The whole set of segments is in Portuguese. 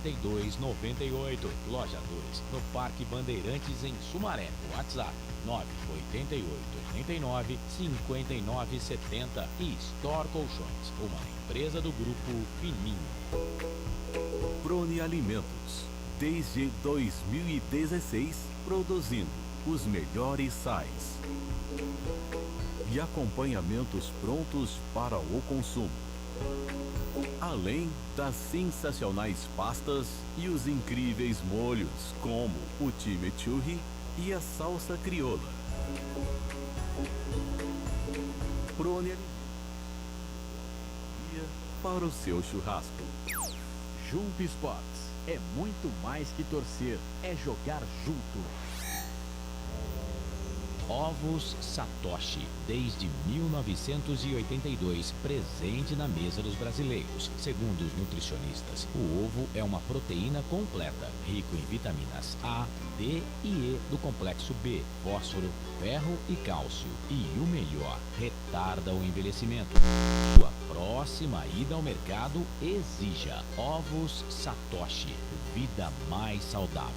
3298. Loja 2, no Parque Bandeirantes, em Sumaré. WhatsApp 988895970. E Store Colchões, uma empresa do Grupo Fininho. Prone Alimentos, desde 2016, produzindo os melhores sais e acompanhamentos prontos para o consumo. Além das sensacionais pastas e os incríveis molhos, como o chimichurri e a salsa crioula. Prone Alimentos para o seu churrasco. Jump Sports é muito mais que torcer, é jogar junto. Ovos Satoshi, desde 1982, presente na mesa dos brasileiros. Segundo os nutricionistas, o ovo é uma proteína completa, rico em vitaminas A, D e E do complexo B, fósforo, ferro e cálcio. E o melhor, retarda o envelhecimento. Sua próxima ida ao mercado, exija Ovos Satoshi, vida mais saudável.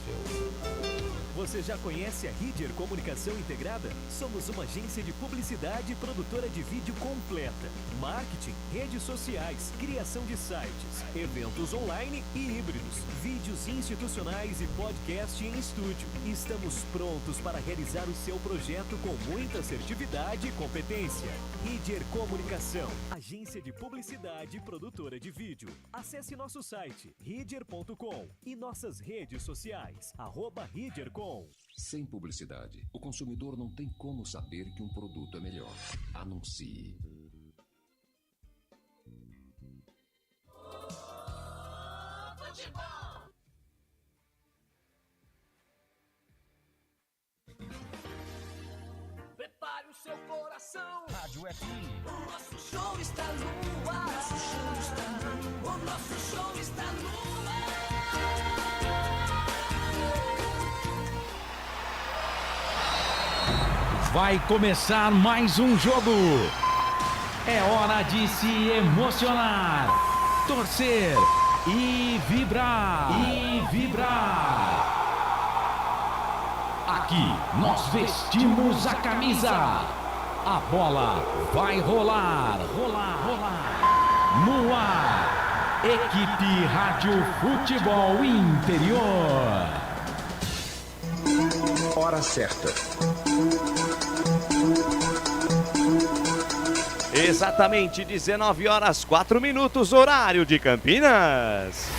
Você já conhece a Ridger Comunicação Integrada? Somos uma agência de publicidade e produtora de vídeo completa. Marketing, redes sociais, criação de sites, eventos online e híbridos, vídeos institucionais e podcast em estúdio. Estamos prontos para realizar o seu projeto com muita assertividade e competência. Ridger Comunicação, agência de publicidade e produtora de vídeo. Acesse nosso site ridger.com e nossas redes sociais, @ridger.com. Sem publicidade, o consumidor não tem como saber que um produto é melhor. Anuncie. Prepare o seu coração. Rádio FM. O nosso show está no ar. O nosso show está no ar. O nosso show está no ar. Vai começar mais um jogo. É hora de se emocionar, torcer e vibrar. Aqui nós vestimos a camisa. A bola vai rolar. No ar, Equipe Rádio Futebol Interior. Hora certa. Exatamente 19h04, horário de Campinas.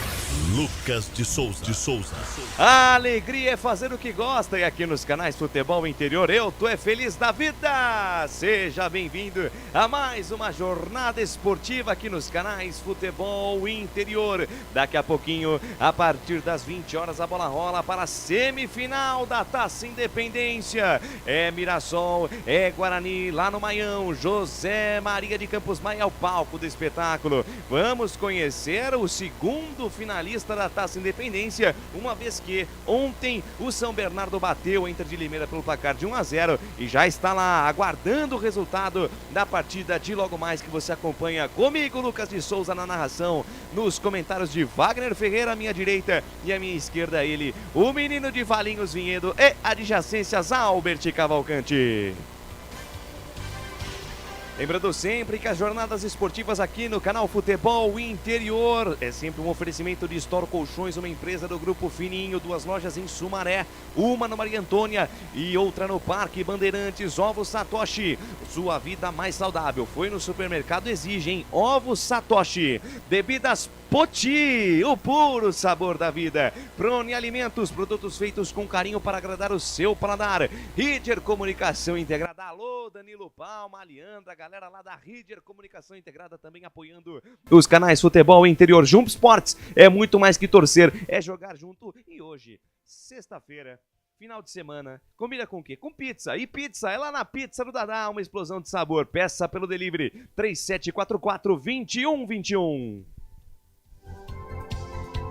Lucas de Souza. A alegria é fazer o que gosta e aqui nos canais Futebol Interior eu tô feliz da vida. Seja bem-vindo a mais uma jornada esportiva aqui nos canais Futebol Interior. Daqui a pouquinho, a partir das 20 horas, a bola rola para a semifinal da Taça Independência. É Mirassol, é Guarani, lá no Maião. José Maria de Campos Maia é o palco do espetáculo. Vamos conhecer o segundo finalista da Taça Independência, uma vez que ontem o São Bernardo bateu a Inter de Limeira pelo placar de 1-0 e já está lá aguardando o resultado da partida de logo mais, que você acompanha comigo, Lucas de Souza, na narração, nos comentários de Wagner Ferreira, à minha direita, e à minha esquerda ele, o menino de Valinhos Vinhedo e adjacências, Albert Cavalcante. Lembrando sempre que as jornadas esportivas aqui no canal Futebol Interior é sempre um oferecimento de Store Colchões, uma empresa do Grupo Fininho, 2 lojas em Sumaré, uma no Maria Antônia e outra no Parque Bandeirantes. Ovos Satoshi, sua vida mais saudável. Foi no supermercado, exige, hein? Ovos Satoshi. Bebidas Poti, o puro sabor da vida. Prone Alimentos, produtos feitos com carinho para agradar o seu paladar. Ridger Comunicação Integrada. Alô, Danilo Palma, Leandra, galera lá da Ridger Comunicação Integrada também apoiando os canais Futebol Interior. Jump Sports é muito mais que torcer, é jogar junto. E hoje, sexta-feira, final de semana, combina com o quê? Com pizza. E pizza é lá na Pizza do Dadá, uma explosão de sabor. Peça pelo delivery 3744-2121.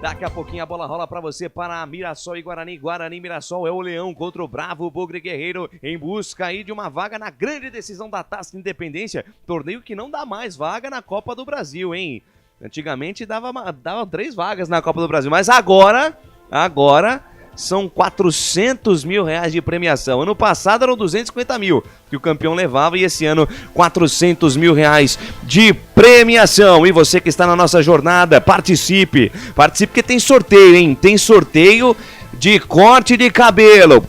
Daqui a pouquinho a bola rola para você para Mirassol e Guarani. Guarani Mirassol é o Leão contra o Bravo Bugre Guerreiro, em busca aí de uma vaga na grande decisão da Taça Independência. Torneio que não dá mais vaga na Copa do Brasil, hein? Antigamente dava 3 vagas na Copa do Brasil, mas agora são 400 mil reais de premiação. Ano passado eram 250 mil que o campeão levava e esse ano 400 mil reais de premiação. E você que está na nossa jornada, participe porque tem sorteio, hein? Tem sorteio de corte de cabelo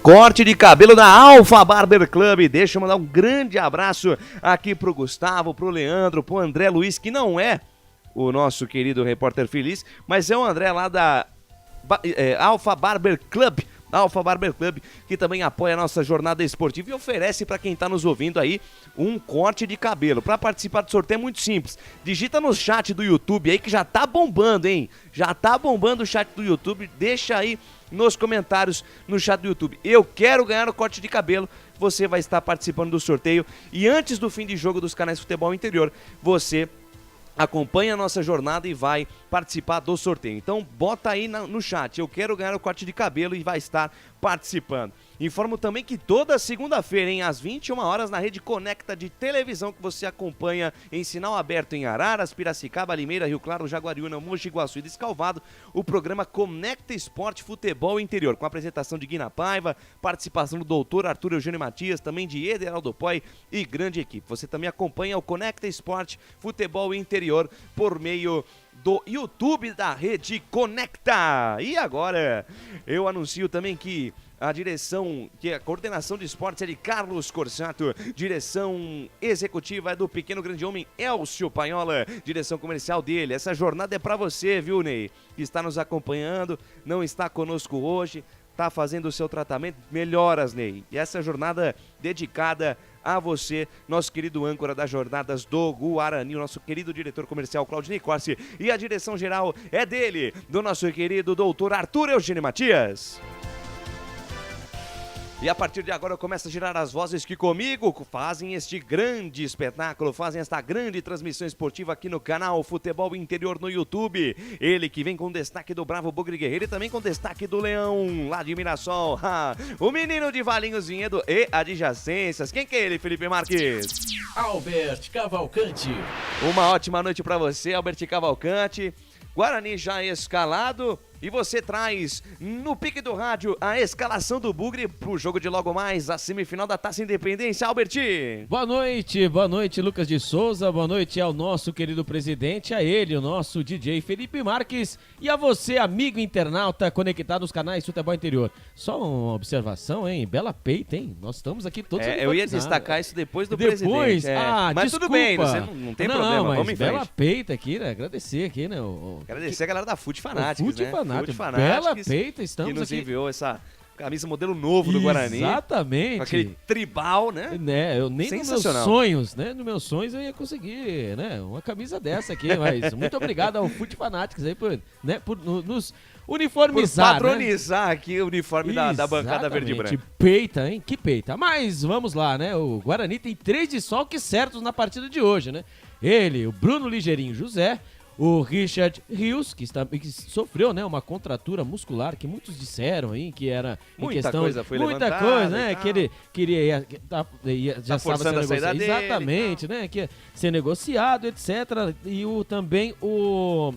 da Alfa Barber Club. Deixa eu mandar um grande abraço aqui pro Gustavo, pro Leandro, pro André Luiz, que não é o nosso querido repórter feliz, mas é o André lá da Alfa Barber Club, que também apoia a nossa jornada esportiva e oferece para quem está nos ouvindo aí um corte de cabelo. Para participar do sorteio é muito simples. Digita no chat do YouTube aí que já tá bombando, hein? Já tá bombando o chat do YouTube. Deixa aí nos comentários no chat do YouTube. Eu quero ganhar o corte de cabelo. Você vai estar participando do sorteio e antes do fim de jogo dos canais Futebol Interior, você acompanha a nossa jornada e vai participar do sorteio. Então bota aí no chat, eu quero ganhar o corte de cabelo e vai estar participando. Informo também que toda segunda-feira, às 21 horas, na Rede Conecta de televisão que você acompanha em sinal aberto em Araras, Piracicaba, Limeira, Rio Claro, Jaguariúna, Mogi Guaçu e Descalvado, o programa Conecta Esporte Futebol Interior, com a apresentação de Guina Paiva, participação do doutor Arthur Eugênio Matias, também de Ederaldo Poi e grande equipe. Você também acompanha o Conecta Esporte Futebol Interior por meio do YouTube da Rede Conecta. E agora eu anuncio também que a coordenação de esportes é de Carlos Corsato, direção executiva é do pequeno grande homem Elcio Paiola, direção comercial dele. Essa jornada é pra você, viu, Ney? Que está nos acompanhando, não está conosco hoje, tá fazendo o seu tratamento. Melhoras, Ney. E essa jornada dedicada a você, nosso querido âncora das jornadas do Guarani, o nosso querido diretor comercial Claudinei Corsi, e a direção geral é dele, do nosso querido doutor Arthur Eugênio Matias. E a partir de agora eu começo a girar as vozes que comigo fazem este grande espetáculo, fazem esta grande transmissão esportiva aqui no canal Futebol Interior no YouTube. Ele que vem com destaque do Bravo Bugre Guerreiro e também com destaque do Leão, lá de Mirassol. O menino de Valinhos Vinhedo e adjacências. Quem que é ele, Felipe Marques? Albert Cavalcante. Uma ótima noite pra você, Albert Cavalcante. Guarani já escalado. E você traz no pique do rádio a escalação do Bugre pro jogo de logo mais, a semifinal da Taça Independência, Alberti. Boa noite, Lucas de Souza, boa noite ao nosso querido presidente, a ele, o nosso DJ Felipe Marques e a você, amigo internauta conectado nos canais Futebol Interior. Só uma observação, hein? Bela peita, hein? Nós estamos aqui todos eu ia destacar isso depois do presidente. Mas desculpa. Tudo bem, não tem problema, mas vamos em frente. Bela peita aqui, né? Agradecer aqui, né? Agradecer a galera da Fute Fanáticos, né? Bela peita, estamos que nos aqui. enviou essa camisa modelo novo do Guarani. Exatamente. Com aquele tribal, né? Eu nem nos meus sonhos, né? Nos meus sonhos eu ia conseguir, né? Uma camisa dessa aqui, mas muito obrigado ao Fute Fanáticos aí por nos uniformizar, por patronizar, né? Aqui o uniforme da bancada verde e branca. Peita, hein? Que peita. Mas vamos lá, né? O Guarani tem 3 desfalques certos na partida de hoje, né? Ele, o Bruno Ligeirinho José, o Richard Rios, que sofreu, né, uma contratura muscular, que muitos disseram aí, que era em questão... Muita coisa, né, que ele queria... já estava sendo negociado. Exatamente, né, que ia ser negociado, etc. E também o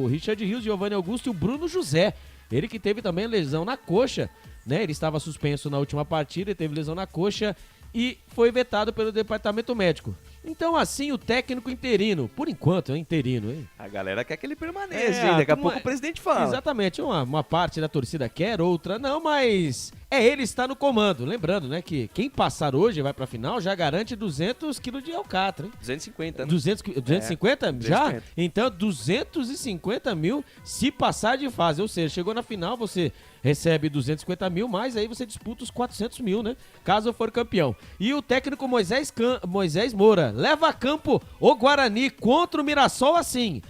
Richard Rios, Giovanni Augusto e o Bruno José. Ele que teve também lesão na coxa, né, ele estava suspenso na última partida, teve lesão na coxa e foi vetado pelo departamento médico. Então, assim, o técnico interino, por enquanto é interino, hein? A galera quer que ele permaneça, hein? Daqui a pouco o presidente fala. Exatamente, uma parte da torcida quer, outra não, mas ele está no comando. Lembrando, né, que quem passar hoje vai pra final já garante 200 quilos de alcatra, hein? 250, né? 250? Já? 250. Então, 250 mil se passar de fase, ou seja, chegou na final, você recebe 250 mil, mas aí você disputa os 400 mil, né? Caso for campeão. E o técnico Moisés Moura leva a campo o Guarani contra o Mirassol assim: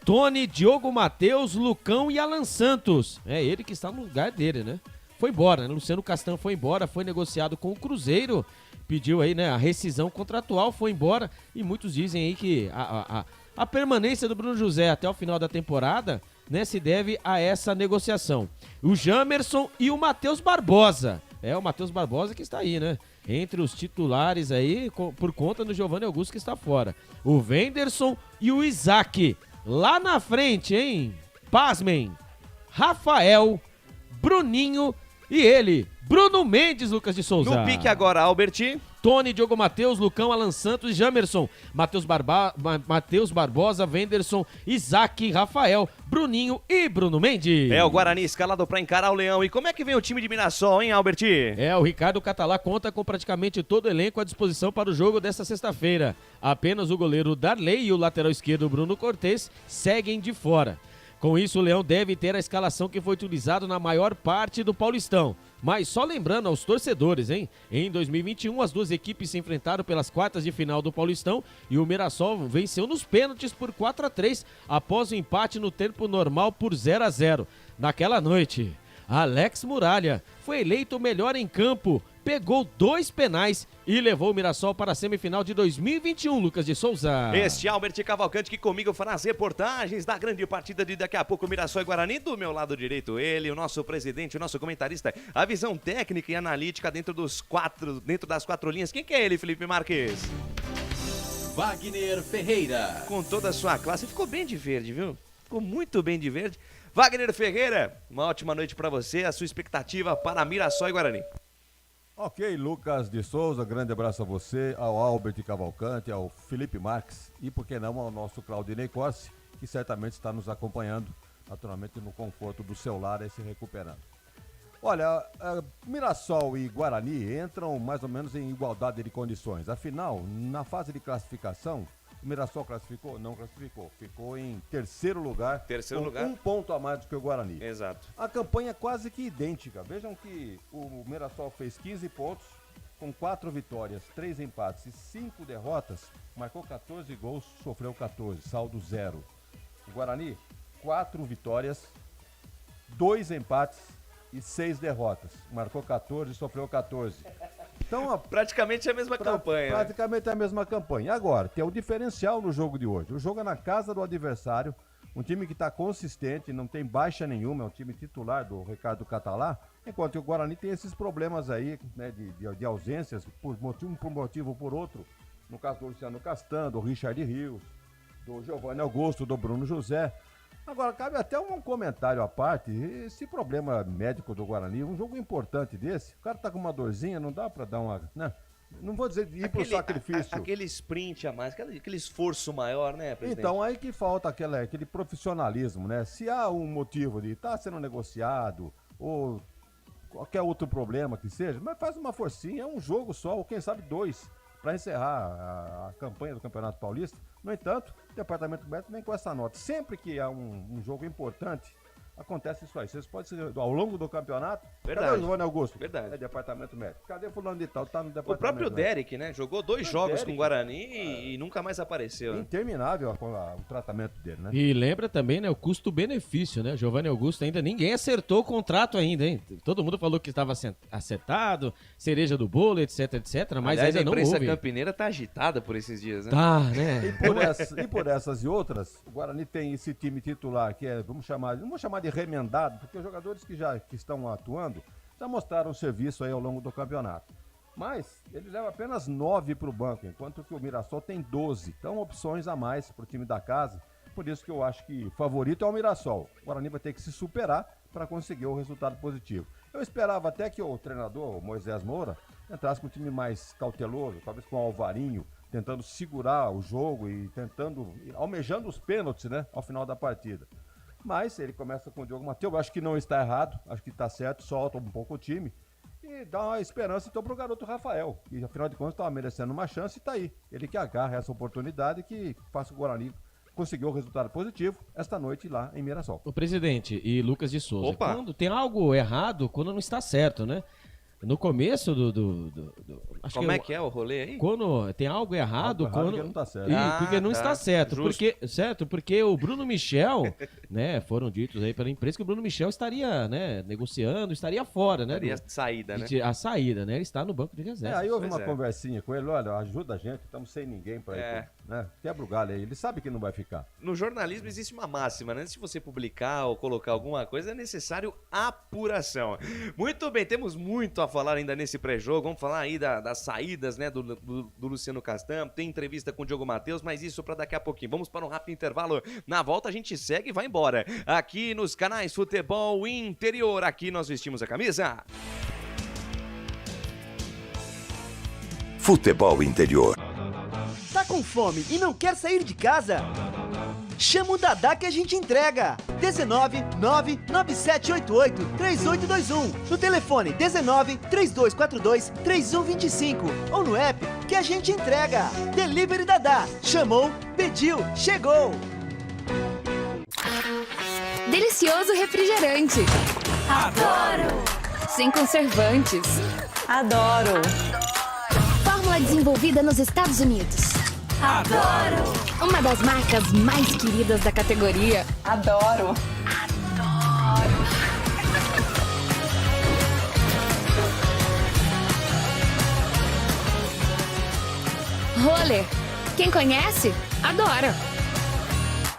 Tony, Diogo Matheus, Lucão e Alan Santos. É ele que está no lugar dele, né? Foi embora, né? Luciano Castan foi embora, foi negociado com o Cruzeiro, pediu aí, né, a rescisão contratual, foi embora. E muitos dizem aí que a permanência do Bruno José até o final da temporada, né, se deve a essa negociação. O Jamerson e o Matheus Barbosa. O Matheus Barbosa que está aí, né? Entre os titulares aí, por conta do Giovanni Augusto que está fora. O Wenderson e o Isaac. Lá na frente, hein? Pasmem. Rafael, Bruninho e ele, Bruno Mendes, Lucas de Souza. No pique agora, Albert. Tony, Diogo Matheus, Lucão, Alan Santos e Jamerson. Matheus Barbosa, Wenderson, Isaac, Rafael, Bruninho e Bruno Mendes. É o Guarani escalado para encarar o Leão. E como é que vem o time de Mirassol, hein, Albert? O Ricardo Catalá conta com praticamente todo o elenco à disposição para o jogo desta sexta-feira. Apenas o goleiro Darley e o lateral esquerdo Bruno Cortes seguem de fora. Com isso, o Leão deve ter a escalação que foi utilizada na maior parte do Paulistão. Mas só lembrando aos torcedores, hein? Em 2021, as duas equipes se enfrentaram pelas quartas de final do Paulistão e o Mirassol venceu nos pênaltis por 4-3 após o empate no tempo normal por 0-0. Naquela noite, Alex Muralha foi eleito o melhor em campo, pegou 2 penais e levou o Mirassol para a semifinal de 2021, Lucas de Souza. Este Albert Cavalcante que comigo fará as reportagens da grande partida de daqui a pouco Mirassol e Guarani. Do meu lado direito, ele, o nosso presidente, o nosso comentarista, a visão técnica e analítica dentro das 4 linhas. Quem que é ele, Felipe Marques? Wagner Ferreira. Com toda a sua classe, ficou bem de verde, viu? Ficou muito bem de verde. Wagner Ferreira, uma ótima noite para você, a sua expectativa para Mirassol e Guarani. Ok, Lucas de Souza, grande abraço a você, ao Albert Cavalcante, ao Felipe Marques e, por que não, ao nosso Claudinei Corsi, que certamente está nos acompanhando, naturalmente no conforto do seu lar e se recuperando. Olha, Mirassol e Guarani entram mais ou menos em igualdade de condições. Afinal, na fase de classificação, o Mirassol classificou? Não classificou. Ficou em terceiro lugar. Um ponto a mais do que o Guarani. Exato. A campanha é quase que idêntica. Vejam que o Mirassol fez 15 pontos, com 4 vitórias, 3 empates e 5 derrotas. Marcou 14 gols, sofreu 14, saldo 0. O Guarani, 4 vitórias, 2 empates e 6 derrotas. Marcou 14 e sofreu 14. Então, praticamente a mesma campanha. Praticamente a mesma campanha. Agora, tem o diferencial no jogo de hoje. O jogo é na casa do adversário, um time que está consistente, não tem baixa nenhuma, é um time titular do Ricardo Catalá, enquanto que o Guarani tem esses problemas aí, né, de ausências, por motivo ou por outro. No caso do Luciano Castan, do Richard Rios, do Giovanni Augusto, do Bruno José. Agora, cabe até um comentário à parte, esse problema médico do Guarani, um jogo importante desse, o cara tá com uma dorzinha, não dá pra dar uma, né? Não vou dizer ir pro sacrifício. Aquele sprint a mais, aquele esforço maior, né, presidente? Então, aí que falta aquele profissionalismo, né? Se há um motivo de estar sendo negociado, ou qualquer outro problema que seja, mas faz uma forcinha, é um jogo só, ou quem sabe 2, para encerrar a campanha do Campeonato Paulista. No entanto, o Departamento Médico vem com essa nota. Sempre que há um jogo importante, acontece isso aí. Vocês podem ser ao longo do campeonato. Verdade. Cadê o Giovanni Augusto? Verdade. É Departamento Médico. Cadê fulano de tal? Tá no Departamento O próprio Médico. Derek, né? Jogou 2 jogos com o Guarani e nunca mais apareceu. Né? Interminável o tratamento dele, né? E lembra também, né, o custo-benefício, né? Giovanni Augusto ainda, ninguém acertou o contrato ainda, hein? Todo mundo falou que estava acertado, cereja do bolo, etc, mas aliás, ainda não houve. A imprensa campineira tá agitada por esses dias, né? Tá, né? E por essas e outras, o Guarani tem esse time titular que é, não vamos chamar de remendado, porque os jogadores que estão atuando já mostraram serviço aí ao longo do campeonato. Mas ele leva apenas 9 para o banco, enquanto que o Mirassol tem 12. Então, opções a mais para o time da casa. Por isso que eu acho que favorito é o Mirassol. O Guarani vai ter que se superar para conseguir o resultado positivo. Eu esperava até que o treinador, o Moisés Moura, entrasse com um time mais cauteloso, talvez com o Alvarinho, tentando segurar o jogo e almejando os pênaltis, né, ao final da partida. Mas ele começa com o Diogo Matheus, acho que não está errado, acho que está certo, solta um pouco o time e dá uma esperança então pro garoto Rafael, que afinal de contas estava merecendo uma chance e está aí. Ele que agarra essa oportunidade e que faça o Guarani conseguir o resultado positivo esta noite lá em Mirassol. O presidente e Lucas de Souza, Opa. quando tem algo errado, quando não está certo, né? No começo acho Como é o rolê aí? Quando tem algo errado, porque não tá certo. Porque não está certo. Justo. Porque o Bruno Michel, né, foram ditos aí pela imprensa que o Bruno Michel estaria, né, negociando, estaria fora, né? Daria saída, né? A saída, né? Ele está no banco de reserva. Aí houve Pois uma é. conversinha com ele, olha, ajuda a gente, estamos sem ninguém para ir, né? Quebra o galho aí, ele sabe que não vai ficar. No jornalismo existe uma máxima, né? Antes de você publicar ou colocar alguma coisa, é necessário apuração. Muito bem, temos muito a falar ainda nesse pré-jogo. Vamos falar aí das das saídas, né, do Luciano Castan, tem entrevista com o Diogo Matheus, mas isso para daqui a pouquinho. Vamos para um rápido intervalo. Na volta a gente segue e vai embora. Aqui nos canais Futebol Interior, aqui nós vestimos a camisa. Futebol Interior. Tá com fome e não quer sair de casa? Chama o Dadá que a gente entrega. 19 99788 3821. No telefone 19 3242 3125. Ou no app que a gente entrega. Delivery Dadá. Chamou, pediu, chegou. Delicioso refrigerante. Adoro. Sem conservantes. Adoro. Fórmula desenvolvida nos Estados Unidos. Adoro. Uma das marcas mais queridas da categoria. Adoro. Roller. Quem conhece, adora.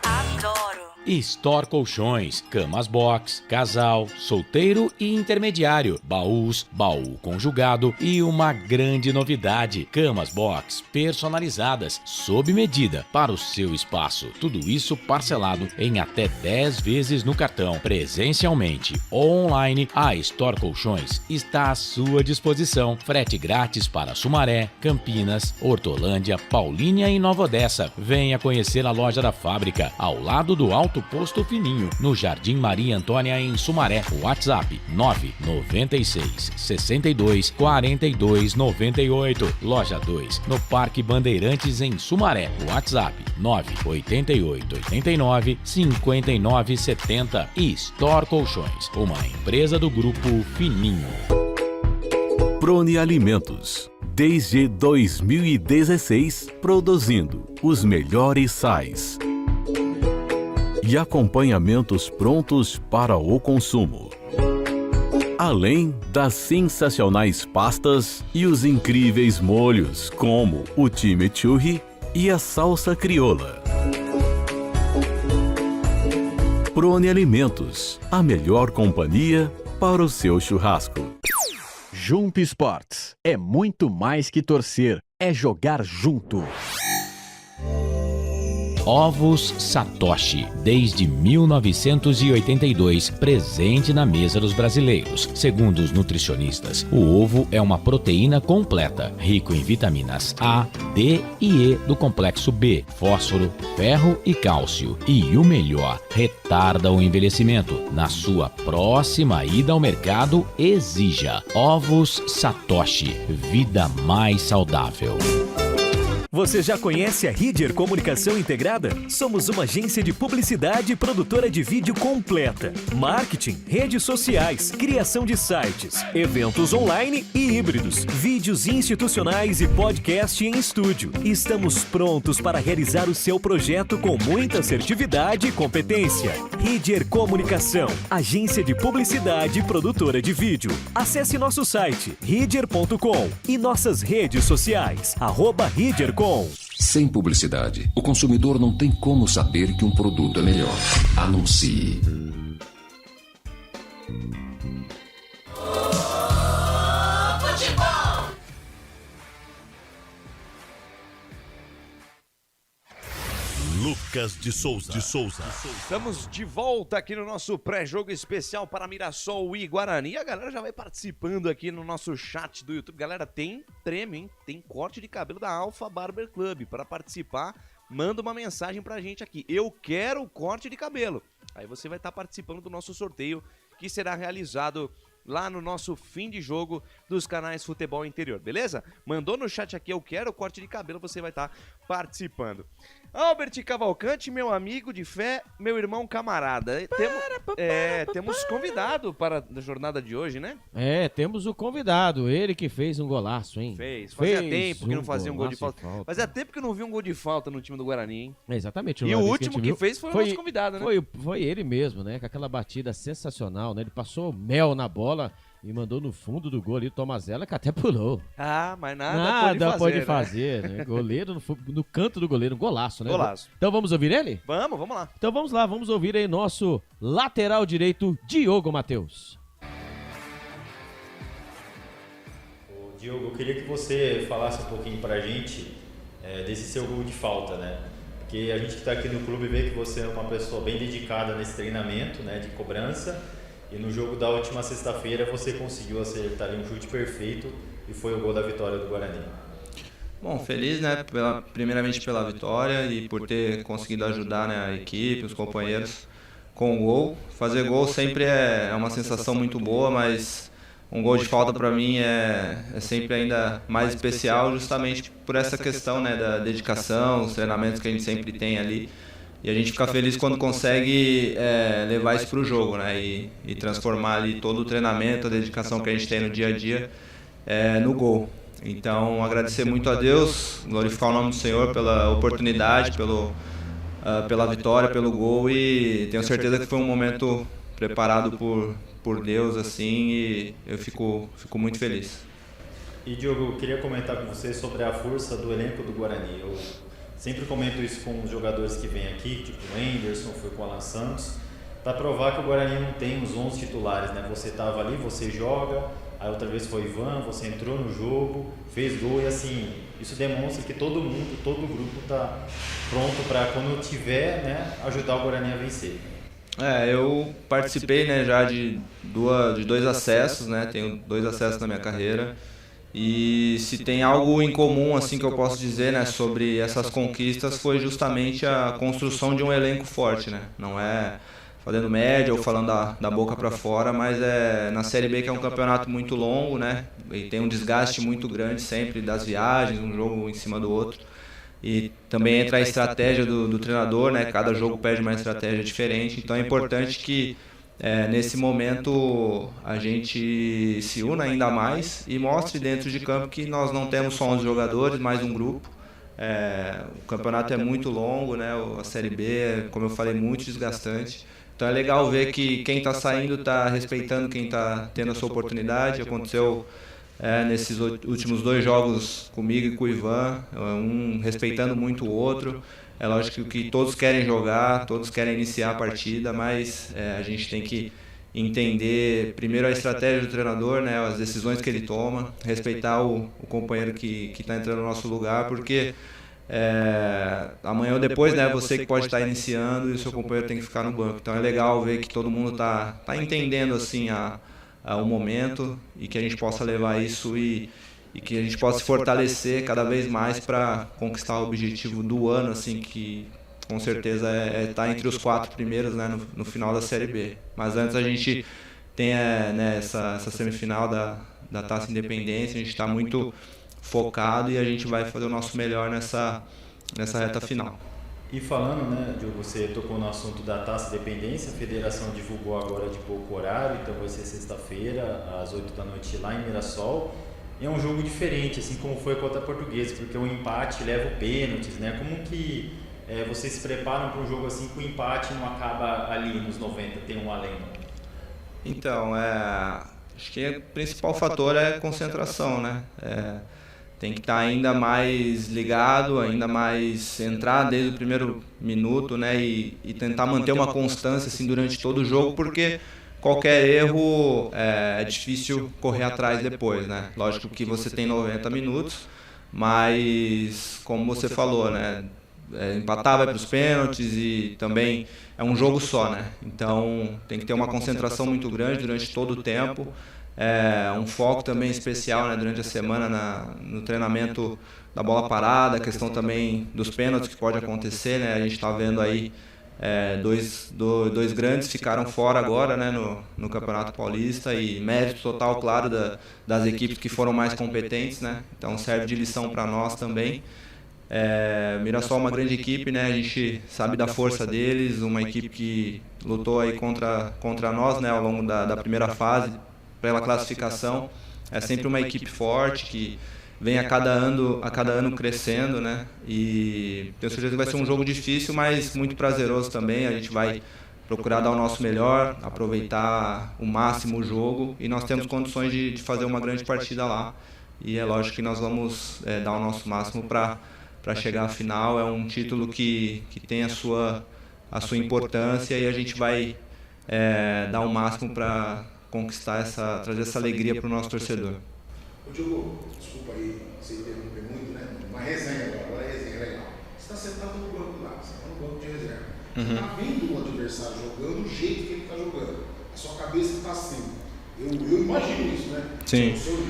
Adoro. Store Colchões, camas box, casal, solteiro e intermediário, baús, baú conjugado e uma grande novidade, camas box personalizadas, sob medida, para o seu espaço. Tudo isso parcelado em até 10 vezes no cartão, presencialmente ou online. A Store Colchões está à sua disposição. Frete grátis para Sumaré, Campinas, Hortolândia, Paulínia e Nova Odessa. Venha conhecer a loja da fábrica, ao lado do Alto Posto Fininho, no Jardim Maria Antônia, em Sumaré. WhatsApp 996 62 42 98. Loja 2, no Parque Bandeirantes, em Sumaré. WhatsApp 988 89 59 70. Store Colchões, uma empresa do Grupo Fininho. Prone Alimentos. Desde 2016, produzindo os melhores sais e acompanhamentos prontos para o consumo. Além das sensacionais pastas e os incríveis molhos, como o chimichurri e a salsa crioula. Prone Alimentos, a melhor companhia para o seu churrasco. Jump Sports é muito mais que torcer, é jogar junto. Ovos Satoshi, desde 1982, presente na mesa dos brasileiros. Segundo os nutricionistas, o ovo é uma proteína completa, rico em vitaminas A, D e E do complexo B, fósforo, ferro e cálcio. E o melhor, retarda o envelhecimento. Na sua próxima ida ao mercado, exija Ovos Satoshi, vida mais saudável. Você já conhece a Ridger Comunicação Integrada? Somos uma agência de publicidade e produtora de vídeo completa. Marketing, redes sociais, criação de sites, eventos online e híbridos, vídeos institucionais e podcast em estúdio. Estamos prontos para realizar o seu projeto com muita assertividade e competência. Ridger Comunicação, agência de publicidade e produtora de vídeo. Acesse nosso site, ridger.com, e nossas redes sociais, @ridger.com. Sem publicidade, o consumidor não tem como saber que um produto é melhor. Anuncie. Lucas de Souza. Estamos de volta aqui no nosso pré-jogo especial para Mirassol e Guarani. E a galera já vai participando aqui no nosso chat do YouTube. Galera, tem prêmio, hein? Tem corte de cabelo da Alpha Barber Club. Para participar, manda uma mensagem pra gente aqui. Eu quero o corte de cabelo. Aí você vai estar participando do nosso sorteio, que será realizado lá no nosso fim de jogo dos canais Futebol Interior, beleza? Mandou no chat aqui, eu quero o corte de cabelo, você vai estar participando. Albert Cavalcante, meu amigo de fé, meu irmão camarada. Temos convidado para a jornada de hoje, né? Temos o convidado, ele que fez um golaço, hein? Fazia tempo que não fazia um gol de falta. Fazia tempo que não vi um gol de falta no time do Guarani, hein? Exatamente. E o último que fez foi o nosso convidado, né? Foi ele mesmo, né? Com aquela batida sensacional, né? Ele passou mel na bola e mandou no fundo do gol ali o Tomazella, que até pulou. Ah, mas nada pode fazer, né? Goleiro no canto do goleiro, golaço, né? Golaço. Então vamos ouvir ele? Vamos lá. Então vamos lá, vamos ouvir aí nosso lateral direito, Diogo Matheus. Diogo, eu queria que você falasse um pouquinho pra gente desse seu gol de falta, né? Porque a gente que está aqui no clube vê que você é uma pessoa bem dedicada nesse treinamento, né, de cobrança, e no jogo da última sexta-feira você conseguiu acertar ali um chute perfeito e foi o gol da vitória do Guarani. Bom, feliz, né, primeiramente pela vitória e por ter conseguido ajudar, né, a equipe, os companheiros com o gol. Fazer gol sempre é uma sensação muito boa, mas um gol de falta para mim é sempre ainda mais especial, justamente por essa questão, né, da dedicação, os treinamentos que a gente sempre tem ali. E a gente fica feliz quando consegue levar isso para o jogo, né, e transformar ali todo o treinamento, a dedicação que a gente tem no dia a dia no gol. Então, agradecer muito a Deus, glorificar o nome do Senhor pela oportunidade, pela vitória, pelo gol, e tenho certeza que foi um momento preparado por Deus, assim, e eu fico muito feliz. E Diogo, eu queria comentar com você sobre a força do elenco do Guarani. Eu sempre comento isso com os jogadores que vêm aqui, tipo o Anderson, foi com o Alan Santos, para provar que o Guarani não tem os 11 titulares, né? Você estava ali, você joga, aí outra vez foi Ivan, você entrou no jogo, fez gol, e assim, isso demonstra que todo mundo, todo o grupo está pronto para, quando tiver, né, ajudar o Guarani a vencer. Eu participei, né, já de 2 acessos, né, tenho 2 acessos na minha carreira, e se tem algo em comum, assim, que eu posso dizer, né, sobre essas conquistas, foi justamente a construção de um elenco forte, né, não é fazendo média ou falando da boca para fora, mas na Série B, que é um campeonato muito longo, né, e tem um desgaste muito grande sempre das viagens, um jogo em cima do outro. E também entra a estratégia do treinador, né? Cada jogo pede uma estratégia diferente, então é importante que nesse momento a gente se una ainda mais e mostre dentro de campo que nós não temos só 11 jogadores, mais um grupo. O campeonato é muito longo, né? A Série B, como eu falei, muito desgastante. Então é legal ver que quem está saindo está respeitando quem está tendo a sua oportunidade. Aconteceu nesses últimos 2 jogos comigo e com o Ivan, um respeitando muito o outro. É lógico que todos querem jogar, todos querem iniciar a partida, mas a gente tem que entender primeiro a estratégia do treinador, né, as decisões que ele toma, respeitar o companheiro que está entrando no nosso lugar, porque amanhã ou depois, né, você que pode estar iniciando e o seu companheiro tem que ficar no banco. Então é legal ver que todo mundo está entendendo assim o momento, e que a gente possa levar isso e que a gente possa se fortalecer cada vez mais para conquistar o objetivo do ano, assim, que com certeza estar entre os 4 primeiros, né, no final da Série B. Mas antes a gente tem né, essa semifinal da Taça Independência, a gente está muito focado e a gente vai fazer o nosso melhor nessa reta final. E falando, né, Diogo, você tocou no assunto da Taça Independência, a federação divulgou agora de pouco horário, então vai ser sexta-feira, às 8 da noite lá em Mirassol. E é um jogo diferente, assim como foi contra a Portuguesa, porque o empate leva pênaltis, né? Como que vocês se preparam para um jogo assim que o empate não acaba ali nos 90, tem um além? Então, acho que o principal fator é concentração, né? Tem que estar ainda mais ligado, ainda mais entrar desde o primeiro minuto, né, e tentar manter uma constância assim durante todo o jogo, porque qualquer erro é difícil correr atrás depois, né? Lógico que você tem 90 minutos, mas como você falou, né, empatar vai para os pênaltis e também é um jogo só, né? Então tem que ter uma concentração muito grande durante todo o tempo. Um foco também especial, né, durante a semana no treinamento da bola parada, a questão também dos pênaltis que pode acontecer, né? A gente está vendo aí dois grandes ficaram fora agora, né, no Campeonato Paulista, e mérito total, claro, das equipes que foram mais competentes, né? Então serve de lição para nós também. Mirassol é uma grande equipe, né? A gente sabe da força deles, uma equipe que lutou aí contra nós, né, ao longo da primeira fase pela classificação. É sempre uma equipe forte que vem a cada ano crescendo, né? E tenho certeza que vai ser um jogo difícil, mas muito prazeroso também. A gente vai procurar dar o nosso melhor, aproveitar o máximo o jogo, e nós temos condições de fazer uma grande partida lá. E é lógico que nós vamos dar o nosso máximo para chegar à final. É um título que tem a sua importância, e a gente vai dar o máximo para conquistar trazer essa alegria para o nosso torcedor. Ô Diogo, desculpa aí, você interromper muito, né? Uma resenha agora é resenha legal. Você está sentado no banco lá, você está no banco de reserva. Você está vendo o adversário jogando do jeito que ele está jogando. A sua cabeça está assim. Eu imagino isso, né? Sim. Eu consigo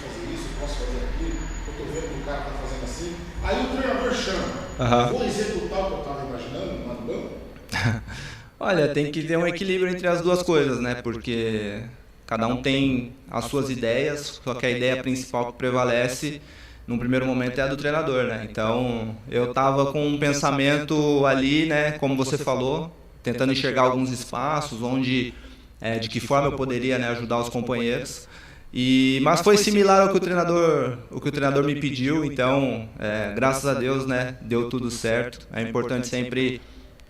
fazer isso, eu posso fazer aquilo, eu estou vendo que o cara está fazendo assim. Aí o treinador chama. Vou executar o que eu estava imaginando lá no banco? Olha, tem que ter um equilíbrio entre as duas coisas, né? Porque cada um tem as suas ideias, só que a ideia principal que prevalece num primeiro momento é a do treinador, né? Então, eu estava com um pensamento ali, né, como você falou, tentando enxergar alguns espaços, de que forma eu poderia, né, ajudar os companheiros. Mas foi similar ao que o treinador me pediu, então, graças a Deus, né, deu tudo certo. É importante sempre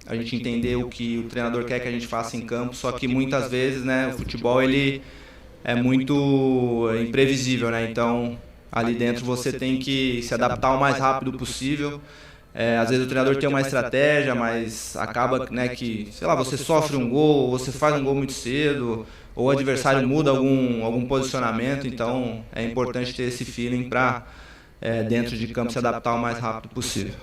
a gente entender o que o treinador quer que a gente faça em campo, só que muitas vezes, né, o futebol ele é muito imprevisível, né? Então, ali dentro você tem que se adaptar o mais rápido possível. Às vezes o treinador tem uma estratégia, mas acaba, né, que, sei lá, você sofre um gol, você faz um gol muito cedo, ou o adversário muda algum posicionamento, então é importante ter esse feeling para, dentro de campo, se adaptar o mais rápido possível.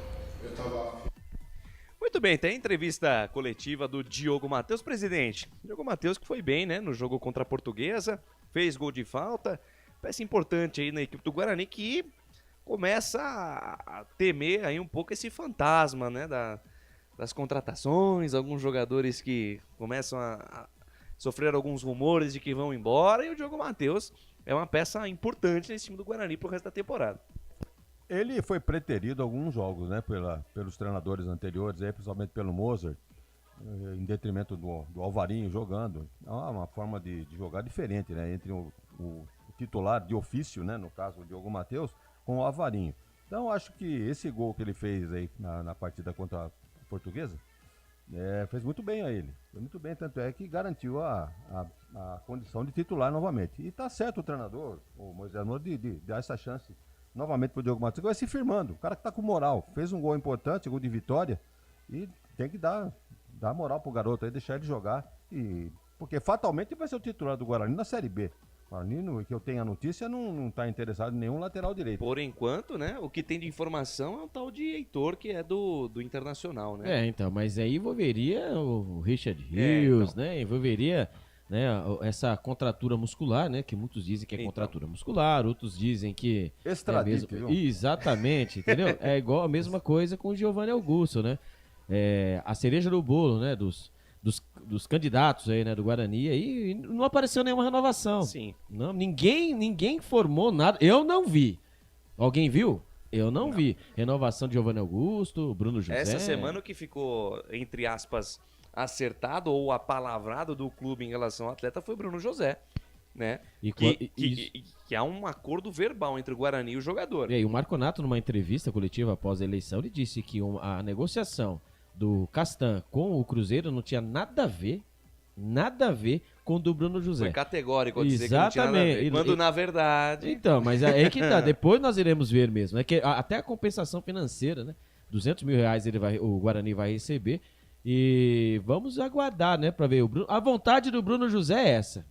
Muito bem, tem a entrevista coletiva do Diogo Matheus. Presidente, Diogo Matheus que foi bem, né, no jogo contra a Portuguesa, fez gol de falta, peça importante aí na equipe do Guarani que começa a temer aí um pouco esse fantasma, né, das contratações, alguns jogadores que começam a sofrer alguns rumores de que vão embora, e o Diogo Matheus é uma peça importante nesse time do Guarani pro resto da temporada. Ele foi preterido alguns jogos, né, pelos treinadores anteriores, aí, principalmente pelo Mozart, em detrimento do Alvarinho jogando. É uma forma de jogar diferente, né, entre o titular de ofício, né, no caso o Diogo Matheus, com o Alvarinho. Então acho que esse gol que ele fez aí na partida contra a Portuguesa, fez muito bem a ele. Foi muito bem, tanto é que garantiu a condição de titular novamente. E tá certo o treinador, o Moisés Moura, de dar essa chance novamente pro Diogo Matheus, vai se firmando. O cara que tá com moral, fez um gol importante, gol de vitória, e tem que dar moral pro garoto aí, deixar ele jogar. Porque fatalmente vai ser o titular do Guarani na Série B. O Guarani, que eu tenho a notícia, não tá interessado em nenhum lateral direito. Por enquanto, né, o que tem de informação é o tal de Heitor, que é do Internacional, né? Então, mas aí envolveria o Richard Rios, né, envolveria, né, essa contratura muscular, né, que muitos dizem que é contratura muscular, outros dizem que extradite, é mesmo... Exatamente, entendeu? É igual a mesma coisa com o Giovanni Augusto, né? A cereja do bolo, né, dos candidatos aí, né, do Guarani, aí não apareceu nenhuma renovação. Sim. Não, ninguém informou nada. Eu não vi. Alguém viu? Eu não vi. Renovação de Giovanni Augusto, Bruno José. Essa semana o que ficou, entre aspas, acertado ou apalavrado do clube em relação ao atleta foi Bruno José, né? Que há um acordo verbal entre o Guarani e o jogador. E aí, o Marconato, numa entrevista coletiva após a eleição, ele disse que a negociação do Castan com o Cruzeiro não tinha nada a ver com o do Bruno José. Foi categórico ao dizer que não tinha nada a ver. Quando, na verdade... Então, mas é que tá. Depois nós iremos ver mesmo. É que até a compensação financeira, né? R$200 mil o Guarani vai receber. E vamos aguardar, né? Pra ver. A vontade do Bruno José é essa.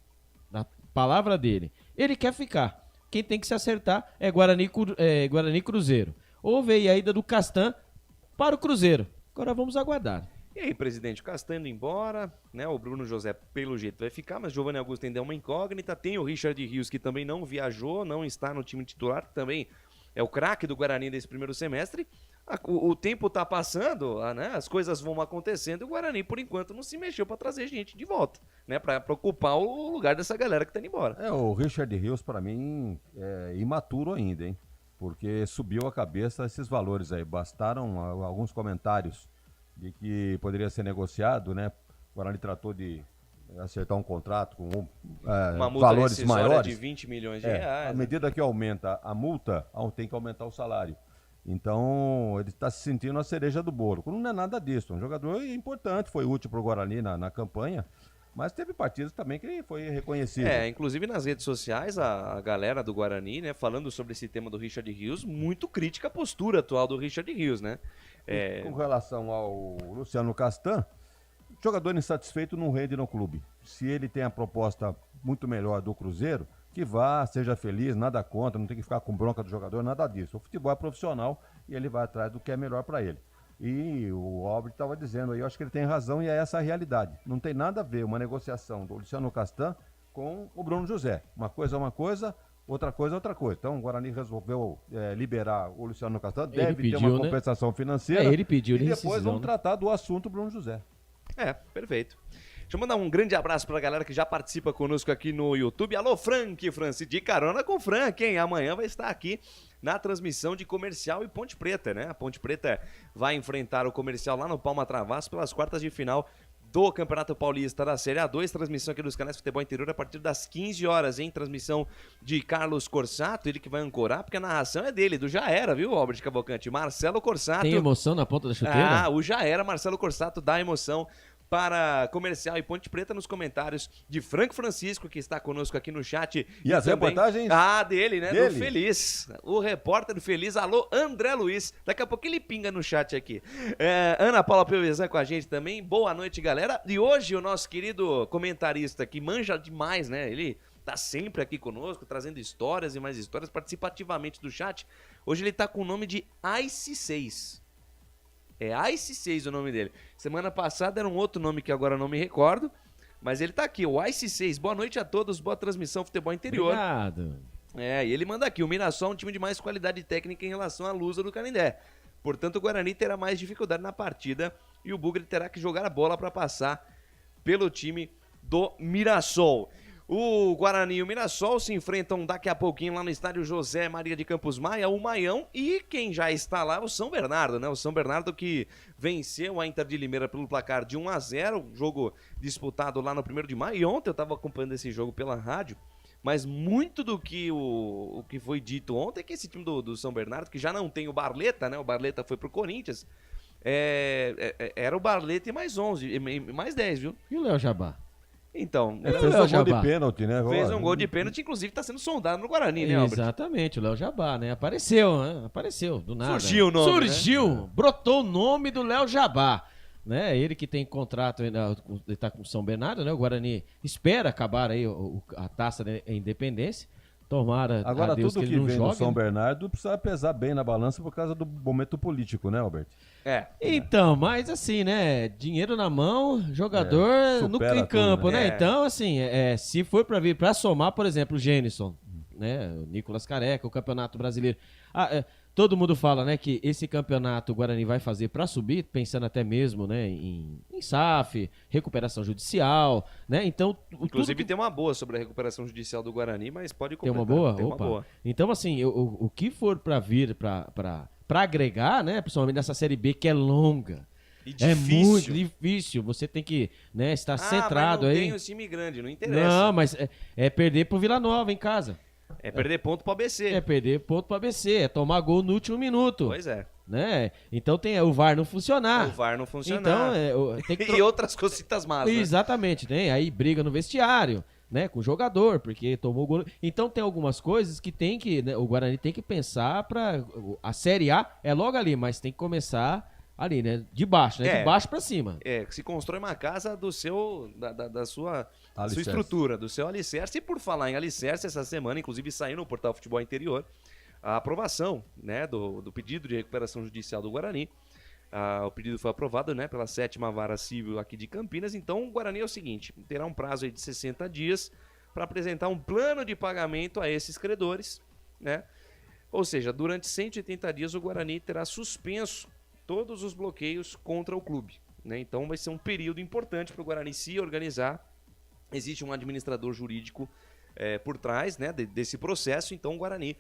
Na palavra dele. Ele quer ficar. Quem tem que se acertar é Guarani Cruzeiro. Houve a ida do Castan para o Cruzeiro. Agora vamos aguardar. E aí, presidente, o Castan indo embora, né? O Bruno José, pelo jeito, vai ficar, mas Giovanni Augusto ainda é uma incógnita. Tem o Richard Rios, que também não viajou, não está no time titular, que também é o craque do Guarani nesse primeiro semestre. O tempo tá passando, né? As coisas vão acontecendo e o Guarani, por enquanto, não se mexeu para trazer gente de volta, né? Para ocupar o lugar dessa galera que tá indo embora. O Richard Rios, para mim, é imaturo ainda, hein? Porque subiu a cabeça esses valores aí. Bastaram alguns comentários de que poderia ser negociado, né? O Guarani tratou de acertar um contrato com uma multa valores maiores de 20 milhões de reais. À medida que aumenta a multa, tem que aumentar o salário. Então, ele está se sentindo a cereja do bolo. Não é nada disso. Um jogador importante, foi útil para o Guarani na campanha. Mas teve partidas também que foi reconhecido. Inclusive nas redes sociais, a galera do Guarani, né, falando sobre esse tema do Richard Rios, muito crítica à postura atual do Richard Rios, né? Com relação ao Luciano Castan, jogador insatisfeito não rende no clube. Se ele tem a proposta muito melhor do Cruzeiro, que vá, seja feliz, nada contra, não tem que ficar com bronca do jogador, nada disso. O futebol é profissional e ele vai atrás do que é melhor para ele. E o Albert estava dizendo aí, eu acho que ele tem razão e é essa a realidade. Não tem nada a ver uma negociação do Luciano Castan com o Bruno José. Uma coisa é uma coisa, outra coisa é outra coisa. Então o Guarani resolveu liberar o Luciano Castan, deve ter uma compensação financeira. Ele pediu, e depois vamos tratar do assunto Bruno José. Perfeito. Deixa eu mandar um grande abraço pra galera que já participa conosco aqui no YouTube. Alô, Frank, de carona com o Frank, hein? Amanhã vai estar aqui na transmissão de Comercial e Ponte Preta, né? A Ponte Preta vai enfrentar o Comercial lá no Palma Travasso pelas quartas de final do Campeonato Paulista da Série A2, transmissão aqui dos canais Futebol Interior a partir das 15 horas, hein? Transmissão de Carlos Corsato, ele que vai ancorar, porque a narração é dele, do Já Era, viu, Albert Cavalcante? Marcelo Corsato. Tem emoção na ponta da chuteira? O Já Era, Marcelo Corsato dá emoção para Comercial e Ponte Preta nos comentários de Franco Francisco, que está conosco aqui no chat. E as também, reportagens? Dele, né? Do Feliz. O repórter do Feliz. Alô, André Luiz. Daqui a pouco ele pinga no chat aqui. Ana Paula Pelvezan com a gente também. Boa noite, galera. E hoje o nosso querido comentarista, que manja demais, né? Ele tá sempre aqui conosco, trazendo histórias e mais histórias, participa ativamente do chat. Hoje ele tá com o nome de Ice 6. É Ice 6 o nome dele. Semana passada era um outro nome que agora não me recordo, mas ele tá aqui, o Ice 6. Boa noite a todos, boa transmissão Futebol Interior. Obrigado. E ele manda aqui, o Mirassol é um time de mais qualidade técnica em relação à Lusa do Canindé. Portanto, o Guarani terá mais dificuldade na partida e o Bugre terá que jogar a bola para passar pelo time do Mirassol. O Guarani e o Mirassol se enfrentam daqui a pouquinho lá no estádio José Maria de Campos Maia, o Maião, e quem já está lá é o São Bernardo, né? O São Bernardo que venceu a Inter de Limeira pelo placar de 1-0, jogo disputado lá no 1º de maio, e ontem eu estava acompanhando esse jogo pela rádio, mas muito do que o que foi dito ontem é que esse time do São Bernardo, que já não tem o Barleta, né? O Barleta foi pro Corinthians, era o Barleta e mais 11, e mais 10, viu? E o Léo Jabá? Então, fez um gol de pênalti, né? Fez um gol de pênalti, inclusive está sendo sondado no Guarani, né, Albert? Exatamente, o Léo Jabá, né? Apareceu, do nada. Surgiu o nome, né? Brotou o nome do Léo Jabá, né? Ele que tem contrato, ele tá com o São Bernardo, né? O Guarani espera acabar aí a taça da Independência. Tomara agora, a Deus tudo que ele não vem jogue. do São Bernardo precisa pesar bem na balança por causa do momento político, né, Albert? Então, mas assim, né? Dinheiro na mão, jogador em campo, tudo, né? Então, assim, se for pra vir pra somar, por exemplo, o Gênison, né? O Nicolas Careca, o Campeonato Brasileiro. Todo mundo fala, né, que esse campeonato o Guarani vai fazer para subir, pensando até mesmo, né, em SAF, recuperação judicial, né? Então, inclusive tem uma boa sobre a recuperação judicial do Guarani, mas pode completar. Tem uma boa? Tem uma boa. Então, assim, o que for para vir para agregar, né, principalmente nessa Série B que é longa. E difícil. É muito difícil, você tem que, né, estar centrado mas aí. não tem o time grande, não interessa. Não, mas é perder pro Vila Nova em casa. É perder ponto pro ABC. É perder ponto pro ABC, é tomar gol no último minuto. Pois é. Né? Então tem o VAR não funcionar. O VAR não funcionar. Então, tem que e outras cositas más, né? Exatamente, tem aí briga no vestiário, né, com o jogador, porque tomou gol. Então tem algumas coisas que tem que, né, o Guarani tem que pensar para a Série A é logo ali, mas tem que começar ali, né, de baixo, né, de baixo para cima. Se constrói uma casa do seu da sua alicerce. Sua estrutura, do seu alicerce. E por falar em alicerce, essa semana, inclusive, saiu no portal Futebol Interior a aprovação, né, do pedido de recuperação judicial do Guarani. O pedido foi aprovado, né, pela 7ª Vara Civil aqui de Campinas. Então, o Guarani é o seguinte, terá um prazo aí de 60 dias para apresentar um plano de pagamento a esses credores, né? Ou seja, durante 180 dias o Guarani terá suspenso todos os bloqueios contra o clube, né? Então, vai ser um período importante para o Guarani se organizar. Existe um administrador jurídico por trás, né, desse processo. Então, o Guarani,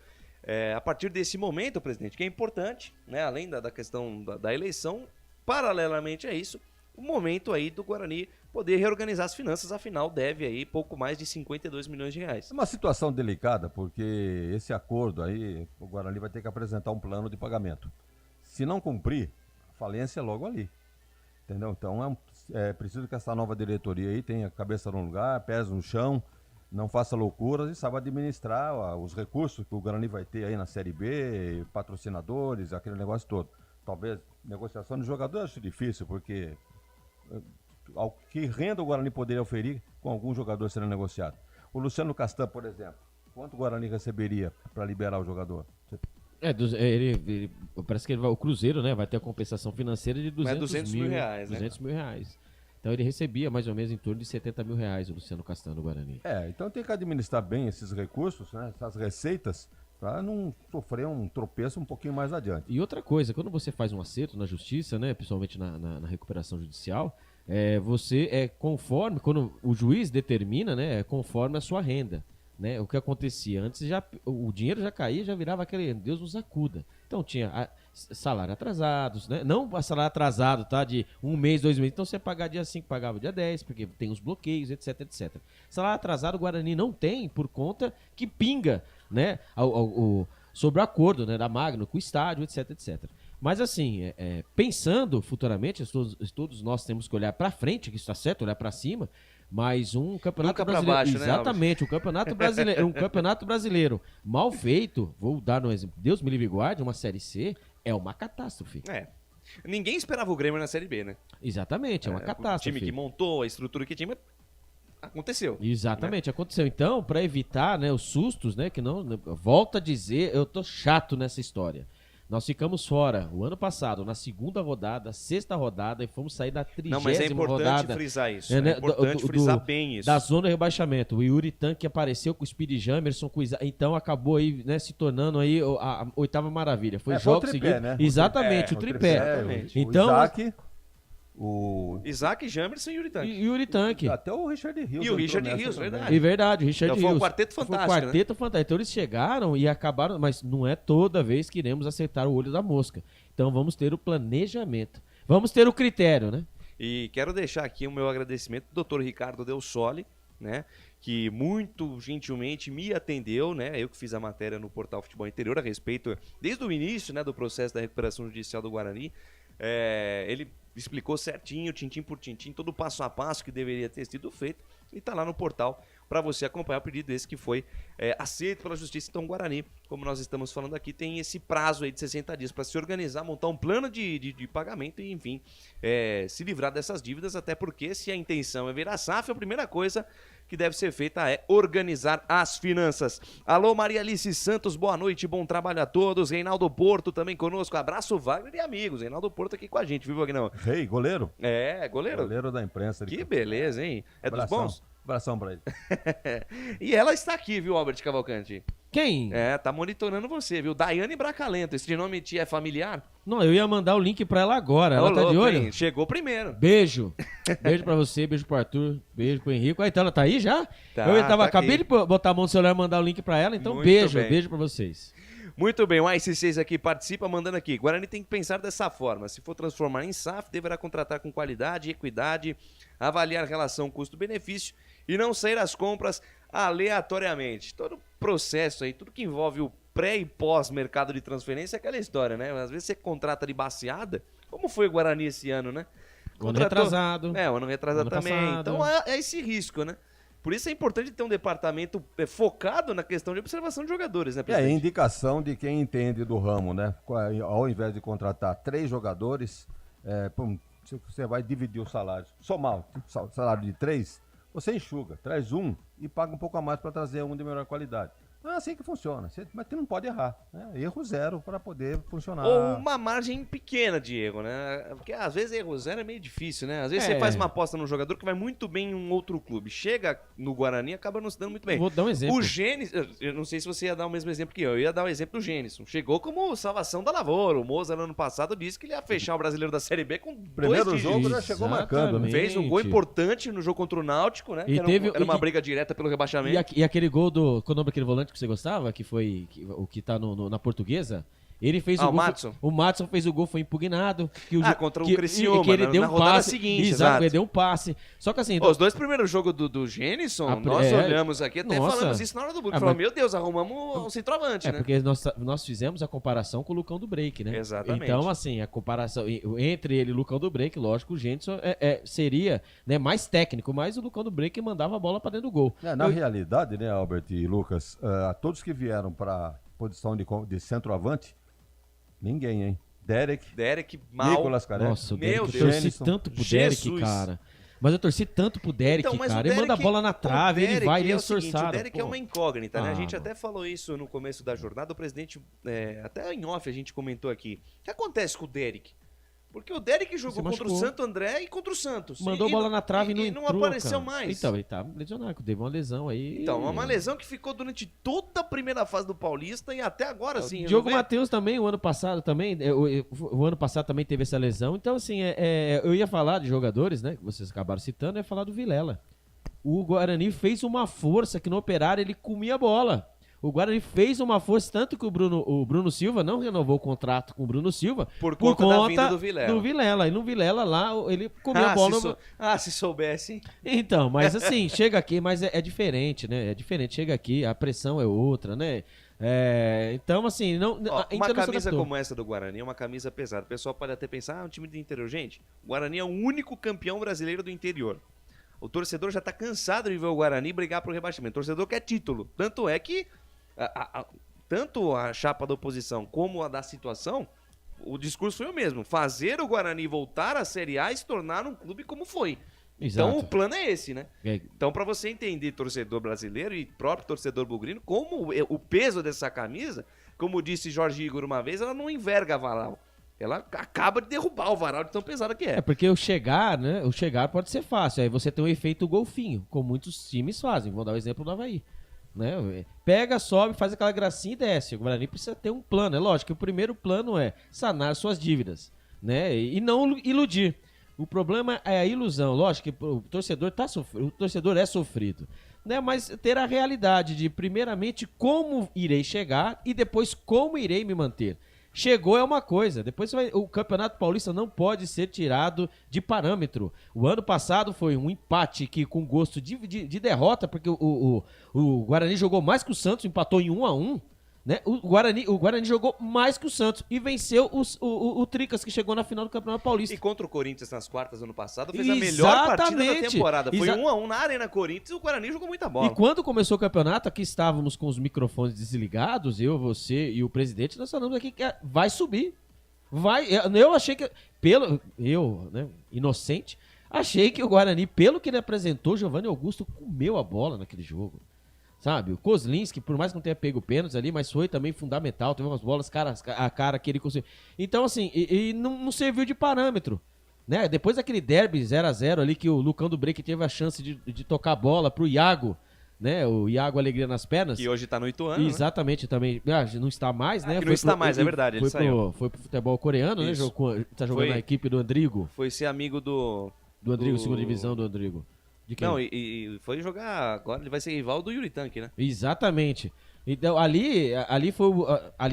a partir desse momento, presidente, que é importante, né, além da questão da eleição, paralelamente a isso, o momento aí do Guarani poder reorganizar as finanças, afinal deve aí pouco mais de 52 milhões de reais. É uma situação delicada, porque esse acordo aí, o Guarani vai ter que apresentar um plano de pagamento. Se não cumprir, a falência é logo ali. Entendeu? Então é preciso que essa nova diretoria aí tenha a cabeça no lugar, pés no chão, não faça loucuras e saiba administrar os recursos que o Guarani vai ter aí na Série B, patrocinadores, aquele negócio todo. Talvez negociação de jogador acho difícil, porque ao que renda o Guarani poderia oferir com algum jogador sendo negociado. O Luciano Castan, por exemplo, Quanto o Guarani receberia para liberar o jogador? Parece que o Cruzeiro, né, vai ter a compensação financeira de 200 mil reais. 200 mil reais. Então ele recebia mais ou menos em torno de 70 mil reais, o Luciano Castan do Guarani. Então tem que administrar bem esses recursos, né, essas receitas, para não sofrer um tropeço um pouquinho mais adiante. E outra coisa, quando você faz um acerto na justiça, né, principalmente na recuperação judicial, você é conforme, quando o juiz determina, né, é conforme a sua renda. Né, o que acontecia antes, o dinheiro já caía, já virava aquele Deus nos acuda. Então tinha salário atrasados, né? Não salário atrasado, tá? De 1 mês, 2 meses. Então você ia pagar dia 5, pagava dia 10, porque tem os bloqueios, etc, etc. Salário atrasado o Guarani não tem por conta que pinga, né? Sobre o acordo, né, da Magno com o estádio, etc, etc. Mas assim, pensando futuramente, todos nós temos que olhar para frente, que isso está certo, olhar para cima. Mas um campeonato brasileiro, baixo, exatamente, né, um campeonato brasileiro mal feito, vou dar um exemplo, Deus me livre e guarde, uma Série C é uma catástrofe. Ninguém esperava o Grêmio na Série B, né? Exatamente, é uma catástrofe. O time que montou, a estrutura que tinha, aconteceu. Exatamente, né? Aconteceu. Então, para evitar, né, os sustos, né, que não, volta a dizer, eu tô chato nessa história. Nós ficamos fora o ano passado, na segunda rodada, sexta rodada, e fomos sair da 30ª rodada. Não, mas é importante frisar isso. É importante frisar bem isso. Da zona de rebaixamento. O Yuri Tanque apareceu com o Speed Jamerson, então acabou aí, né, se tornando aí a oitava maravilha. Foi jogos seguidos. Né? Exatamente, o tripé. Exatamente. Então, Isaac, Jamerson e Yuri Tanque. E Yuri Tanque. Até o Richard Rios. E o Richard Rios, verdade. E verdade, o Richard Rios. Foi um quarteto fantástico. Foi um quarteto fantástico. Então eles chegaram e acabaram, mas não é toda vez que iremos acertar o olho da mosca. Então vamos ter o planejamento. Vamos ter o critério, né? E quero deixar aqui o meu agradecimento ao Dr. Ricardo Del Sole, né? Que muito gentilmente me atendeu, né? Eu que fiz a matéria no Portal Futebol Interior a respeito, desde o início, né, do processo da recuperação judicial do Guarani. Ele explicou certinho, tintim por tintim, todo o passo a passo que deveria ter sido feito, e está lá no portal para você acompanhar o pedido esse que foi aceito pela Justiça. Então o Guarani, como nós estamos falando aqui, tem esse prazo aí de 60 dias para se organizar, montar um plano de pagamento e, enfim, se livrar dessas dívidas, até porque se a intenção é virar SAF, a primeira coisa que deve ser feita é organizar as finanças. Alô, Maria Alice Santos, boa noite, bom trabalho a todos. Reinaldo Porto também conosco, abraço, Wagner e amigos. Reinaldo Porto aqui com a gente, viu, Wagner? Rei, goleiro? Goleiro. Goleiro da imprensa. Que beleza, hein? Dos bons? Abração pra ele. E ela está aqui, viu, Albert Cavalcante? Quem? Tá monitorando você, viu? Daiane Bracalento, esse nome te é familiar? Não, eu ia mandar o link pra ela agora. Ela tá de olho? Hein? Chegou primeiro. Beijo. Beijo pra você, beijo pro Arthur, beijo pro Henrique. Então ela tá aí já? Acabei de botar a mão no celular e mandar o link pra ela, então muito beijo pra vocês. Muito bem, o AIC6 aqui participa, mandando aqui. Guarani tem que pensar dessa forma. Se for transformar em SAF, deverá contratar com qualidade, equidade, avaliar a relação custo-benefício e não sair às compras aleatoriamente. Todo processo aí, tudo que envolve o pré e pós-mercado de transferência é aquela história, né? Às vezes você contrata de baseada, como foi o Guarani esse ano, né? O ano retrasado. O ano retrasado também. Passado. Então é esse risco, né? Por isso é importante ter um departamento focado na questão de observação de jogadores, né, presidente? É indicação de quem entende do ramo, né? Ao invés de contratar 3 jogadores, você vai dividir o salário. Somar o salário de 3, você enxuga, traz um e paga um pouco a mais para trazer um de melhor qualidade. Não é assim que funciona, mas você não pode errar, né? Erro zero para poder funcionar. Ou uma margem pequena de erro, né? Porque às vezes erro zero é meio difícil, né? Às vezes você faz uma aposta num jogador que vai muito bem em um outro clube, chega no Guarani e acaba não se dando muito bem. Vou dar um exemplo. O Gênesis, eu não sei se você ia dar o mesmo exemplo que eu ia dar o exemplo do Gênesis. Chegou como salvação da lavoura. O Moza, no ano passado, disse que ele ia fechar o Brasileiro da Série B com primeiro jogo já chegou marcando, né? Fez um gol importante no jogo contra o Náutico, né? E era uma briga direta pelo rebaixamento. E aquele gol do... Qual o nome daquele volante que você gostava? Que foi o que tá na Portuguesa? Ele fez o gol. Madson. O Madson fez o gol, foi impugnado. Contra o Criciúma, que ele deu um passe seguinte. Exato, ele deu um passe. Só que assim... Os 2 primeiros jogos do Gênison, nós olhamos aqui, até falamos isso na hora do book. Falamos, meu Deus, arrumamos um centroavante, né? Porque nós fizemos a comparação com o Lucão do Break, né? Exatamente. Então, assim, a comparação entre ele e o Lucão do Break, lógico, o Gênison seria, né, mais técnico, mas o Lucão do Break mandava a bola para dentro do gol. Na realidade, né, Albert e Lucas, todos que vieram para posição de centroavante, ninguém, hein? Derek mal. Nicolas Careca. Nossa, meu Deus. Eu torci tanto pro Derek, cara. Mas eu torci tanto pro Derek, Então, mas cara. o Ele manda a Derek- bola na trave, o ele vai, Derek ele é o seguinte, esforçado. O Derek é uma incógnita, né? A gente Ah, até falou isso no começo da jornada, o presidente, até em off a gente comentou aqui. O que acontece com o Derek? Porque o Derek jogou contra o machucou. Santo André e contra o Santos. Mandou e, bola na trave e e não não entrou, apareceu cara. mais. Então, ele tá lesionado, teve uma lesão aí. Então, uma lesão que ficou durante toda a primeira fase do Paulista e até agora, sim. Diogo Matheus também, o ano passado também, o ano passado também teve essa lesão. Então, assim, eu ia falar de jogadores, né, que vocês acabaram citando, eu ia falar do Vilela. O Guarani fez uma força que no Operário ele comia a bola. O Guarani fez uma força, tanto que o Bruno Silva não renovou o contrato com o Bruno Silva Por conta da vinda do Vilela. E no Vilela lá, ele comia a bola. Se soubesse. Então, mas assim, chega aqui, mas é diferente, né? É diferente, chega aqui, a pressão é outra, né? Então, assim, uma camisa como essa do Guarani é uma camisa pesada. O pessoal pode até pensar, um time do interior. Gente, o Guarani é o único campeão brasileiro do interior. O torcedor já tá cansado de ver o Guarani brigar pro rebaixamento. O torcedor quer título. Tanto é que tanto a chapa da oposição como a da situação, o discurso foi o mesmo. Fazer o Guarani voltar à Série A e se tornar um clube como foi. Exato. Então o plano é esse, né? Então, para você entender, torcedor brasileiro e próprio torcedor bugrino, como o peso dessa camisa, como disse Jorge Igor uma vez, ela não enverga Varal. Ela acaba de derrubar o Varal de tão pesada que é. É porque o chegar, né? O chegar pode ser fácil. Aí você tem um efeito golfinho, como muitos times fazem. Vou dar o exemplo do Avaí. Né? Pega, sobe, faz aquela gracinha e desce. O Guarani precisa ter um plano. É lógico que o primeiro plano é sanar suas dívidas, né? E não iludir. O problema é a ilusão. Lógico que o torcedor o torcedor é sofrido, né? Mas ter a realidade de, primeiramente, como irei chegar e depois como irei me manter. Chegou é uma coisa, depois o Campeonato Paulista não pode ser tirado de parâmetro. O ano passado foi um empate que com gosto de derrota, porque o Guarani jogou mais que o Santos, empatou em 1-1, né? O Guarani jogou mais que o Santos e venceu o Tricas, que chegou na final do Campeonato Paulista. E contra o Corinthians nas quartas do ano passado, fez a melhor partida da temporada. Foi 1-1 na Arena Corinthians e o Guarani jogou muita bola. E quando começou o campeonato, aqui estávamos com os microfones desligados, eu, você e o presidente, nós falamos aqui que vai subir. Eu achei que, né, inocente, achei que o Guarani, pelo que ele apresentou, Giovanni Augusto comeu a bola naquele jogo. Sabe, o Kozlinski, por mais que não tenha pego pênaltis ali, mas foi também fundamental, teve umas bolas cara a cara que ele conseguiu. Então, assim, e não serviu de parâmetro, né? Depois daquele derby 0-0 ali, que o Lucão do Break teve a chance de tocar a bola pro Iago, né? O Iago Alegria nas pernas. Que hoje tá no Ituano, exatamente, né? Também. Não está mais, né? Que não está mais, é verdade, ele saiu. Foi pro futebol coreano, isso, né? Tá jogando na equipe do Andrigo. Foi ser amigo do Andrigo, segunda divisão do Andrigo. Não, e foi jogar agora, ele vai ser rival do Yuri Tanque, né? Exatamente. Então, ali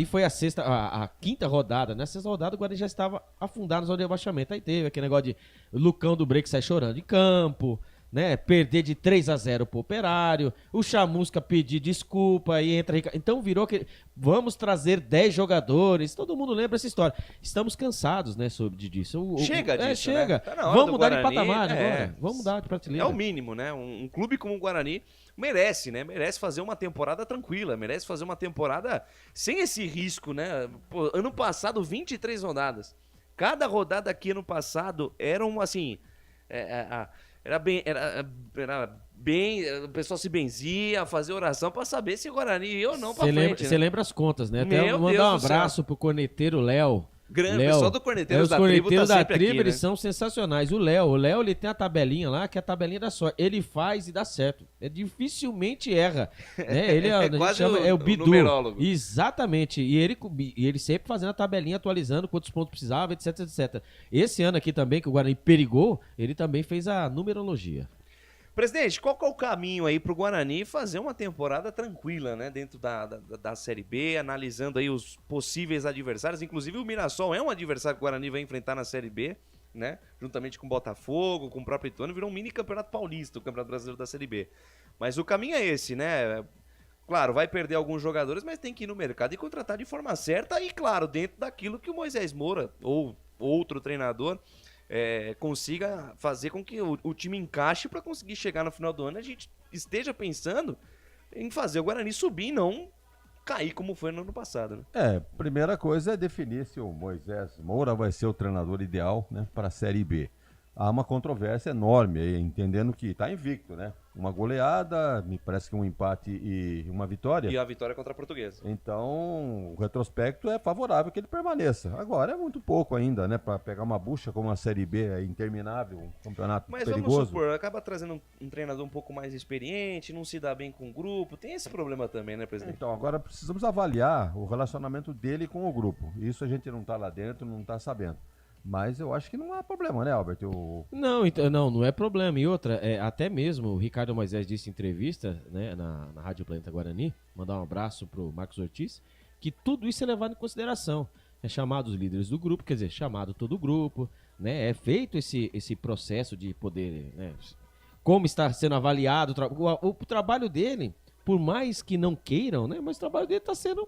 foi a quinta rodada. Na sexta rodada, o Guarani já estava afundado na zona de rebaixamento. Aí teve aquele negócio de Lucão do Break sai chorando em campo, né? Perder de 3-0 pro Operário, o Chamusca pedir desculpa e entra... Então virou aquele... Vamos trazer 10 jogadores. Todo mundo lembra essa história. Estamos cansados, né, disso. Chega disso, chega. Né? Tá na hora vamos do mudar Guarani, de patamar agora. Vamos mudar de prateleira. É o mínimo, né? Um clube como o Guarani merece, né? Merece fazer uma temporada tranquila, merece fazer uma temporada sem esse risco, né? Pô, ano passado, 23 rodadas. Cada rodada aqui ano passado eram, assim... Era bem, o pessoal se benzia, fazia oração pra saber se o Guarani ia ou não pra frente. Você lembra as contas, né? Até mandar um abraço pro corneteiro Léo. Grande, o pessoal do Corneteiros da Tribo tá sempre Os corneteiros da Tribo, aqui, eles né? são sensacionais. O Léo, ele tem a tabelinha lá, que é a tabelinha da sorte. Ele faz e dá certo. Dificilmente erra. Né? Ele a gente chama, é o Bidu. Numerólogo. Exatamente. E ele sempre fazendo a tabelinha, atualizando quantos pontos precisava, etc, etc. Esse ano aqui também, que o Guarani perigou, ele também fez a numerologia. Presidente, qual que é o caminho aí pro Guarani fazer uma temporada tranquila, né? Dentro da Série B, analisando aí os possíveis adversários. Inclusive o Mirassol é um adversário que o Guarani vai enfrentar na Série B, né? Juntamente com o Botafogo, com o próprio Ituano, virou um mini campeonato paulista, o Campeonato Brasileiro da Série B. Mas o caminho é esse, né? Claro, vai perder alguns jogadores, mas tem que ir no mercado e contratar de forma certa e, claro, dentro daquilo que o Moisés Moura ou outro treinador consiga fazer com que o time encaixe para conseguir chegar no final do ano e a gente esteja pensando em fazer o Guarani subir e não cair como foi no ano passado, né? Primeira coisa é definir se o Moisés Moura vai ser o treinador ideal, né, para a Série B. há uma controvérsia enorme aí, entendendo que está invicto, né? Uma goleada, me parece que um empate e uma vitória. E a vitória contra a Portuguesa. Então, o retrospecto é favorável que ele permaneça. Agora, é muito pouco ainda, né? Para pegar uma bucha como a Série B, é interminável, um campeonato Mas perigoso. vamos supor, acaba trazendo um treinador um pouco mais experiente, não se dá bem com o grupo. Tem esse problema também, né, presidente? Então, agora precisamos avaliar o relacionamento dele com o grupo. Isso a gente não está lá dentro, não está sabendo. Mas eu acho que não há problema, né, Albert? Não, então, não é problema. E outra, até mesmo o Ricardo Moisés disse em entrevista, né, na Rádio Planeta Guarani, mandar um abraço pro Marcos Ortiz, que tudo isso é levado em consideração. É chamado os líderes do grupo, quer dizer, chamado todo o grupo, né? É feito esse processo de poder, né? Como está sendo avaliado o trabalho dele, por mais que não queiram, né? Mas o trabalho dele está sendo,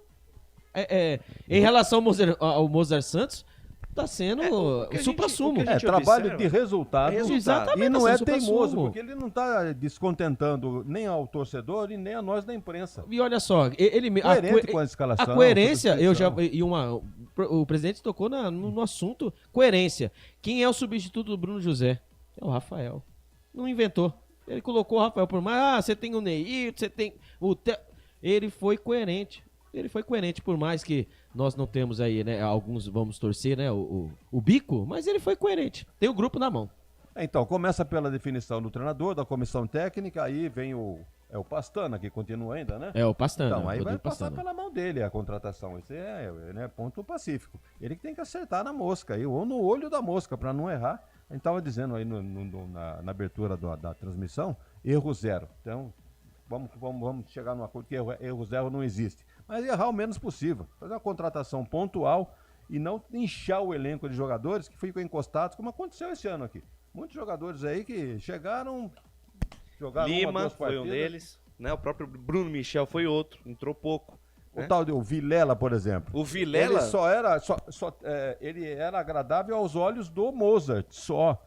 em relação ao Mozart Santos, está sendo o supra-sumo. Trabalho de resultado. Exatamente, e não é supra-sumo. teimoso, porque ele não está descontentando nem ao torcedor e nem a nós da imprensa. E olha só, coerente com a escalação. A coerência, o presidente tocou no assunto coerência. Quem é o substituto do Bruno José? É o Rafael. Não inventou. Ele colocou o Rafael por mais. Você tem o Neir, você tem o... Ele foi coerente. Por mais que nós não temos aí, né? Alguns vamos torcer, né? O bico, mas ele foi coerente. Tem o grupo na mão. Então, começa pela definição do treinador, da comissão técnica, aí vem o Pastana, que continua ainda, né? É o Pastana. Então, aí vai passar pela mão dele a contratação. Esse né, ponto pacífico. Ele que tem que acertar na mosca, aí, ou no olho da mosca, para não errar. A gente estava dizendo aí na abertura da transmissão, erro zero. Então, vamos chegar num acordo que erro zero não existe. Mas errar o menos possível. Fazer uma contratação pontual e não inchar o elenco de jogadores que ficam encostados, como aconteceu esse ano aqui. Muitos jogadores aí que jogaram Lima foi um deles, né? O próprio Bruno Michel foi outro, entrou pouco. O tal de Vilela, por exemplo. O Vilela... Ele era agradável aos olhos do Mozart, só.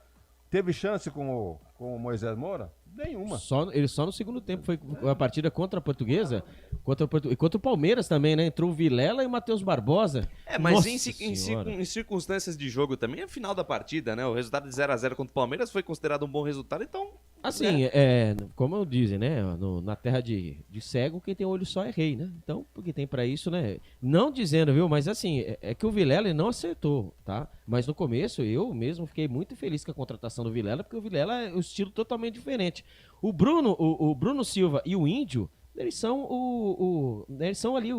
Teve chance com o Moisés Moura? Nenhuma. Ele só no segundo tempo foi a partida contra a Portuguesa, contra o Palmeiras também, né? Entrou o Vilela e o Matheus Barbosa. Mas em circunstâncias de jogo também, é final da partida, né? O resultado de 0-0 contra o Palmeiras foi considerado um bom resultado, então... Assim, como dizem, né? Na terra de cego, quem tem olho só é rei, né? Então, porque tem pra isso, né? Não dizendo, viu? Mas assim, é que o Vilela ele não acertou, tá? Mas no começo, eu mesmo fiquei muito feliz com a contratação do Vilela, porque o Vilela é um estilo totalmente diferente. O Bruno Silva e o Índio, eles são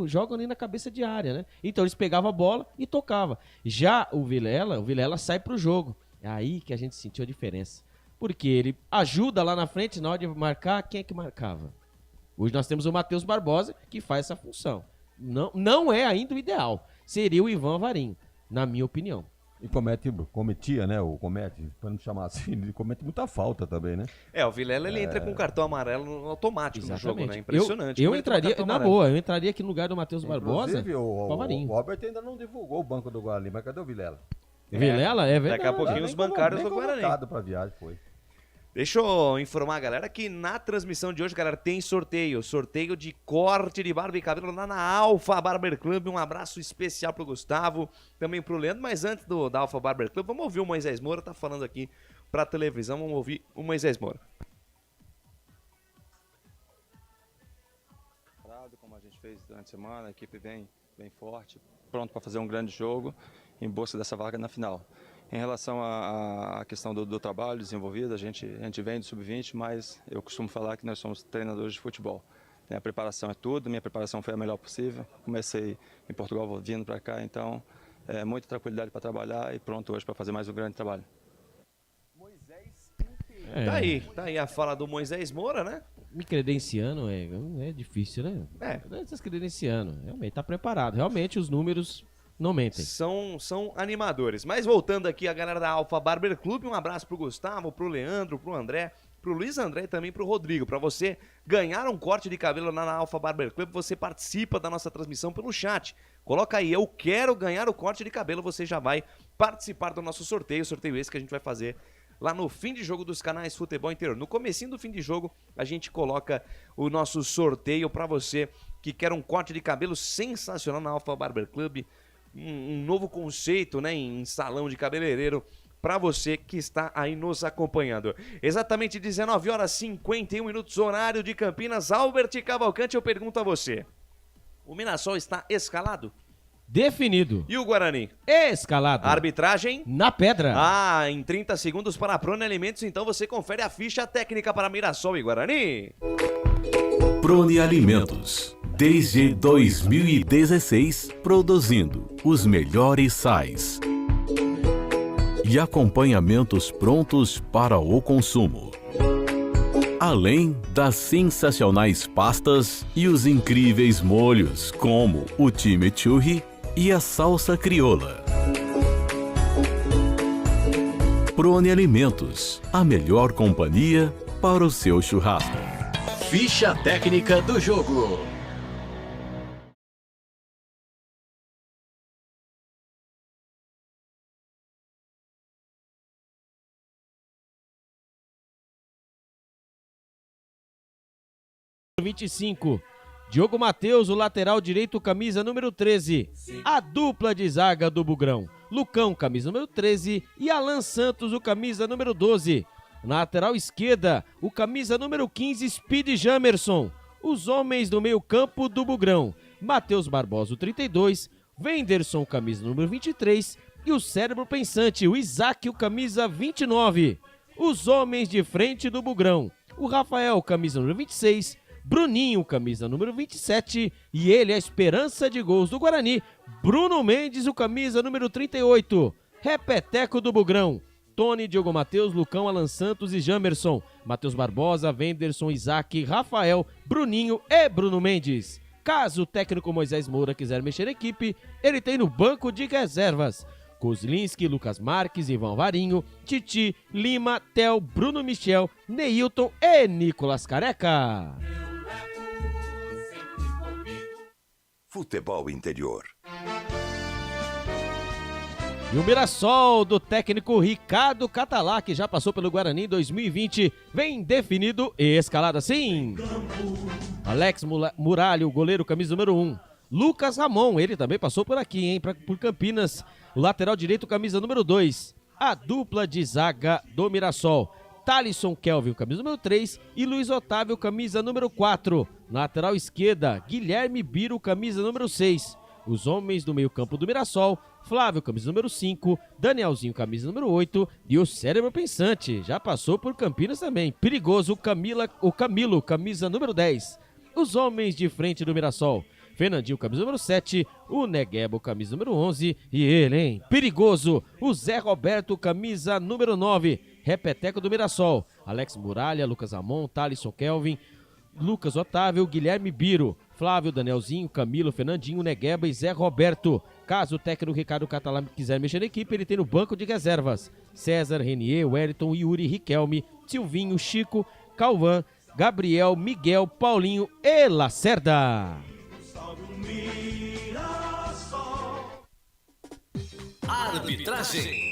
jogam ali na cabeça de área, né? Então eles pegavam a bola e tocavam. Já o Vilela sai pro jogo. É aí que a gente sentiu a diferença. Porque ele ajuda lá na frente, na hora de marcar, quem é que marcava? Hoje nós temos o Matheus Barbosa, que faz essa função. Não é ainda o ideal. Seria o Ivan Varinho, na minha opinião. E cometia, né? Para não chamar assim, ele comete muita falta também, né? O Vilela ele entra com cartão amarelo no automático. Exatamente. No jogo, né? Impressionante. Eu entraria, na boa, eu entraria aqui no lugar do Matheus Barbosa. Inclusive, o Robert ainda não divulgou o banco do Guarani, mas cadê o Vilela? Vilela? É verdade. Daqui a pouquinho os bancários do Guarani. Pra viagem, foi. Deixa eu informar a galera que na transmissão de hoje, galera, tem sorteio de corte de barba e cabelo lá na Alpha Barber Club. Um abraço especial pro Gustavo, também pro Leandro, mas antes da Alpha Barber Club, vamos ouvir o Moisés Moura, tá falando aqui pra televisão, vamos ouvir o Moisés Moura. Como a gente fez durante a semana, a equipe bem forte, pronto para fazer um grande jogo em busca dessa vaga na final. Em relação à questão do trabalho desenvolvido, a gente vem do sub-20, mas eu costumo falar que nós somos treinadores de futebol. A preparação é tudo, minha preparação foi a melhor possível. Comecei em Portugal, vindo para cá, então muita tranquilidade para trabalhar e pronto hoje para fazer mais um grande trabalho. Tá aí a fala do Moisés Moura, né? Me credenciando é difícil, né? Se credenciando, realmente tá preparado. Realmente os números não mentem. São animadores. Mas voltando aqui a galera da Alpha Barber Club, um abraço pro Gustavo, pro Leandro, pro André, pro Luiz André e também pro Rodrigo. Para você ganhar um corte de cabelo na Alpha Barber Club, você participa da nossa transmissão pelo chat. Coloca aí, eu quero ganhar o corte de cabelo, você já vai participar do nosso sorteio esse que a gente vai fazer lá no fim de jogo dos canais Futebol Interior. No comecinho do fim de jogo, a gente coloca o nosso sorteio para você que quer um corte de cabelo sensacional na Alpha Barber Club. Um novo conceito, né, em salão de cabeleireiro para você que está aí nos acompanhando. Exatamente 19 horas 51 minutos, horário de Campinas. Albert Cavalcante, eu pergunto a você. O Mirassol está escalado? Definido. E o Guarani? Escalado. A arbitragem? Na pedra. Em 30 segundos para a Prone Alimentos, então você confere a ficha técnica para Mirassol e Guarani. Prone Alimentos. Desde 2016, produzindo os melhores sais e acompanhamentos prontos para o consumo. Além das sensacionais pastas e os incríveis molhos, como o chimichurri e a salsa crioula. Prone Alimentos, a melhor companhia para o seu churrasco. Ficha técnica do jogo. Diogo Matheus, o lateral direito, camisa número 13. A dupla de zaga do Bugrão, Lucão, camisa número 13, e Alan Santos, o camisa número 12. Na lateral esquerda, o camisa número 15, Speed Jamerson. Os homens do meio campo do Bugrão, Matheus Barbosa, o 32, Wenderson, camisa número 23, e o cérebro pensante, o Isaac, o camisa 29. Os homens de frente do Bugrão, o Rafael, camisa número 26, Bruninho, camisa número 27, e ele, a esperança de gols do Guarani, Bruno Mendes, o camisa número 38. Repeteco do Bugrão, Tony, Diogo Matheus, Lucão, Alan Santos e Jamerson, Matheus Barbosa, Wenderson, Isaac, Rafael, Bruninho e Bruno Mendes. Caso o técnico Moisés Moura quiser mexer na equipe, ele tem no banco de reservas Kozlinski, Lucas Marques, Ivan Varinho, Titi, Lima, Tel, Bruno Michel, Neilton e Nicolas Careca. Futebol Interior. E o Mirassol do técnico Ricardo Catalá, que já passou pelo Guarani em 2020, vem definido e escalado assim. Alex Muralha, o goleiro, camisa número 1. Lucas Ramon, ele também passou por aqui, hein, por Campinas. O lateral direito, camisa número 2. A dupla de zaga do Mirassol, Thalisson Kelvin, camisa número 3, e Luiz Otávio, camisa número 4. Na lateral esquerda, Guilherme Biro, camisa número 6. Os homens do meio campo do Mirassol, Flávio, camisa número 5, Danielzinho, camisa número 8, e o cérebro pensante, já passou por Campinas também, perigoso, o Camilo, camisa número 10. Os homens de frente do Mirassol, Fernandinho, camisa número 7, o Neguebo, camisa número 11, e ele, hein, perigoso, o Zé Roberto, camisa número 9, repeteco do Mirassol, Alex Muralha, Lucas Ramon, Thalisson Kelvin, Lucas Otávio, Guilherme Biro, Flávio, Danielzinho, Camilo, Fernandinho, Negueba e Zé Roberto. Caso o técnico Ricardo Catalá quiser mexer na equipe, ele tem no banco de reservas César, Renier, Wellington, Yuri, Riquelme, Silvinho, Chico, Calvan, Gabriel, Miguel, Paulinho e Lacerda. Arbitragem.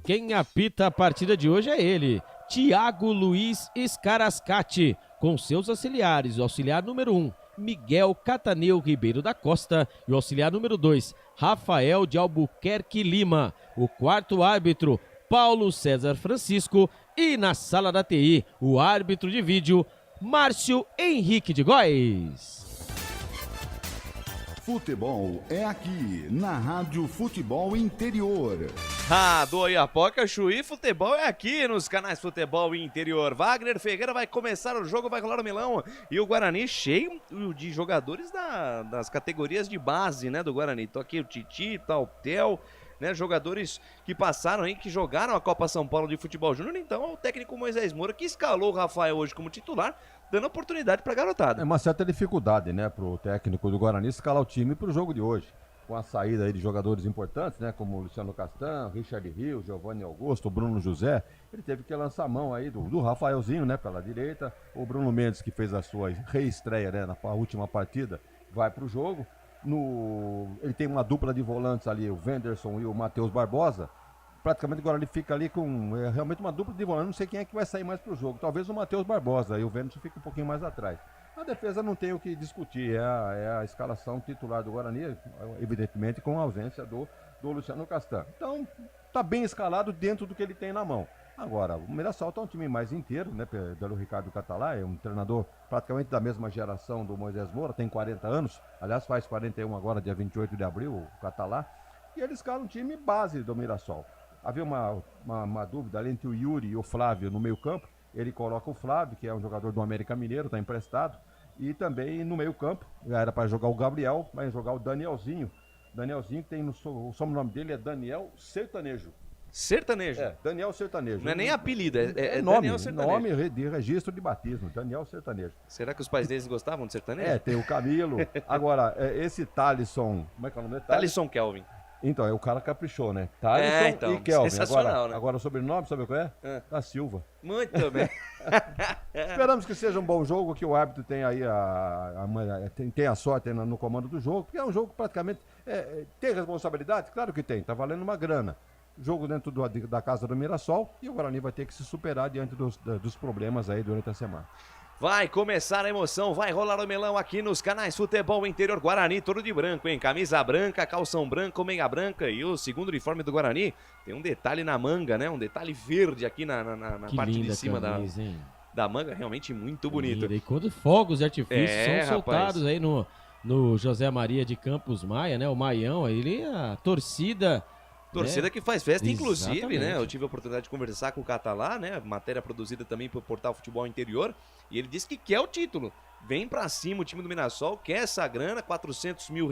Quem apita a partida de hoje é ele, Thiago Luiz Scarascati, com seus auxiliares, o auxiliar número 1, Miguel Cataneu Ribeiro da Costa, e o auxiliar número 2, Rafael de Albuquerque Lima. O quarto árbitro, Paulo César Francisco, e na sala da TI, o árbitro de vídeo, Márcio Henrique de Góes. Futebol é aqui, na Rádio Futebol Interior. Do Oiapoca, Chuí, futebol é aqui nos canais Futebol Interior. Wagner Ferreira vai começar o jogo, vai rolar o melão. E o Guarani cheio de jogadores das categorias de base, né, do Guarani. Tô aqui o Titi, o Tel, né, jogadores que passaram aí, que jogaram a Copa São Paulo de Futebol Júnior. Então, o técnico Moisés Moura, que escalou o Rafael hoje como titular, dando oportunidade pra garotada. É uma certa dificuldade, né, pro técnico do Guarani escalar o time pro jogo de hoje. Com a saída aí de jogadores importantes, né, como o Luciano Castan, Richard Rios, Giovanni Augusto, o Bruno José, ele teve que lançar a mão aí do Rafaelzinho, né, pela direita. O Bruno Mendes, que fez a sua reestreia, né, na última partida, vai pro jogo. Ele tem uma dupla de volantes ali, o Wenderson e o Matheus Barbosa. Praticamente agora ele fica ali com realmente uma dupla de volantes. Não sei quem é que vai sair mais pro jogo. Talvez o Matheus Barbosa, e o Wenderson fica um pouquinho mais atrás. A defesa não tem o que discutir, é a escalação titular do Guarani, evidentemente com a ausência do do Luciano Castan. Então, tá bem escalado dentro do que ele tem na mão. Agora, o Mirassol tá um time mais inteiro, né, pelo Ricardo Catalá, é um treinador praticamente da mesma geração do Moisés Moura, tem 40 anos, aliás faz 41 agora, dia 28 de abril, o Catalá, e ele escala um time base do Mirassol. Havia uma dúvida ali entre o Yuri e o Flávio no meio campo, ele coloca o Flávio, que é um jogador do América Mineiro, está emprestado, e também no meio campo, já era para jogar o Gabriel, vai jogar o Danielzinho, que tem o sobrenome dele é Daniel Sertanejo. Sertanejo? É, Daniel Sertanejo. Não é nem apelido, é nome, Daniel Sertanejo. Nome de registro de batismo, Daniel Sertanejo. Será que os pais deles gostavam de sertanejo? É, tem o Camilo. Agora, esse Thalisson, como é que é o nome dele? Thalisson Kelvin. Então, o cara caprichou, né? Thalisson então, e Kelvin. sensacional, né? Agora o sobrenome, sabe qual é? Da Silva. Muito bem. Esperamos que seja um bom jogo, que o árbitro tenha aí tem a sorte no comando do jogo, porque é um jogo que praticamente tem responsabilidade? Claro que tem, tá valendo uma grana. Jogo dentro da casa do Mirassol e o Guarani vai ter que se superar diante dos problemas aí durante a semana. Vai começar a emoção, vai rolar o melão aqui nos canais Futebol Interior. Guarani todo de branco, hein? Camisa branca, calção branco, meia branca e o segundo uniforme do Guarani tem um detalhe na manga, né? Um detalhe verde aqui na parte de cima camisa, da manga, realmente muito bonito. Linda. E quando fogos de artifício são soltados aí no José Maria de Campos Maia, né? O Maião, aí a torcida... Torcida que faz festa, inclusive, Exatamente. né? Eu tive a oportunidade de conversar com o Catalá, né? Matéria produzida também pelo portal Futebol Interior. E ele disse que quer o título. Vem pra cima o time do Mirassol, quer essa grana, R$400 mil.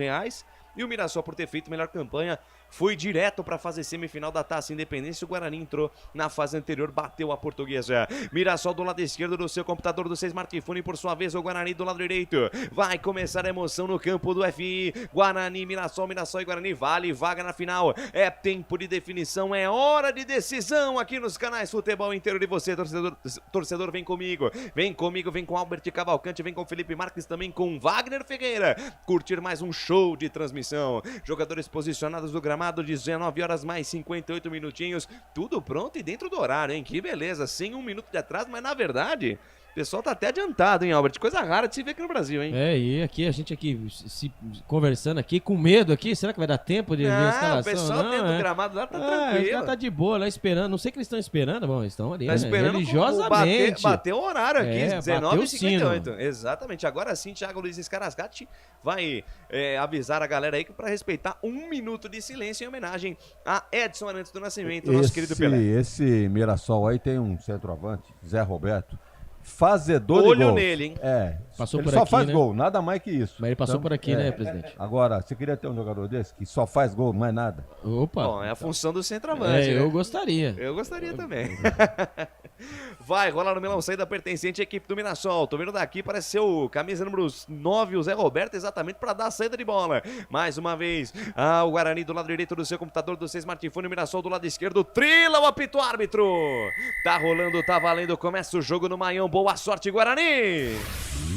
E o Mirassol, por ter feito melhor campanha, foi direto para a fase semifinal da Taça Independência. O Guarani entrou na fase anterior, bateu a Portuguesa. Mirassol do lado esquerdo do seu computador, do seu smartphone, por sua vez o Guarani do lado direito. Vai começar a emoção no campo do FI. Guarani, Mirassol e Guarani, vale vaga na final. É tempo de definição, é hora de decisão aqui nos canais Futebol Interior. E você, torcedor, vem comigo, vem com Albert Cavalcante, vem com Felipe Marques, também com Wagner Ferreira. Curtir mais um show de transmissão. Jogadores posicionados do gramado, 19 horas mais 58 minutinhos, tudo pronto e dentro do horário, hein? Que beleza, sem um minuto de atraso, mas na verdade, o pessoal tá até adiantado, hein, Albert? Coisa rara de se ver aqui no Brasil, hein? E aqui, a gente aqui se conversando aqui, com medo aqui, será que vai dar tempo de ver a escalação? O pessoal dentro do gramado lá tá tranquilo. Já tá de boa lá esperando, não sei o que eles estão esperando, bom, eles estão ali, tá esperando religiosamente. Bater o horário aqui, 19h58. o Exatamente, agora sim, Thiago Luiz Scarascati vai avisar a galera aí que para respeitar um minuto de silêncio em homenagem a Edson Arantes do Nascimento, nosso querido Pelé. Esse Mirassol aí tem um centroavante, Zé Roberto, fazedor de gols. Olho nele, hein? Passou ele por só aqui, faz né? gol, nada mais que isso. Mas ele passou por aqui, né, presidente? Agora, você queria ter um jogador desse que só faz gol, mais nada? Opa! Bom, é a função do centroavante, né? Eu gostaria. Eu gostaria também. Vai rolar no melão, saída pertencente à equipe do Mirassol. Tô vendo daqui, parece ser o camisa número 9, o Zé Roberto, exatamente para dar a saída de bola. Mais uma vez, o Guarani do lado direito do seu computador, do seu smartphone, o Mirassol do lado esquerdo, trila o apito árbitro. Tá rolando, tá valendo, começa o jogo no Maião. Boa sorte, Guarani!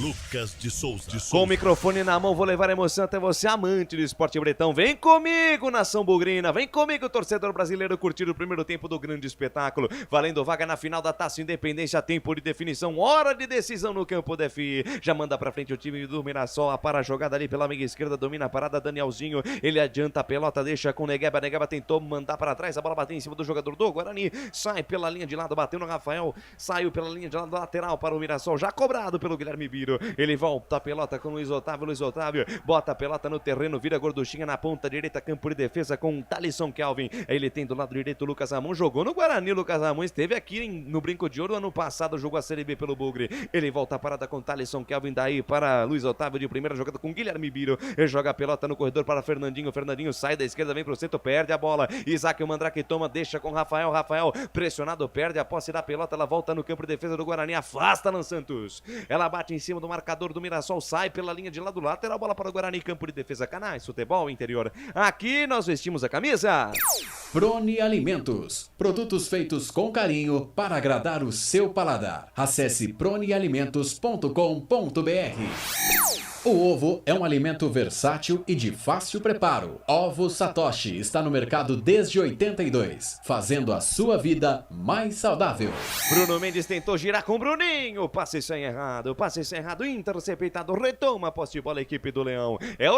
Lucas de Souza. Com o microfone na mão, vou levar emoção até você, amante do esporte bretão. Vem comigo, nação bugrina. Vem comigo, torcedor brasileiro, curtir o primeiro tempo do grande espetáculo. Valendo vaga na final da Taça Independência. Tempo de definição, hora de decisão no campo da FI. Já manda pra frente o time do Mirassol. Para a jogada ali pela meia esquerda. Domina a parada, Danielzinho. Ele adianta a pelota, deixa com o Negueba. Negueba tentou mandar para trás. A bola bateu em cima do jogador do Guarani. Sai pela linha de lado, bateu no Rafael. Saiu pela linha de lado, lateral para o Mirassol. Já cobrado pelo Guilherme Biro. Ele volta a pelota com o Luiz Otávio. Luiz Otávio bota a pelota no terreno, vira gorduchinha na ponta direita, campo de defesa com o Thalisson Kelvin. Ele tem do lado direito o Lucas Ramon, jogou no Guarani. O Lucas Ramon esteve aqui no Brinco de Ouro ano passado, jogou a Série B pelo Bugre. Ele volta a parada com o Thalisson Kelvin, daí para Luiz Otávio de primeira jogada com Guilherme Biro. Ele joga a pelota no corredor para Fernandinho. Fernandinho sai da esquerda, vem pro centro, perde a bola. Isaac o Mandrake toma, deixa com Rafael. Rafael pressionado, perde a posse da pelota. Ela volta no campo de defesa do Guarani, afasta Alan Santos. Ela bate em cima do marcador do Mirassol, sai pela linha de lado lateral, bola para o Guarani, campo de defesa, canais Futebol Interior. Aqui nós vestimos a camisa Prone Alimentos, produtos feitos com carinho para agradar o seu paladar. Acesse pronealimentos.com.br. O ovo é um alimento versátil e de fácil preparo. Ovo Satoshi está no mercado desde 82, fazendo a sua vida mais saudável. Bruno Mendes tentou girar com o Bruninho. Passe sem errado, interceptado, retoma a posse de bola a equipe do Leão. É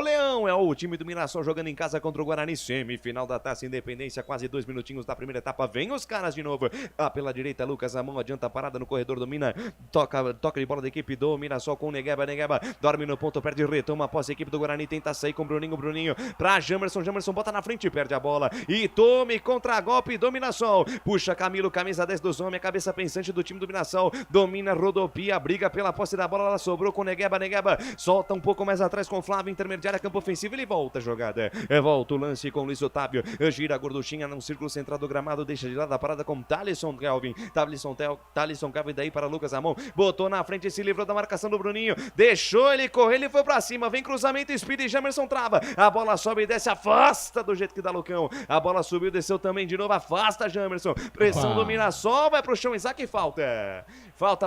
o time do Mirassol jogando em casa contra o Guarani, semifinal da Taça Independência, quase 2 minutinhos da primeira etapa. Vem os caras de novo. Pela direita, Lucas Amon adianta a parada no corredor, domina, toca de bola da equipe do Mirassol com o Negueba, dorme no ponto, perde, retoma a posse, a equipe do Guarani tenta sair com o Bruninho pra Jamerson bota na frente, perde a bola e tome contra-golpe do Mirassol, puxa Camilo, camisa 10 dos homens, a cabeça pensante do time do Mirassol, domina, rodopia, briga pela posse da bola, ela sobrou com o Negueba, solta um pouco mais atrás com o Flávio, intermediária, campo ofensivo, ele volta a jogada, volta o lance com o Luiz Otávio, gira a gorduchinha no círculo central do gramado, deixa de lado a parada com Thalisson Kelvin, daí para Lucas Amon, botou na frente, se livrou da marcação do Bruninho, deixou ele correr, ele foi pra cima, vem cruzamento, Speed e Jamerson trava, a bola sobe e desce, afasta do jeito que dá Lucão, a bola subiu, desceu também de novo, afasta Jamerson, pressão do Mirassol, vai pro chão, Isaac, falta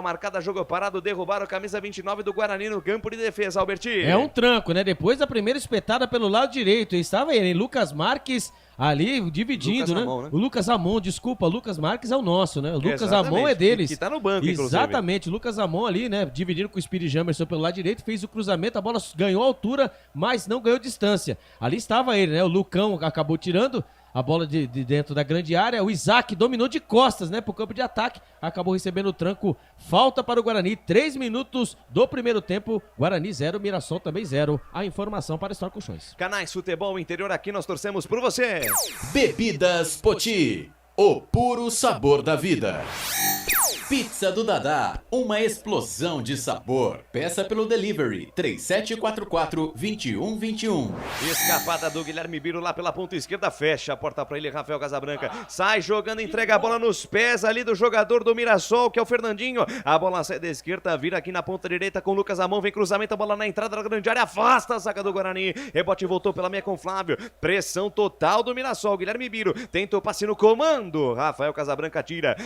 marcada, jogo parado, derrubaram a camisa 29 do Guarani no campo de defesa, Alberti. É um tranco, né, depois da primeira espetada pelo lado direito, estava ele, Lucas Marques ali dividindo, Lucas Amon, né? O Lucas Amon, desculpa, Lucas Marques é o nosso, né? O Lucas Amon é deles. Que tá no banco, exatamente, inclusive. Lucas Amon ali, né? Dividindo com o Speedy Jamerson pelo lado direito, fez o cruzamento, a bola ganhou altura, mas não ganhou distância. Ali estava ele, né? O Lucão acabou tirando a bola de dentro da grande área, o Isaac dominou de costas, né, pro campo de ataque, acabou recebendo o tranco, falta para o Guarani, 3 minutos do primeiro tempo, Guarani 0, Mirassol também 0, a informação para Store Colchões. Canais Futebol Interior, aqui nós torcemos por você. Bebidas Poti, o puro sabor da vida. Pizza do Dadá, uma explosão de sabor. Peça pelo delivery 3744-2121. Escapada do Guilherme Biro lá pela ponta esquerda, fecha a porta para ele, Rafael Casabranca. Sai jogando, entrega a bola nos pés ali do jogador do Mirassol, que é o Fernandinho. A bola sai da esquerda, vira aqui na ponta direita com o Lucas Amon, vem cruzamento, a bola na entrada da grande área, afasta a zaga do Guarani. Rebote voltou pela meia com o Flávio. Pressão total do Mirassol, Guilherme Biro tenta o passe no comando. Rafael Casabranca tira,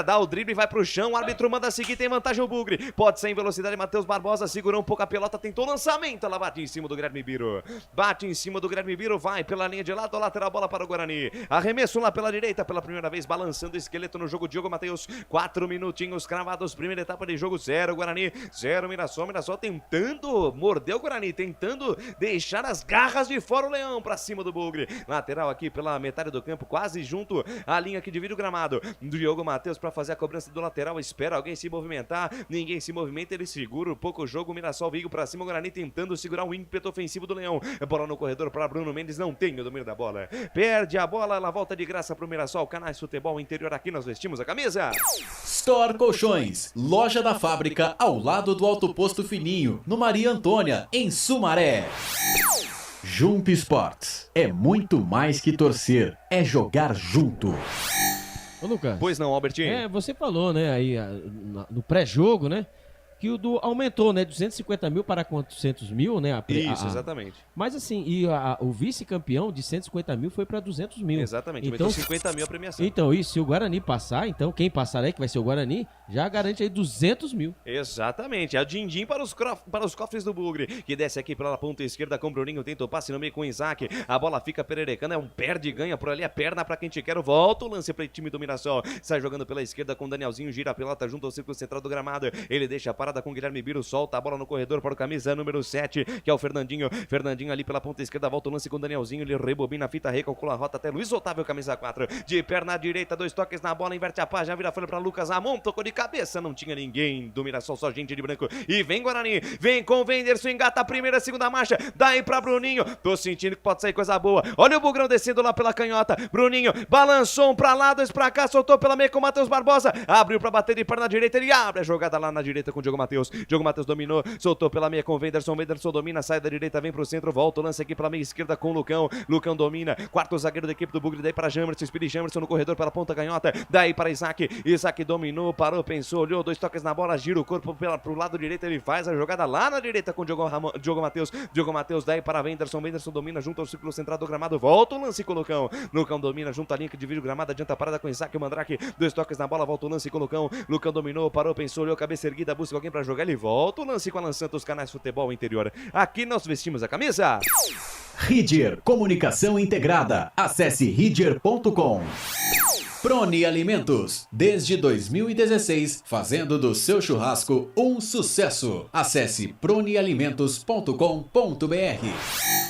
dá o drible e vai pro chão. O árbitro manda seguir, tem vantagem o Bugre. Pode ser em velocidade, Matheus Barbosa segurou um pouco a pelota, tentou o lançamento, ela bate em cima do Guilherme Biro. Vai pela linha de lado, lateral, bola para o Guarani. Arremesso lá pela direita, pela primeira vez, balançando o esqueleto no jogo, Diogo Matheus. 4 minutinhos cravados, primeira etapa de jogo, 0 Guarani, 0 Mirassol. Mirassol tentando morder o Guarani, tentando deixar as garras de fora o Leão pra cima do Bugre. Lateral aqui pela metade do campo, quase junto à linha que divide o gramado. Diogo Matheus para fazer a cobrança do lateral. Espera alguém se movimentar, ninguém se movimenta, ele segura um pouco o jogo, o Mirassol veio pra cima, o Guarani tentando segurar o ímpeto ofensivo do Leão, bola no corredor para Bruno Mendes, não tem o domínio da bola, perde a bola, ela volta de graça pro Mirassol. Canais Futebol Interior, aqui nós vestimos a camisa. Store Colchões, loja da fábrica ao lado do Alto Posto Fininho, no Maria Antônia, em Sumaré. Jump Sports, é muito mais que torcer, é jogar junto. Ô, Lucas. Pois não, Albertinho. Você falou, né, aí no pré-jogo, né, que o aumentou, né, 250 mil para 400 mil, né? Isso, exatamente. Mas assim, o vice-campeão de 150 mil foi para 200 mil. Exatamente, então 50 mil a premiação. Então, isso, se o Guarani passar, então quem passar aí, que vai ser o Guarani, já garante aí 200 mil. Exatamente, a din-din para os cofres do Bugre, que desce aqui pela ponta esquerda com o Bruninho, tenta o passe no meio com o Isaac, a bola fica pererecando, é um perde e ganha por ali, a perna para quem te quer, volta o lance para o time do Mirassol, sai jogando pela esquerda com o Danielzinho, gira a pelota junto ao círculo central do gramado, ele deixa a parada com o Guilherme Biro, solta a bola no corredor para o camisa número 7, que é o Fernandinho ali pela ponta esquerda, volta o lance com o Danielzinho, ele rebobina a fita, recalcula a rota até Luiz Otávio, camisa 4, de perna direita, 2 toques na bola, inverte a página, vira a folha para Lucas Amon, tocou de cabeça, não tinha ninguém do Mirassol, só gente de branco, e vem Guarani, vem com o Wenderson, engata a primeira, segunda marcha, daí pra Bruninho, tô sentindo que pode sair coisa boa, olha o Bugrão descendo lá pela canhota, Bruninho, balançou um pra lá, 2 pra cá, soltou pela meia com o Matheus Barbosa, abriu pra bater de perna direita, ele abre a jogada lá na direita com o Diogo Matheus dominou, soltou pela meia com o Wenderson domina, sai da direita, vem pro centro, volta o lance aqui pela meia esquerda com o Lucão domina, quarto zagueiro da equipe do Bugre, daí para Jamerson, Speedy Jamerson no corredor pela ponta canhota, daí para Isaac dominou, parou, pensou, olhou, 2 toques na bola, gira o corpo pro lado direito, ele faz a jogada lá na direita com o Diogo Matheus, daí para Wenderson domina junto ao círculo central do gramado, volta o lance com o Lucão domina junto à linha que divide o gramado, adianta a parada com o Isaac, o Mandrake, 2 toques na bola, volta o lance com o Lucão dominou, parou, pensou, olhou, cabeça erguida, busca alguém pra jogar, ele volta. O lance com a Alan Santos, Canais Futebol Interior. Aqui nós vestimos a camisa. Ridger Comunicação Integrada. Acesse ridger.com. Prone Alimentos, desde 2016, fazendo do seu churrasco um sucesso. Acesse pronealimentos.com.br.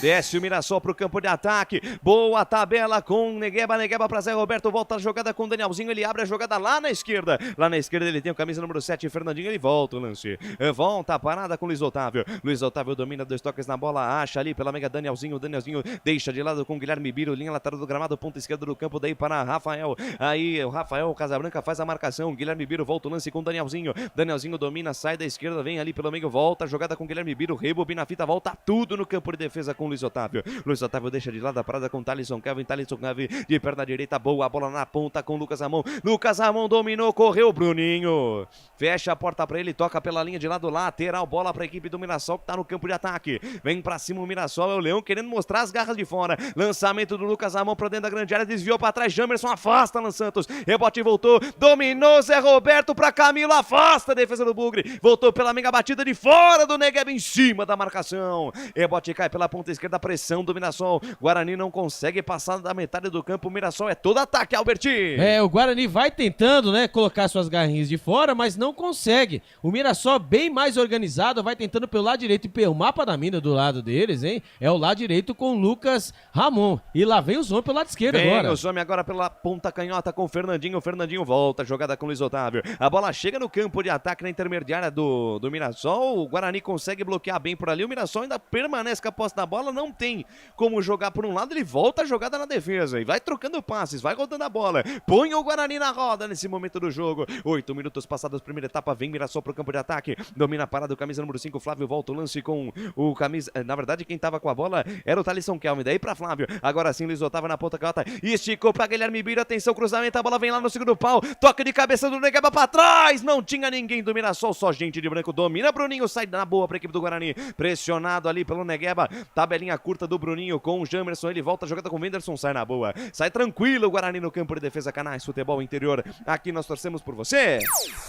Desce o Mirassol pro campo de ataque. Boa tabela com Negueba pra Zé Roberto. Volta a jogada com o Danielzinho. Ele abre a jogada lá na esquerda. Lá na esquerda ele tem o camisa número 7, Fernandinho. Ele volta o lance. Volta a parada com Luiz Otávio. Luiz Otávio domina 2 toques na bola. Acha ali pela mega Danielzinho. Danielzinho deixa de lado com Guilherme Biro. Linha lateral do gramado. Ponta esquerda do campo. Daí para Rafael. Aí o Rafael Casabranca faz a marcação. Guilherme Biro volta o lance com Danielzinho. Danielzinho domina, sai da esquerda. Vem ali pelo meio. Volta a jogada com Guilherme Biro. Rebobina a fita. Volta tudo no campo de defesa com Luiz Otávio. Luiz Otávio deixa de lado a parada com Thalisson Kevin. Thalisson Kevin de perna direita. Boa bola na ponta com Lucas Ramon. Lucas Ramon dominou. Correu Bruninho. Fecha a porta pra ele. Toca pela linha de lado lateral. Bola pra equipe do Mirassol que tá no campo de ataque. Vem pra cima o Mirassol. É o Leão querendo mostrar as garras de fora. Lançamento do Lucas Ramon pra dentro da grande área. Desviou pra trás. Jamerson afasta Alan Santos. Rebote voltou. Dominou Zé Roberto pra Camilo. Afasta a defesa do Bugre. Voltou pela mega batida de fora do Negueba em cima da marcação. Rebote cai pela ponta esquerda. Pressão do Mirassol. Guarani não consegue passar da metade do campo. O Mirassol é todo ataque, Alberti. O Guarani vai tentando, né, colocar suas garrinhas de fora, mas não consegue. O Mirassol bem mais organizado, vai tentando pelo lado direito. E o mapa da mina do lado deles, hein? É o lado direito com o Lucas Ramon. E lá vem o Zome pelo lado esquerdo agora. O Zome agora pela ponta canhota com o Fernandinho. O Fernandinho volta, jogada com o Luiz Otávio. A bola chega no campo de ataque na intermediária do Mirassol. O Guarani consegue bloquear bem por ali. O Mirassol ainda permanece com a posse da bola. Não tem como jogar por um lado. Ele volta a jogada na defesa e vai trocando passes, vai rodando a bola. Põe o Guarani na roda nesse momento do jogo. 8 minutos passados, primeira etapa. Vem Mirassol pro campo de ataque. Domina a parada, o camisa número 5, Flávio. Volta o lance com o camisa. Na verdade, quem tava com a bola era o Thalisson Kelvin. Daí pra Flávio. Agora sim, Luiz Otávio na ponta canhota. Esticou pra Guilherme Biro. Atenção, cruzamento. A bola vem lá no segundo pau. Toque de cabeça do Negueba pra trás. Não tinha ninguém do Mirassol. Só gente de branco. Domina Bruninho. Sai na boa pra equipe do Guarani. Pressionado ali pelo Negueba. Tabelinha curta do Bruninho com o Jamerson. Ele volta a jogada com o Wenderson. Sai na boa. Sai tranquilo o Guarani no campo de defesa. Canais Futebol Interior. Aqui nós torcemos por você.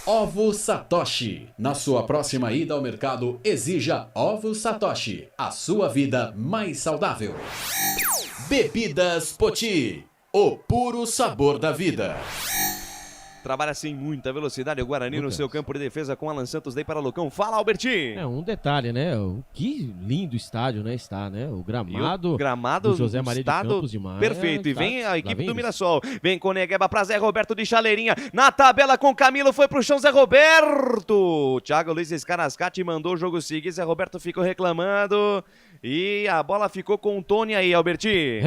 Ovo Satoshi. Na sua próxima ida ao mercado, exija Ovo Satoshi. A sua vida mais saudável. Bebidas Poti. O puro sabor da vida. Trabalha sem muita velocidade o Guarani no seu campo de defesa com Alan Santos. Daí para Lucão. Fala, Alberti. Um detalhe, né? Que lindo estádio, né? Está, né? O gramado do José Maria de Campos de Maia. Perfeito. E vem a equipe do Mirassol. Vem com Negueba pra Zé Roberto de chaleirinha. Na tabela com Camilo. Foi pro chão Zé Roberto. Thiago Luiz Escarascati mandou o jogo seguir. Zé Roberto ficou reclamando. E a bola ficou com o Tony aí, Alberti.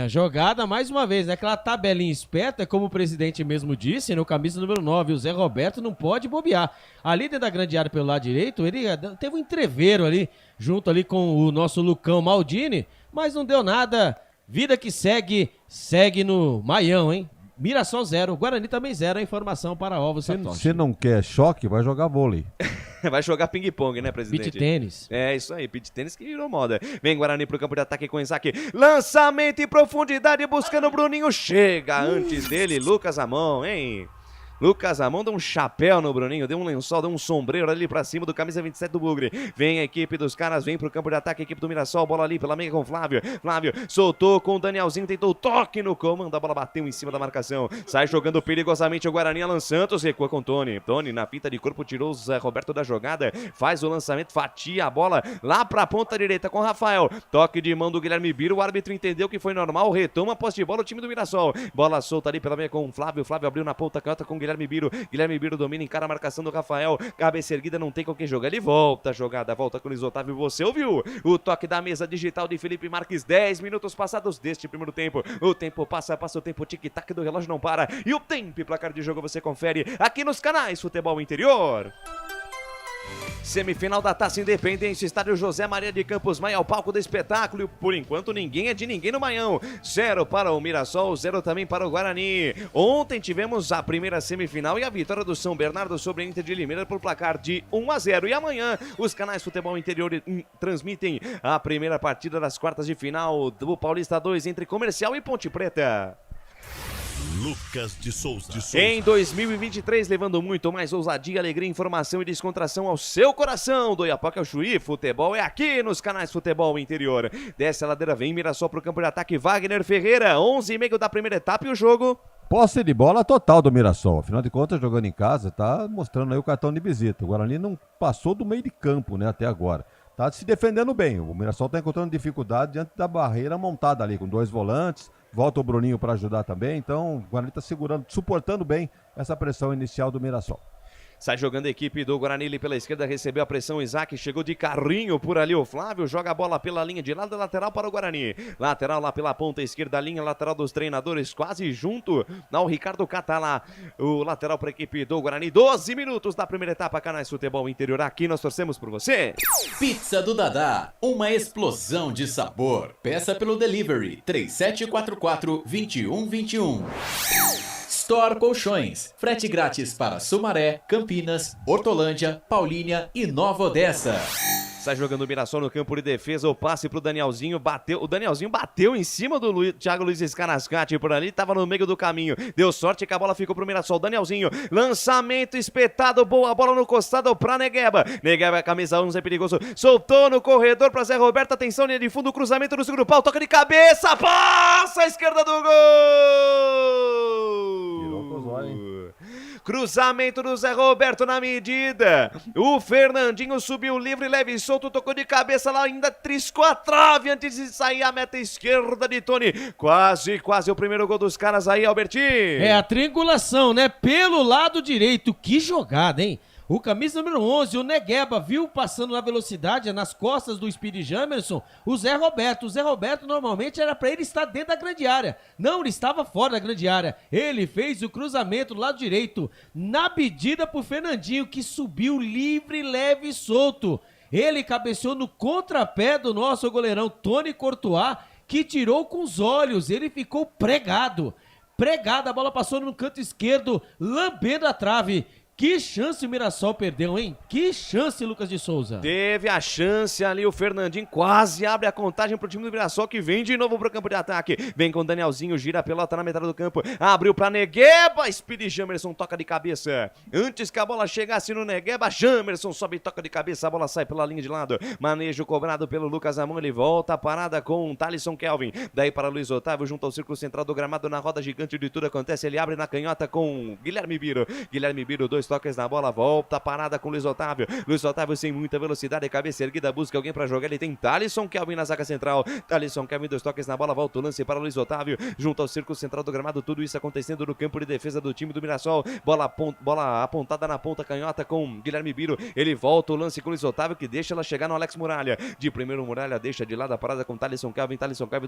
Jogada mais uma vez, né? Aquela tabelinha esperta, como o presidente mesmo disse, no camisa número 9, o Zé Roberto não pode bobear. Ali dentro da grande área pelo lado direito, ele teve um entreveiro ali, junto ali com o nosso Lucão Maldini, mas não deu nada. Vida que segue no Maião, hein? Mirassol 0, Guarani também 0, a informação para Ovo Satoshi. Se não quer choque, vai jogar vôlei. Vai jogar ping-pong, né, presidente? Beach tênis. Isso aí, beach tênis que virou moda. Vem Guarani pro campo de ataque com Isaac. Lançamento em profundidade, buscando o Bruninho. Chega antes dele, Lucas Ramon, hein? Lucas Ramon deu um chapéu no Bruninho, deu um lençol, deu um sombreiro ali pra cima do camisa 27 do Bugre. Vem a equipe dos caras, vem pro campo de ataque, a equipe do Mirassol, bola ali pela meia com o Flávio. Flávio soltou com o Danielzinho, tentou o toque no comando, a bola bateu em cima da marcação. Sai jogando perigosamente o Guarani, Alan Santos, recua com o Tony. Tony na pinta de corpo tirou o Zé Roberto da jogada, faz o lançamento, fatia a bola lá pra ponta direita com o Rafael. Toque de mão do Guilherme Biro, o árbitro entendeu que foi normal, retoma a posse de bola o time do Mirassol. Bola solta ali pela meia com o Flávio. Flávio abriu na ponta canhota com o Guilherme Biro. Guilherme Biro domina, encara a marcação do Rafael. Cabeça erguida, não tem com quem jogar. Ele volta a jogada, volta com o Luiz Otávio. Você ouviu o toque da mesa digital de Felipe Marques. 10 minutos passados deste primeiro tempo. O tempo passa o tempo. O tic-tac do relógio não para. E o tempo e placar de jogo você confere aqui nos canais Futebol Interior. Semifinal da Taça Independência, estádio José Maria de Campos Maia, ao palco do espetáculo. E por enquanto ninguém é de ninguém no Maião. 0 para o Mirassol, 0 também para o Guarani. Ontem tivemos a primeira semifinal e a vitória do São Bernardo sobre a Inter de Limeira por placar de 1-0. E amanhã os canais Futebol Interior transmitem a primeira partida das quartas de final do Paulista 2 entre Comercial e Ponte Preta. Lucas de Souza. Em 2023, levando muito mais ousadia, alegria, informação e descontração ao seu coração. Do Iapoca ao Chuí, futebol é aqui nos canais Futebol Interior. Desce a ladeira, vem Mirassol pro campo de ataque, Wagner Ferreira, 11h30 da primeira etapa e o jogo... Posse de bola total do Mirassol. Afinal de contas, jogando em casa, tá mostrando aí o cartão de visita. O Guarani não passou do meio de campo, né, até agora. Tá se defendendo bem. O Mirassol tá encontrando dificuldade diante da barreira montada ali, com 2 volantes. Volta o Bruninho para ajudar também. Então, o Guarani tá segurando, suportando bem essa pressão inicial do Mirassol. Sai jogando a equipe do Guarani ali pela esquerda, recebeu a pressão, Isaac chegou de carrinho por ali, o Flávio joga a bola pela linha de lado, lateral para o Guarani. Lateral lá pela ponta esquerda, linha lateral dos treinadores, quase junto ao Ricardo Catalá, o lateral para a equipe do Guarani. 12 minutos da primeira etapa, canais Futebol Interior, aqui nós torcemos por você. Pizza do Dadá, uma explosão de sabor. Peça pelo delivery 3744-2121. Store Colchões, frete grátis para Sumaré, Campinas, Hortolândia, Paulínia e Nova Odessa. Sai jogando o Mirassol no campo de defesa, o passe pro Danielzinho, bateu, o Danielzinho bateu em cima do Thiago Luiz Scarascati por ali, tava no meio do caminho, deu sorte que a bola ficou pro Mirassol, Danielzinho, lançamento espetado, boa bola no costado pra Negueba, camisa 11 é perigoso, soltou no corredor pra Zé Roberto, atenção, linha de fundo, cruzamento no segundo pau, toca de cabeça, passa à esquerda do gol! Cruzamento do Zé Roberto na medida. O Fernandinho subiu livre, leve e solto, tocou de cabeça lá, ainda triscou a trave antes de sair a meta esquerda de Tony. Quase o primeiro gol dos caras aí, Albertinho. É a triangulação, né? Pelo lado direito. Que jogada, hein? O camisa número 11, o Negueba, viu passando na velocidade, nas costas do Speedy Jamerson, o Zé Roberto. O Zé Roberto normalmente era para ele estar dentro da grande área. Não, ele estava fora da grande área. Ele fez o cruzamento do lado direito, na pedida pro Fernandinho, que subiu livre, leve e solto. Ele cabeceou no contrapé do nosso goleirão Tony Courtois, que tirou com os olhos. Ele ficou pregado. A bola passou no canto esquerdo, lambendo a trave. Que chance o Mirassol perdeu, hein? Que chance, Lucas de Souza. Teve a chance ali, o Fernandinho quase abre a contagem pro time do Mirassol, que vem de novo pro campo de ataque. Vem com o Danielzinho, gira a pelota na metade do campo, abriu pra Negueba, Speedy Jamerson toca de cabeça. Antes que a bola chegasse no Negueba, Jamerson sobe e toca de cabeça, a bola sai pela linha de lado. Manejo cobrado pelo Lucas Amon, ele volta a parada com o Thalisson Kelvin. Daí para Luiz Otávio, junto ao círculo central do gramado, na roda gigante de tudo acontece, ele abre na canhota com Guilherme Biro. Guilherme Biro, 2 toques na bola, volta a parada com Luiz Otávio. Luiz Otávio sem muita velocidade, cabeça erguida, busca alguém pra jogar, ele tem Thalisson Kelvin na zaga central. Thalisson Kelvin, 2 toques na bola, volta o lance para Luiz Otávio, junto ao círculo central do gramado, tudo isso acontecendo no campo de defesa do time do Mirassol. Bola apontada na ponta canhota com Guilherme Biro, ele volta o lance com Luiz Otávio, que deixa ela chegar no Alex Muralha. De primeiro Muralha, deixa de lado a parada com Thalisson Kelvin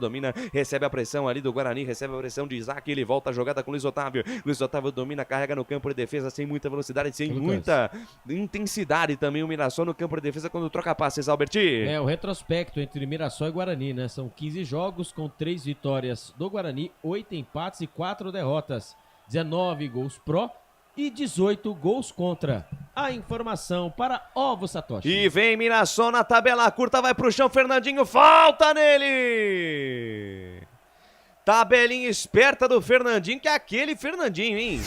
domina, recebe a pressão ali do Guarani, recebe a pressão de Isaac, ele volta a jogada com Luiz Otávio. Luiz Otávio domina, carrega no campo de defesa sem muita velocidade, sem muita intensidade também o Mirassol no campo de defesa quando troca passes, Alberti. É, o retrospecto entre Mirassol e Guarani, né? São 15 jogos com 3 vitórias do Guarani, 8 empates e 4 derrotas. 19 gols pró e 18 gols contra. A informação para Ovo Satoshi. E vem Mirassol na tabela curta, vai pro chão, Fernandinho, falta nele! Tabelinha esperta do Fernandinho, que é aquele Fernandinho, hein?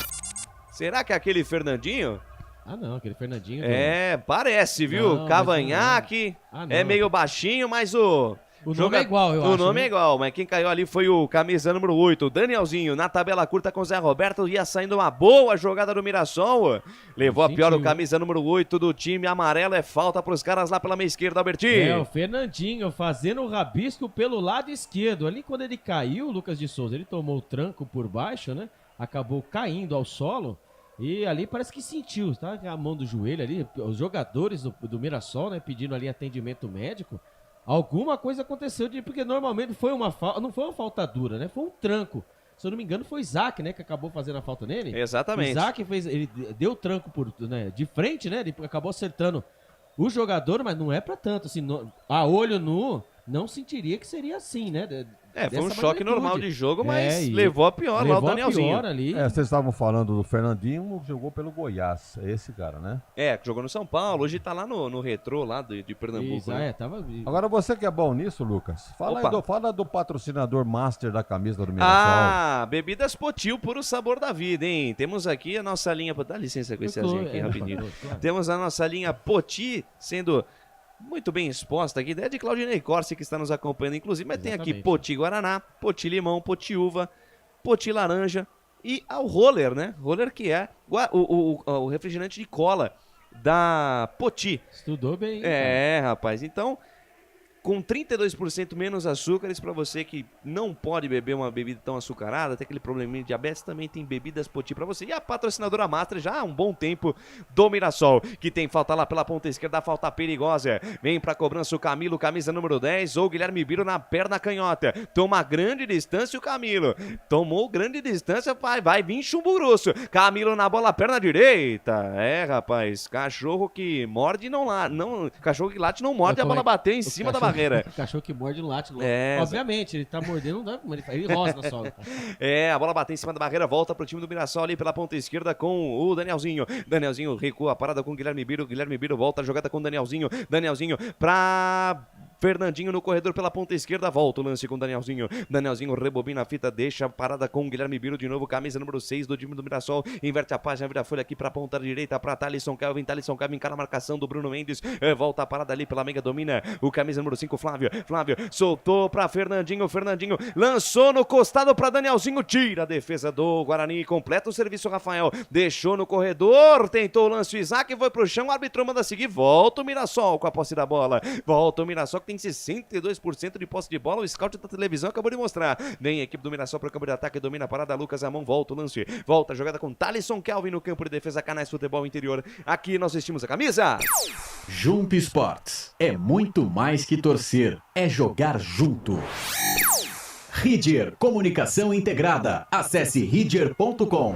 Será que é aquele Fernandinho? Ah, não, aquele Fernandinho. É, parece, viu? Não, cavanhaque, é meio baixinho, mas o nome é igual, eu acho. O nome é igual, mas quem caiu ali foi o camisa número 8, o Danielzinho, na tabela curta com o Zé Roberto, ia saindo uma boa jogada do Mirassol, levou a pior o camisa número 8 do time amarelo, é falta pros caras lá pela meia esquerda, Albertinho. É, o Fernandinho fazendo o rabisco pelo lado esquerdo, ali quando ele caiu, o Lucas de Souza, ele tomou o tranco por baixo, né, acabou caindo ao solo, e ali parece que sentiu, tá, a mão do joelho ali, os jogadores do Mirassol, né, pedindo ali atendimento médico. Alguma coisa aconteceu, porque normalmente foi não foi uma falta dura, né? Foi um tranco. Se eu não me engano, foi o Isaac, né? Que acabou fazendo a falta nele. Exatamente. O Isaac ele deu tranco de frente, né? Ele acabou acertando o jogador, mas não é pra tanto. Assim, a olho nu, não sentiria que seria assim, né? Foi um choque normal de jogo, mas levou a pior lá o levou a Danielzinho. pior ali. Vocês estavam falando do Fernandinho, que jogou pelo Goiás. É esse cara, né? Que jogou no São Paulo, hoje tá lá no Retrô, lá de Pernambuco. Isso, né? Agora você que é bom nisso, Lucas, fala do patrocinador master da camisa do Mirassol. Bebidas Potil, puro sabor da vida, hein? Temos aqui a nossa linha... Dá licença com esse azinho aqui, rapidinho. Claro. Temos a nossa linha Poti sendo... muito bem exposta aqui, ideia de Claudinei Corsi que está nos acompanhando, inclusive, mas tem aqui Poti Guaraná, Poti Limão, Poti Uva, Poti Laranja e ao Roller, né? Roller que é o refrigerante de cola da Poti. Estudou bem. Rapaz, então... com 32% menos açúcares, para você que não pode beber uma bebida tão açucarada, tem aquele probleminha de diabetes, também tem bebidas Poti para você. E a patrocinadora Master já há um bom tempo do Mirassol, que tem falta lá pela ponta esquerda, falta perigosa. Vem para cobrança o Camilo, camisa número 10, ou Guilherme Biro na perna canhota. Toma grande distância o Camilo. Tomou grande distância, vai vir chumbo grosso. Camilo na bola, perna direita. Rapaz, cachorro que morde não cachorro que late não morde, a bola bateu em cima da barreira. Cachorro que morde não late. Obviamente, ele tá mordendo, não dá como ele faz. Ele roça na sola. A bola bateu em cima da barreira, volta pro time do Mirassol ali pela ponta esquerda com o Danielzinho. Danielzinho recua a parada com o Guilherme Biro. Guilherme Biro volta a jogada com o Danielzinho. Danielzinho pra Fernandinho no corredor pela ponta esquerda, volta o lance com o Danielzinho. Danielzinho rebobina a fita, deixa a parada com o Guilherme Biro de novo, camisa número 6 do time do Mirassol. Inverte a página, vira a folha aqui pra ponta direita, pra Thalisson Kelvin. Thalisson Kelvin encara a marcação do Bruno Mendes. Volta a parada ali pela meiga, domina o camisa número 5, Flávio soltou pra Fernandinho lançou no costado pra Danielzinho, tira a defesa do Guarani, completa o serviço Rafael, deixou no corredor, tentou o lance o Isaac, foi pro chão, o árbitro manda seguir, volta o Mirassol com a posse da bola, volta o Mirassol que tem 62% de posse de bola, o scout da televisão acabou de mostrar, vem a equipe do Mirassol pro campo de ataque, domina a parada, Lucas Amon, volta o lance, volta a jogada com Thalisson Kelvin no campo de defesa, Canais Futebol Interior, aqui nós vestimos a camisa Jump Sports é muito mais que torcer, é jogar junto. Ridger Comunicação Integrada. Acesse ridger.com.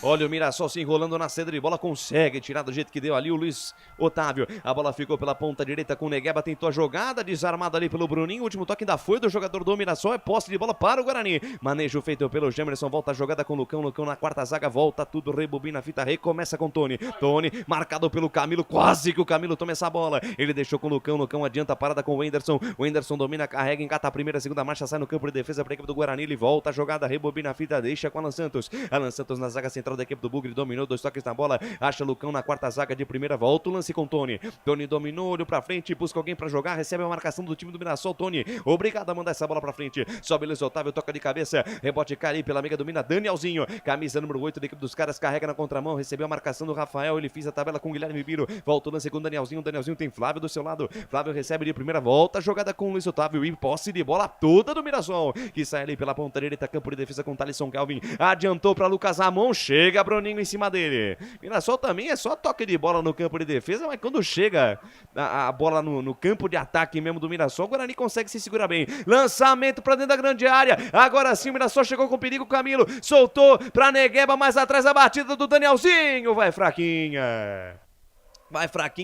Olha o Mirassol se enrolando na saída de bola, consegue tirar do jeito que deu ali o Luiz Otávio. A bola ficou pela ponta direita com o Negueba, tentou a jogada, desarmado ali pelo Bruninho. O último toque ainda foi do jogador do Mirassol, é posse de bola para o Guarani. Manejo feito pelo Gemerson, volta a jogada com o Lucão na quarta zaga, volta tudo, rebobina a fita, recomeça com o Tony. Tony, marcado pelo Camilo, quase que o Camilo toma essa bola. Ele deixou com o Lucão adianta a parada com o Wenderson. O Wenderson domina, carrega, encata a primeira, segunda marcha, sai no campo de defesa para a equipe do Guarani. Ele volta a jogada, rebobina a fita, deixa com Alan Santos. Alan Santos na zaga central da equipe do Bugre, dominou, 2 toques na bola, acha Lucão na quarta zaga de primeira, volta o lance com Tony. Tony dominou, olho pra frente, busca alguém pra jogar, recebe a marcação do time do Mirassol. Tony, obrigado a mandar essa bola pra frente, sobe Luiz Otávio, toca de cabeça, rebote cai ali pela meiga, domina Danielzinho, camisa número 8 da equipe dos caras, carrega na contramão, recebeu a marcação do Rafael, ele fez a tabela com o Guilherme Biro, volta o lance com o Danielzinho tem Flávio do seu lado, Flávio recebe de primeira, volta a jogada com o Luiz Otávio e posse de bola toda do Mirassol, que sai ali pela ponta direita, campo de defesa com Thalisson Kelvin, adiantou pra Lucas Amon, chega Bruninho em cima dele. Mirassol também é só toque de bola no campo de defesa, mas quando chega a bola no campo de ataque mesmo do Mirassol, o Guarani consegue se segurar bem. Lançamento pra dentro da grande área, agora sim o Mirassol chegou com perigo, Camilo soltou pra Negueba, mais atrás a batida do Danielzinho, vai fraquinha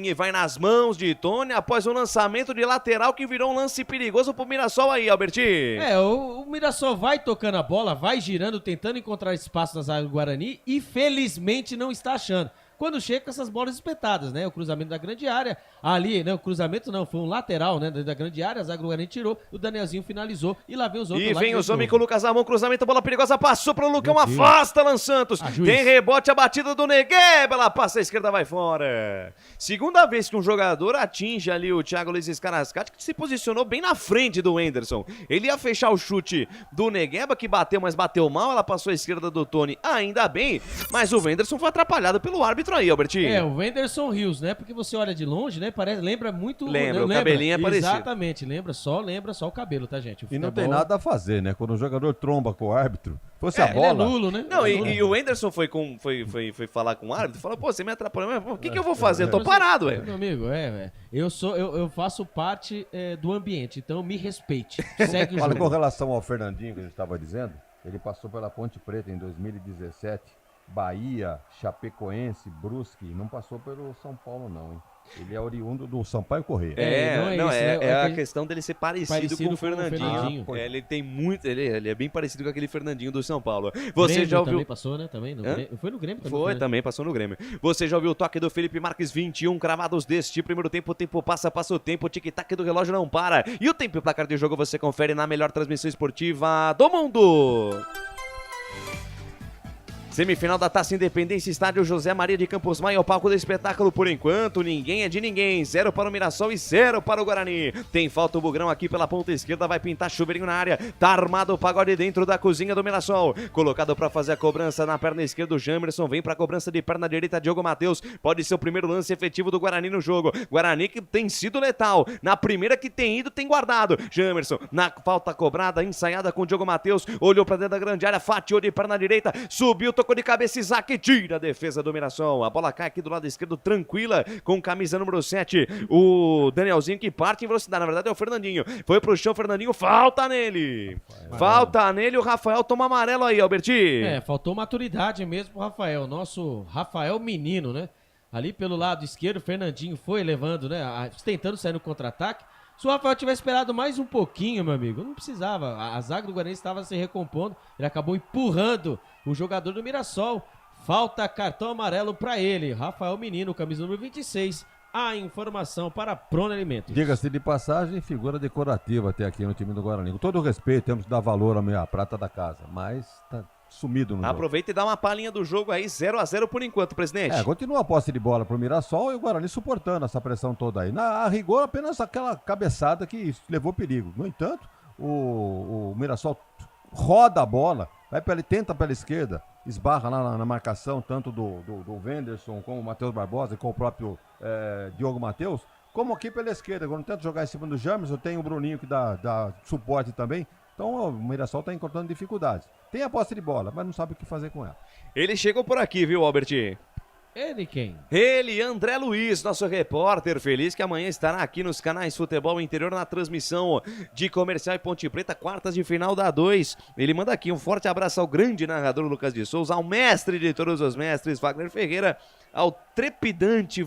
e vai nas mãos de Tony após um lançamento de lateral que virou um lance perigoso pro Mirassol aí, Albertinho. O Mirassol vai tocando a bola, vai girando, tentando encontrar espaço na zaga do Guarani e felizmente não está achando. Quando chega com essas bolas espetadas, né? O cruzamento da grande área, ali, né? O cruzamento não, foi um lateral, né? Da grande área, a zaga do Guarani tirou, o Danielzinho finalizou e lá vem os outros. E vem os homens com o Lucas Amon, cruzamento, bola perigosa, passou pro Lucão, afasta Alan Santos. Tem rebote, a batida do Negueba, ela passa a esquerda, vai fora. Segunda vez que um jogador atinge ali o Thiago Luiz Scarascati, que se posicionou bem na frente do Wenderson. Ele ia fechar o chute do Negueba, que bateu, mas bateu mal, ela passou à esquerda do Tony, ainda bem, mas o Wenderson foi atrapalhado pelo árbitro aí, Albertinho. O Wenderson Rios, né? Porque você olha de longe, né? Lembra muito... Lembra, o cabelinho é parecido. Exatamente, lembra só o cabelo, tá, gente? E não tem nada a fazer, né? Quando o jogador tromba com o árbitro, fosse a bola... Ele é nulo, né? Não, e o Wenderson foi falar com o árbitro, falou, pô, você me atrapalhou, mas o que eu vou fazer? Eu tô parado, ué. Meu amigo, eu faço parte do ambiente, então me respeite. Segue o jogo. Olha, com relação ao Fernandinho, que a gente estava dizendo, ele passou pela Ponte Preta em 2017, Bahia, Chapecoense, Brusque, não passou pelo São Paulo não, hein? Ele é oriundo do Sampaio Corrêa. É a questão dele ser parecido com o Fernandinho. Ah, ele tem muito, ele é bem parecido com aquele Fernandinho do São Paulo. Você Grêmio já ouviu? também Passou, né? Também foi no Grêmio também. Foi, também passou no Grêmio. Você já ouviu o toque do Felipe Marques, 21 cravados deste primeiro tempo. O tempo passa o tempo, o tic-tac do relógio não para. E o tempo e placar de jogo você confere na melhor transmissão esportiva do mundo. Semifinal da Taça Independência, estádio José Maria de Campos Maia, o palco do espetáculo por enquanto, ninguém é de ninguém, 0 para o Mirassol e 0 para o Guarani. Tem falta o Bugrão aqui pela ponta esquerda, vai pintar chuveirinho na área, tá armado o pagode dentro da cozinha do Mirassol, colocado para fazer a cobrança na perna esquerda, o Jamerson vem para a cobrança de perna direita, Diogo Matheus, pode ser o primeiro lance efetivo do Guarani no jogo, Guarani que tem sido letal, na primeira que tem ido, tem guardado, Jamerson, na falta cobrada, ensaiada com o Diogo Matheus, olhou para dentro da grande área, fatiou de perna direita, subiu, tocou de cabeça, Isaac tira a defesa do Mirassol. A bola cai aqui do lado esquerdo, tranquila, com camisa número 7. O Danielzinho que parte em velocidade. Na verdade é o Fernandinho. Foi pro chão, Fernandinho, falta nele. Falta nele, o Rafael toma amarelo aí, Alberti. Faltou maturidade mesmo pro Rafael. Nosso Rafael menino, né? Ali pelo lado esquerdo, o Fernandinho foi levando, né? Tentando sair no contra-ataque. Se o Rafael tivesse esperado mais um pouquinho, meu amigo, não precisava. A zaga do Guarani estava se recompondo. Ele acabou empurrando o jogador do Mirassol. Falta cartão amarelo para ele. Rafael Menino, camisa número 26. A informação para Prona Alimentos. Diga-se de passagem, figura decorativa até aqui no time do Guarani. Com todo o respeito, temos que dar valor à prata da casa. Mas tá sumido no Aproveita e dá uma palhinha do jogo aí, 0-0 por enquanto, presidente. Continua a posse de bola pro Mirassol e o Guarani suportando essa pressão toda aí. A rigor, apenas aquela cabeçada que levou perigo. No entanto, o Mirassol roda a bola, tenta pela esquerda, esbarra lá na marcação, tanto do Wenderson, como o Matheus Barbosa, com o próprio Diogo Matheus, como aqui pela esquerda. Quando tenta jogar em cima do Jamerson, tem o Bruninho que dá suporte também. Então o Mirassol está encontrando dificuldades. Tem a posse de bola, mas não sabe o que fazer com ela. Ele chegou por aqui, viu, Alberti? Ele quem? Ele, André Luiz, nosso repórter, feliz que amanhã estará aqui nos canais Futebol Interior na transmissão de Comercial e Ponte Preta, quartas de final da A2. Ele manda aqui um forte abraço ao grande narrador Lucas de Souza, ao mestre de todos os mestres, Wagner Ferreira, ao trepidante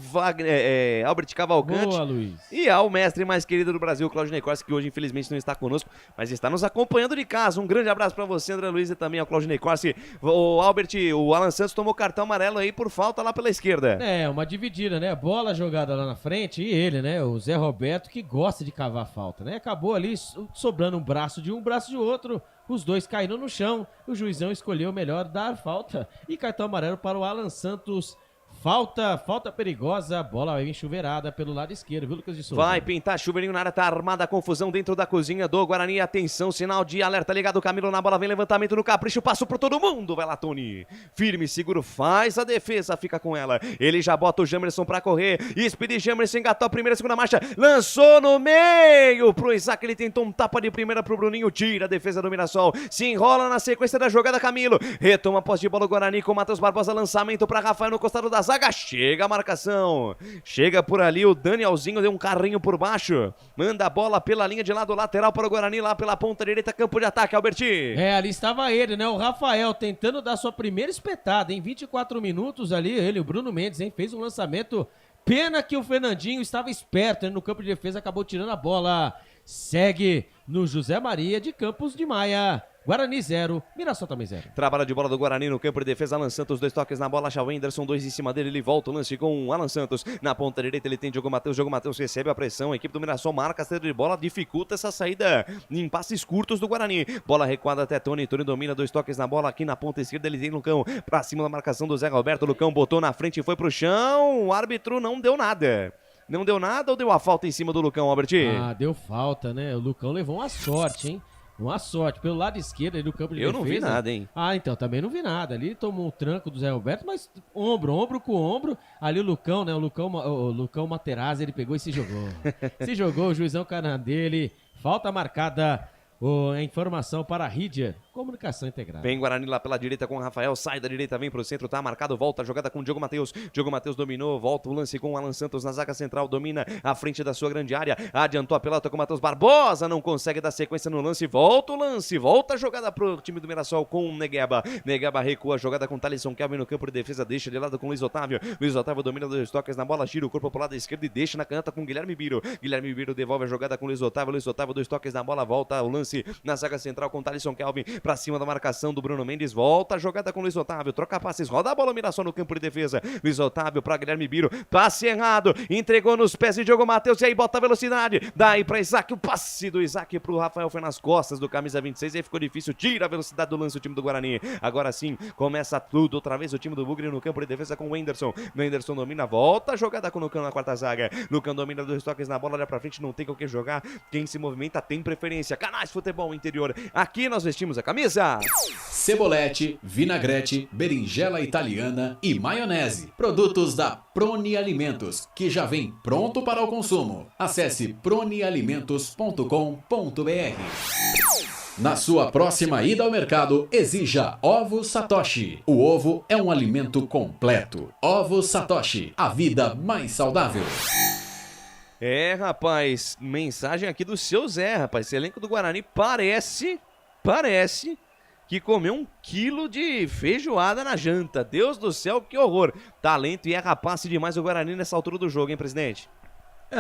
Albert Cavalcante. Boa, Luiz. E ao mestre mais querido do Brasil, Cláudio Necorsi, que hoje infelizmente não está conosco, mas está nos acompanhando de casa. Um grande abraço para você, André Luiz, e também ao Cláudio Necorsi. O Albert, o Alan Santos tomou cartão amarelo aí por falta lá pela esquerda. Uma dividida, né? Bola jogada lá na frente e ele, né? O Zé Roberto, que gosta de cavar falta, né? Acabou ali sobrando um braço de outro. Os dois caíram no chão. O juizão escolheu melhor dar falta. E cartão amarelo para o Alan Santos. Falta perigosa, bola enchuveirada pelo lado esquerdo, viu, Lucas de Souza? Vai pintar chuveirinho na área, tá armada a confusão dentro da cozinha do Guarani. Atenção, sinal de alerta ligado, Camilo na bola, vem levantamento no capricho, passo por todo mundo, vai lá, Tony. Firme, seguro, faz a defesa, fica com ela. Ele já bota o Jamerson pra correr, Speed Jamerson engatou a primeira, segunda marcha, lançou no meio pro Isaac, ele tentou um tapa de primeira pro Bruninho, tira a defesa do Mirassol, se enrola na sequência da jogada, Camilo, retoma a posse de bola o Guarani com o Matheus Barbosa, lançamento pra Rafael no costado da zaga, chega a marcação, chega por ali o Danielzinho, deu um carrinho por baixo, manda a bola pela linha de lado lateral para o Guarani, lá pela ponta direita, campo de ataque, Alberti. Ali estava ele, né, o Rafael, tentando dar sua primeira espetada, em 24 minutos ali, ele, o Bruno Mendes, hein, fez um lançamento, pena que o Fernandinho estava esperto, no campo de defesa, acabou tirando a bola, segue no José Maria de Campos de Maia. Guarani 0, Mirassol também 0. Trabalho de bola do Guarani no campo de defesa, Alan Santos, 2 toques na bola, acha o Wenderson, 2 em cima dele, ele volta o lance com o Alan Santos, na ponta direita ele tem Diogo Matheus recebe a pressão, a equipe do Mirassol marca a saída de bola, dificulta essa saída em passes curtos do Guarani, bola recuada até Tony domina, 2 toques na bola, aqui na ponta esquerda ele tem Lucão, pra cima da marcação do Zé Roberto, Lucão botou na frente e foi pro chão, o árbitro não deu nada. Não deu nada ou deu a falta em cima do Lucão, Albert? Deu falta, né, o Lucão levou uma sorte, hein. Uma sorte, pelo lado esquerdo aí do campo de defesa. Eu não vi nada, hein? Então, também não vi nada. Ali tomou um tranco do Zé Roberto, mas ombro com ombro. Ali o Lucão, né? O Lucão Materazzi, ele pegou e se jogou. Se jogou, o juizão caiu na dele. Falta marcada. A informação para a Rídia. Comunicação integrada. Vem Guarani lá pela direita com o Rafael, sai da direita, vem pro centro, tá marcado, volta a jogada com o Diogo Matheus. Diogo Matheus dominou, volta o lance com o Alan Santos na zaga central, domina à frente da sua grande área, adiantou a pelota com o Matheus Barbosa, não consegue dar sequência no lance, volta o lance, volta a jogada pro time do Mirassol com o Negueba. Negueba recua a jogada com o Thalisson Kelvin no campo de defesa, deixa de lado com o Luiz Otávio. Luiz Otávio domina 2 toques na bola, gira o corpo pro lado esquerdo e deixa na caneta com o Guilherme Biro. Guilherme Biro devolve a jogada com o Luiz Otávio, 2 toques na bola, volta o lance na zaga central com o Thalisson Kelvin pra cima da marcação do Bruno Mendes, volta a jogada com o Luiz Otávio, troca passes, roda a bola, Mirassol no campo de defesa. Luiz Otávio pra Guilherme Biro, passe errado, entregou nos pés de Diogo Matheus e aí bota a velocidade, daí pra Isaac, o passe do Isaac pro Rafael foi nas costas do camisa 26, aí ficou difícil, tira a velocidade do lance o time do Guarani. Agora sim, começa tudo outra vez o time do Bugre no campo de defesa com o Wenderson. Wenderson domina, volta a jogada com o Lucão na quarta zaga. Lucão domina 2 toques na bola, olha pra frente, não tem com o que jogar. Quem se movimenta tem preferência. Canais Futebol Interior, aqui nós vestimos a camisa. Cebolete, vinagrete, berinjela italiana e maionese. Produtos da Proni Alimentos, que já vem pronto para o consumo. Acesse pronialimentos.com.br. Na sua próxima ida ao mercado, exija Ovos Satoshi. O ovo é um alimento completo. Ovos Satoshi, a vida mais saudável. Rapaz, mensagem aqui do seu Zé, rapaz. Esse elenco do Guarani parece que comeu 1 quilo de feijoada na janta. Deus do céu, que horror. Talento e rapace demais o Guarani nessa altura do jogo, hein, presidente?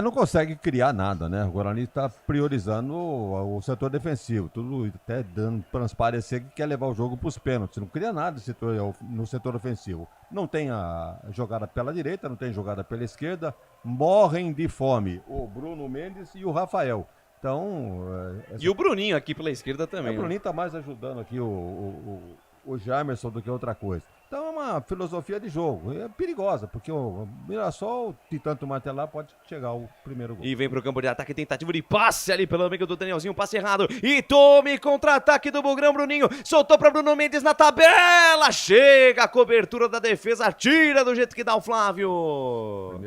Não consegue criar nada, né? O Guarani está priorizando o setor defensivo, tudo até dando transparecer que quer levar o jogo para os pênaltis. Não cria nada no setor ofensivo. Não tem a jogada pela direita, não tem jogada pela esquerda. Morrem de fome o Bruno Mendes e o Rafael. Então... E o Bruninho aqui pela esquerda também. O Bruninho está mais ajudando aqui o Jamerson do que outra coisa. Então é uma filosofia de jogo, é perigosa, porque o Mirassol, de tanto martelar, pode chegar ao primeiro gol. E vem pro campo de ataque, tentativa de passe ali pelo amigo do Danielzinho, passe errado, e tome contra-ataque do Bugrão, Bruninho, soltou pra Bruno Mendes na tabela, chega a cobertura da defesa, tira do jeito que dá o Flávio.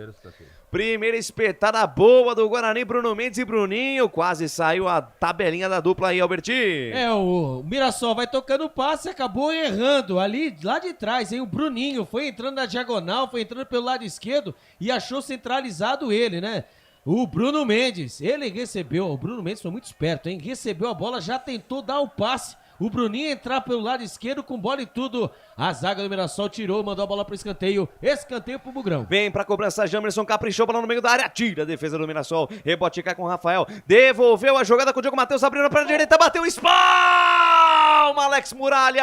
Primeira espetada boa do Guarani, Bruno Mendes e Bruninho, quase saiu a tabelinha da dupla aí, Alberti. O Mirassol vai tocando o passe, acabou errando ali, lá de trás, hein? O Bruninho foi entrando na diagonal, foi entrando pelo lado esquerdo e achou centralizado ele, né? O Bruno Mendes, o Bruno Mendes foi muito esperto, hein? Recebeu a bola, já tentou dar o passe. O Bruninho entrar pelo lado esquerdo com bola e tudo. A zaga do Mirassol tirou, mandou a bola pro escanteio. Escanteio pro Bugrão. Vem pra cobrança, Jamerson caprichou, bola no meio da área. Tira a defesa do Mirassol. Rebote cai com o Rafael. Devolveu a jogada com o Diogo Matheus. Abriu na perna direita, bateu, espalma, Alex Muralha.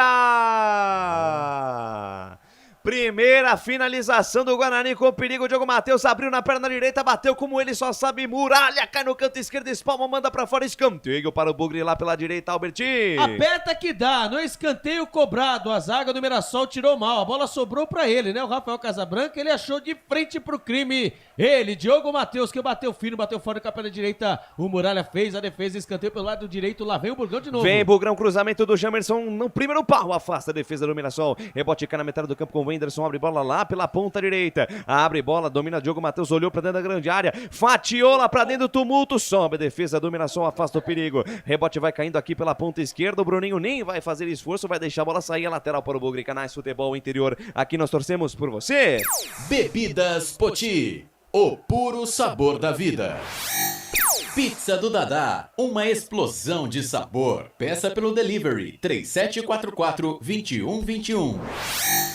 Primeira finalização do Guarani com perigo. O Diogo Matheus abriu na perna direita, bateu como ele só sabe. Muralha cai no canto esquerdo, espalma, manda pra fora. Escanteio para o Bugre lá pela direita, Alberti. Aperta que dá, no escanteio cobrado. A zaga do Mirassol tirou mal, a bola sobrou pra ele, né? O Rafael Casabranca, ele achou de frente pro crime. Ele, Diogo Matheus, que bateu fino, bateu fora com a perna direita. O Muralha fez a defesa, escanteio pelo lado direito. Lá vem o Burgão de novo. Vem Bugrão, cruzamento do Jamerson no primeiro pau, afasta a defesa do Mirassol. Rebote cai na metade do campo com o Wenderson, abre bola lá pela ponta direita, abre bola, domina Diogo Matheus, olhou pra dentro da grande área, fatiou lá pra dentro do tumulto, sobe a defesa do Mirassol, afasta o perigo, rebote vai caindo aqui pela ponta esquerda, o Bruninho nem vai fazer esforço, vai deixar a bola sair, a lateral para o Bugre. Canais Futebol Interior, aqui nós torcemos por você. Bebidas Poti, o puro sabor da vida. Pizza do Dadá, uma explosão de sabor. Peça pelo delivery 3744-2121.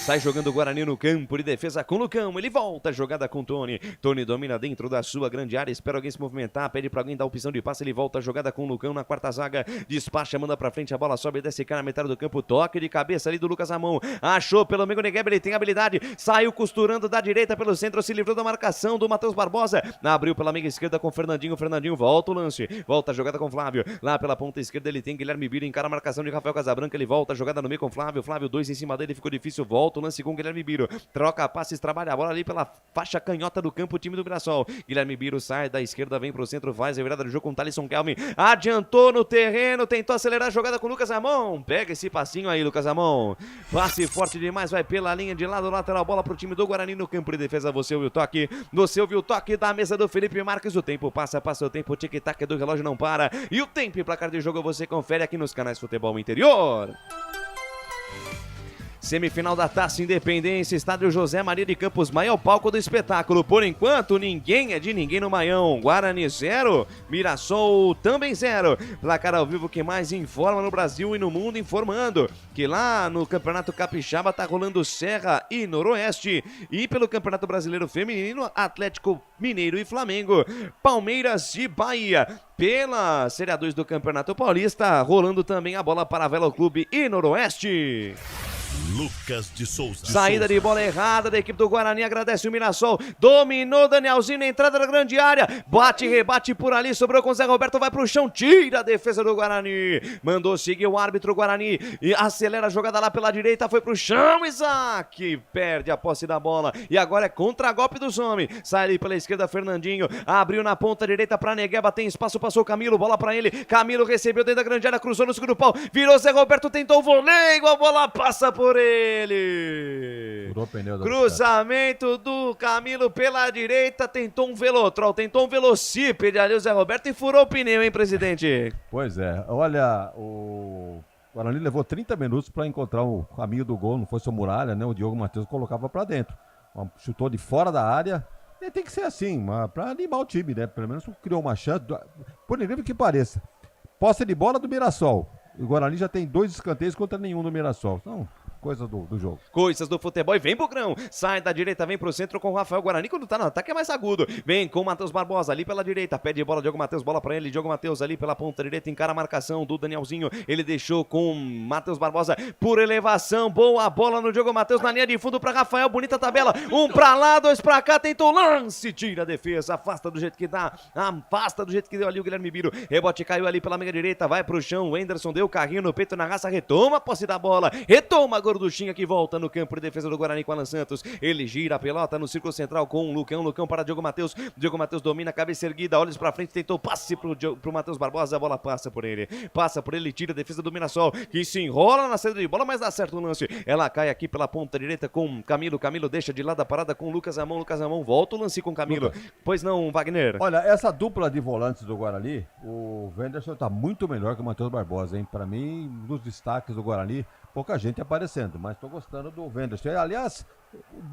Sai jogando o Guarani no campo de defesa com o Lucão. Ele volta a jogada com o Tony. Tony domina dentro da sua grande área. Espera alguém se movimentar. Pede pra alguém dar opção de passe. Ele volta a jogada com o Lucão na quarta zaga. Despacha, manda pra frente. A bola sobe e desce cá na metade do campo. Toque de cabeça ali do Lucas Ramon. Achou pelo amigo Negueba. Ele tem habilidade. Saiu costurando da direita pelo centro. Se livrou da marcação do Matheus Barbosa. Abriu pela amiga esquerda com o Fernandinho. Fernandinho volta o lance. Volta a jogada com o Flávio. Lá pela ponta esquerda ele tem Guilherme Biro. Encara a marcação de Rafael Casabranca. Ele volta a jogada no meio com o Flávio. Flávio 2 em cima dele. Ficou difícil. Volta o lance com o Guilherme Biro. Troca passes, trabalha a bola ali pela faixa canhota do campo, o time do Mirassol. Guilherme Biro sai da esquerda, vem pro centro, faz a virada do jogo com o Thalisson Kelvin. Adiantou no terreno, tentou acelerar a jogada com o Lucas Ramon. Pega esse passinho aí, Lucas Ramon. Passe forte demais, vai pela linha de lado, lateral, bola pro time do Guarani no campo de defesa. Você ouviu o toque, da mesa do Felipe Marques. O tempo passa o tempo, o tic-tac do relógio não para. E o tempo e placar de jogo você confere aqui nos canais Futebol Interior. Semifinal da Taça Independência, estádio José Maria de Campos Maia, é o palco do espetáculo. Por enquanto, ninguém é de ninguém no Maião. Guarani 0, Mirassol também 0. Placar ao vivo que mais informa no Brasil e no mundo, informando que lá no Campeonato Capixaba tá rolando Serra e Noroeste. E pelo Campeonato Brasileiro Feminino, Atlético Mineiro e Flamengo, Palmeiras e Bahia. Pela Série A2 do Campeonato Paulista, rolando também a bola para Velo Clube e Noroeste. Lucas de Souza. Saída de bola errada da equipe do Guarani, agradece o Mirassol. Dominou Danielzinho na entrada da grande área. Bate, rebate por ali, sobrou com o Zé Roberto, vai pro chão, tira a defesa do Guarani. Mandou seguir o árbitro Guarani e acelera a jogada lá pela direita, foi pro chão, Isaac. Perde a posse da bola e agora é contra-golpe dos homens. Sai ali pela esquerda, Fernandinho. Abriu na ponta direita pra Negueba, tem espaço, passou Camilo, bola pra ele. Camilo recebeu dentro da grande área, cruzou no segundo pau, virou Zé Roberto, tentou o voleio, a bola passa por ele. Cruzamento do Camilo pela direita, tentou um velotrol, tentou um velocípede ali o Zé Roberto e furou o pneu, hein, presidente? Pois é, olha, o Guarani levou 30 minutos para encontrar o caminho do gol, não fosse o Muralha, né? O Diogo Matheus colocava para dentro. Chutou de fora da área. E tem que ser assim, para animar o time, né? Pelo menos criou uma chance, por incrível que pareça. Posse de bola do Mirassol. O Guarani já tem 2 escanteios contra nenhum do Mirassol. Então, coisa do jogo. Coisas do futebol e vem Bugrão. Sai da direita, vem pro centro com o Rafael Guarani. Quando tá no ataque é mais agudo. Vem com o Matheus Barbosa ali pela direita. Pede bola, Diogo Matheus, bola pra ele. Diogo Matheus ali pela ponta direita, encara a marcação do Danielzinho. Ele deixou com Matheus Barbosa por elevação. Boa bola no Diogo Matheus na linha de fundo pra Rafael. Bonita tabela. 1 pra lá, 2 pra cá. Tentou lance. Tira a defesa. Afasta do jeito que dá. Afasta do jeito que deu ali o Guilherme Biro. Rebote caiu ali pela meia direita. Vai pro chão. O Enderson deu carrinho no peito na raça. Retoma a posse da bola. Retoma a gorduchinha que volta no campo de defesa do Guarani com Alan Santos. Ele gira a pelota no círculo central com o Lucão. Lucão para Diogo Matheus. Diogo Matheus domina, cabeça erguida, olhos pra frente, tentou passe pro Matheus Barbosa. A bola passa por ele. Passa por ele, tira a defesa do Mirassol, que se enrola na saída de bola, mas dá certo o lance. Ela cai aqui pela ponta direita com Camilo. Camilo deixa de lado a parada com o Lucas Ramon. Lucas Ramon volta o lance com Camilo. Lucas. Pois não, Wagner? Olha, essa dupla de volantes do Guarani, o Wenderson tá muito melhor que o Matheus Barbosa, hein? Pra mim, dos destaques do Guarani, pouca gente aparecendo, mas tô gostando do Wenderson. Aliás,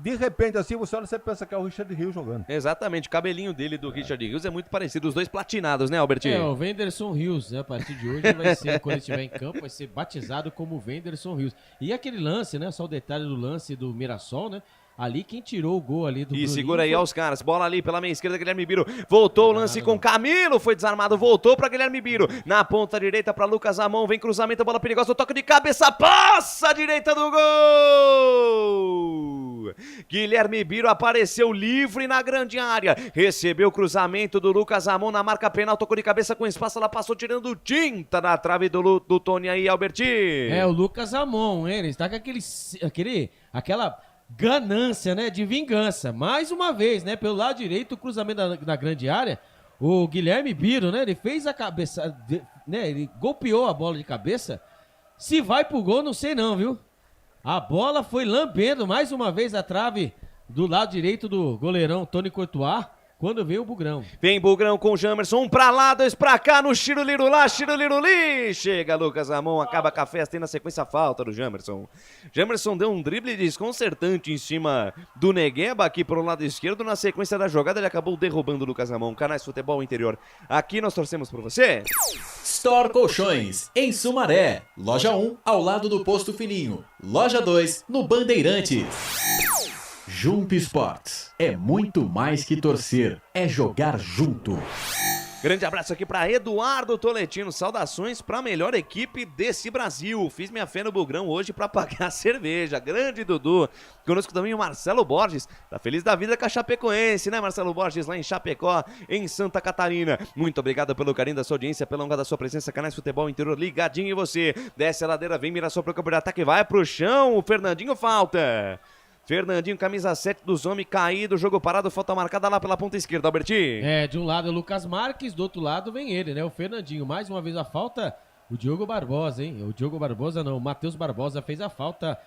de repente assim, você pensa que é o Richard Rios jogando. Exatamente, o cabelinho dele do Richard Rios é muito parecido, os dois platinados, né, Albertinho? É, o Wenderson Rios, né, a partir de hoje vai ser, quando ele estiver em campo, vai ser batizado como Wenderson Rios. E aquele lance, né, só o detalhe do lance do Mirassol, né, ali quem tirou o gol ali do E Bruninho segura aí, ó, os caras. Bola ali pela meia esquerda, Guilherme Biro. Voltou o lance com Camilo. Foi desarmado, voltou pra Guilherme Biro. Na ponta direita pra Lucas Ramon. Vem cruzamento, bola perigosa, toque de cabeça. Passa a direita do gol. Guilherme Biro apareceu livre na grande área. Recebeu o cruzamento do Lucas Ramon na marca penal. Tocou de cabeça com espaço. Ela passou tirando tinta na trave do Tony aí, Albertinho. É, o Lucas Ramon, hein? Ele está com aquela ganância, né, de vingança. Mais uma vez, né, pelo lado direito, o cruzamento da grande área, o Guilherme Biro, né, ele fez a cabeça, né, ele golpeou a bola de cabeça. Se vai pro gol, não sei não, viu? A bola foi lambendo mais uma vez a trave do lado direito do goleirão Tony Courtois, quando veio o Bugrão. Vem Bugrão com o Jamerson, 1 pra lá, 2 pra cá, no Chirulirulá, Chiruliruli. Chega Lucas Ramon, acaba com a festa e na sequência falta do Jamerson. Jamerson deu um drible desconcertante em cima do Negueba aqui pro lado esquerdo. Na sequência da jogada ele acabou derrubando o Lucas Ramon. Canais Futebol Interior. Aqui nós torcemos por você. Store Colchões, em Sumaré. Loja 1, ao lado do Posto Fininho. Loja 2, no Bandeirantes. Jump Sports. É muito mais que torcer, é jogar junto. Grande abraço aqui para Eduardo Tolentino. Saudações para a melhor equipe desse Brasil. Fiz minha fé no Bugrão hoje para pagar a cerveja. Grande Dudu. Conosco também o Marcelo Borges. Tá feliz da vida com a Chapecoense, né, Marcelo Borges? Lá em Chapecó, em Santa Catarina. Muito obrigado pelo carinho da sua audiência, pela honra da sua presença. Canais Futebol Interior ligadinho em você. Desce a ladeira, vem Mirassol pro campo de ataque. Vai pro chão. O Fernandinho falta. Fernandinho, camisa 7 dos homens, caído, jogo parado, falta marcada lá pela ponta esquerda, Albertinho. De um lado é o Lucas Marques, do outro lado vem ele, né? O Fernandinho, mais uma vez a falta, o Diogo Barbosa, hein? O Diogo Barbosa não, o Matheus Barbosa fez a falta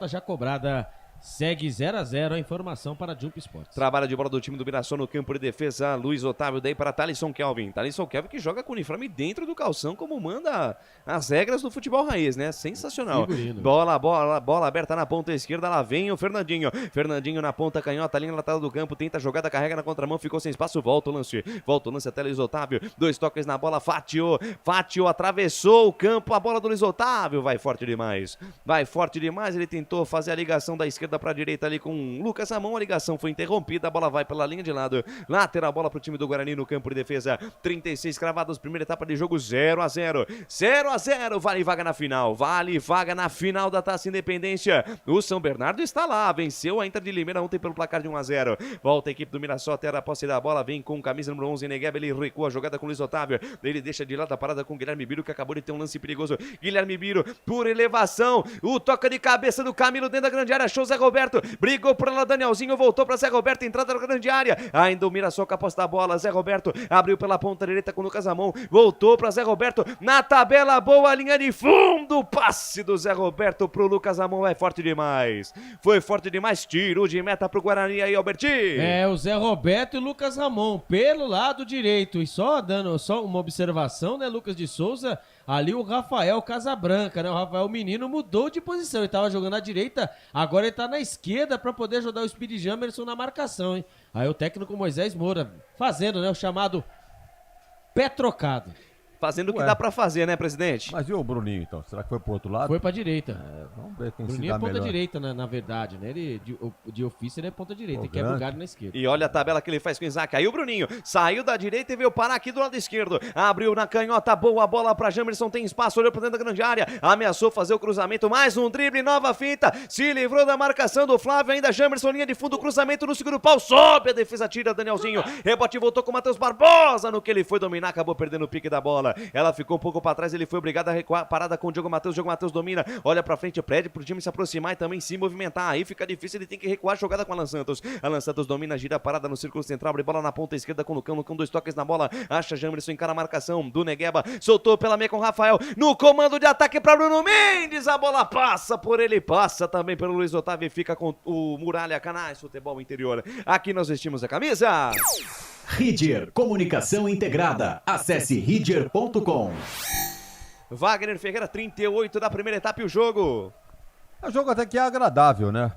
já cobrada. Segue 0-0 a informação para Jump Sports. Trabalho de bola do time do Mirassol no campo de defesa. Luiz Otávio daí para Thalisson Kelvin. Thalisson Kelvin que joga com o uniforme dentro do calção, como manda as regras do futebol raiz, né? Sensacional. Figurino. Bola aberta na ponta esquerda. Lá vem o Fernandinho. Fernandinho na ponta canhota, linha lateral do campo. Tenta a jogada, carrega na contramão, ficou sem espaço. Volta o lance até Luiz Otávio. 2 toques na bola, fatiou, atravessou o campo. A bola do Luiz Otávio vai forte demais. Ele tentou fazer a ligação da esquerda para a direita ali com Lucas Ramon, a ligação foi interrompida, a bola vai pela linha de lado, lateral bola para o time do Guarani no campo de defesa, 36 cravados, primeira etapa de jogo, 0-0, vale vaga na final da Taça Independência, o São Bernardo está lá, venceu a Inter de Limeira ontem pelo placar de 1-0, volta a equipe do Mirassol até a posse da bola, vem com camisa número 11, Negueba, ele recua a jogada com Luiz Otávio, ele deixa de lado a parada com Guilherme Biro, que acabou de ter um lance perigoso, Guilherme Biro, por elevação, o toca de cabeça do Camilo dentro da grande área, achou Zé Roberto, brigou por ela, Danielzinho, voltou para Zé Roberto, entrada na grande área, ainda o Mirassol com a posse da bola, Zé Roberto abriu pela ponta direita com o Lucas Ramon, voltou para Zé Roberto, na tabela boa, linha de fundo, passe do Zé Roberto pro Lucas Ramon, vai forte demais, foi forte demais, tiro de meta pro Guarani aí, Albertinho. O Zé Roberto e o Lucas Ramon pelo lado direito, e só dando uma observação, né, Lucas de Souza, ali o Rafael Casabranca, né, o Rafael Menino mudou de posição, ele tava jogando à direita, agora ele tá na esquerda para poder ajudar o Speed Jamerson na marcação, hein. Aí o técnico Moisés Moura fazendo, né, o chamado pé trocado. Fazendo o que dá pra fazer, né, presidente? Mas e o Bruninho, então? Será que foi pro outro lado? Foi pra direita. Vamos ver quem Bruninho se dá é ponta melhor. direita, na verdade, né? Ele, de ofício, ele é ponta direita. Ele quebra o galho na esquerda. E olha a tabela que ele faz com o Isaac. Aí o Bruninho saiu da direita e veio parar aqui do lado esquerdo. Abriu na canhota, boa bola pra Jamerson. Tem espaço, olhou pra dentro da grande área. Ameaçou fazer o cruzamento. Mais um drible, nova finta. Se livrou da marcação do Flávio. Ainda Jamerson, linha de fundo, cruzamento no segundo pau. Sobe a defesa, tira Danielzinho. Rebote, voltou com o Matheus Barbosa. No que ele foi dominar, acabou perdendo o pique da bola. Ela ficou um pouco pra trás, ele foi obrigado a recuar, parada com o Diogo Matheus domina, olha pra frente, pede pro time se aproximar e também se movimentar, aí fica difícil, ele tem que recuar, jogada com Alan Santos domina, gira parada no círculo central, abre bola na ponta esquerda com o Lucão, 2 toques na bola, acha Jamerson, encara a marcação do Negueba, soltou pela meia com o Rafael, no comando de ataque pra Bruno Mendes, a bola passa por ele, passa também pelo Luiz Otávio e fica com o Muralha, Canais Futebol Interior, aqui nós vestimos a camisa. Ridger Comunicação Integrada. Acesse ridger.com. Wagner Ferreira, 38 da primeira etapa e o jogo. É um jogo até que é agradável, né?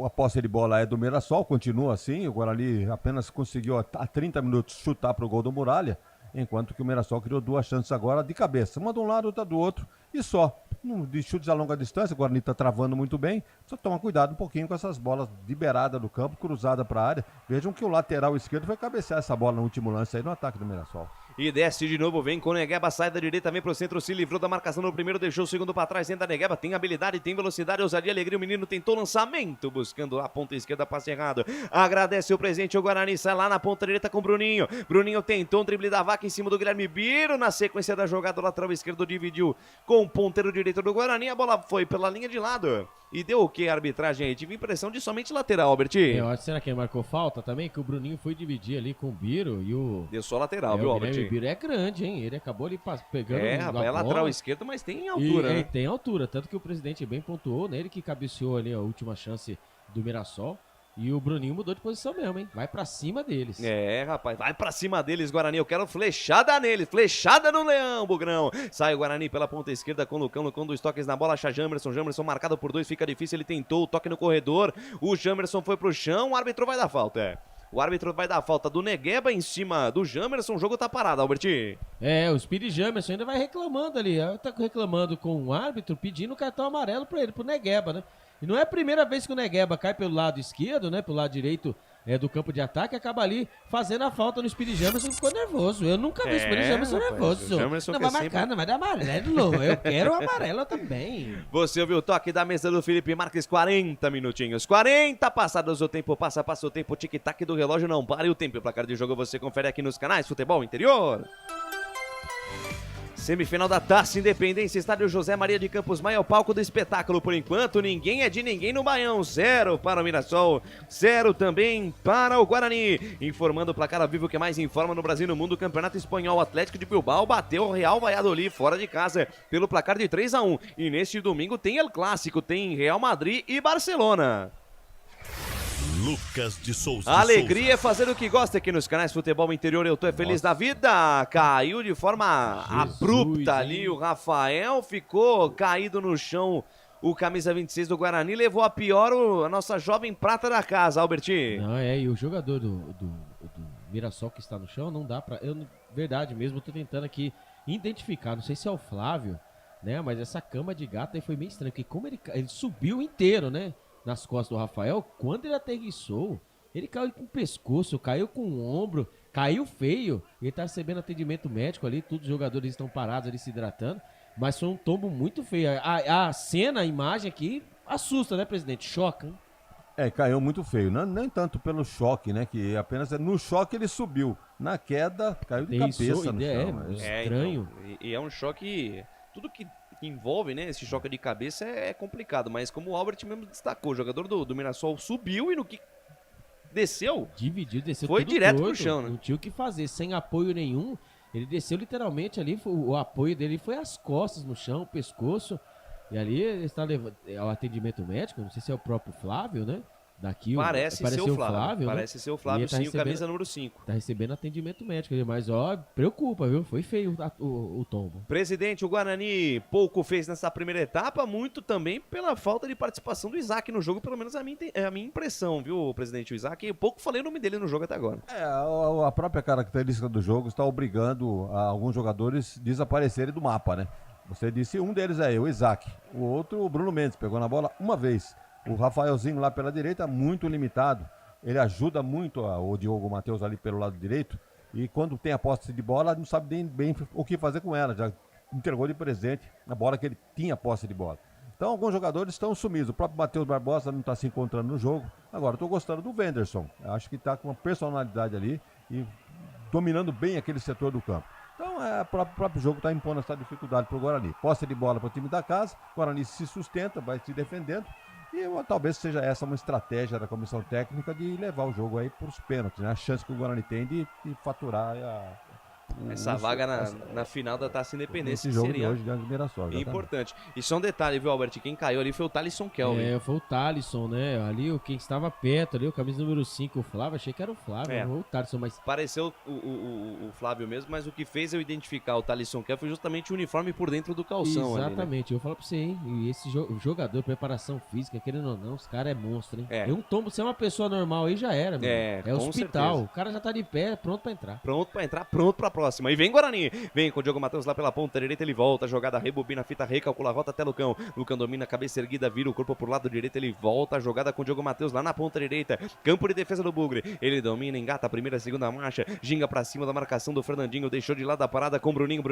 A posse de bola é do Mirassol, continua assim. O Guarani apenas conseguiu a 30 minutos chutar para o gol do Muralha, enquanto que o Mirassol criou 2 chances agora de cabeça. Uma de um lado, outra do outro e só. De chutes a longa distância, o Guarani está travando muito bem, só toma cuidado um pouquinho com essas bolas liberadas do campo, cruzada para a área. Vejam que o lateral esquerdo foi cabecear essa bola no último lance aí no ataque do Mirassol. E desce de novo, vem com o Negueba, sai da direita, vem pro centro, se livrou da marcação no primeiro, deixou o segundo para trás, entra Negueba, tem habilidade, tem velocidade, ousadia, alegria, o menino tentou lançamento, buscando a ponta esquerda, passe errado, agradece o presente, o Guarani sai lá na ponta direita com o Bruninho tentou um drible da vaca em cima do Guilherme Biro, na sequência da jogada, o lateral esquerdo dividiu com o ponteiro direito do Guarani, a bola foi pela linha de lado. E deu o que a arbitragem aí? Tive impressão de somente lateral, Albertinho. Eu acho, será que ele marcou falta também? Que o Bruninho foi dividir ali com o Biro e o... Deu só lateral, viu, Albertinho? O Biro é grande, hein? Ele acabou ali pegando... É lateral esquerdo, mas tem altura, né? Tem altura, tanto que o presidente bem pontuou, né? Ele que cabeceou ali a última chance do Mirassol. E o Bruninho mudou de posição mesmo, hein? Vai pra cima deles. Rapaz, vai pra cima deles, Guarani. Eu quero flechada neles, flechada no Leão, Bugrão. Sai o Guarani pela ponta esquerda com o Lucão, 2 toques na bola, acha Jamerson marcado por 2, fica difícil, ele tentou o toque no corredor. O Jamerson foi pro chão, o árbitro vai dar falta. O árbitro vai dar falta do Negueba em cima do Jamerson, o jogo tá parado, Albertinho. O Speed Jamerson ainda vai reclamando ali, tá reclamando com o árbitro, pedindo cartão amarelo pra ele, pro Negueba, né? E não é a primeira vez que o Negueba cai pelo lado esquerdo, né? Pelo lado direito do campo de ataque, acaba ali fazendo a falta no Speedy Jamerson, ficou nervoso. Eu nunca vi o Speedy Jamerson nervoso. Não vai marcar, não vai dar amarelo. Eu quero o amarelo também. Você ouviu o toque da mesa do Felipe Marques, 40 minutinhos. 40 passados o tempo, passa o tempo, tic-tac do relógio, não pare o tempo. O placar de jogo você confere aqui nos canais Futebol Interior. Semifinal da Taça Independência, estádio José Maria de Campos Maia, é o palco do espetáculo. Por enquanto, ninguém é de ninguém no Baião. 0 para o Mirassol, 0 também para o Guarani. Informando o placar ao vivo que mais informa no Brasil e no mundo, o Campeonato Espanhol. Atlético de Bilbao bateu o Real Valladolid fora de casa pelo placar de 3-1. E neste domingo tem El Clássico, tem Real Madrid e Barcelona. Lucas de Souza. Alegria é fazer o que gosta aqui nos canais Futebol Interior. Eu tô feliz da vida. Caiu de forma abrupta ali. O Rafael ficou caído no chão. O camisa 26 do Guarani levou a pior a nossa jovem prata da casa, Alberti. Não, e o jogador do Mirassol que está no chão, não dá pra... verdade mesmo, eu tô tentando aqui identificar. Não sei se é o Flávio, né? Mas essa cama de gato aí foi meio estranho. Porque como ele subiu inteiro, né? Nas costas do Rafael, quando ele aterrissou, ele caiu com o pescoço, caiu com o ombro, caiu feio. Ele tá recebendo atendimento médico ali, todos os jogadores estão parados ali se hidratando, mas foi um tombo muito feio. A cena, a imagem aqui, assusta, né, presidente? Choca, hein? Caiu muito feio. Nem tanto pelo choque, né? Que apenas no choque ele subiu. Na queda, caiu de cabeça no chão. Estranho. Então, e é um choque... Tudo que envolve, né, esse choque de cabeça é complicado, mas como o Albert mesmo destacou, o jogador do Mirassol subiu e no que desceu, desceu foi tudo direto torto, pro chão, né? Não tinha o que fazer, sem apoio nenhum, ele desceu literalmente ali, o apoio dele foi as costas no chão, o pescoço, e ali ele está levando ao atendimento médico, não sei se é o próprio Flávio, né? Daqui parece ser o Flávio, né? Parece ser o Flávio, sim, o camisa número 5. Tá recebendo atendimento médico ali, mas preocupa, viu? Foi feio o tombo. Presidente, o Guarani pouco fez nessa primeira etapa, muito também pela falta de participação do Isaac no jogo, pelo menos a minha impressão, viu, presidente? O Isaac, pouco falei o nome dele no jogo até agora. A própria característica do jogo está obrigando alguns jogadores a desaparecerem do mapa, né? Você disse um deles o Isaac, o outro o Bruno Mendes, pegou na bola uma vez. O Rafaelzinho lá pela direita, muito limitado. Ele ajuda muito o Diogo Matheus ali pelo lado direito. E quando tem a posse de bola, não sabe nem bem o que fazer com ela. Já entregou de presente a bola que ele tinha posse de bola. Então alguns jogadores estão sumidos. O próprio Matheus Barbosa não está se encontrando no jogo. Agora, estou gostando do Wenderson. Acho que está com uma personalidade ali e dominando bem aquele setor do campo. Então, o próprio jogo está impondo essa dificuldade para o Guarani. Posse de bola para o time da casa. O Guarani se sustenta, vai se defendendo. E talvez seja essa uma estratégia da comissão técnica de levar o jogo aí para os pênaltis, né? A chance que o Guarani tem de faturar essa vaga na final da Taça Independência. Esse jogo seria de hoje de Mirassol. Importante. E só um detalhe, viu, Albert? Quem caiu ali foi o Thalisson Kelvin. Foi o Thalisson, né? Ali quem estava perto, ali, o camisa número 5, o Flávio. Achei que era o Flávio, não o Thalisson, mas... Pareceu o Flávio mesmo, mas o que fez eu identificar o Thalisson Kelvin foi justamente o uniforme por dentro do calção. Exatamente, ali, né? Eu falo pra você, hein? E esse jogador, preparação física, querendo ou não, os caras é monstro, hein? Um tombo, se é uma pessoa normal aí, já era, meu. É hospital. Certeza. O cara já tá de pé, pronto pra entrar. Pronto pra próxima. E vem Guarani. Vem com o Diogo Matheus lá pela ponta direita, ele volta, jogada, rebobina a fita, recalcula a rota até Lucão. Lucão domina, cabeça erguida, vira o corpo pro lado direito, ele volta a jogada com o Diogo Matheus lá na ponta direita. Campo de defesa do Bugre. Ele domina, engata a primeira, segunda marcha, ginga pra cima da marcação do Fernandinho, deixou de lado a parada com o Bruninho.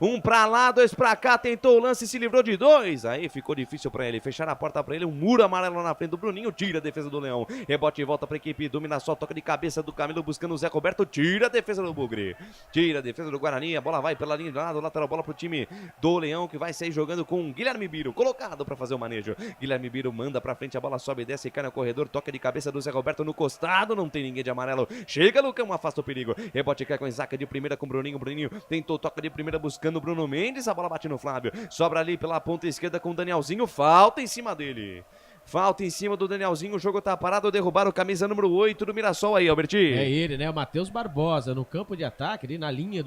Um pra lá, dois pra cá, tentou o lance, se livrou de dois. Aí ficou difícil pra ele, fechar a porta pra ele, um muro amarelo na frente do Bruninho, tira a defesa do Leão. Rebote e volta pra equipe, domina só, toca de cabeça do Camilo buscando o Zé Roberto, tira a defesa do Bugre. Tira a defesa do Guarani, a bola vai pela linha de lado, lateral, bola pro time do Leão, que vai sair jogando com Guilherme Biro, colocado pra fazer o manejo. Guilherme Biro manda pra frente, a bola sobe e desce, cai no corredor, toca de cabeça do Zé Roberto no costado, não tem ninguém de amarelo. Chega Lucão, afasta o perigo. Rebote cai com Isaac de primeira com Bruninho. Bruninho tentou, toca de primeira buscando Bruno Mendes, a bola bate no Flávio. Sobra ali pela ponta esquerda com o Danielzinho, falta em cima dele. Falta em cima do Danielzinho, o jogo tá parado, derrubaram o camisa número 8 do Mirassol aí, Alberti. É ele, né? O Matheus Barbosa no campo de ataque, ali na linha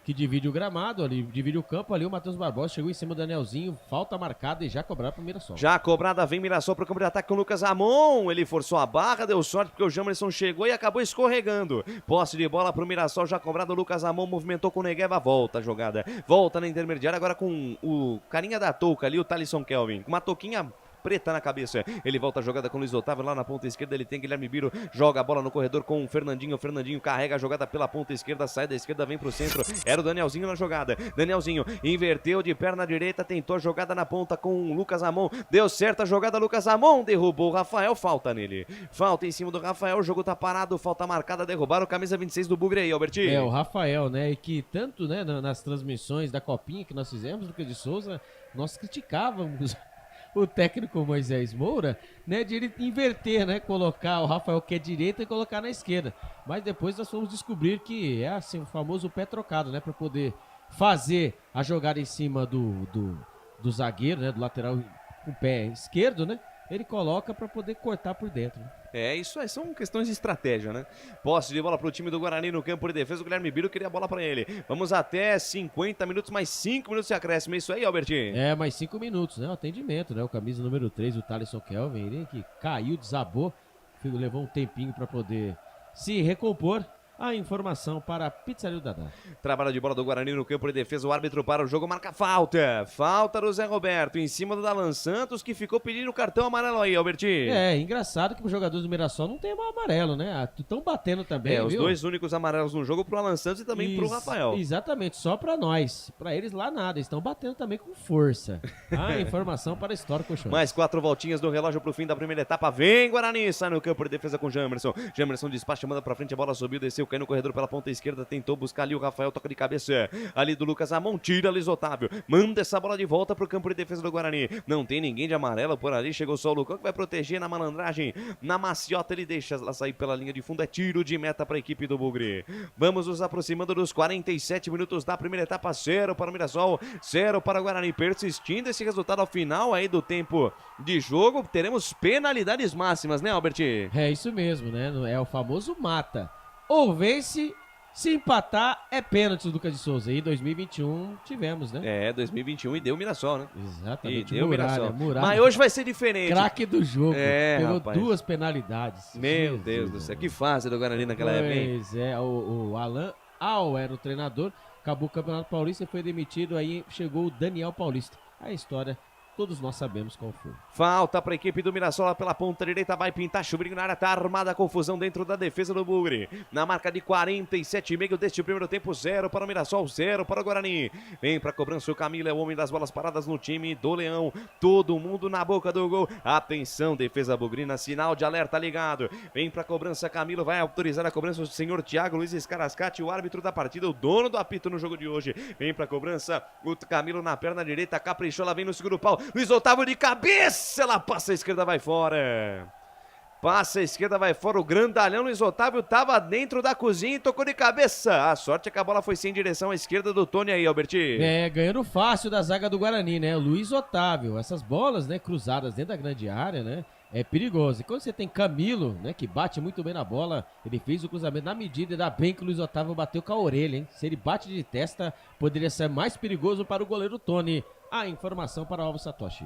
que divide o gramado, ali divide o campo, ali o Matheus Barbosa chegou em cima do Danielzinho, falta marcada e já cobrada pro Mirassol. Já cobrada, vem Mirassol pro campo de ataque com o Lucas Ramon, ele forçou a barra, deu sorte porque o Jamerson chegou e acabou escorregando. Posse de bola pro Mirassol, já cobrado, o Lucas Ramon movimentou com o Negueva, volta a jogada, volta na intermediária agora com o carinha da touca ali, o Thalisson Kelvin, uma touquinha preta na cabeça. Ele volta a jogada com o Luiz Otávio lá na ponta esquerda, ele tem Guilherme Biro, joga a bola no corredor com o Fernandinho carrega a jogada pela ponta esquerda, sai da esquerda, vem pro centro, era o Danielzinho na jogada, Danielzinho inverteu de perna direita, tentou a jogada na ponta com o Lucas Ramon, deu certo a jogada, Lucas Ramon derrubou o Rafael, falta nele, falta em cima do Rafael, o jogo tá parado, falta marcada, derrubaram o camisa 26 do Bugre aí, Albertinho. O Rafael, né, e que tanto, né, nas transmissões da Copinha que nós fizemos, Lucas de Souza, nós criticávamos o técnico Moisés Moura, né, de ele inverter, né, colocar o Rafael que é direita e colocar na esquerda. Mas depois nós fomos descobrir que é assim, o famoso pé trocado, né, para poder fazer a jogada em cima do zagueiro, né, do lateral com o pé esquerdo, né, ele coloca para poder cortar por dentro. Isso aí são questões de estratégia, né? Posse de bola pro time do Guarani no campo de defesa, o Guilherme Biro queria a bola para ele. Vamos até 50 minutos, mais 5 minutos de acréscimo, é isso aí, Albertinho? Mais 5 minutos, né? O atendimento, né? O camisa número 3, o Thaleson Kelvin, ele que caiu, desabou, levou um tempinho para poder se recompor. A informação para a Pizzaria do Dadá. Trabalho de bola do Guarani no campo de defesa, o árbitro para o jogo, marca falta. Falta do Zé Roberto em cima do Dalan Santos, que ficou pedindo o cartão amarelo aí, Albertinho. Engraçado que os jogadores do Mirassol não tem amarelo, né? Estão batendo também, os dois únicos amarelos no jogo pro Alan Santos e também pro Rafael. Exatamente, só pra nós. Pra eles lá nada, estão batendo também com força. A informação para a História Colchões. Mais 4 voltinhas do relógio pro fim da primeira etapa. Vem Guarani, sai no campo de defesa com Jamerson. Jamerson despacha, manda pra frente, a bola subiu, desceu, caiu no corredor pela ponta esquerda, tentou buscar ali o Rafael, toca de cabeça ali do Lucas Ramon, tira Luiz Otávio, manda essa bola de volta pro campo de defesa do Guarani, não tem ninguém de amarelo por ali, chegou só o Lucão que vai proteger na malandragem, na maciota, ele deixa ela sair pela linha de fundo, é tiro de meta para a equipe do Bugre. Vamos nos aproximando dos 47 minutos da primeira etapa, 0 para o Mirassol, 0 para o Guarani, persistindo esse resultado ao final aí do tempo de jogo, teremos penalidades máximas, né, Albert? É isso mesmo, né, é o famoso mata. Ou vence, se empatar é pênalti do Lucas de Souza. E 2021 tivemos, né? 2021 e deu o Mirassol, né? Exatamente. E deu Muralha. Mas hoje vai ser diferente. Craque do jogo. Pegou rapaz. 2 penalidades. Meu Deus do céu, que fase do Guarani naquela época, hein? Pois é, o Alan Al era o treinador, acabou o Campeonato Paulista e foi demitido, aí chegou o Daniel Paulista. A história, todos nós sabemos qual foi. Falta para a equipe do Mirassol lá pela ponta direita, vai pintar Chubrinho na área, tá armada a confusão dentro da defesa do Bugre. Na marca de 47,5 deste primeiro tempo, 0 para o Mirassol, 0 para o Guarani. Vem para a cobrança o Camilo, é o homem das bolas paradas no time do Leão. Todo mundo na boca do gol. Atenção, defesa bugrina, sinal de alerta ligado. Vem para a cobrança, Camilo vai autorizar a cobrança o senhor Thiago Luiz Escarascati, o árbitro da partida, o dono do apito no jogo de hoje. Vem para a cobrança, o Camilo na perna direita, caprichou, ela vem no segundo pau. Luiz Otávio de cabeça. Ela passa a esquerda, vai fora. Passa a esquerda, vai fora. O grandalhão Luiz Otávio estava dentro da cozinha e tocou de cabeça. A sorte é que a bola foi sem direção à esquerda do Tony aí, Alberti. Ganhando fácil da zaga do Guarani, né? Luiz Otávio. Essas bolas, né, cruzadas dentro da grande área, né? É perigoso. E quando você tem Camilo, né, que bate muito bem na bola, ele fez o cruzamento na medida, ainda bem que o Luiz Otávio bateu com a orelha, hein? Se ele bate de testa, poderia ser mais perigoso para o goleiro Tony. A informação para o Alvo Satoshi.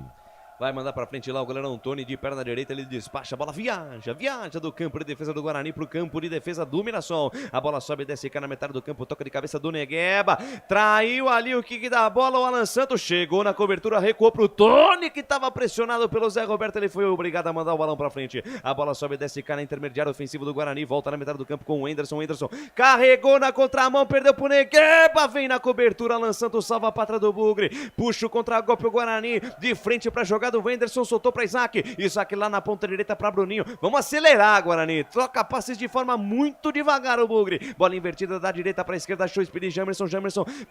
Vai mandar pra frente lá o goleirão Tony de perna direita, ele despacha, a bola viaja do campo de defesa do Guarani pro campo de defesa do Mirassol. A bola sobe e desce cá na metade do campo, toca de cabeça do Negueba, traiu ali o kick da bola, o Alan Santos chegou na cobertura, recuou pro Tony que tava pressionado pelo Zé Roberto, ele foi obrigado a mandar o balão pra frente. A bola sobe e desce cá na intermediária ofensiva do Guarani, volta na metade do campo com o Enderson carregou na contramão, perdeu pro Negueba, vem na cobertura, Alan Santos salva a pátria do Bugre, puxa o contra-golpe o Guarani, de frente pra jogar do Wenderson, soltou para Isaac lá na ponta direita para Bruninho, vamos acelerar Guarani, troca passes de forma muito devagar o Bugre, bola invertida da direita para a esquerda, achou Speedy Jamerson,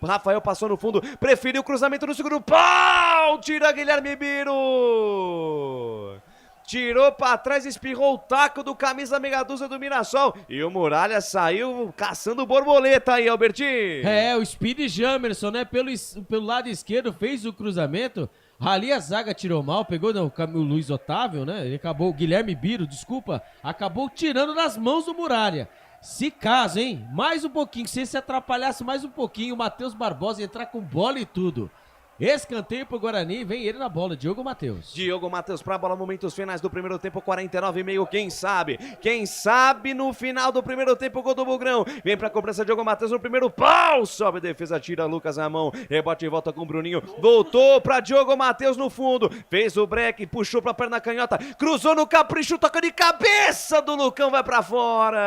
Rafael passou no fundo, preferiu o cruzamento no segundo pau, tira Guilherme Biro, tirou para trás, espirrou o taco do camisa meia dúzia do Mirassol e o Muralha saiu caçando borboleta aí, Alberti. O Speedy Jamerson, né, pelo lado esquerdo fez o cruzamento. Ali a zaga tirou mal, pegou o Luiz Otávio, né? Ele acabou, o Guilherme Biro, acabou tirando nas mãos do Muralha. Se caso, hein? Mais um pouquinho, se atrapalhasse mais um pouquinho, o Matheus Barbosa ia entrar com bola e tudo. Escanteio pro Guarani, vem ele na bola, Diogo Matheus. Diogo Matheus pra bola, momentos finais do primeiro tempo, 49,5, quem sabe no final do primeiro tempo, gol do Bugrão, vem pra cobrança Diogo Matheus no primeiro pau, sobe defesa, tira Lucas Ramon, rebote e volta com o Bruninho, voltou pra Diogo Matheus no fundo, fez o break, puxou pra perna canhota, cruzou no capricho, toca de cabeça do Lucão, vai pra fora.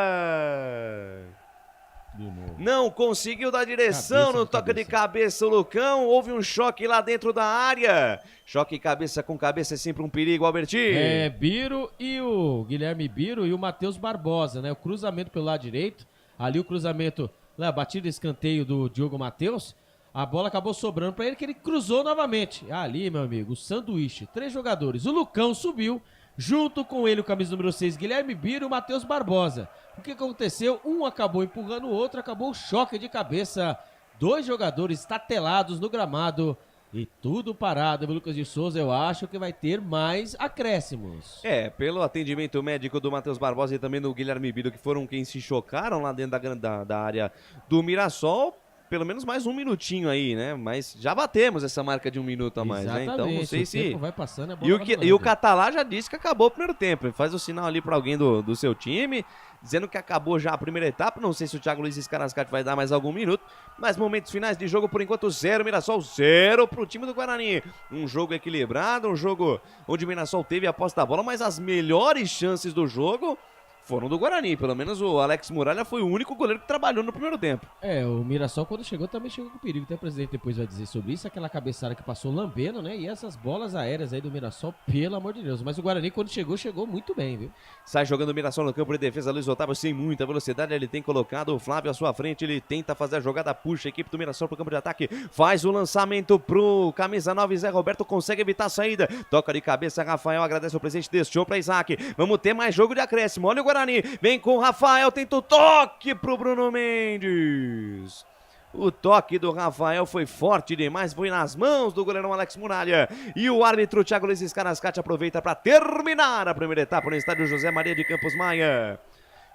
Não conseguiu dar direção no toque de cabeça o Lucão, houve um choque lá dentro da área. Choque cabeça com cabeça é sempre um perigo, Albertinho. Biro e o Guilherme Biro e o Matheus Barbosa, né? O cruzamento pelo lado direito, ali o cruzamento, a batida de escanteio do Diogo Matheus, a bola acabou sobrando para ele que ele cruzou novamente. Ali, meu amigo, o sanduíche, 3 jogadores, o Lucão subiu, junto com ele o camisa número 6, Guilherme Biro e o Matheus Barbosa. O que aconteceu? Um acabou empurrando o outro, acabou o choque de cabeça. 2 jogadores tatelados no gramado e tudo parado. Lucas de Souza, eu acho que vai ter mais acréscimos. Pelo atendimento médico do Matheus Barbosa e também do Guilherme Biro, que foram quem se chocaram lá dentro da área do Mirassol, pelo menos mais um minutinho aí, né? Mas já batemos essa marca de 1 minuto a mais, né? Então não sei se... vai passando, E o Catalá já disse que acabou o primeiro tempo. Ele faz o sinal ali para alguém do seu time, dizendo que acabou já a primeira etapa. Não sei se o Thiago Luiz Scarascati vai dar mais algum minuto. Mas momentos finais de jogo, por enquanto, 0 Mirassol, 0 pro time do Guarani. Um jogo equilibrado, um jogo onde o Mirassol teve a posse da bola, mas as melhores chances do jogo foram do Guarani. Pelo menos o Alex Muralha foi o único goleiro que trabalhou no primeiro tempo. O Mirassol quando chegou também chegou com perigo. Até o presidente depois vai dizer sobre isso. Aquela cabeçada que passou lambendo, né? E essas bolas aéreas aí do Mirassol, pelo amor de Deus. Mas o Guarani quando chegou muito bem, viu? Sai jogando o Mirassol no campo de defesa. Luiz Otávio sem muita velocidade. Ele tem colocado o Flávio à sua frente. Ele tenta fazer a jogada, puxa a equipe do Mirassol pro campo de ataque. Faz o lançamento pro camisa 9, Zé Roberto. Consegue evitar a saída. Toca de cabeça, Rafael agradece o presente. Deixou pra Isaac. Vamos ter mais jogo de acréscimo. Olha o Guarani. Vem com o Rafael, tenta o toque pro Bruno Mendes. O toque do Rafael foi forte demais, foi nas mãos do goleirão Alex Muralha. E o árbitro Thiago Luiz Scarascati aproveita para terminar a primeira etapa no estádio José Maria de Campos Maia.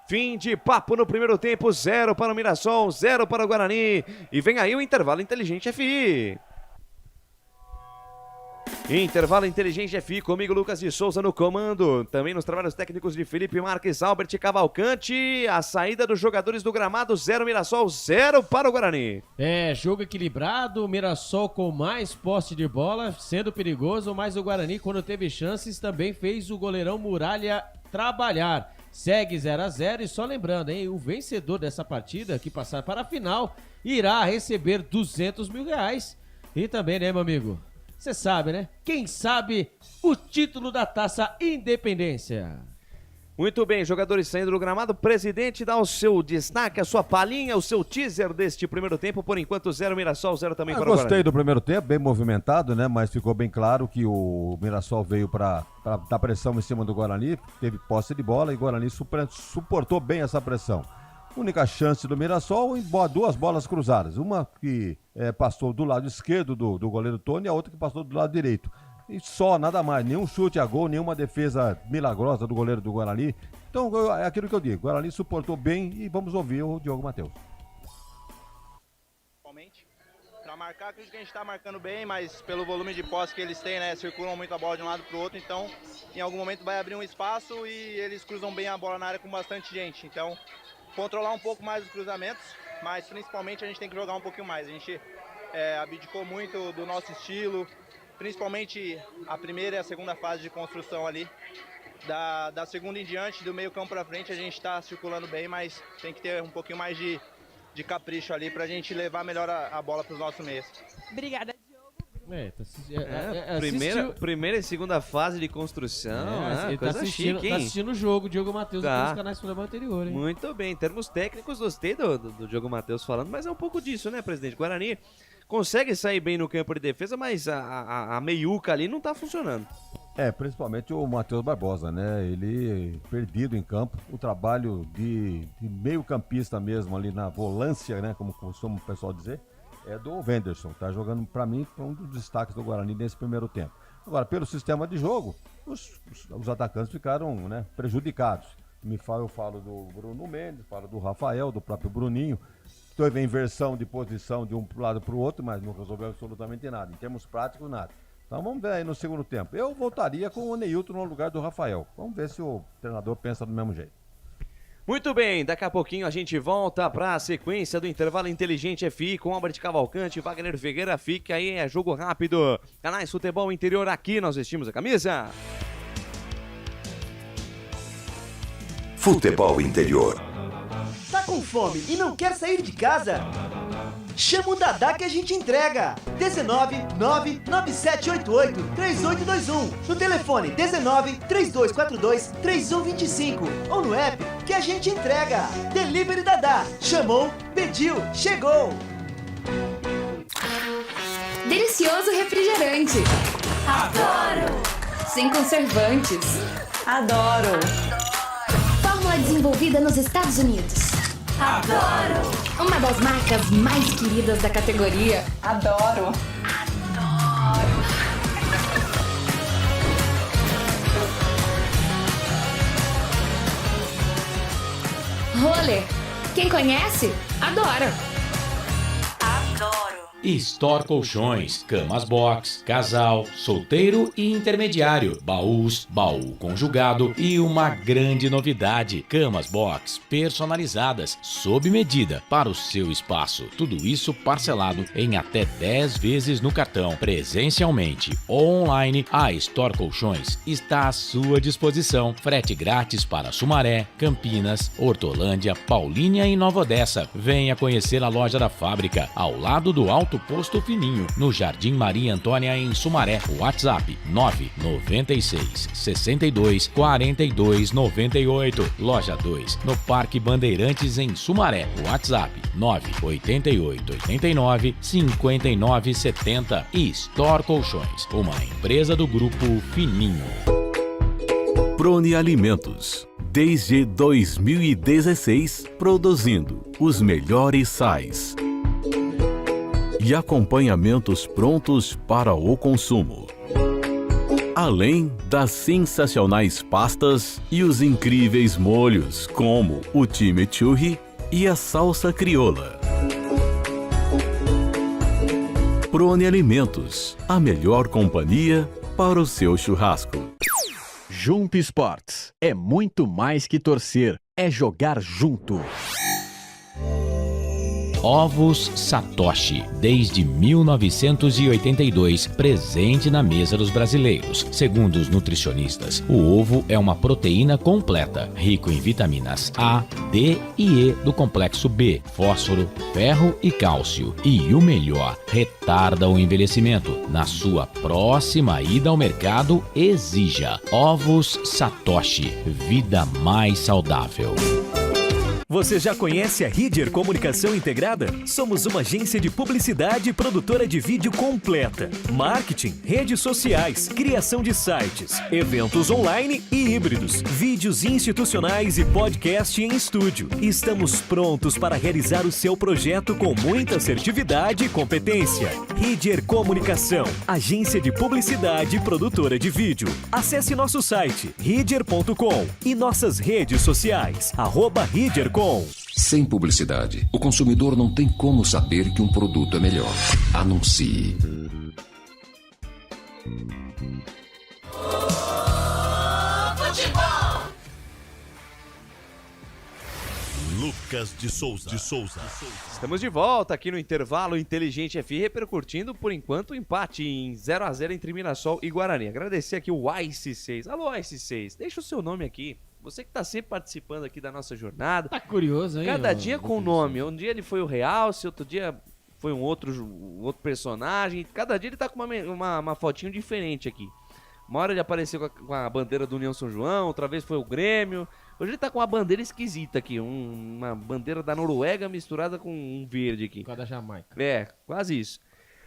Fim de papo no primeiro tempo, 0 para o Mirassol, 0 para o Guarani. E vem aí o intervalo inteligente FI. Intervalo Inteligente FI, comigo Lucas de Souza no comando, também nos trabalhos técnicos de Felipe Marques, Albert Cavalcante, a saída dos jogadores do gramado, 0 Mirassol, 0 para o Guarani. Jogo equilibrado, o Mirassol com mais posse de bola, sendo perigoso, mas o Guarani quando teve chances também fez o goleirão Muralha trabalhar. Segue 0-0 e só lembrando, hein, o vencedor dessa partida que passar para a final irá receber R$200 mil. E também, né, meu amigo? Você sabe, né? Quem sabe o título da Taça Independência. Muito bem, jogadores saindo do gramado. Presidente, dá o seu destaque, a sua palhinha, o seu teaser deste primeiro tempo. Por enquanto, 0 Mirassol, 0 também para o Guarani. Gostei do primeiro tempo, bem movimentado, né? Mas ficou bem claro que o Mirassol veio para dar pressão em cima do Guarani. Teve posse de bola e o Guarani suportou bem essa pressão. Única chance do Mirassol em 2 bolas cruzadas. Uma que passou do lado esquerdo do goleiro Tony e a outra que passou do lado direito. E só, nada mais. Nenhum chute a gol, nenhuma defesa milagrosa do goleiro do Guarani. Então, é aquilo que eu digo. O Guarani suportou bem e vamos ouvir o Diogo Matheus. Para marcar, acredito que a gente está marcando bem, mas pelo volume de posse que eles têm, né? Circulam muito a bola de um lado para o outro. Então, em algum momento vai abrir um espaço e eles cruzam bem a bola na área com bastante gente. Então, controlar um pouco mais os cruzamentos, mas principalmente a gente tem que jogar um pouquinho mais. A gente abdicou muito do nosso estilo, principalmente a primeira e a segunda fase de construção ali. Da segunda em diante, do meio campo para frente, a gente está circulando bem, mas tem que ter um pouquinho mais de capricho ali para a gente levar melhor a bola para os nossos meios. Obrigada. Primeira e segunda fase de construção, ele coisa chique, hein? Tá assistindo o jogo, Diogo Matheus, nos canais de futebol anterior, hein? Muito bem, em termos técnicos, gostei do Diogo Matheus falando, mas é um pouco disso, né, presidente? Guarani consegue sair bem no campo de defesa, mas a meiuca ali não tá funcionando. Principalmente o Matheus Barbosa, né? Ele perdido em campo, o trabalho de meio campista mesmo ali na volância, né? Como costuma o pessoal dizer. É do Wenderson, tá jogando pra mim um dos destaques do Guarani nesse primeiro tempo. Agora, pelo sistema de jogo, os atacantes ficaram, né, prejudicados. Eu falo do Bruno Mendes, falo do Rafael, do próprio Bruninho, teve a inversão de posição de um lado para o outro, mas não resolveu absolutamente nada. Em termos práticos, nada. Então vamos ver aí no segundo tempo. Eu voltaria com o Neilton no lugar do Rafael. Vamos ver se o treinador pensa do mesmo jeito. Muito bem, daqui a pouquinho a gente volta para a sequência do Intervalo Inteligente FI com Albert Cavalcante, Wagner Figueira. Fique aí, é jogo rápido. Canais Futebol Interior, aqui nós vestimos a camisa. Futebol Interior. Tá com fome e não quer sair de casa? Chama o Dadá que a gente entrega. 19997883821. No telefone 1932423125 ou no app que a gente entrega. Delivery Dadá. Chamou, pediu, chegou. Delicioso refrigerante. Adoro. Sem conservantes. Adoro. Fórmula desenvolvida nos Estados Unidos. Adoro. Uma das marcas mais queridas da categoria. Adoro. Roller. Quem conhece, adora. Store Colchões, camas box, casal, solteiro e intermediário, baús, baú conjugado e uma grande novidade, camas box personalizadas, sob medida, para o seu espaço. Tudo isso parcelado em até 10 vezes no cartão, presencialmente ou online. A Store Colchões está à sua disposição. Frete grátis para Sumaré, Campinas, Hortolândia, Paulínia e Nova Odessa. Venha conhecer a loja da fábrica, ao lado do Alto Posto Fininho, no Jardim Maria Antônia, em Sumaré. WhatsApp 996 62 42 98. Loja 2, no Parque Bandeirantes, em Sumaré. WhatsApp 988 89 59 70. E Store Colchões, uma empresa do Grupo Fininho. Prone Alimentos. Desde 2016, produzindo os melhores sais e acompanhamentos prontos para o consumo. Além das sensacionais pastas e os incríveis molhos, como o chimichurri e a salsa crioula. Prone Alimentos, a melhor companhia para o seu churrasco. Jump Sports é muito mais que torcer, é jogar junto. Ovos Satoshi, desde 1982, presente na mesa dos brasileiros. Segundo os nutricionistas, o ovo é uma proteína completa, rico em vitaminas A, D e E do complexo B, fósforo, ferro e cálcio. E o melhor, retarda o envelhecimento. Na sua próxima ida ao mercado, exija Ovos Satoshi, vida mais saudável. Você já conhece a Ridger Comunicação Integrada? Somos uma agência de publicidade e produtora de vídeo completa. Marketing, redes sociais, criação de sites, eventos online e híbridos, vídeos institucionais e podcast em estúdio. Estamos prontos para realizar o seu projeto com muita assertividade e competência. Ridger Comunicação, agência de publicidade e produtora de vídeo. Acesse nosso site, ridger.com, e nossas redes sociais, @ridger.com. Sem publicidade, o consumidor não tem como saber que um produto é melhor. Anuncie. Lucas de Souza. Estamos de volta aqui no Intervalo Inteligente FI, repercutindo por enquanto o empate em 0-0 entre Mirassol e Guarani. Agradecer aqui o Ice6. Alô, Ice6, deixa o seu nome aqui. Você que está sempre participando aqui da nossa jornada. Tá curioso, hein? Cada dia com o nome. Um dia ele foi o Realce, outro dia foi um outro personagem. Cada dia ele tá com uma fotinho diferente aqui. Uma hora ele apareceu com a bandeira do União São João, outra vez foi o Grêmio. Hoje ele tá com uma bandeira esquisita aqui. Uma bandeira da Noruega misturada com um verde aqui. Com a da Jamaica. É, quase isso.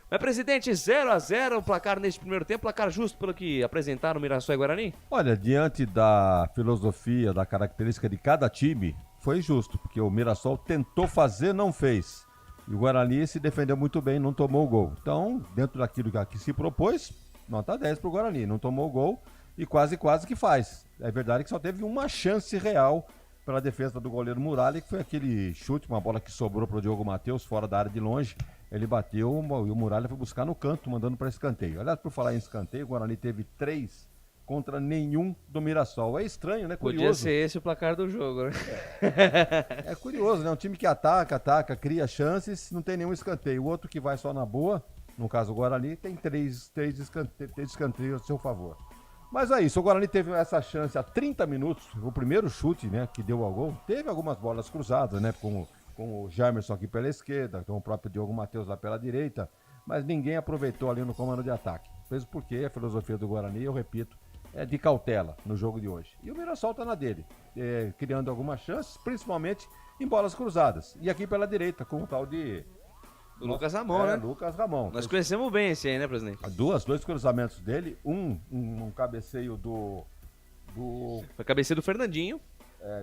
Mas, presidente, 0-0 o placar neste primeiro tempo, placar justo pelo que apresentaram Mirassol e Guarani? Olha, diante da filosofia, da característica de cada time, foi justo, porque o Mirassol tentou fazer, não fez. E o Guarani se defendeu muito bem, não tomou o gol. Então, dentro daquilo que se propôs, nota 10 pro Guarani. Não tomou o gol e quase que faz. É verdade que só teve uma chance real pela defesa do goleiro Muralha, que foi aquele chute, uma bola que sobrou para o Diogo Matheus, fora da área de longe. Ele bateu e o Muralha foi buscar no canto, mandando para escanteio. Aliás, por falar em escanteio, o Guarani teve 3 contra nenhum do Mirassol. É estranho, né? Curioso. Podia ser esse o placar do jogo, né? É curioso, né? Um time que ataca, cria chances, não tem nenhum escanteio. O outro que vai só na boa, no caso o Guarani, tem três escanteios a seu favor. Mas é isso, o Guarani teve essa chance há 30 minutos, o primeiro chute, né, que deu ao gol. Teve algumas bolas cruzadas, né, com o Jamerson aqui pela esquerda, com o próprio Diogo Matheus lá pela direita, mas ninguém aproveitou ali no comando de ataque. Mesmo porque a filosofia do Guarani, eu repito, é de cautela no jogo de hoje. E o Mirassol tá na dele, criando algumas chances, principalmente em bolas cruzadas. E aqui pela direita, com o tal de... Do Lucas Ramon, né? Lucas Ramon. Nós conhecemos bem esse aí, né, presidente? Dois cruzamentos dele, um cabeceio do... Foi cabeceio do Fernandinho.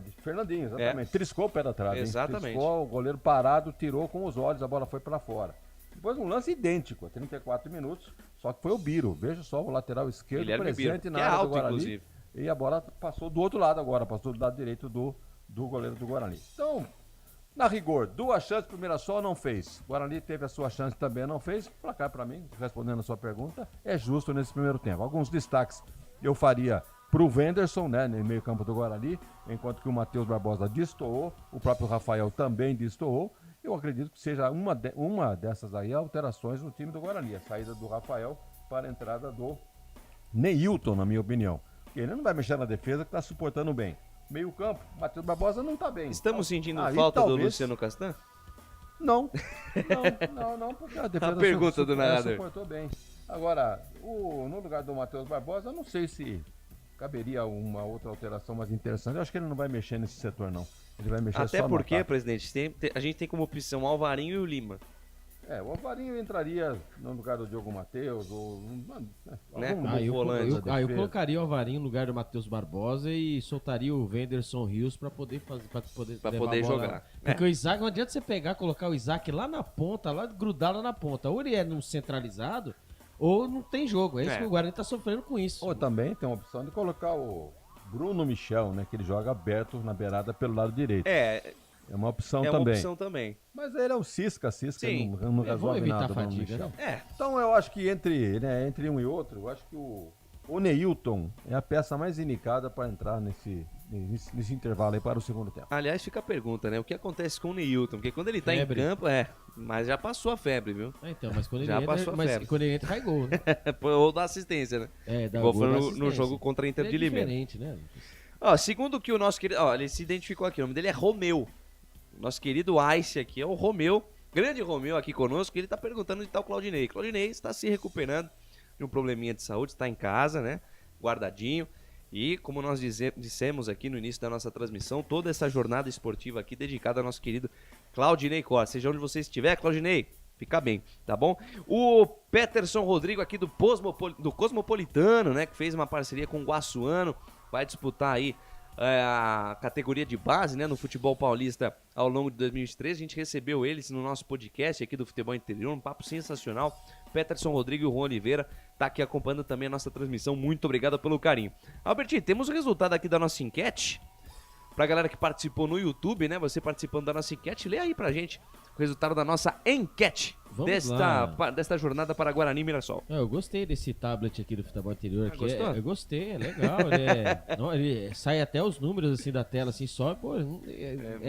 De Fernandinho, exatamente. Triscou o pé da trave. Exatamente. Triscou, o goleiro parado, tirou com os olhos, a bola foi pra fora. Depois um lance idêntico, 34 minutos, só que foi o Biro. Veja só o lateral esquerdo presente na área do Guarani. Inclusive. E a bola passou do outro lado agora, passou do lado direito do goleiro do Guarani. Então, na rigor, 2 chances pro Mirassol, não fez. O Guarani teve a sua chance também, não fez. Placar pra mim, respondendo a sua pergunta, é justo nesse primeiro tempo. Alguns destaques eu faria pro Wenderson, né, no meio campo do Guarani, enquanto que o Matheus Barbosa destoou, o próprio Rafael também destoou. Eu acredito que seja uma dessas aí alterações no time do Guarani, a saída do Rafael para a entrada do Neilton, na minha opinião. Porque ele não vai mexer na defesa, que está suportando bem. Meio campo, Matheus Barbosa não está bem. Estamos sentindo falta do Luciano Castan? Não, porque a defesa pergunta do narrador suportou bem. Agora, no lugar do Matheus Barbosa, eu não sei se caberia uma outra alteração mais interessante. Eu acho que ele não vai mexer nesse setor, não. Ele vai mexer até só porque, presidente, a gente tem como opção o Alvarinho e o Lima. O Alvarinho entraria no lugar do Diogo Matheus ou eu colocaria o Alvarinho no lugar do Matheus Barbosa e soltaria o Wenderson Rios para poder jogar. Porque o Isaac, não adianta você colocar o Isaac lá na ponta, grudar lá na ponta. Ou ele é num centralizado ou não tem jogo. É isso que o Guarani tá sofrendo com isso. Ou também tem a opção de colocar o Bruno Michel, né, que ele joga aberto na beirada pelo lado direito. É uma opção também. É uma opção também. Mas ele é o Cisca Sim. não resolve nada do Bruno Michel. Então eu acho que entre um e outro, eu acho que o Neilton é a peça mais indicada para entrar nesse intervalo aí para o segundo tempo. Aliás, fica a pergunta, né? O que acontece com o Neilton? Porque quando ele tá em campo, mas já passou a febre, viu? Então, mas quando ele entra, faz gol, né? Ou dá assistência, né? Igual foi no jogo contra a Inter de Limeira. É diferente, né? Segundo que o nosso querido... ele se identificou aqui, o nome dele é Romeu. Nosso querido Ice aqui é o Romeu, grande Romeu aqui conosco, ele tá perguntando onde tá o Claudinei. Claudinei está se recuperando de um probleminha de saúde, está em casa, né, guardadinho. E como nós dissemos aqui no início da nossa transmissão, toda essa jornada esportiva aqui dedicada ao nosso querido Claudinei Costa. Seja onde você estiver, Claudinei, fica bem, tá bom? O Peterson Rodrigo aqui do Cosmopolitano, né, que fez uma parceria com o Guaçuano, vai disputar aí a categoria de base, né, no futebol paulista ao longo de 2023. A gente recebeu eles no nosso podcast aqui do Futebol Interior, um papo sensacional. Peterson Rodrigo e o Juan Oliveira tá aqui acompanhando também a nossa transmissão. Muito obrigado pelo carinho. Albertinho, temos o resultado aqui da nossa enquete. Pra galera que participou no YouTube, né, você participando da nossa enquete, lê aí pra gente o resultado da nossa enquete desta jornada para Guarani e Mirassol. Eu gostei desse tablet aqui do Futebol Interior. Gostou? Eu gostei, é legal. Ele sai até os números assim da tela, assim, só. Pô, um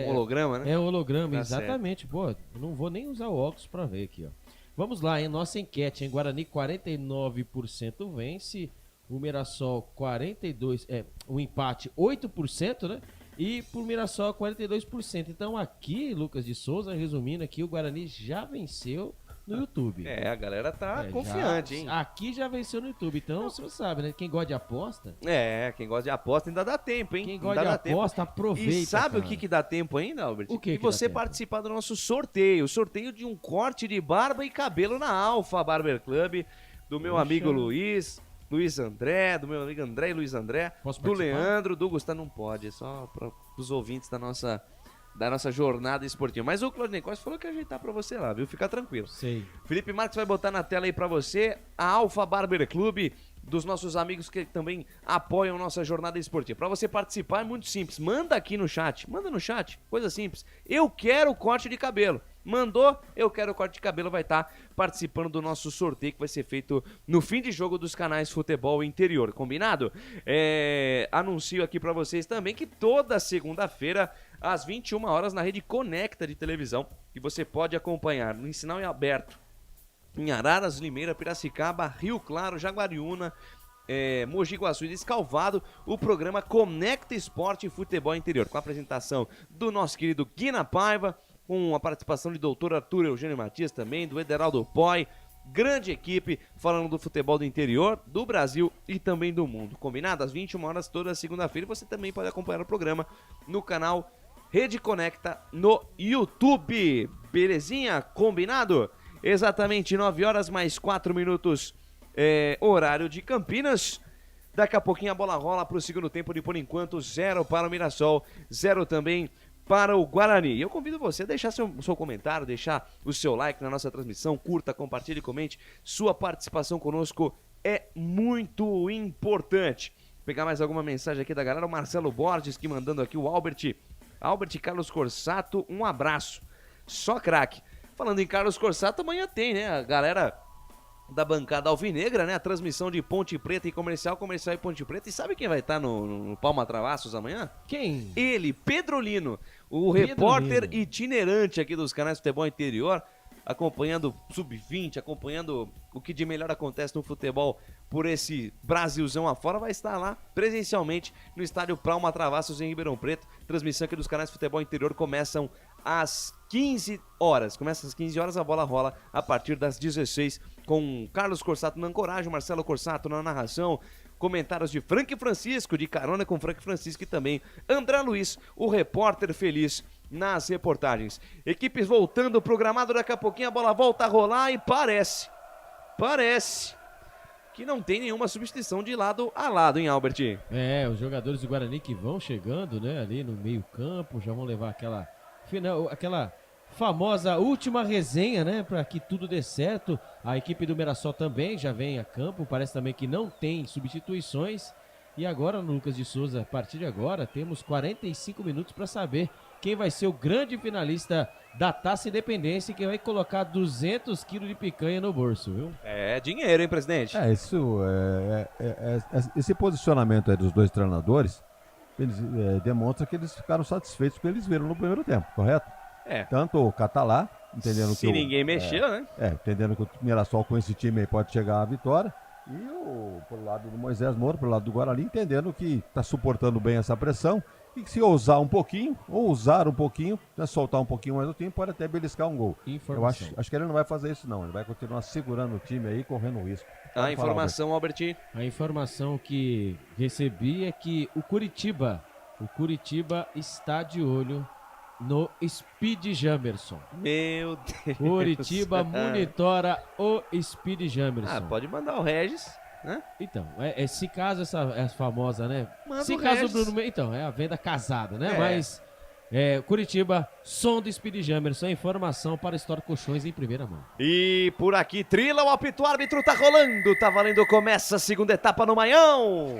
holograma, né? É um holograma, Tá exatamente. certo. Pô, não vou nem usar o óculos pra ver aqui, ó. Vamos lá, hein? Nossa enquete, em Guarani 49% vence, o Mirassol 42%, o empate 8%, né? E por Mirassol 42%. Então aqui, Lucas de Souza, resumindo aqui, o Guarani já venceu no YouTube. A galera tá confiante, hein? Aqui já venceu no YouTube, então você sabe, né? Quem gosta de aposta... quem gosta de aposta ainda dá tempo, hein? Quem gosta de aposta, aproveita. E sabe o que dá tempo ainda, Albert? O que você participar do nosso sorteio. O sorteio de um corte de barba e cabelo na Alfa Barber Club, do meu amigo Luiz André, do meu amigo André e Luiz André, do Leandro, do Gustavo, não pode, é só para os ouvintes da nossa jornada esportiva. Mas o Claudinei Costa falou que ia ajeitar pra você lá, viu? Fica tranquilo. Sei. Felipe Marques vai botar na tela aí pra você a Alfa Barber Club, dos nossos amigos que também apoiam nossa jornada esportiva. Para você participar é muito simples, manda aqui no chat, manda no chat, coisa simples. Eu quero corte de cabelo. Mandou, eu quero corte de cabelo, vai estar participando do nosso sorteio que vai ser feito no fim de jogo dos canais Futebol Interior, combinado? Anuncio aqui para vocês também que toda segunda-feira, às 21 horas, na Rede Conecta de televisão, que você pode acompanhar no sinal em aberto, em Araras, Limeira, Piracicaba, Rio Claro, Jaguariúna, Mogi Guaçu e Descalvado, o programa Conecta Esporte e Futebol Interior, com a apresentação do nosso querido Guina Paiva, com a participação de Dr. Arthur Eugênio Matias também, do Ederaldo Poi, grande equipe falando do futebol do interior, do Brasil e também do mundo. Combinado? Às 21 horas toda segunda-feira, você também pode acompanhar o programa no canal Rede Conecta no YouTube. Belezinha? Combinado? Exatamente 9 horas mais 4 minutos, horário de Campinas. Daqui a pouquinho a bola rola para o segundo tempo de, por enquanto, 0 para o Mirassol, 0 também para o Guarani. E eu convido você a deixar seu comentário, deixar o seu like na nossa transmissão, curta, compartilhe, comente. Sua participação conosco é muito importante. Vou pegar mais alguma mensagem aqui da galera. O Marcelo Borges que mandando aqui, o Albert Carlos Corsato, um abraço. Só craque. Falando em Carlos Corsato, amanhã tem, né? A galera da bancada alvinegra, né? A transmissão de Ponte Preta e Comercial e Ponte Preta. E sabe quem vai estar no Palma Travassos amanhã? Quem? Ele, Pedro Lino, o repórter itinerante aqui dos canais Futebol Interior, acompanhando Sub-20, acompanhando o que de melhor acontece no futebol por esse Brasilzão afora, vai estar lá presencialmente no estádio Palma Travassos em Ribeirão Preto. Transmissão aqui dos canais Futebol Interior começam às 15 horas. Começa às 15 horas, a bola rola a partir das 16 com Carlos Corsato na ancoragem, Marcelo Corsato na narração, comentários de Frank Francisco, de carona com Frank Francisco e também André Luiz, o repórter feliz nas reportagens. Equipes voltando, programado daqui a pouquinho, a bola volta a rolar e parece que não tem nenhuma substituição de lado a lado, hein, Albert? Os jogadores do Guarani que vão chegando, né, ali no meio campo, já vão levar aquela famosa última resenha, né, para que tudo dê certo. A equipe do Mirassol também já vem a campo, parece também que não tem substituições. E agora, no Lucas de Souza, a partir de agora, temos 45 minutos para saber quem vai ser o grande finalista da Taça Independência e quem vai colocar 200 quilos de picanha no bolso, viu? É dinheiro, hein, presidente? Esse posicionamento aí dos dois treinadores, eles demonstra que eles ficaram satisfeitos com o que eles viram no primeiro tempo, correto? Tanto o Catalá, entendendo que ninguém mexeu, né? Entendendo que o Mirassol com esse time aí pode chegar à vitória. E pro lado do Moisés Moura, pro lado do Guarani, entendendo que está suportando bem essa pressão e que se ousar um pouquinho, né, soltar um pouquinho mais o time, pode até beliscar um gol. Eu acho que ele não vai fazer isso não, ele vai continuar segurando o time aí, correndo risco. A informação, Albert? A informação que recebi é que o Curitiba está de olho no Speed Jamerson. Meu Deus. Curitiba monitora o Speed Jamerson. Pode mandar o Regis, né? Então, se caso essa famosa, né? Manda se o caso Regis. o Bruno... Então, é a venda casada, né? Mas Curitiba, som do Speed Jamerson, informação para História Colchões em primeira mão. E por aqui, trila o apito, árbitro tá rolando, tá valendo, começa a segunda etapa no Manhão.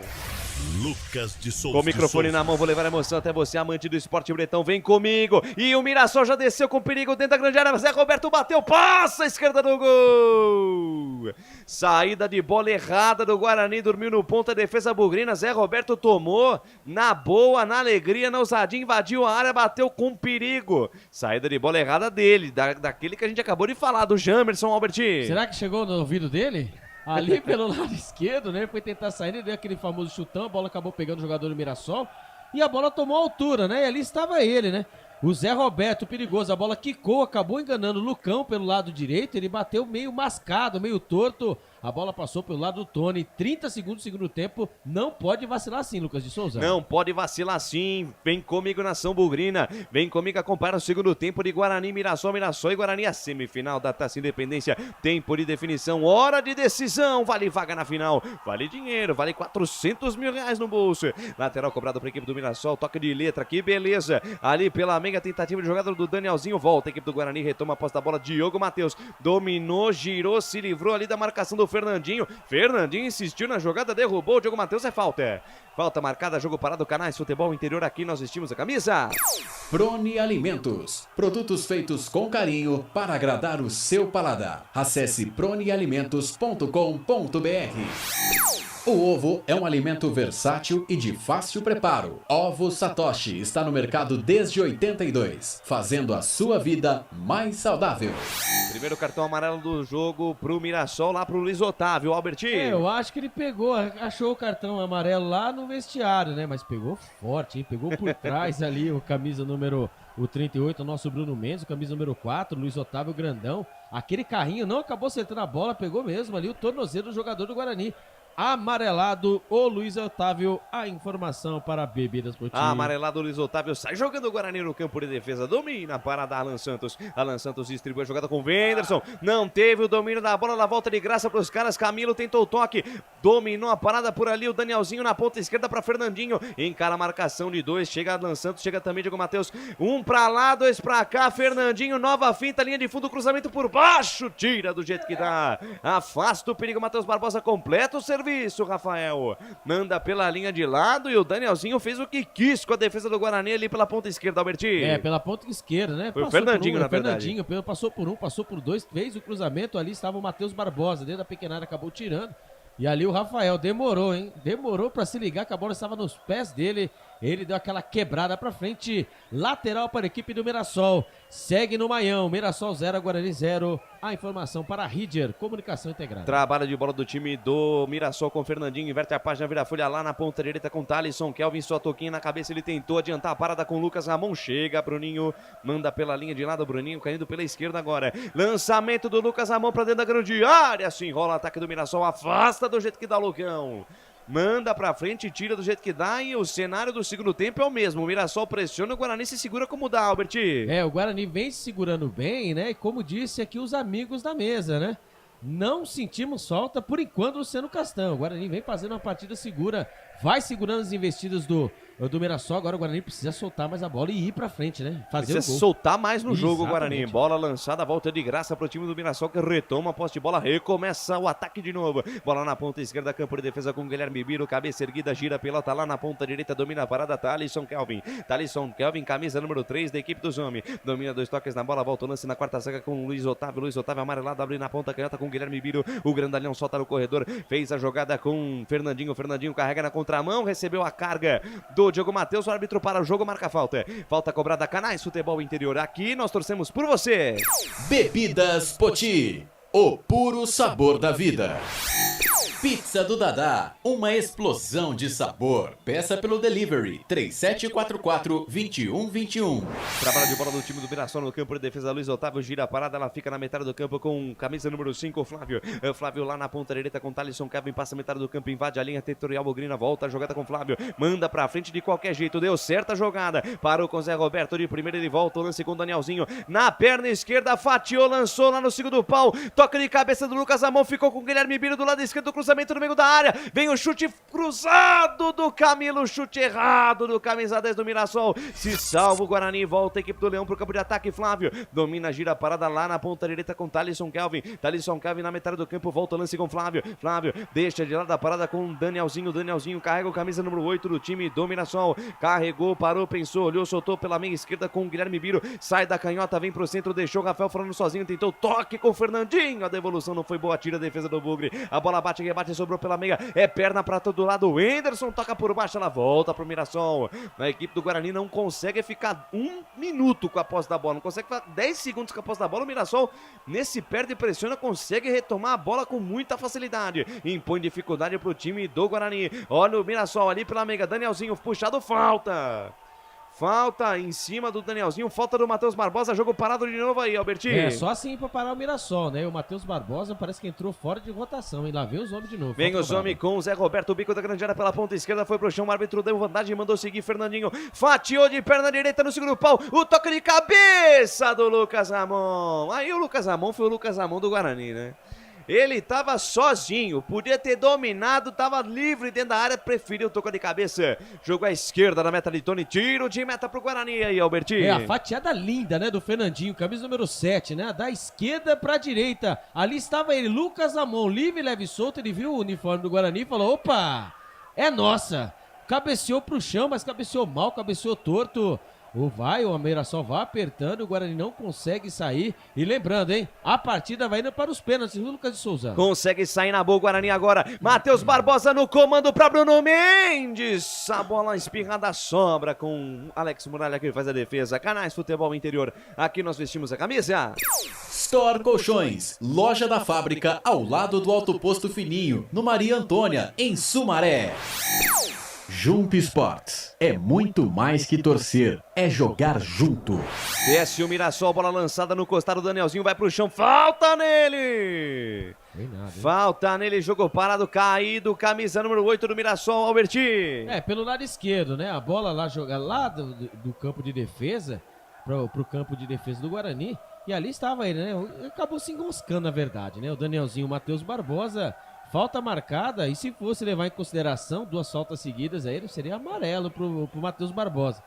Lucas de Souza. Com o microfone na mão, vou levar a emoção até você, amante do esporte bretão, vem comigo. E o Mirassol já desceu com perigo dentro da grande área, Zé Roberto bateu, passa a esquerda do gol. Saída de bola errada do Guarani, dormiu no ponto a defesa bugrina, Zé Roberto tomou na boa, na alegria, na ousadia, invadiu a área, bateu com perigo. Saída de bola errada dele, daquele que a gente acabou de falar, do Jamerson, Albert. Será que chegou no ouvido dele? Ali pelo lado esquerdo, né? Foi tentar sair, ele deu aquele famoso chutão, a bola acabou pegando o jogador do Mirassol e a bola tomou altura, né? E ali estava ele, né? O Zé Roberto, perigoso, a bola quicou, acabou enganando o Lucão pelo lado direito, ele bateu meio mascado, meio torto, a bola passou pelo lado do Tony, 30 segundos do segundo tempo, não pode vacilar assim, Lucas de Souza. Não pode vacilar assim, vem comigo nação bugrina, vem comigo acompanhar o segundo tempo de Guarani, Mirassol e Guarani, a semifinal da Taça Independência, tempo de definição, hora de decisão, vale vaga na final, vale dinheiro, vale 400 mil reais no bolso, lateral cobrado para a equipe do Mirassol, toque de letra, que beleza, ali pela mega tentativa de jogada do Danielzinho, volta a equipe do Guarani, retoma a posse da bola, Diogo Matheus, dominou, girou, se livrou ali da marcação do Fernandinho. Fernandinho insistiu na jogada, derrubou. O Diogo Matheus, é falta. Falta marcada, jogo parado, Canais Futebol Interior. Aqui nós vestimos a camisa. Prone Alimentos. Produtos feitos com carinho para agradar o seu paladar. Acesse pronealimentos.com.br. O ovo é um alimento versátil e de fácil preparo. Ovo Satoshi está no mercado desde 82, fazendo a sua vida mais saudável. Primeiro cartão amarelo do jogo pro Mirassol, lá pro Luiz Otávio, Albertinho. Eu acho que ele achou o cartão amarelo lá no vestiário, né? Mas pegou forte, hein? Pegou por trás ali o camisa número 38, o nosso Bruno Mendes, o camisa número 4, Luiz Otávio grandão. Aquele carrinho não acabou acertando a bola, pegou mesmo ali o tornozelo do jogador do Guarani. Amarelado o Luiz Otávio, a informação para Bebidas Potinho. Amarelado o Luiz Otávio, sai jogando o Guarani no campo de defesa, domina a parada Alan Santos. Alan Santos distribui a jogada com o Wenderson, não teve o domínio da bola, na volta de graça para os caras, Camilo tentou o toque, dominou a parada por ali, o Danielzinho na ponta esquerda para Fernandinho, encara a marcação de 2, chega Alan Santos, chega também Diego Matheus, 1 para lá, 2 para cá, Fernandinho, nova finta, linha de fundo, cruzamento por baixo, tira do jeito que dá, afasta o perigo, Matheus Barbosa completa o serviço, Rafael, manda pela linha de lado e o Danielzinho fez o que quis com a defesa do Guarani ali pela ponta esquerda, Albertinho. Pela ponta esquerda, né? Foi o Fernandinho, na verdade. Fernandinho, passou por 1, passou por 2, fez o cruzamento, ali estava o Matheus Barbosa, dentro da pequena área, acabou tirando. E ali o Rafael demorou, hein? Demorou pra se ligar, que a bola estava nos pés dele. Ele deu aquela quebrada pra frente. Lateral para a equipe do Mirassol. Segue no Maião. Mirassol 0, Guarani 0. A informação para a Ridger, Comunicação Integrada. Trabalho de bola do time do Mirassol com o Fernandinho. Inverte a página, vira a folha lá na ponta direita com o Thalisson. Kelvin só toquinho na cabeça. Ele tentou adiantar a parada com o Lucas Ramon. Chega, Bruninho. Manda pela linha de lado. Bruninho caindo pela esquerda agora. Lançamento do Lucas Ramon pra dentro da grande área. Se enrola o ataque do Mirassol. Afasta do jeito que dá, Lucão. Manda pra frente, tira do jeito que dá e o cenário do segundo tempo é o mesmo. O Mirassol pressiona, o Guarani se segura como dá, Albert. O Guarani vem se segurando bem, né? E como disse aqui os amigos da mesa, né? Não sentimos falta, por enquanto, Luciano Castão. O Guarani vem fazendo uma partida segura, vai segurando as investidas do Mirassol. Agora o Guarani precisa soltar mais a bola e ir pra frente, né? Fazer precisa o gol. Soltar mais no jogo o Guarani. Exatamente. Bola lançada, volta de graça pro time do Mirassol, que retoma a posse de bola, recomeça o ataque de novo. Bola na ponta esquerda, campo de defesa com o Guilherme Biro, cabeça erguida, gira a pelota lá na ponta direita, domina a parada, Thalisson Kelvin. Thalisson Kelvin, camisa número 3 da equipe dos homens. Domina 2 toques na bola, volta o lance na quarta zaga com o Luiz Otávio. Luiz Otávio amarelado, abre na ponta canhota com o Guilherme Biro. O grandalhão solta no corredor, fez a jogada com Fernandinho. Fernandinho carrega na contramão, recebeu a carga do Diogo Matheus. O árbitro para o jogo, marca a falta. Falta cobrada, Canais Futebol Interior. Aqui nós torcemos por você. Bebidas Poti, o puro sabor da vida. Pizza do Dadá, uma explosão de sabor. Peça pelo delivery 3744-2121. Trabalho de bola do time do Mirassol no campo de defesa. Luiz Otávio gira a parada, ela fica na metade do campo com camisa número 5, Flávio. Flávio lá na ponta direita com Thalisson Kelvin, passa a metade do campo, invade a linha territorial, Bogrina volta a jogada com Flávio, manda pra frente de qualquer jeito, deu certa a jogada, parou com Zé Roberto de primeira, ele volta, o lance com o Danielzinho, na perna esquerda, fatiou, lançou lá no segundo pau, toca de cabeça do Lucas Ramon, ficou com o Guilherme Biro do lado esquerdo, cruzamento no meio da área, vem o chute cruzado do Camilo, chute errado do camisa 10 do Mirassol, se salva o Guarani, volta a equipe do Leão pro campo de ataque, Flávio, domina, gira a parada lá na ponta direita com Thalisson Kelvin na metade do campo, volta o lance com Flávio, deixa de lado a parada com Danielzinho carrega o camisa número 8 do time do Mirassol, carregou, parou, pensou, olhou, soltou pela meia esquerda com o Guilherme Biro, sai da canhota, vem pro centro, deixou o Rafael falando sozinho, tentou toque com o Fernandinho, a devolução não foi boa, tira a defesa do Bugre, a bola bate, rebate, sobrou pela meia, é perna pra todo lado, o Wenderson toca por baixo, ela volta pro Mirassol, a equipe do Guarani não consegue ficar 1 minuto com a posse da bola, não consegue ficar 10 segundos com a posse da bola, o Mirassol nesse perde e pressiona, consegue retomar a bola com muita facilidade, impõe dificuldade pro time do Guarani, olha o Mirassol ali pela meia, Danielzinho puxado, falta em cima do Danielzinho, falta do Matheus Barbosa, jogo parado de novo aí, Albertinho. Só assim pra parar o Mirassol, né? O Matheus Barbosa parece que entrou fora de rotação, e lá vem os homens de novo. Vem os homens com o Zé Roberto, o bico da grande área pela ponta esquerda, foi pro chão, o árbitro deu vantagem, mandou seguir Fernandinho, fatiou de perna direita no segundo pau, o toque de cabeça do Lucas Ramon. Aí o Lucas Ramon foi o Lucas Ramon do Guarani, né? Ele tava sozinho, podia ter dominado, tava livre dentro da área, preferiu tocar de cabeça. Jogou à esquerda na meta de Tony, tiro de meta pro Guarani aí, Albertinho. É a fatiada linda, né, do Fernandinho, camisa número 7, né, da esquerda pra direita. Ali estava ele, Lucas Amon, livre, leve e solto, ele viu o uniforme do Guarani e falou, opa, é nossa. Cabeceou pro chão, mas cabeceou mal, cabeceou torto. O Mirassol vai apertando, o Guarani não consegue sair. E lembrando, hein, a partida vai indo para os pênaltis, viu, Lucas de Souza? Consegue sair na boa o Guarani agora. Matheus Barbosa no comando para Bruno Mendes. A bola espirrada sobra com Alex Muralha que faz a defesa. Canais Futebol Interior, aqui nós vestimos a camisa. Store Colchões, loja da fábrica ao lado do Alto Posto Fininho, no Maria Antônia, em Sumaré. Jump Sports, é muito mais que torcer, é jogar junto. Desce o Mirassol, bola lançada no costado, o Danielzinho vai pro chão, falta nele! Falta nele, jogo parado, caído, camisa número 8 do Mirassol, Alberti. Pelo lado esquerdo, né, a bola lá joga lá do campo de defesa, pro campo de defesa do Guarani, e ali estava ele, né, acabou se enroscando na verdade, né, o Danielzinho, o Matheus Barbosa. Falta marcada, e se fosse levar em consideração 2 faltas seguidas, aí seria amarelo pro Matheus Barbosa.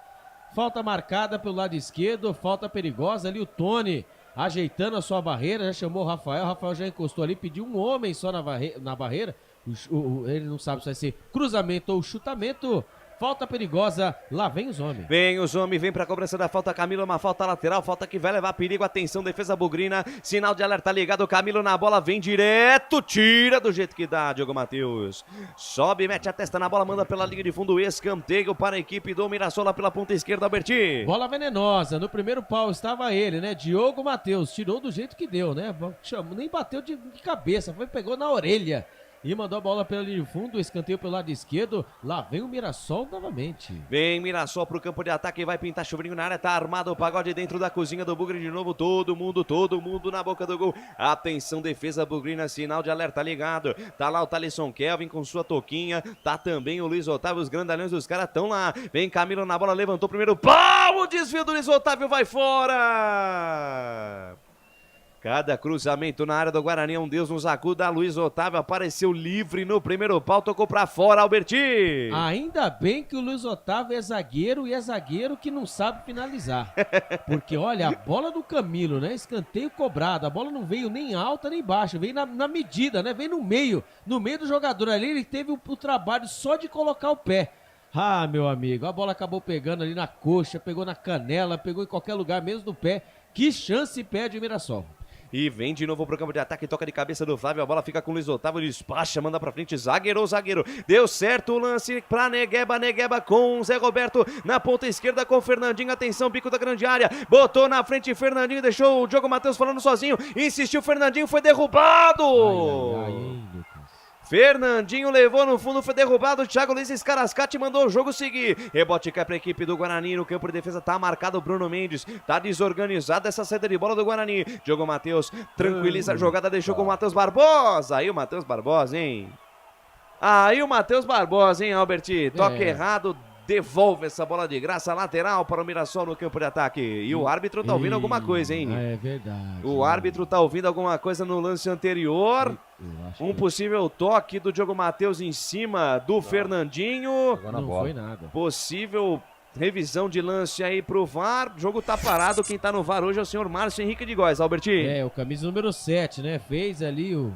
Falta marcada pelo lado esquerdo, falta perigosa ali o Tony ajeitando a sua barreira, já chamou o Rafael já encostou ali, pediu um homem só na barreira, ele não sabe se vai ser cruzamento ou chutamento. Falta perigosa, lá vem os homens. Vem os homens, vem pra cobrança da falta, Camilo, uma falta lateral, falta que vai levar perigo, atenção, defesa bugrina, sinal de alerta ligado, Camilo na bola, vem direto, tira do jeito que dá, Diogo Matheus. Sobe, mete a testa na bola, manda pela linha de fundo, escanteio para a equipe do Mirassol lá pela ponta esquerda, Alberti. Bola venenosa, no primeiro pau estava ele, né, Diogo Matheus, tirou do jeito que deu, né, nem bateu de cabeça, pegou na orelha. E mandou a bola pela linha de fundo, escanteio pelo lado esquerdo, lá vem o Mirassol novamente. Vem Mirassol pro campo de ataque, vai pintar chuvrinho na área, tá armado o pagode dentro da cozinha do Bugre de novo, todo mundo na boca do gol. Atenção, defesa bugrina, sinal de alerta ligado, tá lá o Thalisson Kelvin com sua toquinha, tá também o Luiz Otávio, os grandalhões dos caras tão lá. Vem Camilo na bola, levantou o primeiro pau, o desvio do Luiz Otávio vai fora. Cada cruzamento na área do Guarani é um Deus nos acuda. Luiz Otávio apareceu livre no primeiro pau, tocou pra fora, Alberti. Ainda bem que o Luiz Otávio é zagueiro e é zagueiro que não sabe finalizar. Porque olha, a bola do Camilo, né? Escanteio cobrado, a bola não veio nem alta nem baixa, veio na medida, né? Veio no meio do jogador ali, ele teve o trabalho só de colocar o pé. Ah, meu amigo, a bola acabou pegando ali na coxa, pegou na canela, pegou em qualquer lugar, mesmo no pé. Que chance perde o Mirassol. E vem de novo pro campo de ataque, toca de cabeça do Flávio, a bola fica com o Luiz Otávio, despacha, manda pra frente, zagueiro, deu certo o lance pra Negueba com o Zé Roberto, na ponta esquerda com o Fernandinho, atenção, bico da grande área, botou na frente Fernandinho, deixou o Diogo Matheus falando sozinho, insistiu, Fernandinho foi derrubado! Fernandinho levou no fundo, foi derrubado, Thiago Luiz Escarascate mandou o jogo seguir, rebote cai para a equipe do Guarani, no campo de defesa tá marcado o Bruno Mendes, tá desorganizada essa saída de bola do Guarani, Diogo Matheus tranquiliza a jogada, deixou com o Matheus Barbosa, aí o Matheus Barbosa, hein, Alberti, toque errado, devolve essa bola de graça, lateral para o Mirassol no campo de ataque. E o árbitro tá ouvindo alguma coisa, hein? É verdade. O árbitro tá ouvindo alguma coisa no lance anterior. Um possível toque do Diogo Matheus em cima do Fernandinho. Não foi nada. Possível revisão de lance aí pro VAR. O jogo tá parado. Quem tá no VAR hoje é o senhor Márcio Henrique de Góes, Alberti. O camisa número 7, né? Fez ali o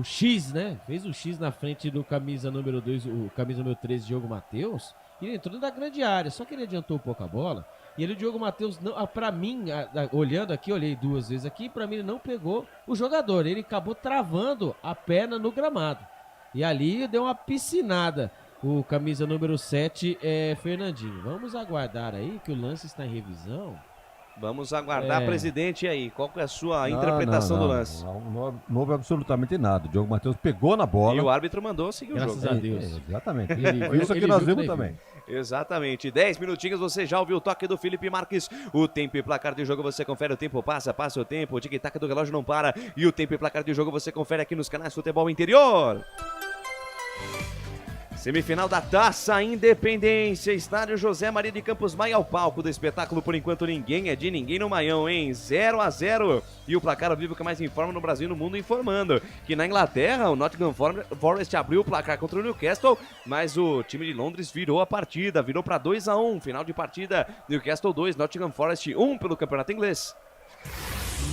X, né? Fez o X na frente do camisa número 2, o camisa número 13, Diogo Matheus. E ele entrou dentro da grande área, só que ele adiantou um pouco a bola. E ele, o Diogo Matheus, pra mim, olhando aqui, olhei 2 vezes aqui, pra mim ele não pegou o jogador. Ele acabou travando a perna no gramado. E ali deu uma piscinada. O camisa número 7 é Fernandinho. Vamos aguardar aí que o lance está em revisão. Vamos aguardar, presidente, aí. Qual que é a sua interpretação do lance? Não houve absolutamente nada. O Diogo Matheus pegou na bola. E o árbitro mandou seguir o jogo. Graças a Deus. Exatamente. Foi isso que nós vimos também. Exatamente. 10 minutinhos, você já ouviu o toque do Felipe Marques. O tempo e placar de jogo você confere. O tempo passa o tempo. O tic-tac do relógio não para. E o tempo e placar de jogo você confere aqui nos canais Futebol Interior. Semifinal da Taça Independência, estádio José Maria de Campos Maia, ao palco do espetáculo. Por enquanto ninguém é de ninguém no Maião, hein? 0-0. E o placar ao vivo que mais informa no Brasil e no mundo, informando que na Inglaterra o Nottingham Forest abriu o placar contra o Newcastle, mas o time de Londres virou a partida, virou para 2-1. Final de partida, Newcastle 2, Nottingham Forest 1 pelo campeonato inglês.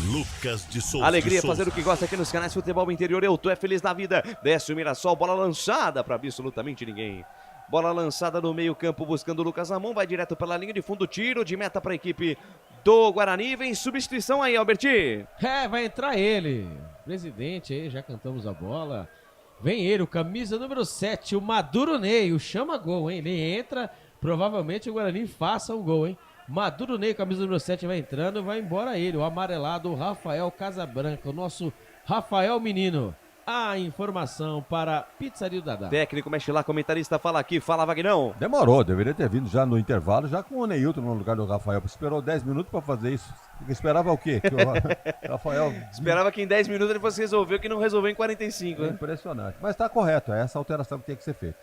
Lucas de Souza. Alegria fazer o que gosta aqui nos canais Futebol Interior. Eu tô feliz da vida. Desce o Mirassol, bola lançada para absolutamente ninguém. Bola lançada no meio campo buscando o Lucas Ramon. Vai direto pela linha de fundo, tiro de meta para a equipe do Guarani. Vem substituição aí, Alberti. Vai entrar ele. Presidente aí, já cantamos a bola. Vem ele, o camisa número 7, o Maduro Ney. O chama gol, hein? Ele entra, provavelmente o Guarani faça um gol, hein? Maduro Ney, camisa número 7, vai entrando, vai embora ele, o amarelado, o Rafael Casabranca, o nosso Rafael Menino. A informação para Pizzaria do Dadá. Técnico mexe lá, comentarista fala aqui, fala Vagnão. Demorou, deveria ter vindo já no intervalo, já com o Neilton no lugar do Rafael. Esperou 10 minutos para fazer isso. Esperava o quê? Que o Rafael... Esperava que em 10 minutos ele fosse resolver, que não resolveu em 45, né? Impressionante, mas está correto, é essa alteração que tem que ser feita.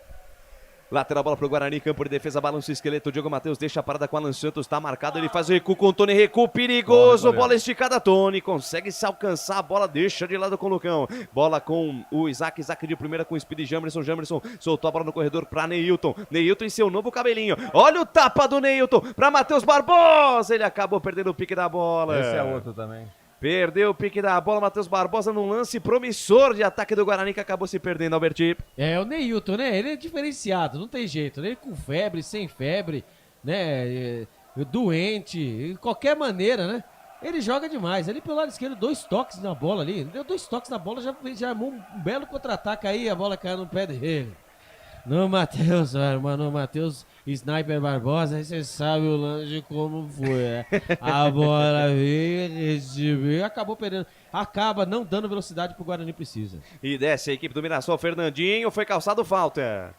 Lateral bola pro Guarani, campo de defesa, balança o esqueleto, Diogo Matheus deixa a parada com Alan Santos, tá marcado, ele faz o recuo com o Tony, recuo perigoso, bola esticada, Tony, consegue se alcançar, a bola deixa de lado com o Lucão, bola com o Isaac de primeira com o Speed Jamerson soltou a bola no corredor pra Neilton em seu novo cabelinho, olha o tapa do Neilton pra Matheus Barbosa, ele acabou perdendo o pique da bola. Esse é outro também. Perdeu o pique da bola, Matheus Barbosa num lance promissor de ataque do Guarani que acabou se perdendo, Alberti. É, o Neilton, né? Ele é diferenciado, não tem jeito, né? Ele com febre, sem febre, né? Doente, de qualquer maneira, né? Ele joga demais. Ele pelo lado esquerdo, 2 toques na bola ali. Deu 2 toques na bola, já armou um belo contra-ataque aí, a bola caiu no pé dele. No Matheus, mano, no Matheus Sniper Barbosa, aí você sabe o lance como foi, né? A bola veio, recebeu, acabou perdendo. Acaba não dando velocidade pro Guarani precisa. E desce a equipe do Mirassol, Fernandinho, foi calçado falta.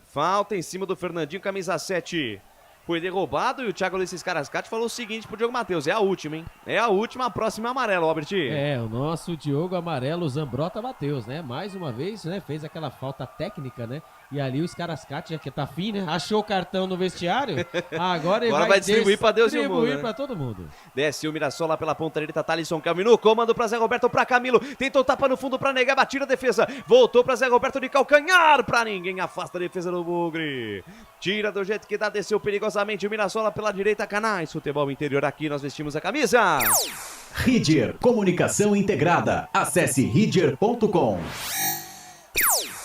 Falta em cima do Fernandinho, camisa 7. Foi derrubado e o Thiago Ulisses Carascati falou o seguinte pro Diogo Matheus, é a última, hein? É a última, a próxima é amarelo, Albert. É, o nosso Diogo Amarelo, Zambrota Matheus, né? Mais uma vez, né? Fez aquela falta técnica, né? E ali o Carascati, já que tá fim, né? Achou o cartão no vestiário, agora ele vai distribuir pra Deus e o mundo, distribuir né? pra todo mundo. Desce o Mirassol lá pela ponta direita, Thalisson Kelvin no comando pra Zé Roberto, pra Camilo, tentou tapa no fundo pra negar, batida a defesa, voltou pra Zé Roberto de calcanhar, pra ninguém, afasta a defesa do Bugre. Tira do jeito que dá, desceu perigosamente o Mirassol lá pela direita, canais, futebol interior, aqui nós vestimos a camisa. Ridger Comunicação Integrada. Acesse ridger.com.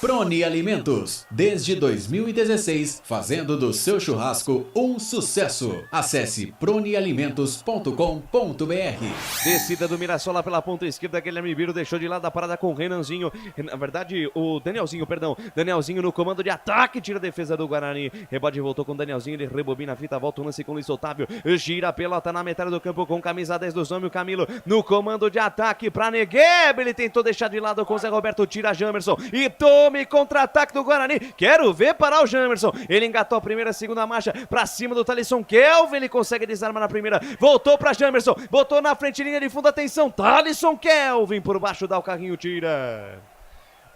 Prone Alimentos, desde 2016, fazendo do seu churrasco um sucesso. Acesse pronealimentos.com.br. Descida do Mirassol lá pela ponta esquerda, Guilherme Biro deixou de lado a parada com o Renanzinho. Na verdade, o Danielzinho, perdão. Danielzinho no comando de ataque, tira a defesa do Guarani. Rebote voltou com o Danielzinho, ele rebobina a fita, volta o lance com o Luiz Otávio. Gira a pelota na metade do campo com camisa 10 dos homens, o Camilo no comando de ataque pra Negueb. Ele tentou deixar de lado com o Zé Roberto, tira Jamerson e tome contra-ataque do Guarani. Quero ver parar o Jamerson. Ele engatou a primeira, segunda marcha pra cima do Thalisson Kelvin. Ele consegue desarmar na primeira. Voltou pra Jamerson. Botou na frente, linha de fundo. Atenção, Thalisson Kelvin por baixo, dá o carrinho, tira.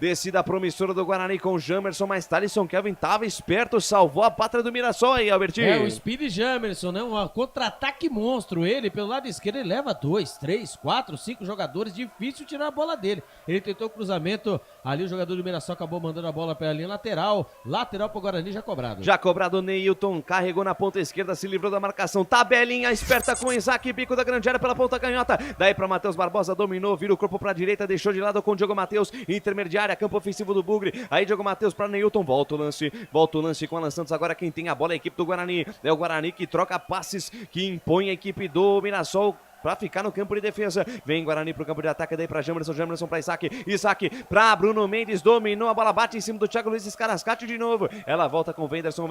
Descida promissora do Guarani com o Jamerson, mas Thalisson Kelvin tava esperto, salvou a pátria do Mirassol aí, Albertinho. É, o Speed Jamerson, né? Um contra-ataque monstro. Ele, pelo lado esquerdo, ele leva 2, 3, 4, 5 jogadores. Difícil tirar a bola dele. Ele tentou o cruzamento. Ali o jogador do Mirassol acabou mandando a bola pela linha lateral. Lateral pro Guarani, já cobrado. Já cobrado, Neilton carregou na ponta esquerda, se livrou da marcação. Tabelinha esperta com Isaac, bico da grande área pela ponta canhota. Daí pra Matheus Barbosa, dominou, vira o corpo pra direita, deixou de lado com o Diogo Matheus. Intermediária, campo ofensivo do Bugre. Aí Diogo Matheus pra Neilton, volta o lance com Alan Santos. Agora quem tem a bola é a equipe do Guarani. É o Guarani que troca passes, que impõe a equipe do Mirassol pra ficar no campo de defesa. Vem Guarani pro campo de ataque, daí pra Jamerson pra Isaac pra Bruno Mendes, dominou a bola, bate em cima do Thiago Luiz Carascati de novo. Ela volta com o Wenderson,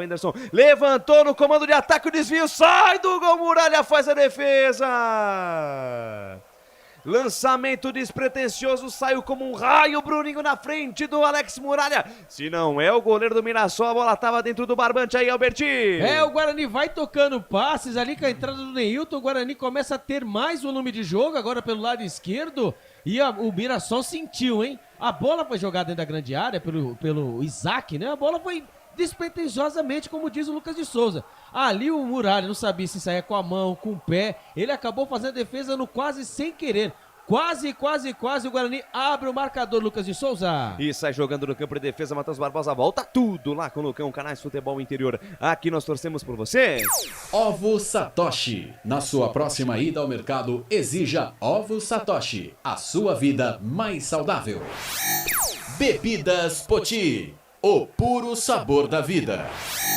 levantou no comando de ataque, o desvio, sai do gol, Muralha faz a defesa. Lançamento despretensioso, saiu como um raio, Bruninho na frente do Alex Muralha. Se não é o goleiro do Mirassol, a bola tava dentro do barbante aí, Alberti. É, o Guarani vai tocando passes ali com a entrada do Neilton. O Guarani começa a ter mais volume de jogo agora pelo lado esquerdo. E o Mirassol sentiu, hein? A bola foi jogada dentro da grande área pelo Isaac, né? A bola foi despretensiosamente, como diz o Lucas de Souza. Ali o Muralha não sabia se saia com a mão, com o pé, ele acabou fazendo a defesa no quase sem querer. Quase o Guarani abre o marcador, Lucas de Souza. E sai jogando no campo de defesa, Matheus Barbosa volta tudo lá com o Lucão, Canais Futebol Interior. Aqui nós torcemos por você. Ovo Satoshi. Na sua próxima ida ao mercado, exija Ovo Satoshi. A sua vida mais saudável. Bebidas Poti. O puro sabor da vida.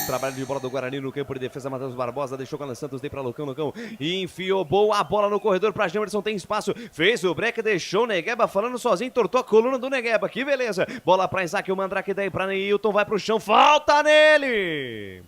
Trabalho de bola do Guarani no campo de defesa, Matheus Barbosa deixou com o Alan Santos, dei para Lucão e enfiou boa a bola no corredor para Jamerson, tem espaço, fez o break, deixou o Negueba falando sozinho, tortou a coluna do Negueba, que beleza, bola para Isaac, o Mandrake daí para Neilton, vai pro chão, falta nele!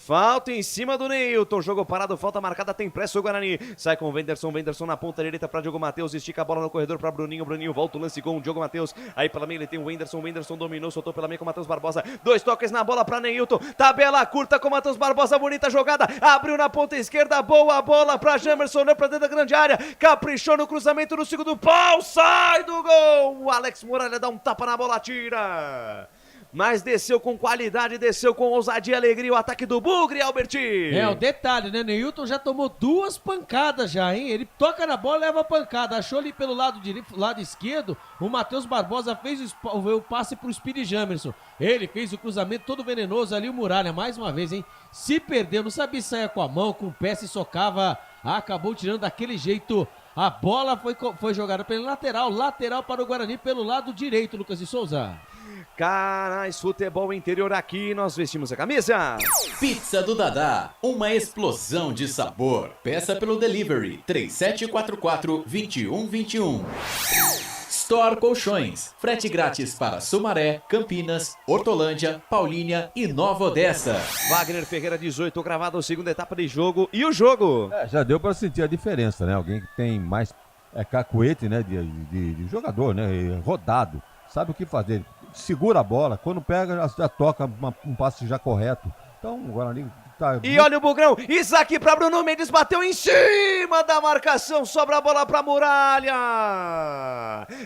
Falta em cima do Neilton, jogo parado, falta marcada, tem pressa o Guarani. Sai com o Wenderson na ponta direita para Diogo Matheus, estica a bola no corredor para Bruninho, volta o lance com o Diogo Matheus. Aí pela meia ele tem o Wenderson dominou, soltou pela meia com o Matheus Barbosa. 2 toques na bola para Neilton, tabela curta com o Matheus Barbosa, bonita jogada, abriu na ponta esquerda, boa bola para Jamerson, para dentro da grande área, caprichou no cruzamento no segundo pau, sai do gol. O Alex Muralha dá um tapa na bola, tira. Mas desceu com qualidade, desceu com ousadia e alegria o ataque do Bugre, Alberti. O detalhe, né? Neilton já tomou 2 pancadas já, hein? Ele toca na bola e leva a pancada. Achou ali pelo lado esquerdo, o Matheus Barbosa fez o passe pro Speedy Jamerson. Ele fez o cruzamento todo venenoso ali, o Muralha, mais uma vez, hein? Se perdeu, não sabia se saia com a mão, com o pé, se socava, acabou tirando daquele jeito. A bola foi jogada pelo lateral para o Guarani pelo lado direito, Lucas de Souza. Canais Futebol Interior, aqui nós vestimos a camisa. Pizza do Dadá, uma explosão de sabor. Peça pelo delivery 3744-2121. Store Colchões, frete grátis para Sumaré, Campinas, Hortolândia, Paulínia e Nova Odessa. Wagner Ferreira, 18, gravado a segunda etapa de jogo. E o jogo? Já deu para sentir a diferença, né? Alguém que tem mais cacuete, né? De jogador, né? Rodado. Sabe o que fazer. Segura a bola, quando pega já toca um passe já correto. Então o Guarani tá... E olha o Bugrão, Isaac para Bruno Mendes, bateu em cima da marcação, sobra a bola para Muralha.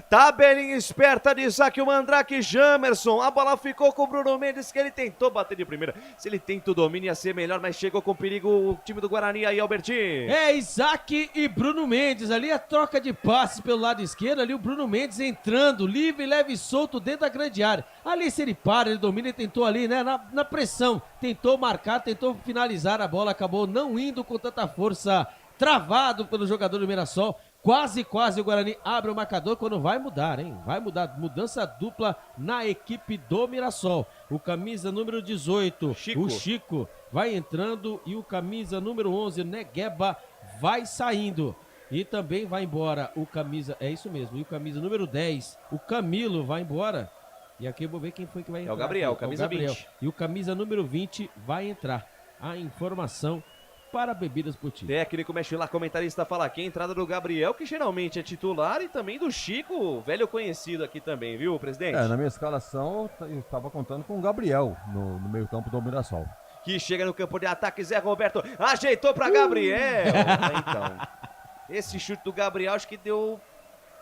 Tabelinha esperta de Isaac, o Mandrake, Jamerson, a bola ficou com o Bruno Mendes, que ele tentou bater de primeira. Se ele tenta o domínio ia ser melhor, mas chegou com perigo o time do Guarani aí, Alberti. Isaac e Bruno Mendes, ali a troca de passes pelo lado esquerdo, ali o Bruno Mendes entrando, livre, leve e solto dentro da grande área. Ali se ele para, ele domina, ele tentou ali, né, na pressão, tentou marcar, tentou finalizar, a bola acabou não indo com tanta força, travado pelo jogador do Mirassol. Quase o Guarani abre o marcador quando vai mudar, hein? Vai mudar, mudança dupla na equipe do Mirassol. O camisa número 18, o Chico, vai entrando e o camisa número 11, Negueba, vai saindo. E também vai embora o camisa, é isso mesmo, e o camisa número 10, o Camilo, vai embora. E aqui eu vou ver quem foi que vai entrar. É o Gabriel, camisa 20. E o camisa número 20 vai entrar. A informação para Bebidas Poti. Técnico mexe lá, comentarista fala aqui, a entrada do Gabriel, que geralmente é titular, e também do Chico, velho conhecido aqui também, viu, presidente? Na minha escalação eu estava contando com o Gabriel no meio campo do Mirassol. Que chega no campo de ataque, Zé Roberto ajeitou para Gabriel. Então, esse chute do Gabriel acho que deu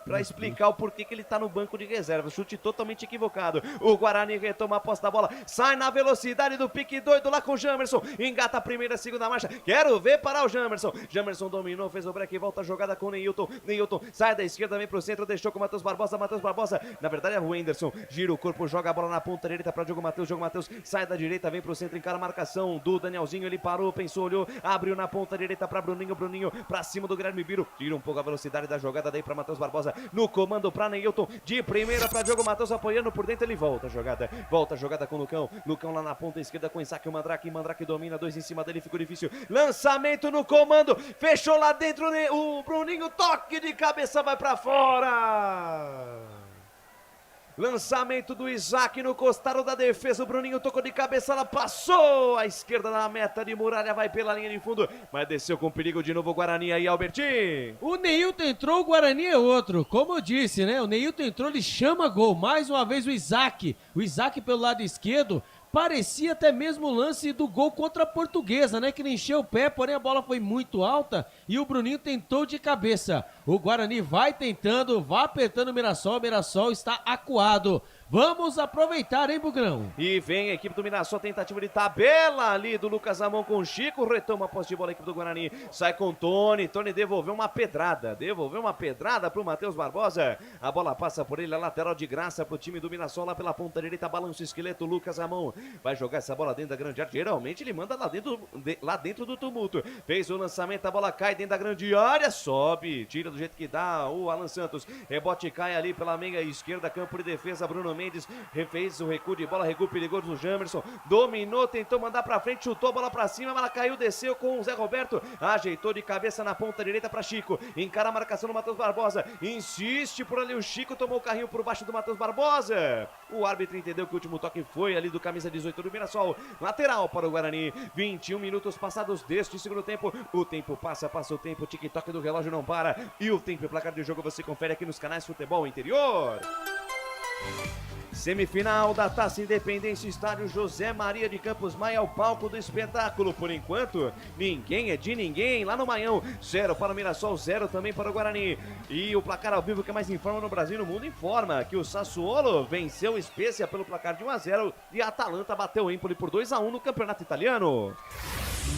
para explicar o porquê que ele tá no banco de reserva. Chute totalmente equivocado. O Guarani retoma a posse da bola. Sai na velocidade do pique doido lá com o Jamerson. Engata a primeira e segunda marcha. Quero ver parar o Jamerson. Jamerson dominou, fez o break e volta a jogada com o Neilton. Neilton sai da esquerda, vem pro centro, deixou com o Matheus Barbosa. Matheus Barbosa, na verdade é o Wenderson. Gira o corpo, joga a bola na ponta direita para Diogo Matheus. Diogo Matheus sai da direita, vem pro centro, encara a marcação do Danielzinho. Ele parou, pensou, olhou, abriu na ponta direita para Bruninho. Bruninho pra cima do Guilherme Biro. Tira um pouco a velocidade da jogada daí para Matheus Barbosa. No comando para Neilton, de primeira para Diogo Matheus apoiando por dentro, ele volta a jogada com o Lucão lá na ponta esquerda com o Isaac, o Mandrake domina, 2 em cima dele, ficou difícil, lançamento no comando, fechou lá dentro, o Bruninho, toque de cabeça, vai para fora. Lançamento do Isaac no costado da defesa, o Bruninho tocou de cabeça, ela passou à esquerda na meta de Muralha, vai pela linha de fundo, mas desceu com perigo de novo o Guarani aí, Albertinho. O Neilton entrou, o Guarani é outro, como eu disse, né, o Neilton entrou, ele chama gol, mais uma vez o Isaac pelo lado esquerdo, parecia até mesmo o lance do gol contra a Portuguesa, né? Que ele encheu o pé, porém a bola foi muito alta e o Bruninho tentou de cabeça. O Guarani vai tentando, vai apertando o Mirassol está acuado. Vamos aproveitar, hein, Bugrão? E vem a equipe do Mirassol, tentativa de tabela ali do Lucas Amon com o Chico, retoma a posse de bola a equipe do Guarani, sai com Tony devolveu uma pedrada pro Matheus Barbosa, a bola passa por ele, a lateral de graça pro time do Mirassol, lá pela ponta direita, balança o esqueleto, Lucas Amon vai jogar essa bola dentro da grande área, geralmente ele manda lá dentro do tumulto, fez o lançamento, a bola cai dentro da grande área, sobe, tira do jeito que dá o Alan Santos, rebote cai ali pela meia esquerda, campo de defesa, Bruno Mendes refez o recuo de bola, recuo perigoso do Jamerson, dominou, tentou mandar pra frente, chutou a bola pra cima, ela caiu, desceu com o Zé Roberto, ajeitou de cabeça na ponta direita pra Chico, encara a marcação do Matheus Barbosa, insiste por ali o Chico, tomou o carrinho por baixo do Matheus Barbosa, o árbitro entendeu que o último toque foi ali do camisa 18 do Mirassol, lateral para o Guarani, 21 minutos passados deste segundo tempo, o tempo passa o tempo, o tic-toc do relógio não para, e o tempo e placar de jogo você confere aqui nos canais Futebol Interior. Semifinal da Taça Independência, estádio José Maria de Campos Maia, o palco do espetáculo. Por enquanto, ninguém é de ninguém lá no Maião. 0 para o Mirassol, 0 também para o Guarani. E o placar ao vivo que mais informa no Brasil e no mundo informa que o Sassuolo venceu o Spezia pelo placar de 1-0 e a Atalanta bateu o Empoli por 2-1 no campeonato italiano.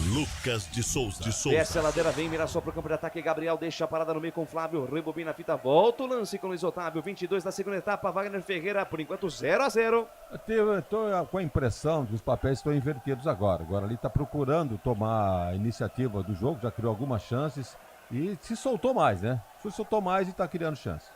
Lucas de Souza. Desce a ladeira, vem Mirassol pro campo de ataque, Gabriel deixa a parada no meio com Flávio, rebobina a fita, volta o lance com Luiz Otávio, 22 da segunda etapa, Wagner Ferreira, por enquanto 0-0. Eu estou com a impressão que os papéis estão invertidos agora. Agora ali está procurando tomar a iniciativa do jogo, já criou algumas chances e se soltou mais, né? Se soltou mais e está criando chance.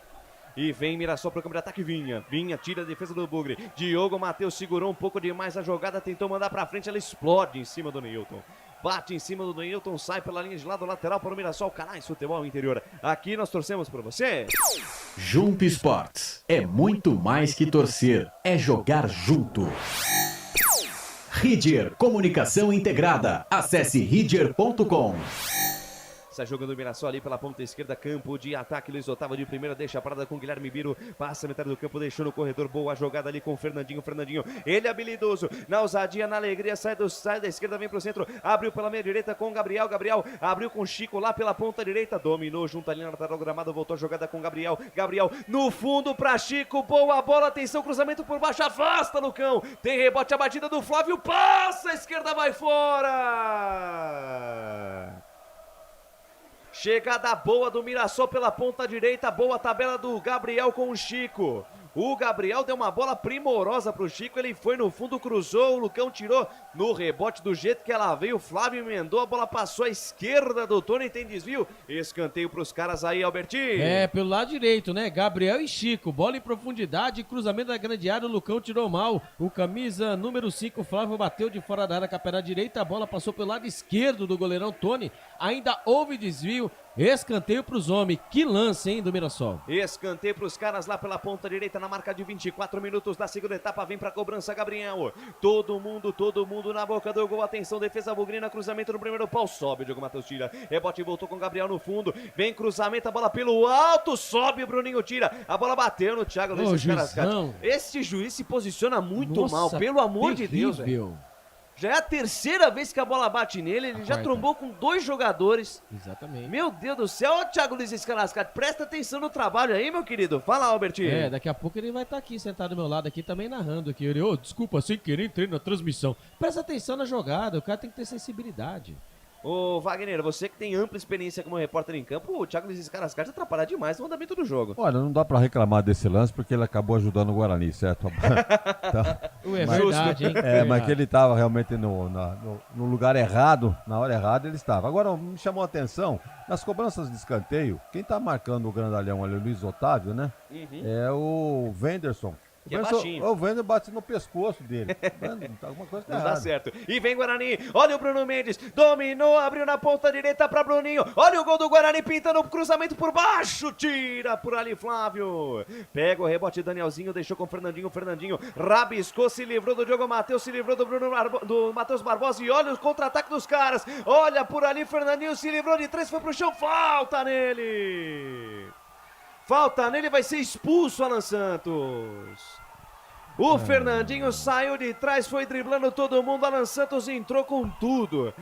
E vem Mirassol para o campo de ataque, Vinha tira a defesa do Bugre, Diogo Matheus segurou um pouco demais a jogada, tentou mandar para frente, ela explode em cima do Neilton. Bate em cima do Neilton, sai pela linha de lado lateral para o Mirassol, canais Futebol Interior. Aqui nós torcemos por você. Jump Sports é muito mais que torcer, é jogar junto. Ridger Comunicação Integrada. Acesse ridger.com. Sai jogando o Mirassol ali pela ponta esquerda, campo de ataque, Luiz Otávio de primeira, deixa a parada com Guilherme Biro, passa a metade do campo, deixou no corredor, boa jogada ali com o Fernandinho, ele é habilidoso, na ousadia, na alegria, sai da esquerda, vem pro centro, abriu pela meia direita com Gabriel, abriu com Chico lá pela ponta direita, dominou junto ali na lateral gramado, voltou a jogada com Gabriel no fundo pra Chico, boa bola, atenção, cruzamento por baixo, afasta Lucão, tem rebote, a batida do Flávio, passa, a esquerda vai fora. Chegada boa do Mirassol pela ponta direita, boa tabela do Gabriel com o Chico. O Gabriel deu uma bola primorosa pro Chico, ele foi no fundo, cruzou, o Lucão tirou no rebote do jeito que ela veio, o Flávio emendou, a bola passou à esquerda do Tony, tem desvio, escanteio pros caras aí, Albertinho. Pelo lado direito, né, Gabriel e Chico, bola em profundidade, cruzamento da grande área, o Lucão tirou mal, o camisa número 5, Flávio bateu de fora da área com a perna direita, a bola passou pelo lado esquerdo do goleirão Tony, ainda houve desvio, escanteio pros homens, que lance, hein, do Mirassol. Escanteio pros caras lá pela ponta direita, na marca de 24 minutos da segunda etapa, vem pra cobrança Gabriel, todo mundo na boca do gol, atenção, defesa bugrina, cruzamento no primeiro pau, sobe o Diogo Matheus, tira, rebote, voltou com o Gabriel no fundo, vem cruzamento, a bola pelo alto, sobe o Bruninho, tira, a bola bateu no Thiago Luiz Carrascate. Esse juiz se posiciona muito mal, pelo amor de Deus, velho. Já é a terceira vez que a bola bate nele, ele já trombou com 2 jogadores. Exatamente. Meu Deus do céu, ó, Thiago Luiz Escarascate, presta atenção no trabalho aí, meu querido. Fala, Albertinho. Daqui a pouco ele vai estar aqui, sentado do meu lado aqui, também narrando aqui. Ele, desculpa, sem querer entrei na transmissão. Presta atenção na jogada, o cara tem que ter sensibilidade. Ô, Wagner, você que tem ampla experiência como repórter em campo, o Thiago Luiz Carrascate atrapalha demais o andamento do jogo. Olha, não dá pra reclamar desse lance porque ele acabou ajudando o Guarani, certo? É verdade, hein? Mas que ele estava realmente no lugar errado, na hora errada ele estava. Agora, me chamou a atenção, nas cobranças de escanteio, quem tá marcando o grandalhão ali, o Luiz Otávio, né? É o Wenderson. Que é baixinho. O Wender bate no pescoço dele. Alguma coisa tá não errada. Dá certo. E vem Guarani. Olha o Bruno Mendes. Dominou, abriu na ponta direita pra Bruninho. Olha o gol do Guarani pintando o cruzamento por baixo. Tira por ali Flávio. Pega o rebote Danielzinho, deixou com o Fernandinho. Fernandinho rabiscou, se livrou do Diogo Matheus, se livrou do Matheus Barbosa. E olha o contra-ataque dos caras. Olha por ali, Fernandinho se livrou de 3, foi pro chão. Falta nele. Vai ser expulso, Alan Santos. O Fernandinho saiu de trás, foi driblando todo mundo, Alan Santos entrou com tudo.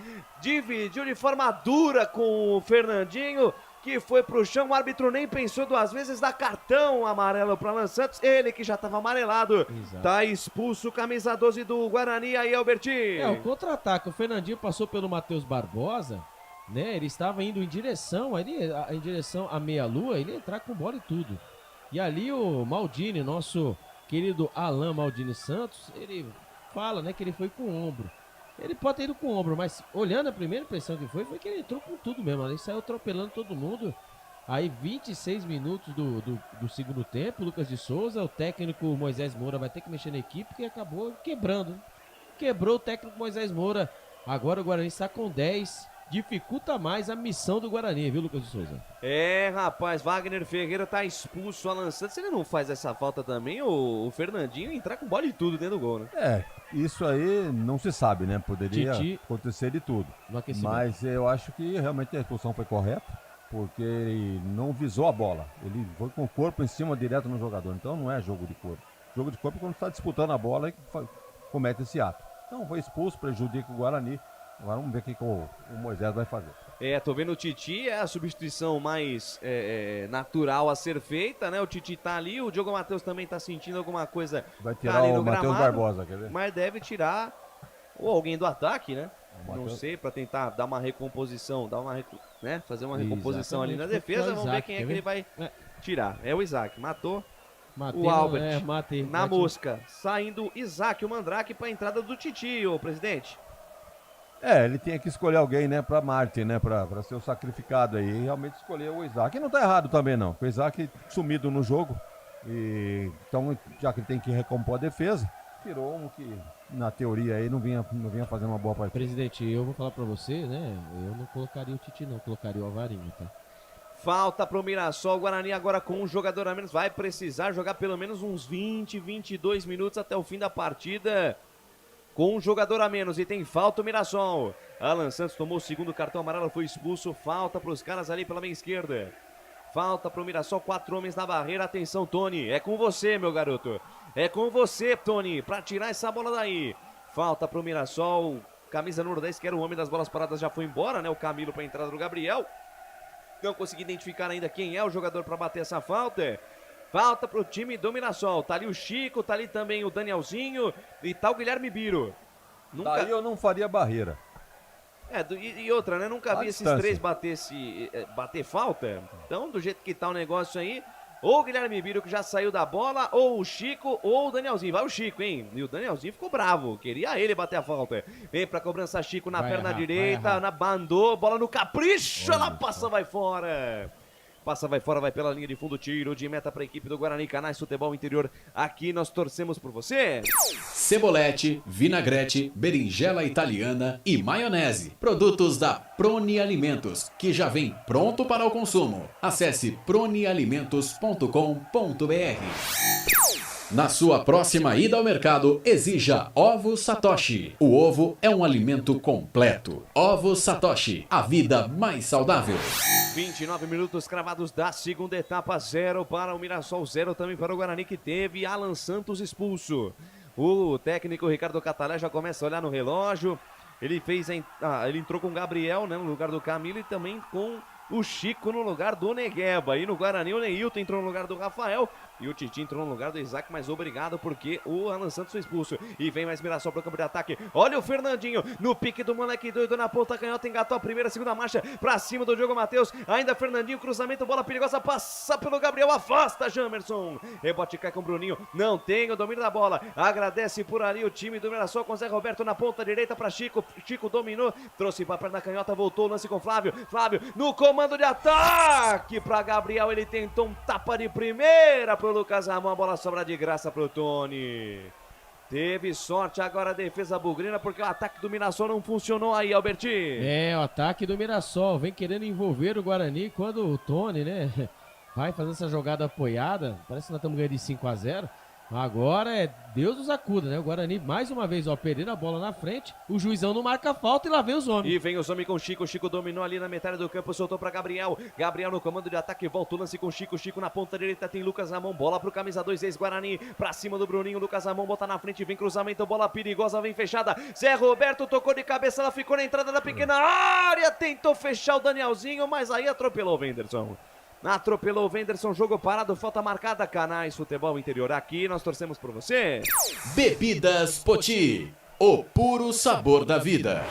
Dividiu de forma dura com o Fernandinho, que foi pro chão, o árbitro nem pensou duas vezes, dá cartão amarelo para Alan Santos, ele que já estava amarelado, tá expulso, camisa 12 do Guarani, aí Albertinho. O contra-ataque, o Fernandinho passou pelo Matheus Barbosa, né, ele estava indo em direção à meia-lua, ele ia entrar com bola e tudo. E ali o Maldini, nosso querido Alan Maldini Santos, ele fala, né, que ele foi com o ombro. Ele pode ter ido com o ombro, mas olhando a primeira impressão que foi que ele entrou com tudo mesmo. Ele saiu atropelando todo mundo. Aí 26 minutos do segundo tempo, Lucas de Souza, o técnico Moisés Moura vai ter que mexer na equipe, que acabou quebrando. Quebrou o técnico Moisés Moura. Agora o Guarani está com 10. Dificulta mais a missão do Guarani, viu, Lucas de Souza? Rapaz, Wagner Ferreira tá expulso, Alan Santos. Se ele não faz essa falta também, o Fernandinho entrar com bola de tudo dentro do gol, né? Isso aí não se sabe, né? Poderia acontecer de tudo. Mas eu acho que realmente a expulsão foi correta, porque ele não visou a bola. Ele foi com o corpo em cima direto no jogador. Então não é jogo de corpo. Jogo de corpo é quando está disputando a bola e comete esse ato. Então foi expulso, prejudica o Guarani. Agora vamos ver o que o Moisés vai fazer. Tô vendo o Titi, é a substituição mais natural a ser feita, né? O Titi tá ali, o Diogo Matheus também tá sentindo alguma coisa. Vai tirar o Matheus Barbosa, quer ver? Mas deve tirar ou alguém do ataque, né? Não sei, pra tentar dar uma recomposição, fazer uma recomposição ali na defesa. Vamos ver quem é que ele vai tirar. É o Isaac, matou o Albert. Na mosca, saindo Isaac, o Mandrake, pra entrada do Titi, ô presidente. Ele tinha que escolher alguém, né, pra Marte, né, pra ser o sacrificado aí. E realmente escolheu o Isaac. E não tá errado também, não. O Isaac sumido no jogo. Então, já que ele tem que recompor a defesa, tirou um que, na teoria, aí não vinha fazendo uma boa partida. Presidente, eu vou falar pra você, né, eu não colocaria o Titi, não. Colocaria o Alvarinho, tá? Falta pro Mirassol, o Guarani agora com um jogador a menos. Vai precisar jogar pelo menos uns 20, 22 minutos até o fim da partida. Com um jogador a menos e tem falta o Mirassol. Alan Santos tomou o segundo cartão amarelo, foi expulso. Falta para os caras ali pela meia esquerda. Falta para o Mirassol, 4 homens na barreira. Atenção, Tony, é com você, meu garoto. É com você, Tony, para tirar essa bola daí. Falta para o Mirassol. Camisa número 10, que era o homem das bolas paradas, já foi embora, né? O Camilo para a entrada do Gabriel. Não consegui identificar ainda quem é o jogador para bater essa falta. Falta pro time do Mirassol. Tá ali o Chico, tá ali também o Danielzinho e tá o Guilherme Biro. Daí eu não faria barreira. E outra, né? Nunca vi esses três bater falta. Então, do jeito que tá o negócio aí, ou o Guilherme Biro, que já saiu da bola, ou o Chico, ou o Danielzinho. Vai o Chico, hein? E o Danielzinho ficou bravo. Queria ele bater a falta. Vem pra cobrança Chico na perna direita, na bandou, bola no capricho, ela passa, vai fora. Passa, vai fora, vai pela linha de fundo, tiro de meta para a equipe do Guarani. Canais Futebol Interior, aqui nós torcemos por você. Cebolete, vinagrete, berinjela italiana e maionese. Produtos da Proni Alimentos, que já vem pronto para o consumo. Acesse pronialimentos.com.br. Na sua próxima ida ao mercado, exija Ovos Satoshi. O ovo é um alimento completo. Ovos Satoshi, a vida mais saudável. 29 minutos cravados da segunda etapa, 0 para o Mirassol, 0 também para o Guarani, que teve Alan Santos expulso. O técnico Ricardo Catalé já começa a olhar no relógio. Ele entrou com o Gabriel, né, no lugar do Camilo, e também com o Chico no lugar do Negueba. E no Guarani o Neilton entrou no lugar do Rafael. E o Titi entrou no lugar do Isaac, mas obrigado porque o Alan Santos foi expulso. E vem mais Mirassol para o campo de ataque. Olha o Fernandinho no pique do moleque doido na ponta canhota. Engatou a primeira, segunda marcha para cima do Diogo Matheus. Ainda Fernandinho, cruzamento, bola perigosa. Passa pelo Gabriel, afasta Jamerson. Rebote cai com o Bruninho. Não tem o domínio da bola. Agradece por ali o time do Mirassol com Zé Roberto na ponta direita para Chico. Chico dominou, trouxe para a perna canhota, voltou o lance com Flávio. Flávio no comando de ataque para Gabriel. Ele tentou um tapa de primeira pro Lucas Ramon, a bola sobra de graça pro Tony. Teve sorte agora a defesa bugrina, porque o ataque do Mirassol não funcionou aí, Albertinho. O ataque do Mirassol vem querendo envolver o Guarani, quando o Tony, né, vai fazer essa jogada apoiada, parece que nós estamos ganhando de 5-0, Agora é Deus nos acuda, né? O Guarani, mais uma vez, ó, perdendo a bola na frente. O juizão não marca falta e lá vem os homens. E vem os homens com o Chico. Chico dominou ali na metade do campo, soltou pra Gabriel. Gabriel no comando de ataque, volta o lance com o Chico. Chico na ponta direita, tem Lucas Ramon. Bola pro camisa 2, ex-Guarani. Pra cima do Bruninho, Lucas Ramon bota na frente, vem cruzamento, bola perigosa, vem fechada. Zé Roberto tocou de cabeça, ela ficou na entrada da pequena área. Tentou fechar o Danielzinho, mas aí atropelou o Wenderson. Atropelou o Wenderson, jogo parado, falta marcada. Canais Futebol Interior, aqui nós torcemos por você. Bebidas Poti, o puro sabor da vida.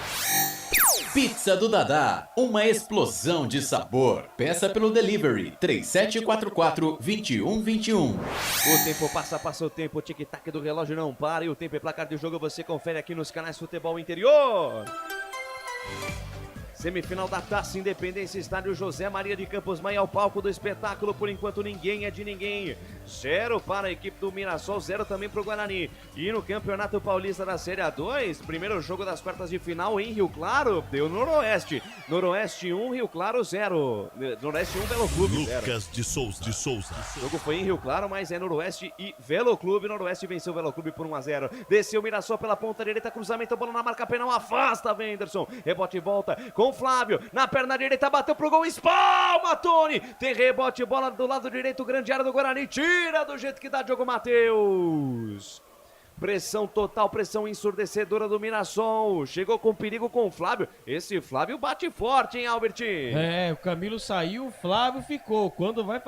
Pizza do Dadá, uma explosão de sabor. Peça pelo delivery 3744-2121. O tempo passa o tempo, o tic-tac do relógio não para. E o tempo e placar de jogo você confere aqui nos canais Futebol Interior. Semifinal da Taça Independência, estádio José Maria de Campos Maia, ao palco do espetáculo. Por enquanto ninguém é de ninguém. 0 para a equipe do Mirassol, 0 também para o Guarani. E no Campeonato Paulista da Série A2, primeiro jogo das quartas de final em Rio Claro, deu Noroeste. Noroeste 1, Rio Claro 0. Noroeste 1, Velo Clube 0. Lucas de Souza. O jogo foi em Rio Claro, mas é Noroeste e Velo Clube. Noroeste venceu o Velo Clube por 1-0. Desceu o Mirassol pela ponta direita, cruzamento, bola na marca penal, afasta Wenderson. Rebote e volta com Flávio, na perna direita, bateu pro gol, espalma Tony, tem rebote, bola do lado direito, grande área do Guarani, tira do jeito que dá Diogo Matheus. Pressão total, pressão ensurdecedora do Mirassol, chegou com perigo com o Flávio, esse Flávio bate forte, hein, Albert? É, o Camilo saiu, o Flávio ficou, quando vai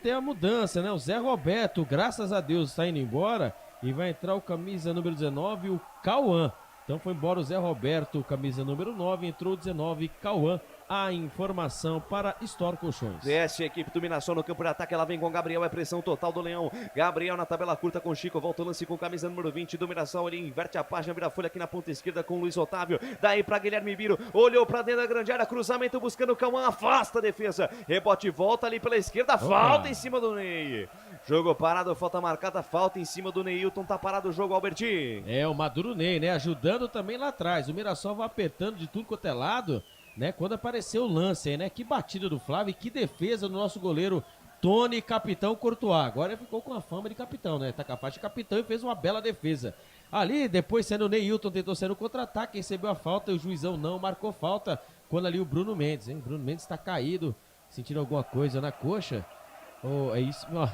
ter a mudança, né, o Zé Roberto, graças a Deus, está indo embora, e vai entrar o camisa número 19, o Cauã. Então foi embora o Zé Roberto, camisa número 9, entrou o 19, Cauã. A informação para Store Colchões. Desce a equipe do Mirassol no campo de ataque, ela vem com Gabriel, é pressão total do Leão. Gabriel na tabela curta com Chico, volta o lance com camisa número 20 do Mirassol, ele inverte a página, vira a folha aqui na ponta esquerda com Luiz Otávio. Daí para Guilherme Biro, olhou para dentro da grande área, cruzamento buscando o Cauã, afasta a defesa. Rebote, volta ali pela esquerda, falta em cima do Ney. Jogo parado, falta marcada, falta em cima do Neilton, tá parado o jogo, Alberti. É, o Maduro Ney, né, ajudando também lá atrás. O Mirassol vai apertando de tudo quanto é lado, né, quando apareceu o lance aí, né, que batida do Flávio e que defesa do nosso goleiro Tony, capitão Courtois. Agora ele ficou com a fama de capitão, né, tá com a faixa de capitão e fez uma bela defesa. Ali, depois sendo o Neilton, tentou ser no contra-ataque, recebeu a falta e o juizão não marcou falta, quando ali o Bruno Mendes, hein, o Bruno Mendes tá caído, sentindo alguma coisa na coxa. Oh, é isso, ó.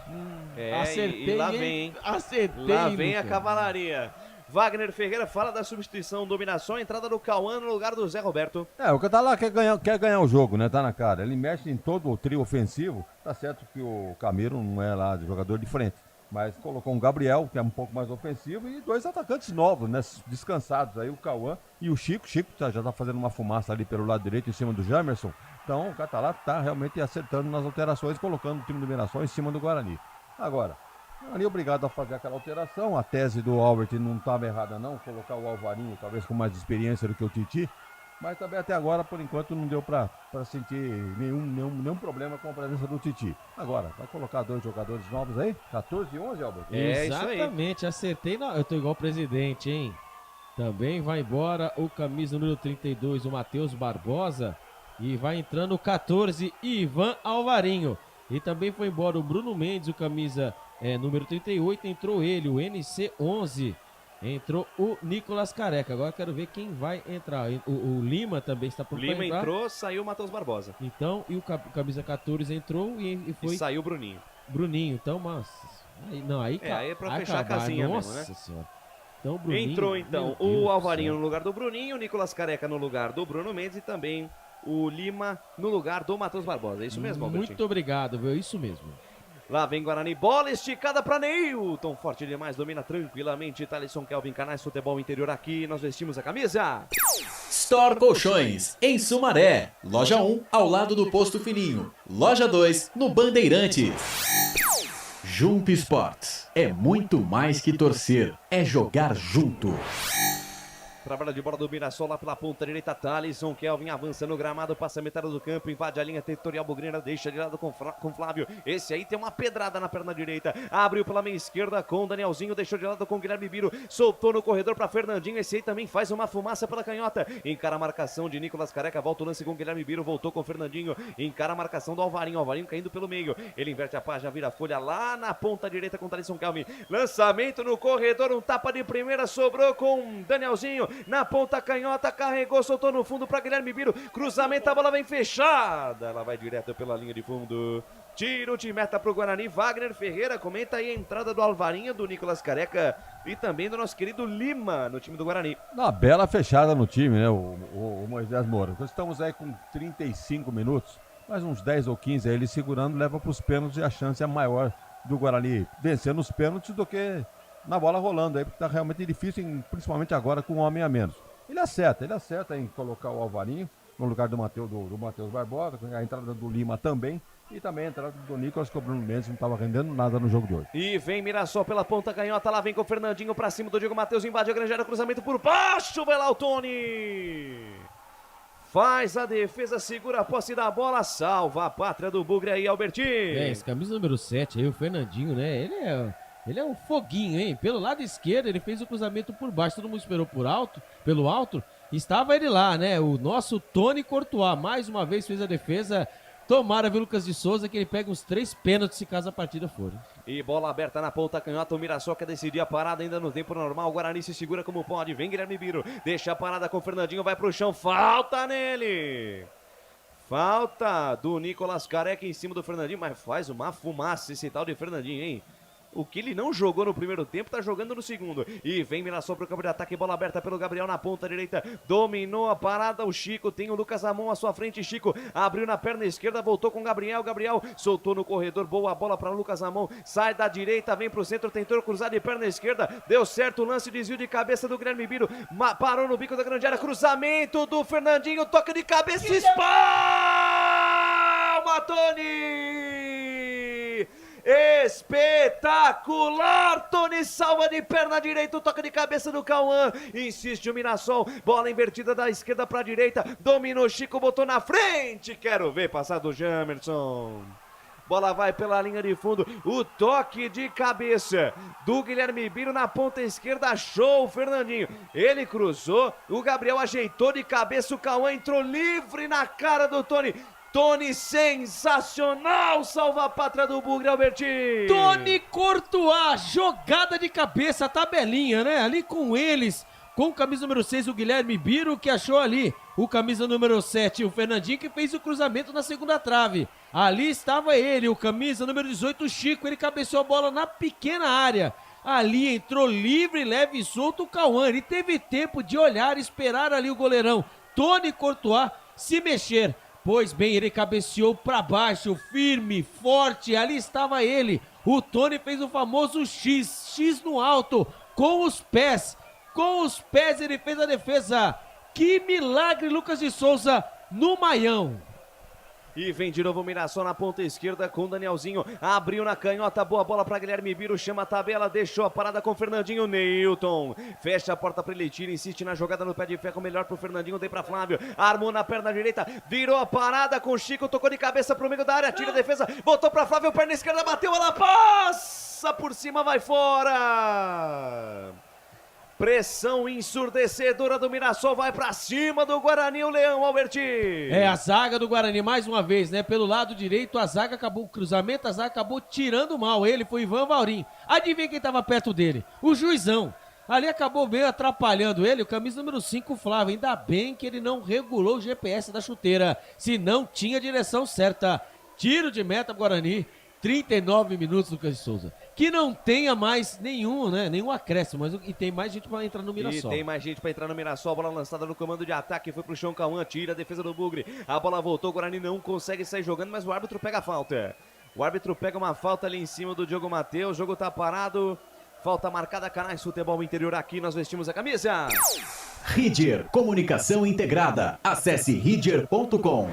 Acertei, e lá vem, hein? Acertei, lá vem Lucas. a cavalaria. Wagner Ferreira fala da substituição, dominação, entrada do Cauã no lugar do Zé Roberto. É, o Catalá quer ganhar o jogo, né? Tá na cara. Ele mexe em todo o trio ofensivo. Tá certo que o Camilo não é lá de jogador de frente, mas colocou um Gabriel, que é um pouco mais ofensivo, e dois atacantes novos, né? Descansados aí, o Cauã e o Chico. Chico já tá fazendo uma fumaça ali pelo lado direito em cima do Jamerson. Então o Catalá tá realmente acertando nas alterações, colocando o time do Mirassol em cima do Guarani. Agora, o Guarani é obrigado a fazer aquela alteração. A tese do Albert não estava errada não, colocar o Alvarinho talvez com mais experiência do que o Titi, mas também até agora, por enquanto, não deu para sentir nenhum problema com a presença do Titi. Agora, vai colocar dois jogadores novos aí? 14 e 11, Albert? É, exatamente, acertei. Eu tô igual o presidente, hein? Também vai embora o camisa número 32, o Matheus Barbosa. E vai entrando o 14, Ivan Alvarinho. E também foi embora o Bruno Mendes, o camisa número 38. Entrou ele, o NC11. Entrou o Nicolas Careca. Agora quero ver quem vai entrar. O Lima também está por Lima entrar. entrou, saiu o Matheus Barbosa. Então, e o camisa 14 entrou e foi... E saiu o Bruninho. Bruninho, então, mas... Aí é pra fechar a casinha Nossa mesmo, né? Senhora. Então, o Bruninho, entrou, então, o Alvarinho no lugar do Bruninho, o Nicolas Careca no lugar do Bruno Mendes e também o Lima no lugar do Matheus Barbosa. É isso mesmo, Albertinho? Muito obrigado, viu? Isso mesmo. Lá vem Guarani, bola esticada para Neilton, forte demais, domina tranquilamente Thalisson Kelvin, Canais Futebol Interior, aqui nós vestimos a camisa. Store Colchões, em Sumaré. Loja 1, ao lado do Posto Fininho. Loja 2, no Bandeirantes. Jump Sports, é muito mais que torcer, é jogar junto. Trabalha de bola do Mirassol lá pela ponta direita. Thalisson, Kelvin avança no gramado, passa a metade do campo, invade a linha territorial bugreira, deixa de lado com Flávio. Esse aí tem uma pedrada na perna direita. Abriu pela meia esquerda com Danielzinho, deixou de lado com Guilherme Biro. Soltou no corredor para Fernandinho. Esse aí também faz uma fumaça pela canhota. Encara a marcação de Nicolas Careca. Volta o lance com Guilherme Biro. Voltou com Fernandinho. Encara a marcação do Alvarinho. Alvarinho caindo pelo meio. Ele inverte a página, vira a folha lá na ponta direita com Thalisson Kelvin. Lançamento no corredor. Um tapa de primeira. Sobrou com Danielzinho. Na ponta canhota, carregou, soltou no fundo para Guilherme Biro. Cruzamento, a bola vem fechada. Ela vai direto pela linha de fundo. Tiro de meta para o Guarani. Wagner Ferreira comenta aí a entrada do Alvarinho, do Nicolas Careca e também do nosso querido Lima no time do Guarani. Uma bela fechada no time, né, o Moisés Moura. Nós estamos aí com 35 minutos, mais uns 10 ou 15 aí ele segurando, leva para os pênaltis e a chance é maior do Guarani vencer nos pênaltis do que na bola rolando aí, porque tá realmente difícil, principalmente agora com um homem a menos. Ele acerta em colocar o Alvarinho no lugar do Matheus Barbosa, a entrada do Lima também, e também a entrada do Nicolas, que o Bruno Mendes não estava rendendo nada no jogo de hoje. E vem Mirassol pela ponta canhota, lá vem com o Fernandinho pra cima do Diego Matheus, invade a grande área, cruzamento por baixo, vai lá o Tony! Faz a defesa, segura a posse da bola, salva a pátria do Bugre aí, Albertinho! Esse camisa número 7 aí, o Fernandinho, né, ele é um foguinho, hein? Pelo lado esquerdo, ele fez o cruzamento por baixo, todo mundo esperou pelo alto, estava ele lá, né? O nosso Tony Courtois, mais uma vez fez a defesa. Tomara, viu, Lucas de Souza, que ele pega uns 3 pênaltis se caso a partida for. E bola aberta na ponta canhota, o Mirassol quer decidir a parada ainda no tempo normal, o Guarani se segura como pode, vem Guilherme Biro, deixa a parada com o Fernandinho, vai pro chão, falta nele! Falta do Nicolas Careca em cima do Fernandinho, mas faz uma fumaça esse tal de Fernandinho, hein? O que ele não jogou no primeiro tempo, tá jogando no segundo. E vem Mirassol pro campo de ataque, bola aberta pelo Gabriel na ponta direita. Dominou a parada o Chico, tem o Lucas Amon à sua frente. Chico abriu na perna esquerda, voltou com o Gabriel. Gabriel soltou no corredor, boa bola para Lucas Amon. Sai da direita, vem pro centro, tentou cruzar de perna esquerda. Deu certo o lance, desvio de cabeça do Guilherme Biro. Parou no bico da grande área, cruzamento do Fernandinho, toque de cabeça, espalma, Tony! Espetacular, Tony salva de perna direita, o toque de cabeça do Cauã, insiste o Mirassol, bola invertida da esquerda para a direita, dominou Chico, botou na frente, quero ver passar do Jamerson. Bola vai pela linha de fundo, o toque de cabeça do Guilherme Biro na ponta esquerda, achou o Fernandinho, ele cruzou, o Gabriel ajeitou de cabeça, o Cauã entrou livre na cara do Tony. Tony sensacional, salva a pátria do Bugre, Albertinho. Tony Courtois, jogada de cabeça, tabelinha, né? Ali com eles, com o camisa número 6, o Guilherme Biro, que achou ali o camisa número 7, o Fernandinho, que fez o cruzamento na segunda trave. Ali estava ele, o camisa número 18, o Chico, ele cabeceou a bola na pequena área. Ali entrou livre, leve e solto o Cauã. Ele teve tempo de olhar, esperar ali o goleirão Tony Courtois se mexer. Pois bem, ele cabeceou para baixo, firme, forte, ali estava ele. O Tony fez o famoso X no alto, com os pés ele fez a defesa. Que milagre, Lucas de Souza, no Maião. E vem de novo o Mirassol na ponta esquerda com o Danielzinho. Abriu na canhota, boa bola para Guilherme Biro. Chama a tabela, deixou a parada com o Fernandinho. Neilton fecha a porta para ele, tira, insiste na jogada no pé de ferro. Melhor para o Fernandinho, dei para Flávio. Armou na perna direita, virou a parada com o Chico. Tocou de cabeça para o meio da área, tira a defesa. Botou para Flávio, perna esquerda, bateu, ela passa por cima, vai fora. Pressão ensurdecedora do Mirassol, vai pra cima do Guarani, o Leão, Albertinho. É, a zaga do Guarani, mais uma vez, né? Pelo lado direito, a zaga acabou, o cruzamento, a zaga acabou tirando mal. Ele foi Ivan Valrim. Adivinha quem tava perto dele? O Juizão. Ali acabou meio atrapalhando ele, o camisa número 5, Flávio. Ainda bem que ele não regulou o GPS da chuteira, se não tinha a direção certa. Tiro de meta pro Guarani, 39 minutos, Lucas de Souza. Que não tenha mais nenhum acréscimo, mas e tem mais gente para entrar no Mirassol. E tem mais gente para entrar no Mirassol, bola lançada no comando de ataque, foi pro chão, Cauã, tira a defesa do Bugre. A bola voltou, o Guarani não consegue sair jogando, mas o árbitro pega a falta. O árbitro pega uma falta ali em cima do Diogo Matheus, o jogo tá parado. Falta marcada, Canais Futebol Interior, aqui nós vestimos a camisa. Ridger Comunicação Integrada. Acesse ridger.com.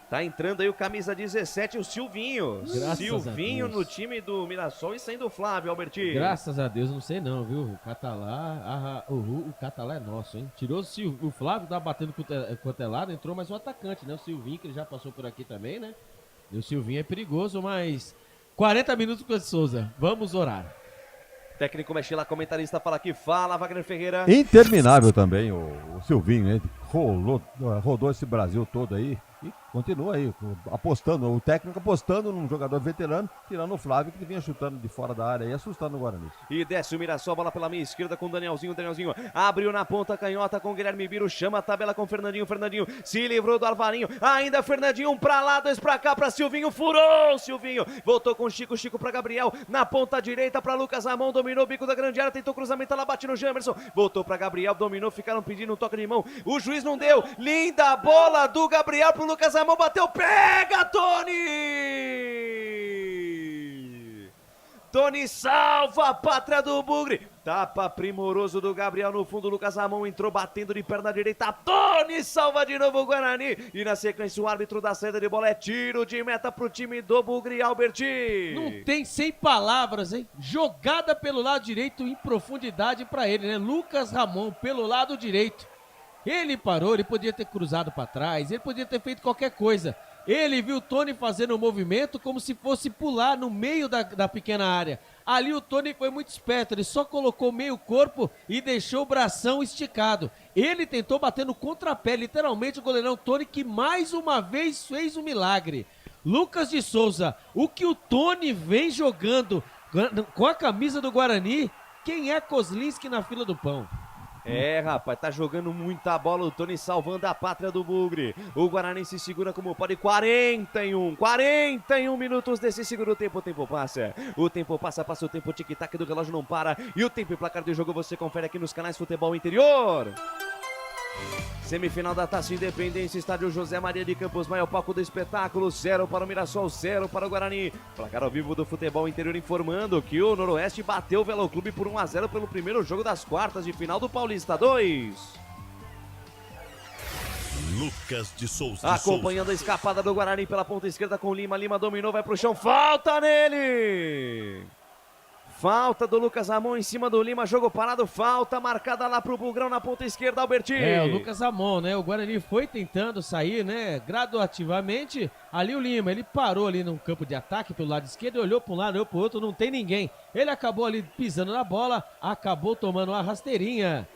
Tá entrando aí o camisa 17, o Silvinho. Graças Silvinho a Deus. no time do Mirassol e saindo o Flávio, Albertinho. Graças a Deus, não sei não, viu? O Catalá, o Catalá é nosso, hein? Tirou o Flávio, tá batendo cotelado, entrou mais um atacante, né? O Silvinho, que ele já passou por aqui também, né? E o Silvinho é perigoso, mas 40 minutos com o Souza. Vamos orar. Técnico mexe lá, comentarista fala aqui. Fala, Wagner Ferreira. Interminável também o Silvinho, hein? Rodou esse Brasil todo aí e continua aí, apostando, o técnico apostando num jogador veterano, tirando o Flávio, que vinha chutando de fora da área e assustando o Guarani. E desce o Mirassol, bola pela minha esquerda com o Danielzinho, abriu na ponta canhota com o Guilherme Biro, chama a tabela com o Fernandinho, se livrou do Alvarinho, ainda Fernandinho, um pra lá, dois pra cá, pra Silvinho, furou Silvinho, voltou com o Chico pra Gabriel, na ponta direita pra Lucas Ramon, dominou o bico da grande área, tentou cruzamento, ela bate no Jamerson, voltou pra Gabriel, dominou, ficaram pedindo um toque de mão, o juiz não deu, linda bola do Gabriel pro Lucas Ramon, bateu, pega, Tony! Tony salva a pátria do Bugre. Tapa primoroso do Gabriel no fundo. Lucas Ramon entrou batendo de perna direita. Tony salva de novo o Guarani. E na sequência o árbitro da saída de bola é tiro de meta pro time do Bugre, Alberti. Não tem sem palavras, hein? Jogada pelo lado direito em profundidade pra ele, né? Lucas Ramon pelo lado direito. Ele parou, ele podia ter cruzado para trás, ele podia ter feito qualquer coisa. Ele viu o Tony fazendo um movimento como se fosse pular no meio da pequena área. Ali o Tony foi muito esperto, ele só colocou meio corpo e deixou o bração esticado. Ele tentou bater no contrapé, literalmente o goleirão Tony, que mais uma vez fez um milagre. Lucas de Souza, o que o Tony vem jogando com a camisa do Guarani, quem é Kozlinski na fila do pão? É, rapaz, tá jogando muita bola o Tony, salvando a pátria do Bugre. O Guarani se segura como pode. 41 minutos desse segundo tempo. O tempo passa. O tempo passa o tempo. O tic-tac do relógio não para. E o tempo e placar do jogo você confere aqui nos canais Futebol Interior. Semifinal da Taça Independência, estádio José Maria de Campos, maior palco do espetáculo, 0 para o Mirassol, 0 para o Guarani. Placar ao vivo do Futebol Interior informando que o Noroeste bateu o Velo Clube por 1-0 pelo primeiro jogo das quartas de final do Paulista 2. Lucas de Souza. Acompanhando a escapada do Guarani pela ponta esquerda com Lima, dominou, vai pro chão, falta nele! Falta do Lucas Ramon em cima do Lima, jogo parado, falta marcada lá pro Bugrão na ponta esquerda, Albertinho. É, o Lucas Ramon, né? O Guarani foi tentando sair, né? Graduativamente, ali o Lima, ele parou ali no campo de ataque pelo lado esquerdo, olhou para um lado, olhou pro outro, não tem ninguém. Ele acabou ali pisando na bola, acabou tomando uma rasteirinha.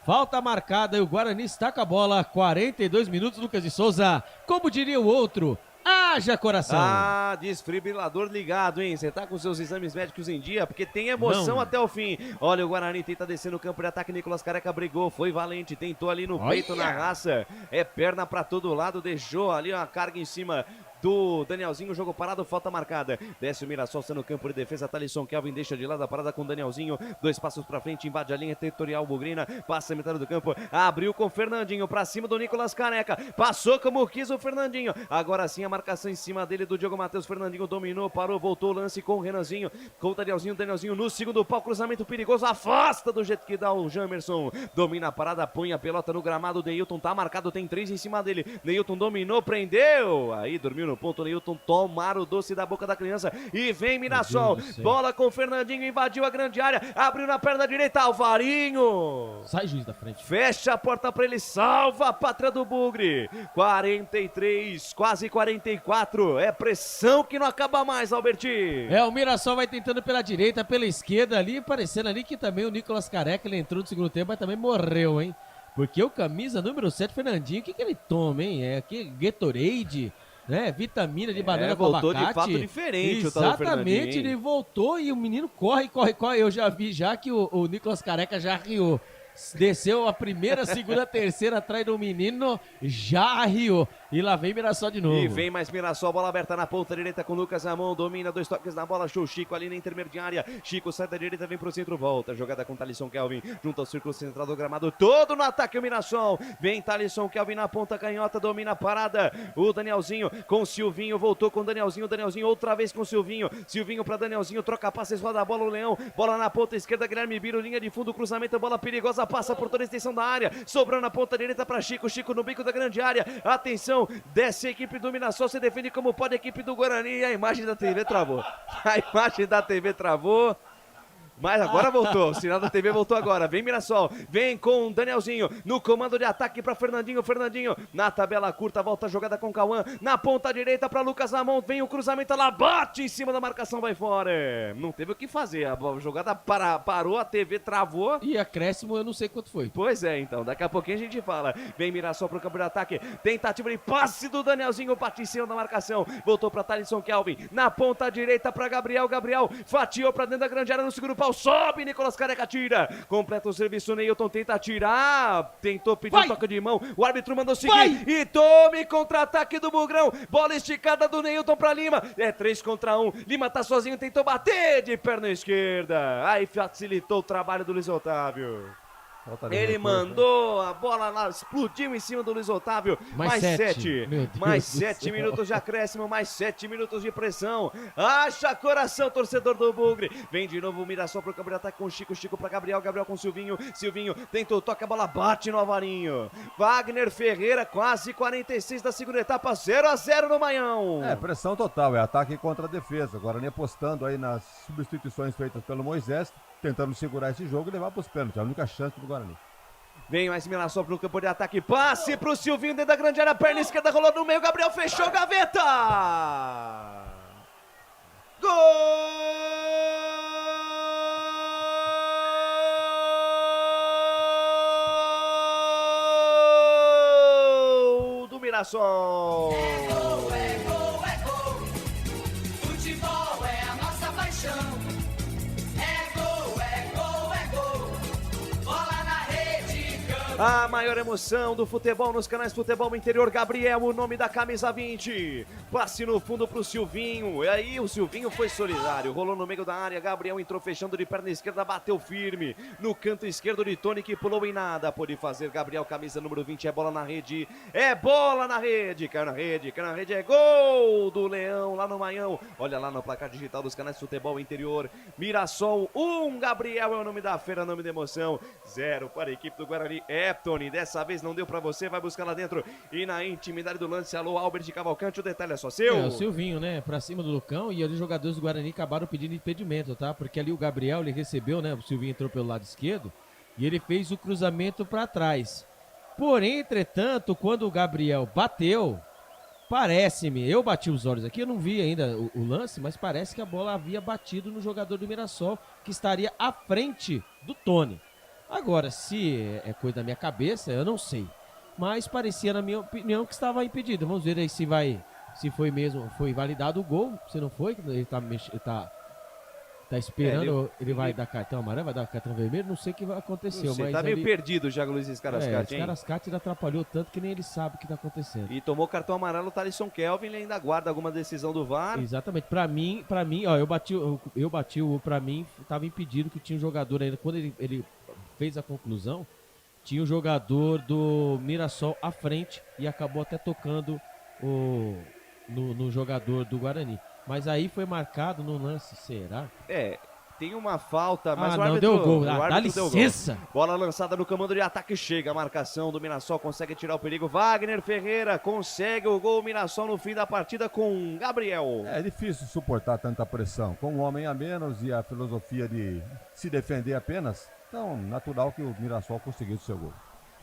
Falta marcada e o Guarani está com a bola, 42 minutos, Lucas de Souza. Como diria o outro, haja coração. Ah, desfibrilador ligado, hein? Você tá com seus exames médicos em dia, porque tem emoção até o fim. Olha, o Guarani tenta descer no campo de ataque, Nicolas Careca brigou, foi valente, tentou ali no peito, na raça. É perna pra todo lado, deixou ali uma carga em cima do Danielzinho, jogo parado, falta marcada. Desce o Mirassol, está no campo de defesa, Thalisson Kelvin deixa de lado a parada com o Danielzinho, 2 passos pra frente, invade a linha territorial bugrina, passa a metade do campo, abriu com o Fernandinho, pra cima do Nicolas Careca, passou como quis o Fernandinho, agora sim a marcação em cima dele do Diogo Matheus, Fernandinho dominou, parou, voltou o lance com o Renanzinho, com o Danielzinho no segundo pau, cruzamento perigoso, afasta do jeito que dá o Jamerson, domina a parada, põe a pelota no gramado, Neilton tá marcado, tem 3 em cima dele, Neilton dominou, prendeu, aí dormiu no ponto, Neilton tomar o doce da boca da criança e vem Mirassol, bola com o Fernandinho, invadiu a grande área, abriu na perna direita, Alvarinho, sai juiz da frente, fecha a porta pra ele, salva a pátria do Bugre, 43, quase 44, é pressão que não acaba mais, Alberti. É, o Mirassol vai tentando pela direita, pela esquerda ali, parecendo ali que também o Nicolas Careca, ele entrou no segundo tempo, mas também morreu, hein, porque o camisa número 7, Fernandinho, o que ele toma, hein, é aqui Gatorade, né, vitamina de banana com abacate. Voltou de fato diferente. Exatamente, ele voltou e o menino corre. Eu já vi já que o Nicolas Careca já riu. Desceu a primeira, segunda, terceira atrás do menino, já arriou. E lá vem Mirassol de novo. E vem mais Mirassol, bola aberta na ponta direita com o Lucas Ramon, domina, 2 toques na bola, show Chico ali na intermediária. Chico sai da direita, vem pro centro, volta. Jogada com Thalisson Kelvin, junto ao círculo central do gramado, todo no ataque o Mirassol. Vem Thalisson Kelvin na ponta canhota, domina a parada. O Danielzinho com o Silvinho, voltou com o Danielzinho outra vez com o Silvinho. Silvinho pra Danielzinho, troca passes, roda a bola o Leão. Bola na ponta esquerda, Guilherme Biro, linha de fundo, cruzamento, bola perigosa. perigosa, passa por toda a extensão da área, sobrando na ponta direita para Chico, Chico no bico da grande área, atenção, desce a equipe do Mirassol, se defende como pode a equipe do Guarani, a imagem da TV travou, mas agora voltou, o sinal da TV voltou agora, vem Mirassol, vem com o Danielzinho, no comando de ataque para Fernandinho, na tabela curta, volta a jogada com Cauã, na ponta direita para Lucas Ramon, vem o cruzamento, ela bate em cima da marcação, vai fora, não teve o que fazer, a jogada parou, a TV travou. E acréscimo eu não sei quanto foi. Pois é, então, daqui a pouquinho a gente fala, vem Mirassol pro campo de ataque, tentativa de passe do Danielzinho, bate em cima da marcação, voltou para Thalisson Kelvin, na ponta direita para Gabriel, fatiou para dentro da grande área no segundo pau, sobe, Nicolas Careca tira, completa o serviço, Neilton tenta tirar, tentou pedir um toque de mão, o árbitro mandou seguir, e tome contra-ataque do Bugrão, bola esticada do Neilton pra Lima, é 3 contra 1, Lima tá sozinho, tentou bater de perna esquerda, aí facilitou o trabalho do Luiz Otávio. Ele mandou a bola lá, explodiu em cima do Luiz Otávio. Mais 7. Mais 7 minutos de acréscimo, mais 7 minutos de pressão. Acha coração, torcedor do Bugre. Vem de novo o Mirassol pro campo de ataque com o Chico. Chico pra Gabriel com Silvinho. Silvinho tentou, toca a bola, bate no Avarinho. Wagner Ferreira, quase 46 da segunda etapa, 0-0 no Maião. Pressão total, é ataque contra a defesa. Agora nem apostando aí nas substituições feitas pelo Moisés, tentando segurar esse jogo e levar para os pênaltis. É a única chance do Guarani. Vem mais Mirassol pro campo de ataque. Passe pro Silvinho dentro da grande área. Perna esquerda rolou no meio. Gabriel fechou, gaveta. Gol do Mirassol. Futebol é a nossa paixão. A maior emoção do futebol nos canais Futebol Interior. Gabriel, o nome da camisa 20. Passe no fundo pro Silvinho. E aí o Silvinho foi solidário. Rolou no meio da área. Gabriel entrou fechando de perna esquerda. Bateu firme no canto esquerdo de Tony, que pulou em nada. Pôde fazer Gabriel, camisa número 20. É bola na rede. É bola na rede. Caiu na rede. É gol do Leão lá no Maião. Olha lá no placar digital dos canais Futebol Interior. Mirassol 1. Gabriel é o nome da feira, nome da emoção. 0 para a equipe do Guarani. Tony, dessa vez não deu pra você, vai buscar lá dentro e na intimidade do lance, alô Albert Cavalcante, o detalhe é só seu. O Silvinho, né, pra cima do Lucão, e ali os jogadores do Guarani acabaram pedindo impedimento, tá, porque ali o Gabriel, ele recebeu, né, o Silvinho entrou pelo lado esquerdo e ele fez o cruzamento pra trás, porém, entretanto, quando o Gabriel bateu, parece-me, eu bati os olhos aqui, eu não vi ainda o lance, mas parece que a bola havia batido no jogador do Mirassol, que estaria à frente do Tony. Agora, se é coisa da minha cabeça, eu não sei. Mas parecia, na minha opinião, que estava impedido. Vamos ver aí se foi mesmo, foi validado o gol. Se não foi, ele tá esperando, ele vai dar cartão amarelo, vai dar cartão vermelho, não sei o que aconteceu. Não sei, mas tá meio perdido já, Luiz Scarascati, hein? O Scarascati atrapalhou tanto que nem ele sabe o que tá acontecendo. E tomou cartão amarelo o Thalisson Kelvin, ele ainda aguarda alguma decisão do VAR. Exatamente, pra mim, ó, eu bati pra mim, tava impedido que tinha um jogador ainda, quando ele fez a conclusão, tinha o jogador do Mirassol à frente e acabou até tocando no jogador do Guarani. Mas aí foi marcado no lance, será? Tem uma falta, mas o não árbitro deu gol. Dá licença. Bola lançada no comando de ataque, chega a marcação do Mirassol, consegue tirar o perigo. Wagner Ferreira consegue o gol. Mirassol no fim da partida com Gabriel. É difícil suportar tanta pressão. Com um homem a menos e a filosofia de se defender apenas, então natural que o Mirassol conseguisse o seu gol.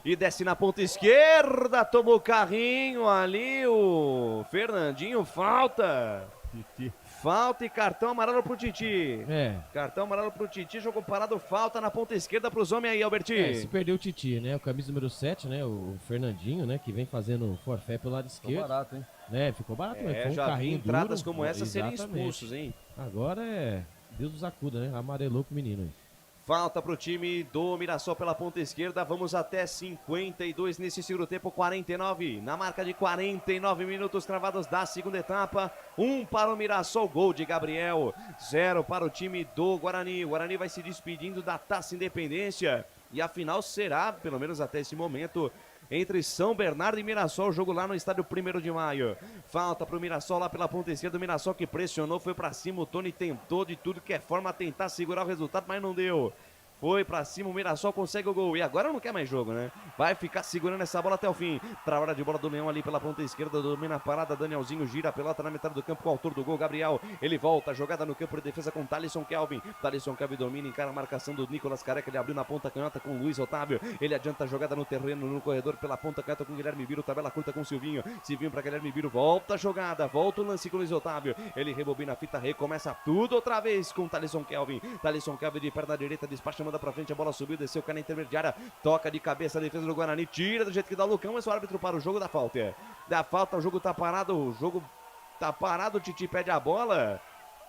E desce na ponta esquerda, tomou o carrinho ali, o Fernandinho, falta. Falta e cartão amarelo pro Titi. Cartão amarelo pro Titi, jogo parado, falta na ponta esquerda pros homens aí, Alberti. Se perdeu o Titi, né? O camisa número 7, né? O Fernandinho, né? Que vem fazendo forfé pelo lado esquerdo. Ficou barato, hein? Ficou barato, mas foi um já carrinho vi entradas duro, como essa serem expulsos, hein? Agora Deus nos acuda, né? Amarelou com o menino aí. Falta para o time do Mirassol pela ponta esquerda. Vamos até 52 nesse segundo tempo, 49. Na marca de 49 minutos cravados da segunda etapa. 1 para o Mirassol, gol de Gabriel. 0 para o time do Guarani. O Guarani vai se despedindo da Taça Independência. E a final será, pelo menos até esse momento, entre São Bernardo e Mirassol, jogo lá no estádio 1º de Maio. Falta pro Mirassol lá pela ponta esquerda, o Mirassol que pressionou, foi pra cima, o Tony tentou de tudo que é forma tentar segurar o resultado, mas não deu. Foi pra cima, o Mirassol consegue o gol. E agora não quer mais jogo, né? Vai ficar segurando essa bola até o fim. Trabalha de bola do Leão ali pela ponta esquerda. Domina a parada. Danielzinho gira a pelota na metade do campo com o autor do gol, Gabriel. Ele volta, jogada no campo de defesa com Thalisson Kelvin. Thalisson Kelvin domina, encara a marcação do Nicolas Careca. Ele abriu na ponta canhota com o Luiz Otávio. Ele adianta a jogada no terreno, no corredor pela ponta canhota com o Guilherme Biro. Tabela curta com o Silvinho. Silvinho pra Guilherme Biro. Volta a jogada, volta o lance com o Luiz Otávio. Ele rebobina a fita, recomeça tudo outra vez com Thalisson Kelvin. Thalisson Kelvin de perna direita, despacha, manda pra frente, a bola subiu, desceu, cai na intermediária, toca de cabeça a defesa do Guarani, tira do jeito que dá o Lucão, mas o árbitro para o jogo da falta. Da falta, o jogo tá parado, o Titi pede a bola.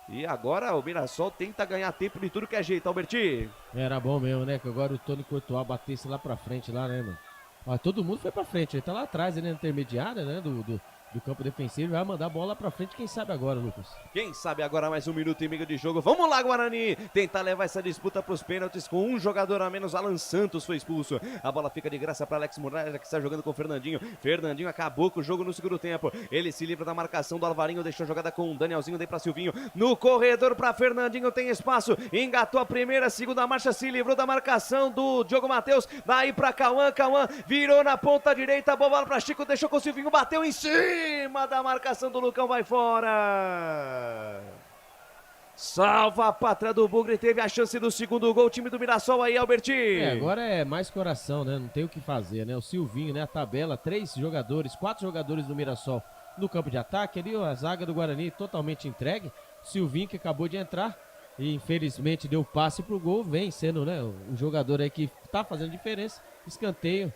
E agora o Mirassol tenta ganhar tempo de tudo que é jeito, Alberti. Era bom mesmo, né? Que agora o Tony Courtois batesse lá pra frente, lá, né, mano? Ó, todo mundo foi pra frente, ele tá lá atrás, né, na intermediária, né, do campo defensivo, vai mandar a bola pra frente, quem sabe agora, Lucas? Quem sabe agora mais 1 minuto e meio de jogo. Vamos lá, Guarani, tentar levar essa disputa pros pênaltis com um jogador a menos. Alan Santos foi expulso. A bola fica de graça para Alex Muralha, que está jogando com o Fernandinho. Fernandinho acabou com o jogo no segundo tempo. Ele se livra da marcação do Alvarinho, deixou a jogada com o Danielzinho, daí para Silvinho. No corredor para Fernandinho, tem espaço. Engatou a primeira, segunda marcha, se livrou da marcação do Diogo Matheus. Daí para Cauã, virou na ponta direita, bola para Chico, deixou com o Silvinho, bateu em cima da marcação do Lucão, vai fora. Salva a pátria do Bugre, teve a chance do segundo gol, o time do Mirassol aí, Alberti. Agora é mais coração, né? Não tem o que fazer, né? O Silvinho, né? A tabela, 4 jogadores do Mirassol no campo de ataque, ali a zaga do Guarani totalmente entregue. Silvinho que acabou de entrar e infelizmente deu passe pro gol, vem sendo, né, o jogador aí que tá fazendo diferença. Escanteio,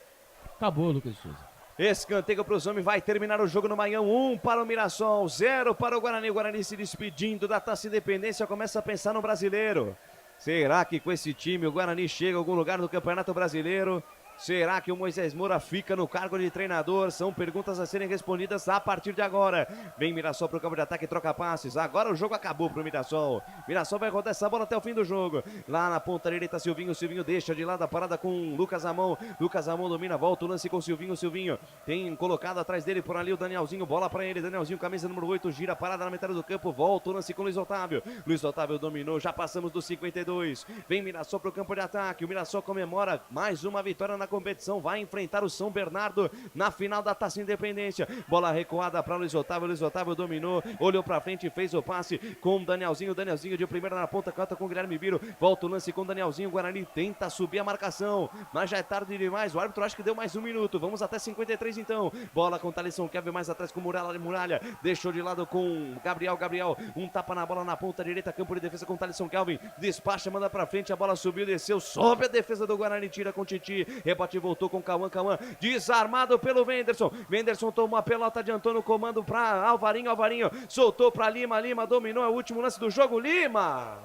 acabou, Lucas Souza. Escanteio para os homens, vai terminar o jogo no Manhão, 1 para o Mirassol, 0 para o Guarani. O Guarani se despedindo da Taça Independência, começa a pensar no brasileiro. Será que com esse time o Guarani chega a algum lugar no Campeonato Brasileiro? Será que o Moisés Moura fica no cargo de treinador? São perguntas a serem respondidas a partir de agora. Vem Mirassol pro campo de ataque, troca passes. Agora o jogo acabou pro Mirassol. Mirassol vai rodar essa bola até o fim do jogo. Lá na ponta direita, Silvinho deixa de lado a parada com Lucas Amon. Lucas Amon domina, volta o lance com Silvinho. Silvinho tem colocado atrás dele por ali o Danielzinho. Bola pra ele, Danielzinho, camisa número 8, gira a parada na metade do campo. Volta o lance com Luiz Otávio. Luiz Otávio dominou, já passamos dos 52. Vem Mirassol pro campo de ataque. O Mirassol comemora mais uma vitória na competição, vai enfrentar o São Bernardo na final da Taça Independência. Bola recuada para Luiz Otávio dominou, olhou para frente, fez o passe com o Danielzinho de primeira na ponta, canta com o Guilherme Biro, volta o lance com o Danielzinho, Guarani tenta subir a marcação, mas já é tarde demais, o árbitro acha que deu mais 1 minuto, vamos até 53 então. Bola com o Thalisson Kelvin mais atrás com o Muralha, deixou de lado com Gabriel, um tapa na bola na ponta direita, campo de defesa com o Thalisson Kelvin, despacha, manda para frente, a bola subiu, desceu, sobe a defesa do Guarani, tira com o Titi, rebate, voltou com Cauã, desarmado pelo Wenderson tomou a pelota, adiantou no comando para Alvarinho, soltou para Lima, dominou, é o último lance do jogo, Lima,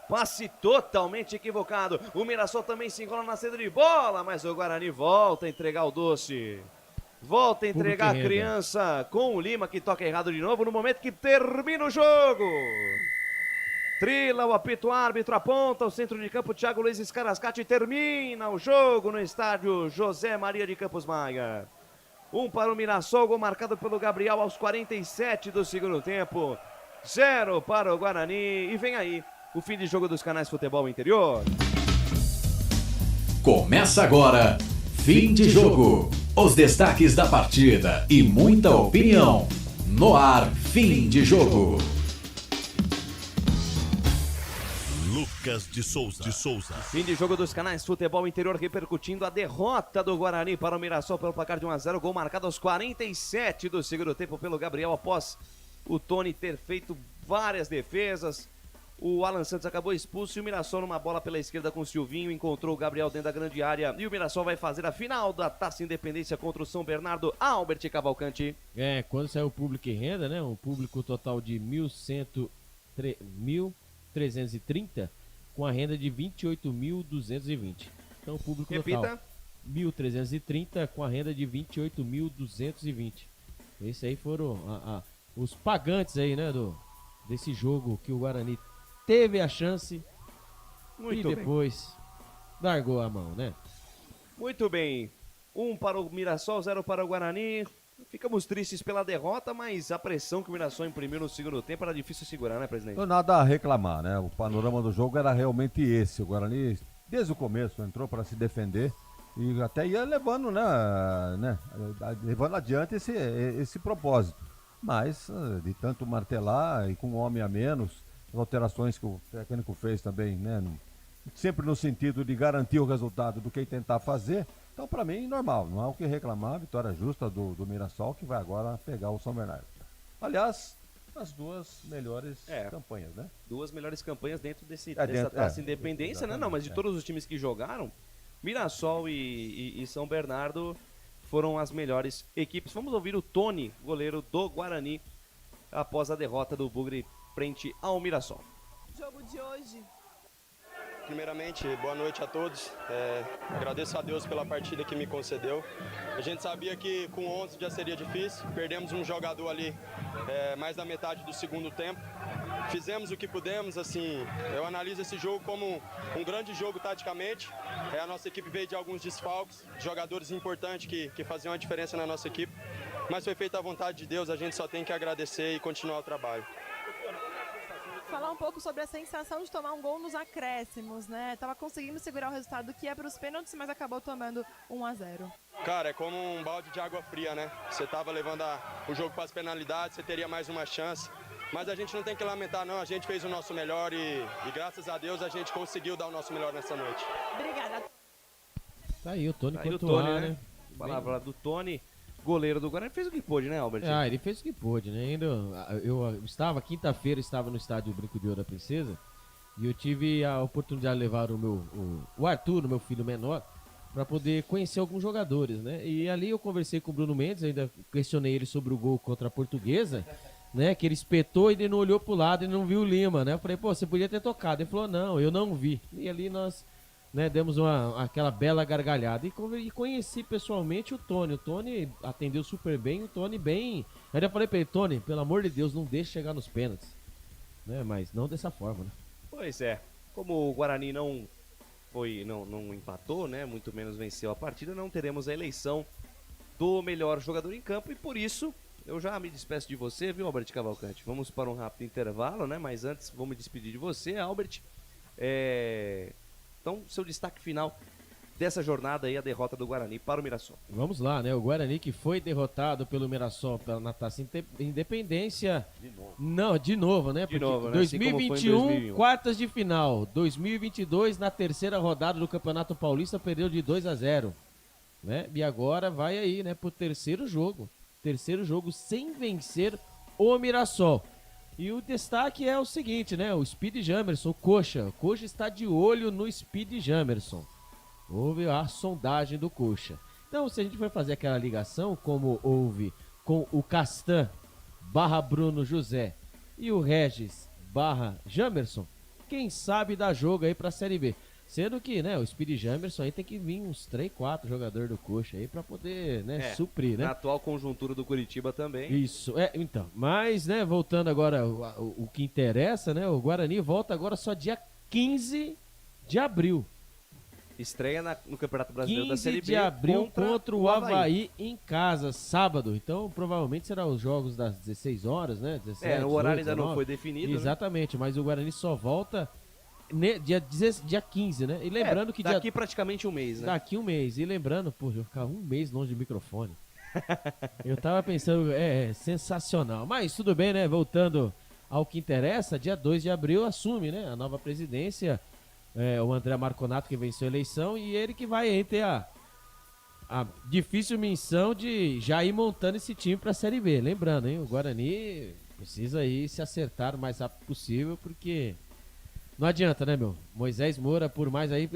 passe totalmente equivocado, o Mirassol também se enrola na saída de bola, mas o Guarani volta a entregar o doce, volta a entregar a criança com o Lima, que toca errado de novo no momento que termina o jogo. Trila, o apito árbitro, aponta o centro de campo, Thiago Luiz Scarascati, termina o jogo no estádio José Maria de Campos Maia. 1 para o Mirassol, gol marcado pelo Gabriel aos 47 do segundo tempo. 0 para o Guarani. E vem aí o fim de jogo dos canais Futebol Interior. Começa agora, fim de jogo. Os destaques da partida e muita opinião. No ar, fim de jogo. Lucas de Souza. Fim de jogo dos canais Futebol Interior, repercutindo a derrota do Guarani para o Mirassol pelo placar de 1-0. Gol marcado aos 47 do segundo tempo pelo Gabriel, após o Tony ter feito várias defesas. O Alan Santos acabou expulso e o Mirassol, numa bola pela esquerda com o Silvinho, encontrou o Gabriel dentro da grande área. E o Mirassol vai fazer a final da Taça Independência contra o São Bernardo. Albert Cavalcante. Quando saiu o público e renda, né? Um público total de 1.330, com a renda de 28.220. Então o público total 1.330 com a renda de 28.220. Esses aí foram os pagantes aí, né, desse jogo que o Guarani teve a chance e depois largou a mão, né? Muito bem. 1 para o Mirassol, 0 para o Guarani. Ficamos tristes pela derrota, mas a pressão que o Mirassol imprimiu no segundo tempo era difícil segurar, né, presidente? Nada a reclamar, né? O panorama do jogo era realmente esse. O Guarani, desde o começo, entrou para se defender e até ia levando, levando adiante esse propósito. Mas, de tanto martelar e com um homem a menos, as alterações que o técnico fez também, né? Sempre no sentido de garantir o resultado do que tentar fazer. Então, para mim, normal, não há o que reclamar. Vitória justa do Mirassol, que vai agora pegar o São Bernardo. Aliás, as duas melhores campanhas, né? Duas melhores campanhas dentro dessa Taça Independência, né? Não, mas de todos os times que jogaram, Mirassol e São Bernardo foram as melhores equipes. Vamos ouvir o Tony, goleiro do Guarani, após a derrota do Bugre frente ao Mirassol. Jogo de hoje. Primeiramente, boa noite a todos. Agradeço a Deus pela partida que me concedeu. A gente sabia que com 11 já seria difícil. Perdemos um jogador ali mais da metade do segundo tempo. Fizemos o que pudemos, assim, eu analiso esse jogo como um grande jogo taticamente. A nossa equipe veio de alguns desfalques, jogadores importantes que faziam a diferença na nossa equipe. Mas foi feita a vontade de Deus, a gente só tem que agradecer e continuar o trabalho. Falar um pouco sobre a sensação de tomar um gol nos acréscimos, né? Tava conseguindo segurar o resultado que ia para os pênaltis, mas acabou tomando 1-0. Cara, é como um balde de água fria, né? Você tava levando o jogo para as penalidades, você teria mais uma chance. Mas a gente não tem que lamentar, não. A gente fez o nosso melhor e graças a Deus a gente conseguiu dar o nosso melhor nessa noite. Obrigada. Tá aí o Tony Courtois, né? Palavra do Tony. Goleiro do Guarani, fez o que pôde, né, Albert? Ele fez o que pôde, né? Eu estava, quinta-feira, estava no estádio Brinco de Ouro da Princesa e eu tive a oportunidade de levar o Arthur, meu filho menor, para poder conhecer alguns jogadores, né? E ali eu conversei com o Bruno Mendes, ainda questionei ele sobre o gol contra a Portuguesa, né? Que ele espetou e ele não olhou pro lado e não viu o Lima, né? Eu falei, pô, você podia ter tocado. Ele falou, não, eu não vi. E ali nós... né, demos aquela bela gargalhada e conheci pessoalmente o Tony. O Tony atendeu super bem, o Tony bem. Aí eu falei pra ele, Tony, pelo amor de Deus, não deixe chegar nos pênaltis. Né, mas não dessa forma, né? Pois é, como o Guarani não empatou, né, muito menos venceu a partida, não teremos a eleição do melhor jogador em campo e por isso eu já me despeço de você, viu, Albert Cavalcante? Vamos para um rápido intervalo, né, mas antes vou me despedir de você, Albert. Então, seu destaque final dessa jornada aí, a derrota do Guarani para o Mirassol. Vamos lá, né? O Guarani que foi derrotado pelo Mirassol na Taça Independência. De novo. Não, de novo, né? De novo, né? 2021, assim como foi em 2001. quartas de final. 2022, na terceira rodada do Campeonato Paulista, perdeu de 2-0. Né? E agora vai aí, né, pro terceiro jogo. Terceiro jogo sem vencer o Mirassol. E o destaque é o seguinte, né? O Speedy Jamerson, o Coxa. O Coxa está de olho no Speedy Jamerson. Houve a sondagem do Coxa. Então, se a gente for fazer aquela ligação, como houve com o Castan / Bruno José e o Regis / Jamerson, quem sabe dá jogo aí pra Série B. Sendo que, né, o Speedy Jamerson aí tem que vir uns 3, 4 jogadores do Coxa aí pra poder, né, suprir, né? Na atual conjuntura do Curitiba também. Isso, então. Mas, né, voltando agora o que interessa, né, o Guarani volta agora só dia 15 de abril. Estreia no Campeonato Brasileiro da Série B. 15 de abril contra o Avaí em casa, sábado. Então, provavelmente serão os jogos das 16 horas, né? 17, o horário 18, ainda não foi definido. Exatamente, né? Mas o Guarani só volta dia 15, né? E lembrando que daqui praticamente um mês, né? Daqui um mês. E lembrando, pô, eu vou ficar um mês longe do microfone. Eu tava pensando, sensacional. Mas tudo bem, né? Voltando ao que interessa, dia 2 de abril assume, né? A nova presidência, o André Marconato, que venceu a eleição, e ele que vai ter a difícil missão de já ir montando esse time pra Série B. Lembrando, hein? O Guarani precisa aí se acertar o mais rápido possível, porque não adianta, né, meu? Moisés Moura, por mais aí,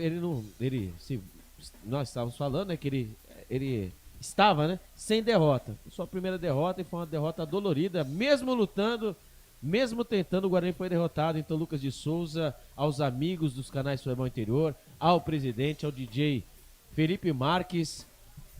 nós estávamos falando, né, que ele estava, né, sem derrota. Sua primeira derrota, e foi uma derrota dolorida, mesmo lutando, mesmo tentando, o Guarani foi derrotado. Então, Lucas de Souza, aos amigos dos canais Futebol Interior, ao presidente, ao DJ Felipe Marques,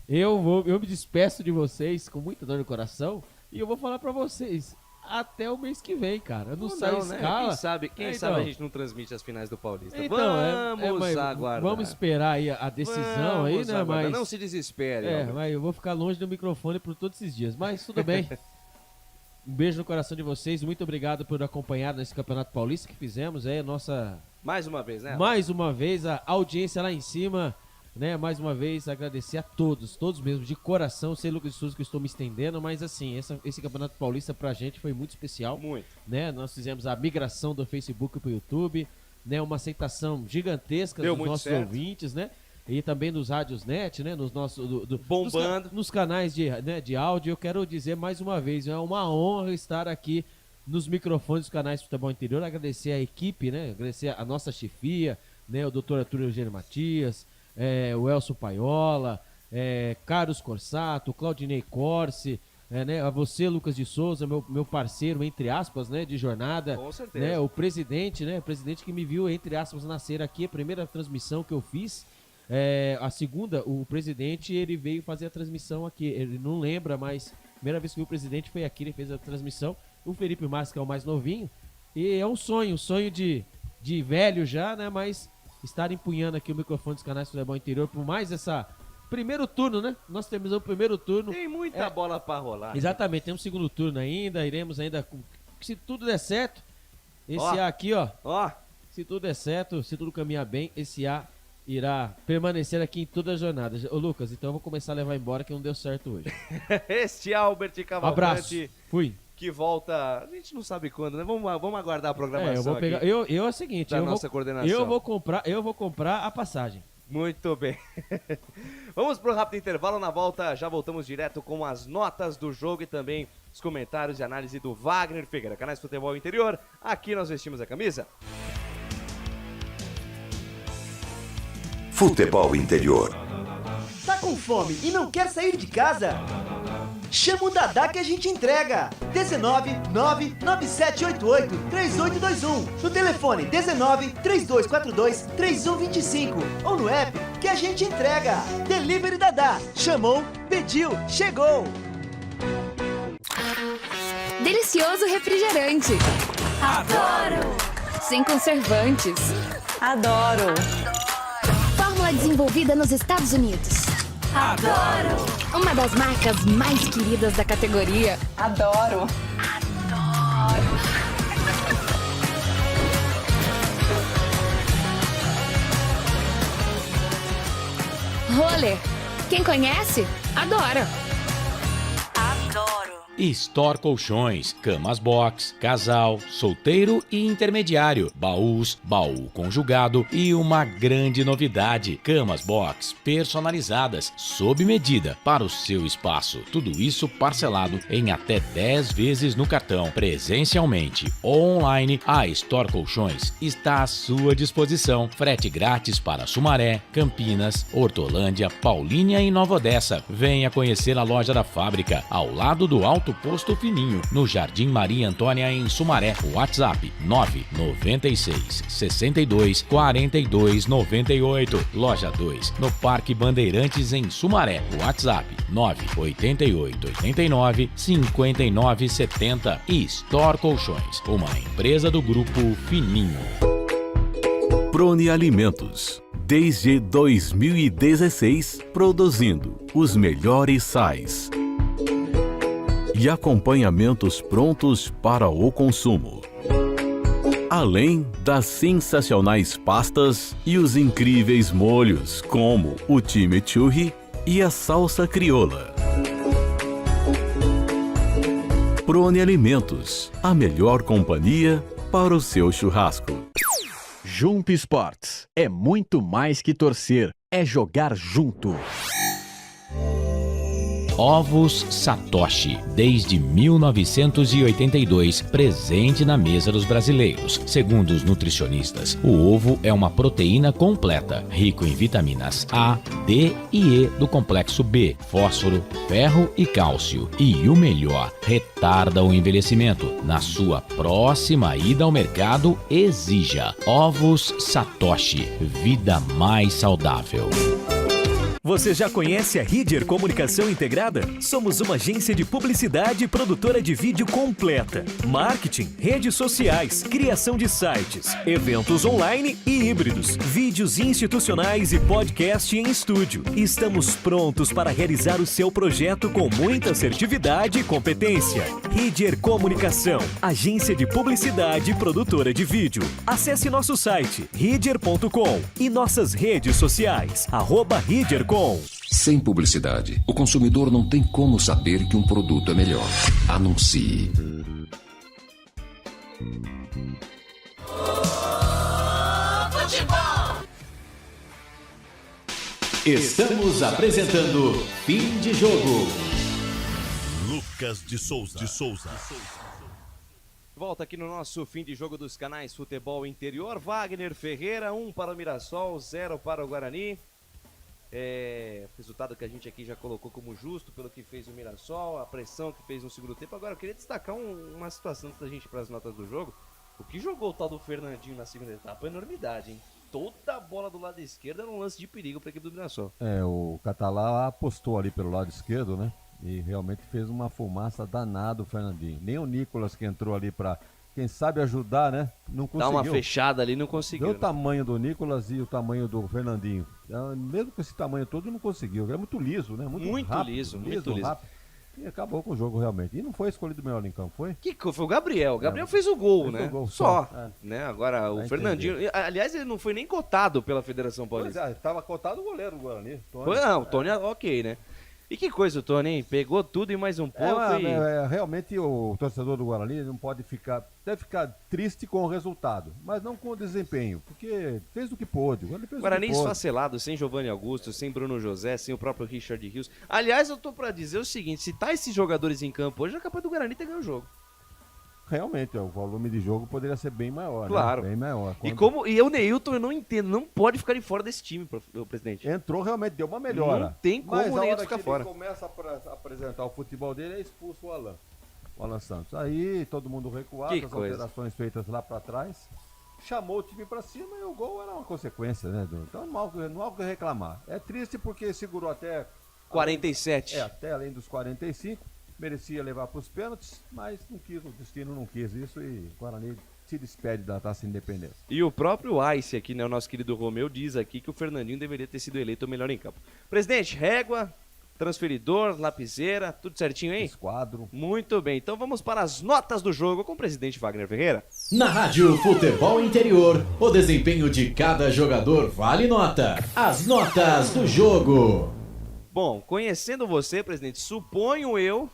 eu me despeço de vocês com muita dor no coração, e eu vou falar pra vocês, até o mês que vem, cara. Não sai né? escala. Quem sabe a gente não transmite as finais do Paulista. Então, vamos aguardar. Vamos esperar aí a decisão aí, né? Aguardar. Mas Não se desespere. mas eu vou ficar longe do microfone por todos esses dias. Mas tudo bem. Um beijo no coração de vocês. Muito obrigado por acompanhar nesse Campeonato Paulista que fizemos. Mais uma vez, né? Mais uma vez, a audiência lá em cima, né? Mais uma vez, agradecer a todos mesmo, de coração. Sei, Lucas de Souza, que eu estou me estendendo, mas assim, esse Campeonato Paulista pra gente foi muito especial. Muito. Né? Nós fizemos a migração do Facebook pro YouTube, né? Uma aceitação gigantesca dos nossos ouvintes, né? E também nos rádios net, né? Nos nossos bombando nos canais de áudio. Eu quero dizer mais uma vez, é uma honra estar aqui nos microfones dos canais de Futebol Interior. Agradecer a equipe, né? Agradecer a nossa chefia, né? O Dr. Arthur Eugênio Matias, o Elcio Paiola, Carlos Corsato, Claudinei Corsi, né? A você, Lucas de Souza, meu parceiro, entre aspas, né? De jornada. Com certeza. Né? O presidente, né? O presidente que me viu, entre aspas, nascer aqui. A primeira transmissão que eu fiz. A segunda, o presidente, ele veio fazer a transmissão aqui. Ele não lembra, mas a primeira vez que o presidente foi aqui, ele fez a transmissão. O Felipe Marques, que é o mais novinho. E é um sonho de velho já, né? Mas estar empunhando aqui o microfone dos canais do Futebol Interior por mais essa... Primeiro turno, né? Nós temos o primeiro turno. Tem muita bola pra rolar. Exatamente, tem um segundo turno ainda. Iremos ainda... Se tudo der certo, esse A aqui, ó. Se tudo der certo, se tudo caminhar bem, esse A irá permanecer aqui em toda a jornada. Ô Lucas, então eu vou começar a levar embora que não deu certo hoje. Este Albert Cavalcante. Abraço. Fui. Que volta, a gente não sabe quando, né? Vamos aguardar a programação. Eu vou pegar. Aqui é o seguinte, nossa coordenação. Eu vou comprar a passagem. Muito bem. Vamos pro rápido intervalo. Na volta já voltamos direto com as notas do jogo e também os comentários e análise do Wagner Figueira. Canais Futebol Interior, aqui nós vestimos a camisa. Futebol Interior. Tá com fome e não quer sair de casa? Chama o Dadá que a gente entrega. 19997883821. No telefone 1932423125 ou no app que a gente entrega. Delivery Dadá. Chamou, pediu, chegou. Delicioso refrigerante. Adoro. Sem conservantes. Adoro. Fórmula desenvolvida nos Estados Unidos. Adoro. Uma das marcas mais queridas da categoria. Adoro. Roller. Quem conhece, adora. Adoro. Store Colchões, camas box, casal, solteiro e intermediário, baús, baú conjugado e uma grande novidade, camas box personalizadas, sob medida para o seu espaço. Tudo isso parcelado em até 10 vezes no cartão. Presencialmente ou online, a Store Colchões está à sua disposição. Frete grátis para Sumaré, Campinas, Hortolândia, Paulínia e Nova Odessa. Venha conhecer a loja da fábrica, ao lado do Alto Posto Fininho, no Jardim Maria Antônia, em Sumaré. WhatsApp 996 62 42 98. Loja 2, no Parque Bandeirantes, em Sumaré. WhatsApp 988 89 59 70. E Store Colchões, uma empresa do Grupo Fininho. Prone Alimentos. Desde 2016, produzindo os melhores sais e acompanhamentos prontos para o consumo. Além das sensacionais pastas e os incríveis molhos, como o chimichurri e a salsa crioula. Prone Alimentos, a melhor companhia para o seu churrasco. Jump Sports é muito mais que torcer, é jogar junto. Ovos Satoshi, desde 1982, presente na mesa dos brasileiros. Segundo os nutricionistas, o ovo é uma proteína completa, rico em vitaminas A, D e E do complexo B, fósforo, ferro e cálcio. E o melhor, retarda o envelhecimento. Na sua próxima ida ao mercado, exija Ovos Satoshi, vida mais saudável. Você já conhece a Ridger Comunicação Integrada? Somos uma agência de publicidade e produtora de vídeo completa. Marketing, redes sociais, criação de sites, eventos online e híbridos, vídeos institucionais e podcast em estúdio. Estamos prontos para realizar o seu projeto com muita assertividade e competência. Ridger Comunicação, agência de publicidade e produtora de vídeo. Acesse nosso site ridger.com e nossas redes sociais, @ridger.com. Sem publicidade, o consumidor não tem como saber que um produto é melhor. Anuncie. Estamos apresentando Fim de Jogo. Lucas de Souza. Volta aqui no nosso Fim de Jogo dos canais Futebol Interior. Wagner Ferreira, 1 para o Mirassol, 0 para o Guarani. Resultado que a gente aqui já colocou como justo pelo que fez o Mirassol, a pressão que fez no segundo tempo. Agora eu queria destacar uma situação antes da gente ir para as notas do jogo. O que jogou o tal do Fernandinho na segunda etapa é enormidade, hein? Toda a bola do lado esquerdo era um lance de perigo para a equipe do Mirassol. O Catalá apostou ali pelo lado esquerdo, né? E realmente fez uma fumaça danada o Fernandinho. Nem o Nicolas, que entrou ali para, quem sabe, ajudar, né? Não conseguiu. Dá uma fechada ali, não conseguiu. Deu o tamanho do Nicolas e o tamanho do Fernandinho. Mesmo com esse tamanho todo, não conseguiu. É muito liso, né? Muito rápido, liso. Rápido. E acabou com o jogo, realmente. E não foi escolhido o melhor em campo, foi? Foi o Gabriel. O Gabriel fez o gol, fez né? O gol só. Né? Agora, o Fernandinho... Aliás, ele não foi nem cotado pela Federação Paulista. Pois estava cotado o goleiro do Guarani. O Tony, ok, né? E que coisa o Tony, hein? Pegou tudo e mais um pouco. Realmente o torcedor do Guarani não pode ficar... Deve ficar triste com o resultado, mas não com o desempenho, porque fez o que pôde. O Guarani esfacelado, sem Giovanni Augusto, sem Bruno José, sem o próprio Richard Rios. Aliás, eu tô pra dizer o seguinte, se tá esses jogadores em campo hoje, é capaz do Guarani ter ganho o jogo. Realmente, o volume de jogo poderia ser bem maior, claro. Né? Bem maior. E o Neilton, eu não entendo, não pode ficar de fora desse time, presidente. Entrou, realmente, deu uma melhora. Não tem como o Neilton ficar fora. Mas a hora que ele começa a apresentar o futebol dele, é expulso o Alan Santos. Aí, todo mundo recuado, as alterações feitas lá pra trás, chamou o time pra cima e o gol era uma consequência, né? Então, não há o que reclamar. É triste porque segurou até... 47. Até além dos 45. Merecia levar para os pênaltis, mas não quis, o destino não quis isso e o Guarani se despede da Taça Independência. E o próprio Ice aqui, né, o nosso querido Romeu, diz aqui que o Fernandinho deveria ter sido eleito o melhor em campo. Presidente, régua, transferidor, lapiseira, tudo certinho, hein? Esquadro. Muito bem, então vamos para as notas do jogo com o presidente Wagner Ferreira. Na Rádio Futebol Interior, o desempenho de cada jogador vale nota. As notas do jogo. Bom, conhecendo você, presidente, suponho eu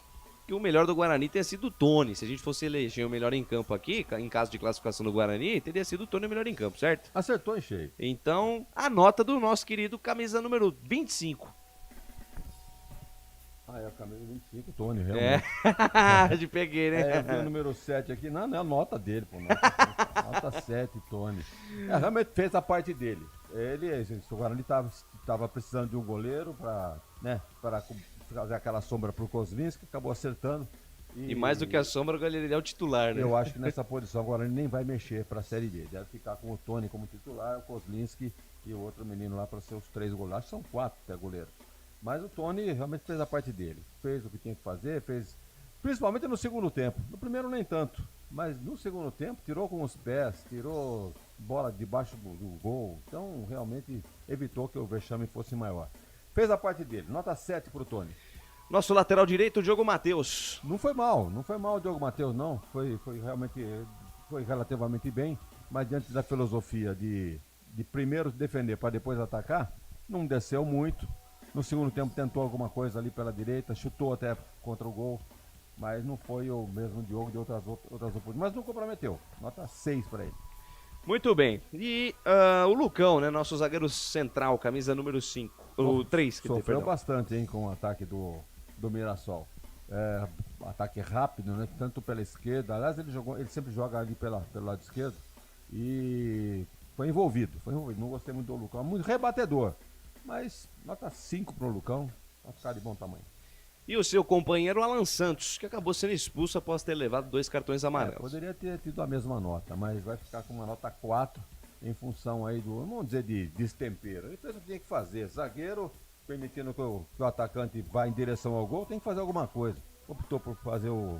que o melhor do Guarani tenha sido o Tony. Se a gente fosse eleger o melhor em campo aqui, em caso de classificação do Guarani, teria sido o Tony o melhor em campo, certo? Acertou em cheio. Então, a nota do nosso querido camisa número 25. É a camisa 25, Tony, realmente. Te peguei, né? O número 7 aqui, não é a nota dele, pô. Nota 7, Tony. Realmente fez a parte dele. O Guarani estava precisando de um goleiro para fazer aquela sombra pro Kozlinski, acabou acertando. E mais do que a sombra, ele é o titular, né? Eu acho que nessa posição agora ele nem vai mexer para a Série D. Deve ficar com o Tony como titular, o Kozlinski e o outro menino lá para ser os 3 goleiros. Acho que são 4 até goleiro. Mas o Tony realmente fez a parte dele. Fez o que tinha que fazer, principalmente no segundo tempo. No primeiro nem tanto, mas no segundo tempo tirou com os pés, tirou bola debaixo do gol. Então realmente evitou que o vexame fosse maior. Fez a parte dele. Nota 7 pro Tony. Nosso lateral direito, Diogo Matheus. Não foi mal o Diogo Matheus, não. Foi relativamente bem, mas diante da filosofia de primeiro defender para depois atacar, não desceu muito. No segundo tempo tentou alguma coisa ali pela direita, chutou até contra o gol, mas não foi o mesmo Diogo de outras oportunidades. Mas não comprometeu. Nota 6 para ele. Muito bem. E o Lucão, né? Nosso zagueiro central, camisa número 5. O 3, sofreu bastante, hein, com o ataque do Mirassol. Ataque rápido, né? Tanto pela esquerda. Aliás, ele sempre joga ali pelo lado esquerdo. E foi envolvido. Não gostei muito do Lucão. Muito rebatedor. Mas nota 5 pro Lucão. Vai ficar de bom tamanho. E o seu companheiro Alan Santos, que acabou sendo expulso após ter levado 2 cartões amarelos. Poderia ter tido a mesma nota, mas vai ficar com uma nota 4 em função aí do, vamos dizer, de destempero. Ele fez o que tinha que fazer. Zagueiro permitindo que o atacante vá em direção ao gol, tem que fazer alguma coisa. Optou por fazer o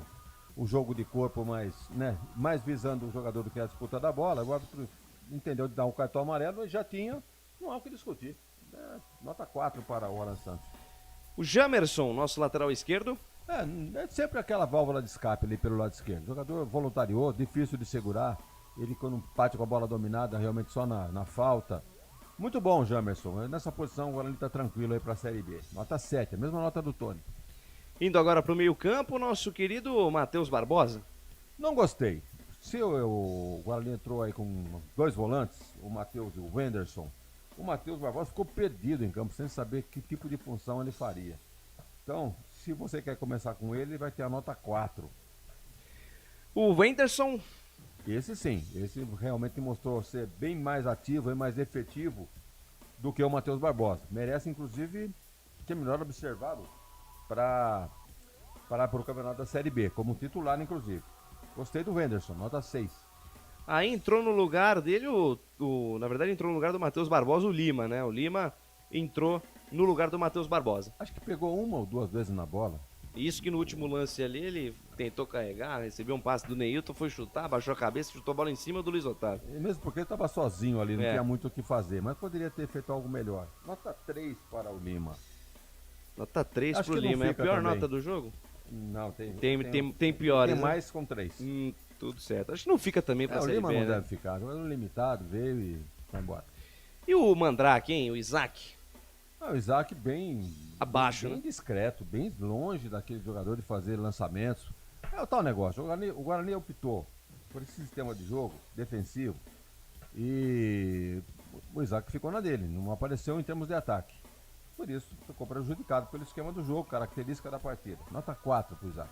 jogo de corpo mais visando o jogador do que a disputa da bola. O árbitro entendeu de dar um cartão amarelo e já tinha, não há o que discutir. Nota 4 para o Alan Santos. O Jamerson, nosso lateral esquerdo. É sempre aquela válvula de escape ali pelo lado esquerdo. Jogador voluntarioso, difícil de segurar. Ele quando bate com a bola dominada, realmente só na falta. Muito bom, Jamerson. Nessa posição, agora ele está tranquilo aí para a Série B. Nota 7, a mesma nota do Tony. Indo agora para o meio-campo, nosso querido Matheus Barbosa. Não gostei. Se o Guarani entrou aí com 2 volantes, o Matheus e o Wenderson, o Matheus Barbosa ficou perdido em campo, sem saber que tipo de função ele faria. Então, se você quer começar com ele vai ter a nota 4. O Wenderson. Esse sim, esse realmente mostrou ser bem mais ativo e mais efetivo do que o Matheus Barbosa. Merece, inclusive, ser melhor observado para o campeonato da Série B, como titular, inclusive. Gostei do Wenderson, nota 6. Aí entrou no lugar dele, na verdade entrou no lugar do Matheus Barbosa o Lima, né? O Lima entrou no lugar do Matheus Barbosa. Acho que pegou 1 ou 2 vezes na bola. Isso que no último lance ali, ele tentou carregar, recebeu um passe do Neilton, foi chutar, baixou a cabeça, chutou a bola em cima do Luiz Otávio. E mesmo porque ele estava sozinho ali, não tinha muito o que fazer, mas poderia ter feito algo melhor. Nota 3 para o Lima. Nota 3 para o Lima, é a pior nota do jogo? Não, tem piores. Tem mais com 3. Tudo certo. Acho que não fica também pra Série B, o Lima não né? deve ficar, jogador limitado, veio e vai embora. E o Mandrake, hein? O Isaac? O Isaac bem abaixo, bem né? discreto, bem longe daquele jogador de fazer lançamentos. É o tal negócio, o Guarani optou por esse sistema de jogo defensivo e o Isaac ficou na dele, não apareceu em termos de ataque. Por isso, ficou prejudicado pelo esquema do jogo, característica da partida. Nota 4 pro Isaac.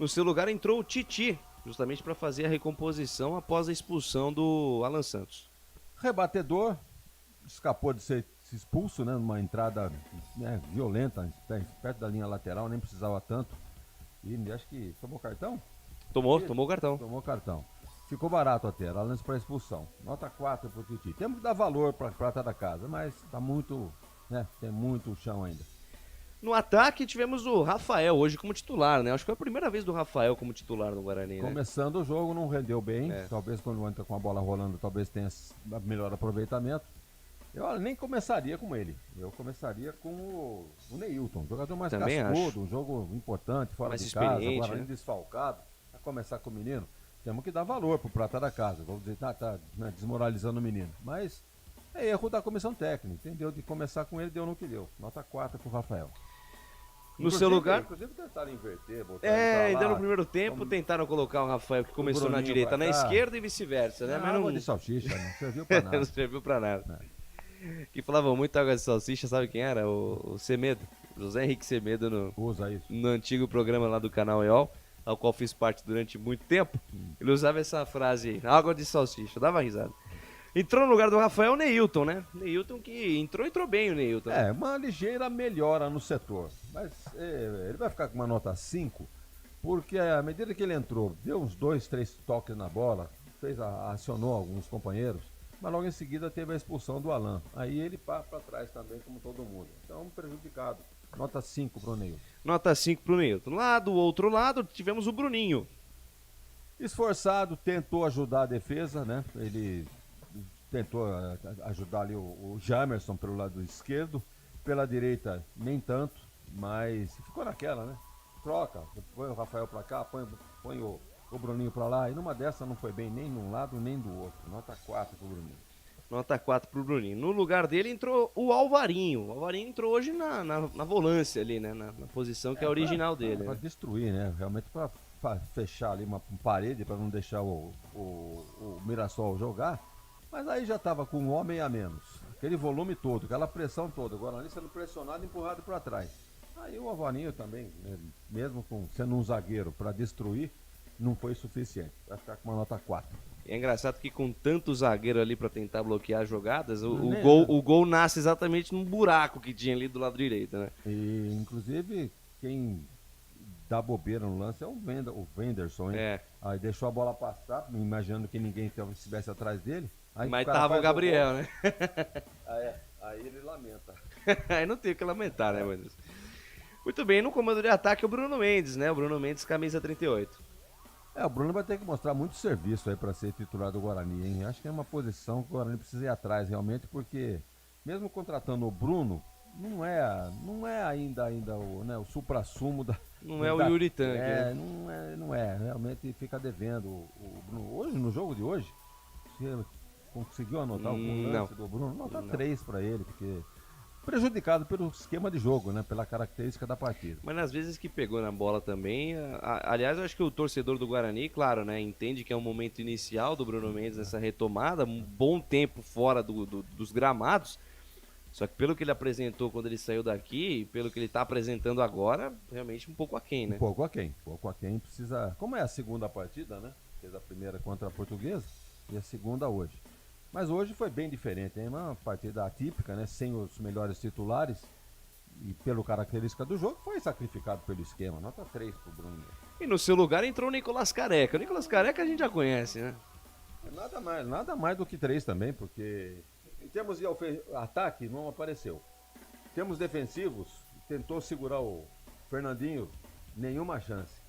No seu lugar entrou o Titi, justamente para fazer a recomposição após a expulsão do Alan Santos. Rebatedor, escapou de ser expulso, né, numa entrada violenta, perto da linha lateral, nem precisava tanto. E acho que tomou cartão? Tomou cartão. Tomou cartão. Ficou barato até, era lance para expulsão. Nota 4 pro Titi. Temos que dar valor para a prata da casa, mas tá muito, tem muito chão ainda. No ataque tivemos o Rafael hoje como titular, né? Acho que foi a primeira vez do Rafael como titular no Guarani, né? Começando o jogo não rendeu bem, talvez quando entra com a bola rolando, talvez tenha melhor aproveitamento. Eu nem começaria com ele, eu começaria com o Neilton, jogador mais Também cascudo, acho. um jogo importante, fora Mais de casa, experiente, Guarani né? desfalcado, a começar com o menino, temos que dar valor pro prata da casa, vamos dizer, tá desmoralizando o menino, mas é erro da comissão técnica, entendeu? De começar com ele, deu no que deu, nota 4 pro Rafael. No seu lugar. Inclusive tentaram inverter, botar ainda no primeiro tempo tentaram colocar o Rafael que começou na direita na esquerda e vice-versa, né? Mas água de salsicha, não serviu pra nada. Não serviu pra nada. Que falavam muito água de salsicha, sabe quem era? O Semedo, José Henrique Semedo no antigo programa lá do canal EOL, ao qual fiz parte durante muito tempo. Ele usava essa frase aí, água de salsicha, dava risada. Entrou no lugar do Rafael o Neilton, né? Neilton que entrou bem o Neilton. Né? Uma ligeira melhora no setor. Mas ele vai ficar com uma nota 5, porque à medida que ele entrou, deu uns 2, 3 toques na bola, acionou alguns companheiros, mas logo em seguida teve a expulsão do Alan. Aí ele para trás também, como todo mundo. Então, prejudicado. Nota 5 pro Neilton. Nota 5 pro Neilton. Lá do outro lado, tivemos o Bruninho. Esforçado, tentou ajudar a defesa, né? Ele tentou ajudar ali o Jamerson pelo lado esquerdo, pela direita nem tanto, mas ficou naquela, né? Troca, põe o Rafael pra cá, põe o Bruninho pra lá, e numa dessa não foi bem nem de um lado nem do outro. Nota 4 pro Bruninho. Nota 4 pro Bruninho. No lugar dele entrou o Alvarinho. O Alvarinho entrou hoje na volância ali, né? Na posição que é a original dele. Pra destruir, né? Realmente pra fechar ali uma parede, pra não deixar o Mirassol jogar. Mas aí já estava com um homem a menos. Aquele volume todo, aquela pressão toda. O Guarani sendo pressionado e empurrado para trás. Aí o Alvarinho também, né, mesmo sendo um zagueiro para destruir, não foi suficiente. Vai ficar com uma nota 4. É engraçado que com tanto zagueiro ali para tentar bloquear jogadas, o gol nasce exatamente num buraco que tinha ali do lado direito, né? E inclusive quem dá bobeira no lance é o Wenderson, hein? Aí deixou a bola passar, imaginando que ninguém estivesse atrás dele. Aí mas tava o Gabriel, né? Aí ele lamenta. Aí não tem o que lamentar, né, meu Deus? Muito bem, no comando de ataque o Bruno Mendes, né? O Bruno Mendes, camisa 38. O Bruno vai ter que mostrar muito serviço aí para ser titular do Guarani, hein? Acho que é uma posição que o Guarani precisa ir atrás realmente, porque mesmo contratando o Bruno, não é ainda o supra-sumo da... Não é o Yuri Tanque, né? Não é. Realmente fica devendo o Bruno. Hoje, no jogo de hoje, você conseguiu anotar o lance do Bruno? Nota 3 para ele, porque... prejudicado pelo esquema de jogo, né? Pela característica da partida. Mas nas vezes que pegou na bola também, aliás, eu acho que o torcedor do Guarani, claro, né? Entende que é um momento inicial do Bruno Mendes nessa retomada, um bom tempo fora dos gramados, só que pelo que ele apresentou quando ele saiu daqui, e pelo que ele está apresentando agora, realmente um pouco aquém, né? Um pouco aquém, precisa... Como é a segunda partida, né? Fez a primeira contra a Portuguesa e a segunda hoje. Mas hoje foi bem diferente, hein? Uma partida atípica, né? Sem os melhores titulares e pela característica do jogo, foi sacrificado pelo esquema. Nota 3 pro Bruno. E no seu lugar entrou o Nicolas Careca. O Nicolas Careca a gente já conhece, né? Nada mais do que 3 também, porque em termos de ataque não apareceu. Em termos defensivos, tentou segurar o Fernandinho, nenhuma chance.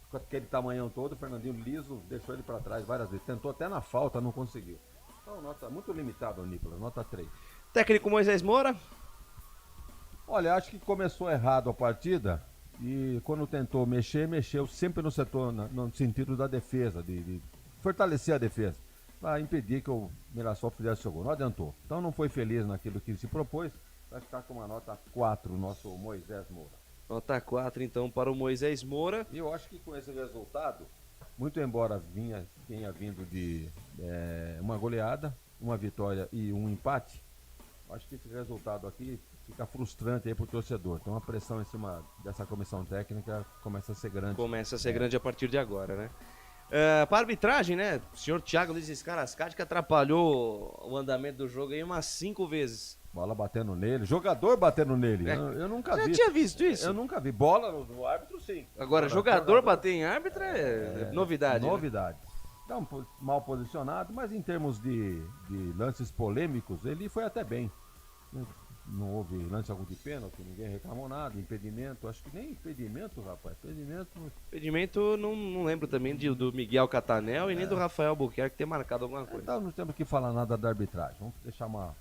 Com aquele tamanhão todo, o Fernandinho liso deixou ele para trás várias vezes. Tentou até na falta, não conseguiu. Então, nota muito limitada, Nicolas, nota 3. Técnico Moisés Moura? Olha, acho que começou errado a partida e quando tentou mexeu sempre no setor, no sentido da defesa, de fortalecer a defesa, para impedir que o Mirassol fizesse seu gol. Não adiantou. Então não foi feliz naquilo que se propôs, vai ficar com uma nota 4 o nosso Moisés Moura. Nota 4 então para o Moisés Moura. E eu acho que com esse resultado, muito embora tenha vindo de uma goleada, uma vitória e um empate, acho que esse resultado aqui fica frustrante aí pro torcedor. Então a pressão em cima dessa comissão técnica começa a ser grande. Começa a ser grande a partir de agora, né? Para arbitragem, né? O senhor Thiago Luiz Scarascati que atrapalhou o andamento do jogo aí umas 5 vezes. Bola batendo nele, jogador batendo nele. Eu nunca vi. Já tinha visto isso? Eu nunca vi. Bola no árbitro, sim. Agora, jogador bater em árbitro é novidade. Novidade. Né? Então, mal posicionado, mas em termos de lances polêmicos, ele foi até bem. Não houve lance algum de pênalti, ninguém reclamou nada, impedimento, acho que nem impedimento, rapaz. Impedimento, não lembro também do Miguel Catanel e nem do Rafael Albuquerque ter marcado alguma coisa. Então não temos que falar nada da arbitragem, vamos deixar uma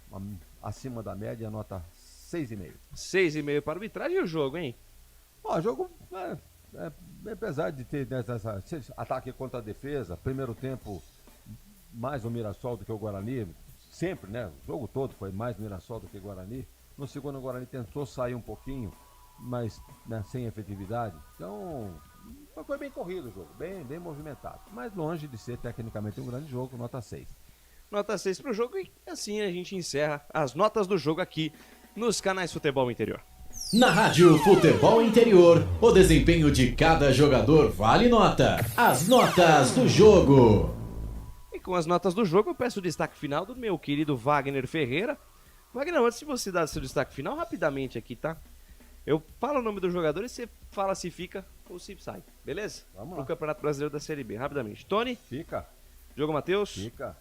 acima da média, nota 6,5. 6,5 para a arbitragem e o jogo, hein? O jogo, apesar de ter esse ataque contra a defesa, primeiro tempo mais o Mirassol do que o Guarani, sempre, né? O jogo todo foi mais Mirassol do que Guarani. No segundo, o Guarani tentou sair um pouquinho, mas sem efetividade. Então, foi bem corrido o jogo, bem movimentado. Mas longe de ser tecnicamente um grande jogo, nota 6. Nota 6 para o jogo e assim a gente encerra as notas do jogo aqui nos canais Futebol Interior. Na Rádio Futebol Interior, o desempenho de cada jogador vale nota. As notas do jogo. Com as notas do jogo, eu peço o destaque final do meu querido Wagner Ferreira. Wagner, antes de você dar seu destaque final, rapidamente aqui, tá? Eu falo o nome do jogador e você fala se fica ou se sai, beleza? Vamos lá. Pro Campeonato Brasileiro da Série B, rapidamente. Tony? Fica. Diogo Matheus? Fica.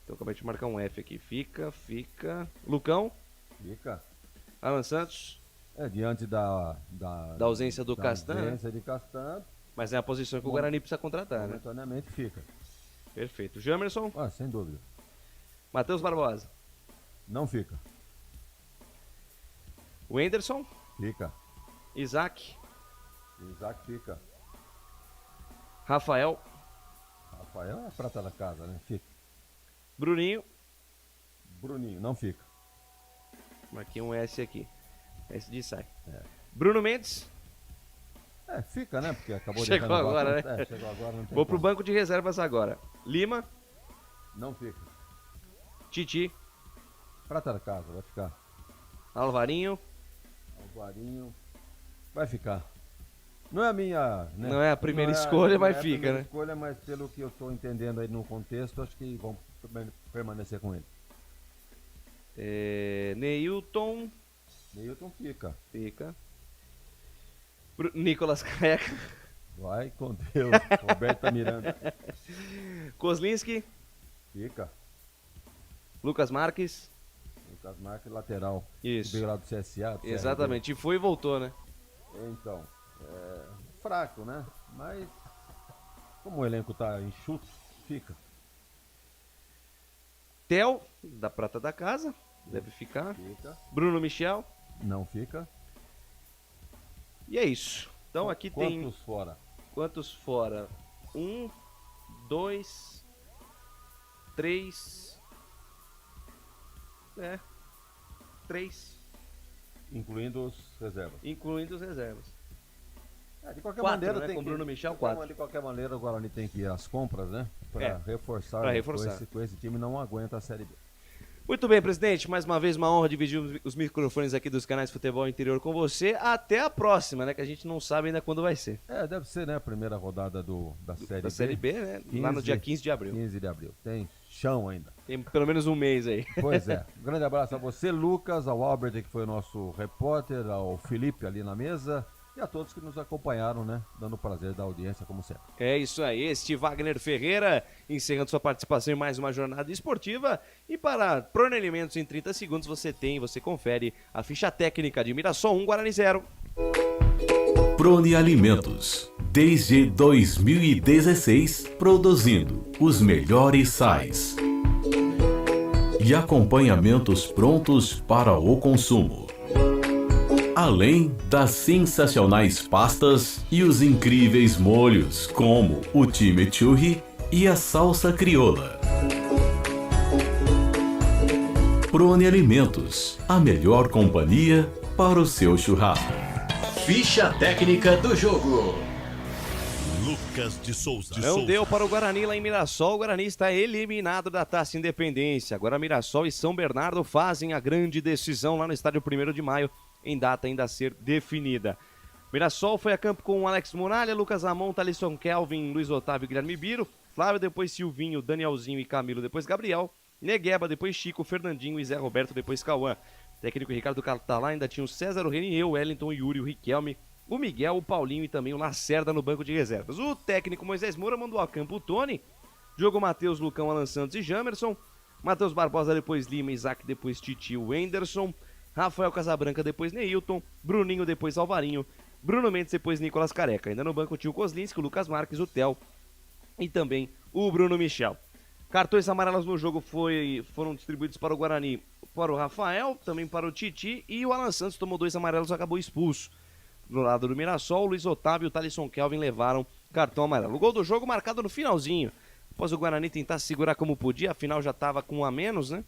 Então acabei de marcar um F aqui. Fica. Lucão? Fica. Alan Santos? Diante da ausência do Castan. Da ausência de Castan. Mas é a posição que o Guarani precisa contratar, né? Momentaneamente fica. Perfeito. Jamerson? Sem dúvida. Matheus Barbosa? Não fica. Wenderson? Fica. Isaac? Isaac fica. Rafael? Rafael é a prata da casa, né? Fica. Bruninho? Bruninho, não fica. Marquei um S aqui. S de sai. Bruno Mendes? Fica, né? Porque acabou de Chegou agora, né? Chegou agora, não tem Vou pro banco de reservas agora. Lima? Não fica. Titi? Prata da casa, vai ficar. Alvarinho? Vai ficar. Não é a minha... Né? Não é a primeira escolha, mas fica, né? Não é a primeira escolha, mas pelo que eu estou entendendo aí no contexto, acho que vão permanecer com ele. Neilton? Neilton fica. Fica. Nicolas Careca? Vai com Deus. Roberto Miranda. Kozlinski? Fica. Lucas Marques? Lucas Marques, lateral. Isso. Que veio lá do CSA. Exatamente, e foi e voltou, né? Então, fraco, né? Mas, como o elenco tá enxuto, fica. Theo, da Prata da Casa, deve ficar. Fica. Bruno Michel. Não fica. E é isso. Então aqui tem... Quantos fora? Quantos fora? 1, 2, 3... 3. Incluindo os reservas. Incluindo os reservas. De qualquer 4, maneira, né? tem Com que, Bruno Michel, 4. De qualquer maneira, o Guarani tem que ir às compras, né? Para reforçar. Pra reforçar. Com esse time não aguenta a Série B. Muito bem, presidente. Mais uma vez, uma honra dividir os microfones aqui dos canais Futebol Interior com você. Até a próxima, né? Que a gente não sabe ainda quando vai ser. Deve ser, né? A primeira rodada da Série B. Da Série B, né? Lá no dia 15 de abril. 15 de abril. Tem chão ainda. Tem pelo menos um mês aí. Pois é. Um grande abraço a você, Lucas, ao Albert, que foi o nosso repórter, ao Felipe ali na mesa. E a todos que nos acompanharam, né? Dando o prazer da audiência, como sempre. É isso aí, este Wagner Ferreira, encerrando sua participação em mais uma jornada esportiva. E para Prone Alimentos, em 30 segundos, você confere a ficha técnica de Mirassol 1, Guarani 0. Prone Alimentos. Desde 2016, produzindo os melhores sais e acompanhamentos prontos para o consumo. Além das sensacionais pastas e os incríveis molhos, como o chimichurri e a salsa crioula. Prone Alimentos, a melhor companhia para o seu churrasco. Ficha técnica do jogo. Lucas de Souza. Não deu para o Guarani lá em Mirassol. O Guarani está eliminado da Taça Independência. Agora Mirassol e São Bernardo fazem a grande decisão lá no estádio 1º de maio, em data ainda a ser definida. Mirassol foi a campo com Alex Muralha, Lucas Amon, Thalisson Kelvin, Luiz Otávio e Guilherme Biro, Flávio, depois Silvinho, Danielzinho e Camilo, depois Gabriel, Negueba, depois Chico, Fernandinho e Zé Roberto, depois Cauã. Técnico Ricardo Catalá ainda tinha o César, o Renier, o Wellington, o Yuri, o Riquelme, o Miguel, o Paulinho e também o Lacerda no banco de reservas. O técnico Moisés Moura mandou a campo o Tony, Diogo Matheus, Lucão, Alan Santos e Jamerson, Matheus Barbosa, depois Lima, Isaac, depois Titi, o Wenderson, Rafael Casabranca, depois Neilton, Bruninho, depois Alvarinho, Bruno Mendes, depois Nicolas Careca. Ainda no banco tinha o Kozlinski, o Lucas Marques, o Theo e também o Bruno Michel. Cartões amarelos no jogo foram distribuídos para o Guarani, para o Rafael, também para o Titi, e o Alan Santos tomou 2 amarelos e acabou expulso. Do lado do Mirassol, o Luiz Otávio e o Thalisson Kelvin levaram cartão amarelo. O gol do jogo marcado no finalzinho. Após o Guarani tentar segurar como podia, afinal já estava com 1 a menos, né?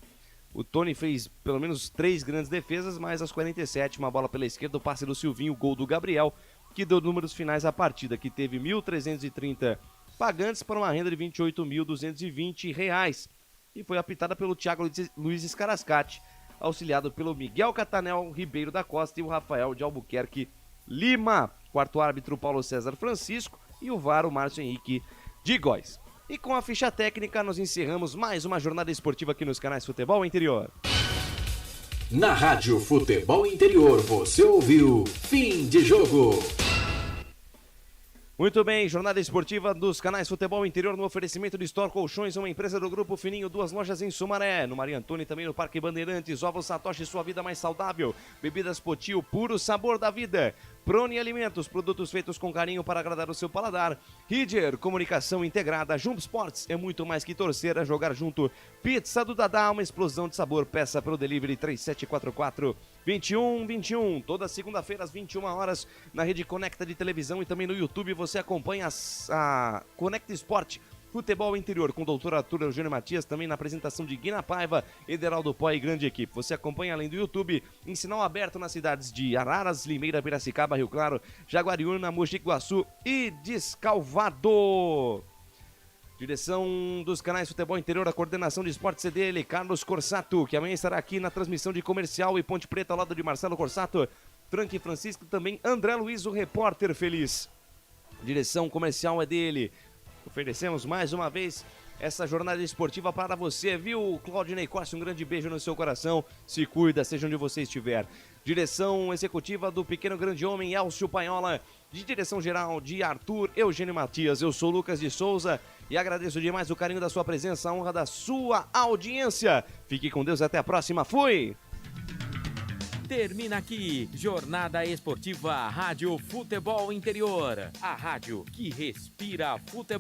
O Tony fez pelo menos 3 grandes defesas, mas aos 47, uma bola pela esquerda, o passe do Silvinho, o gol do Gabriel, que deu números finais à partida, que teve 1.330 pagantes para uma renda de R$ 28.220, e foi apitada pelo Thiago Luiz Scarascati, auxiliado pelo Miguel Catanel Ribeiro da Costa e o Rafael de Albuquerque Lima. Quarto árbitro, Paulo César Francisco, e o VAR, o Márcio Henrique de Góes. E com a ficha técnica, nós encerramos mais uma jornada esportiva aqui nos canais Futebol Interior. Na Rádio Futebol Interior, você ouviu Fim de Jogo. Muito bem, jornada esportiva dos canais Futebol Interior no oferecimento de Store Colchões, uma empresa do Grupo Fininho, 2 lojas em Sumaré, no Maria Antônia e também no Parque Bandeirantes, Ovos Satoshi, sua vida mais saudável, Bebidas Poti, o puro sabor da vida, Prone Alimentos, produtos feitos com carinho para agradar o seu paladar, Ridger, comunicação integrada, Jump Sports, é muito mais que torcer, é jogar junto, Pizza do Dadá, uma explosão de sabor, peça pelo delivery 3744-2121, toda segunda-feira às 21 horas, na Rede Conecta de televisão e também no YouTube, você acompanha a Conecta Esporte, Futebol Interior, com o doutor Arthur Eugênio Matias, também na apresentação de Guina Paiva, Ederaldo Pó e grande equipe. Você acompanha, além do YouTube, em sinal aberto nas cidades de Araras, Limeira, Piracicaba, Rio Claro, Jaguariúna, Mogi Guaçu e Descalvado. Direção dos canais Futebol Interior, a coordenação de esporte CDL, Carlos Corsato, que amanhã estará aqui na transmissão de Comercial e Ponte Preta, ao lado de Marcelo Corsato, Frank Francisco, também André Luiz, o repórter feliz. Direção comercial é dele. Oferecemos mais uma vez essa jornada esportiva para você, viu, Claudinei Costa? Um grande beijo no seu coração. Se cuida, seja onde você estiver. Direção executiva do Pequeno Grande Homem, Elcio Paiola. De direção geral de Arthur Eugênio Matias. Eu sou Lucas de Souza e agradeço demais o carinho da sua presença, a honra da sua audiência. Fique com Deus, até a próxima. Fui! Termina aqui, Jornada Esportiva Rádio Futebol Interior. A rádio que respira futebol.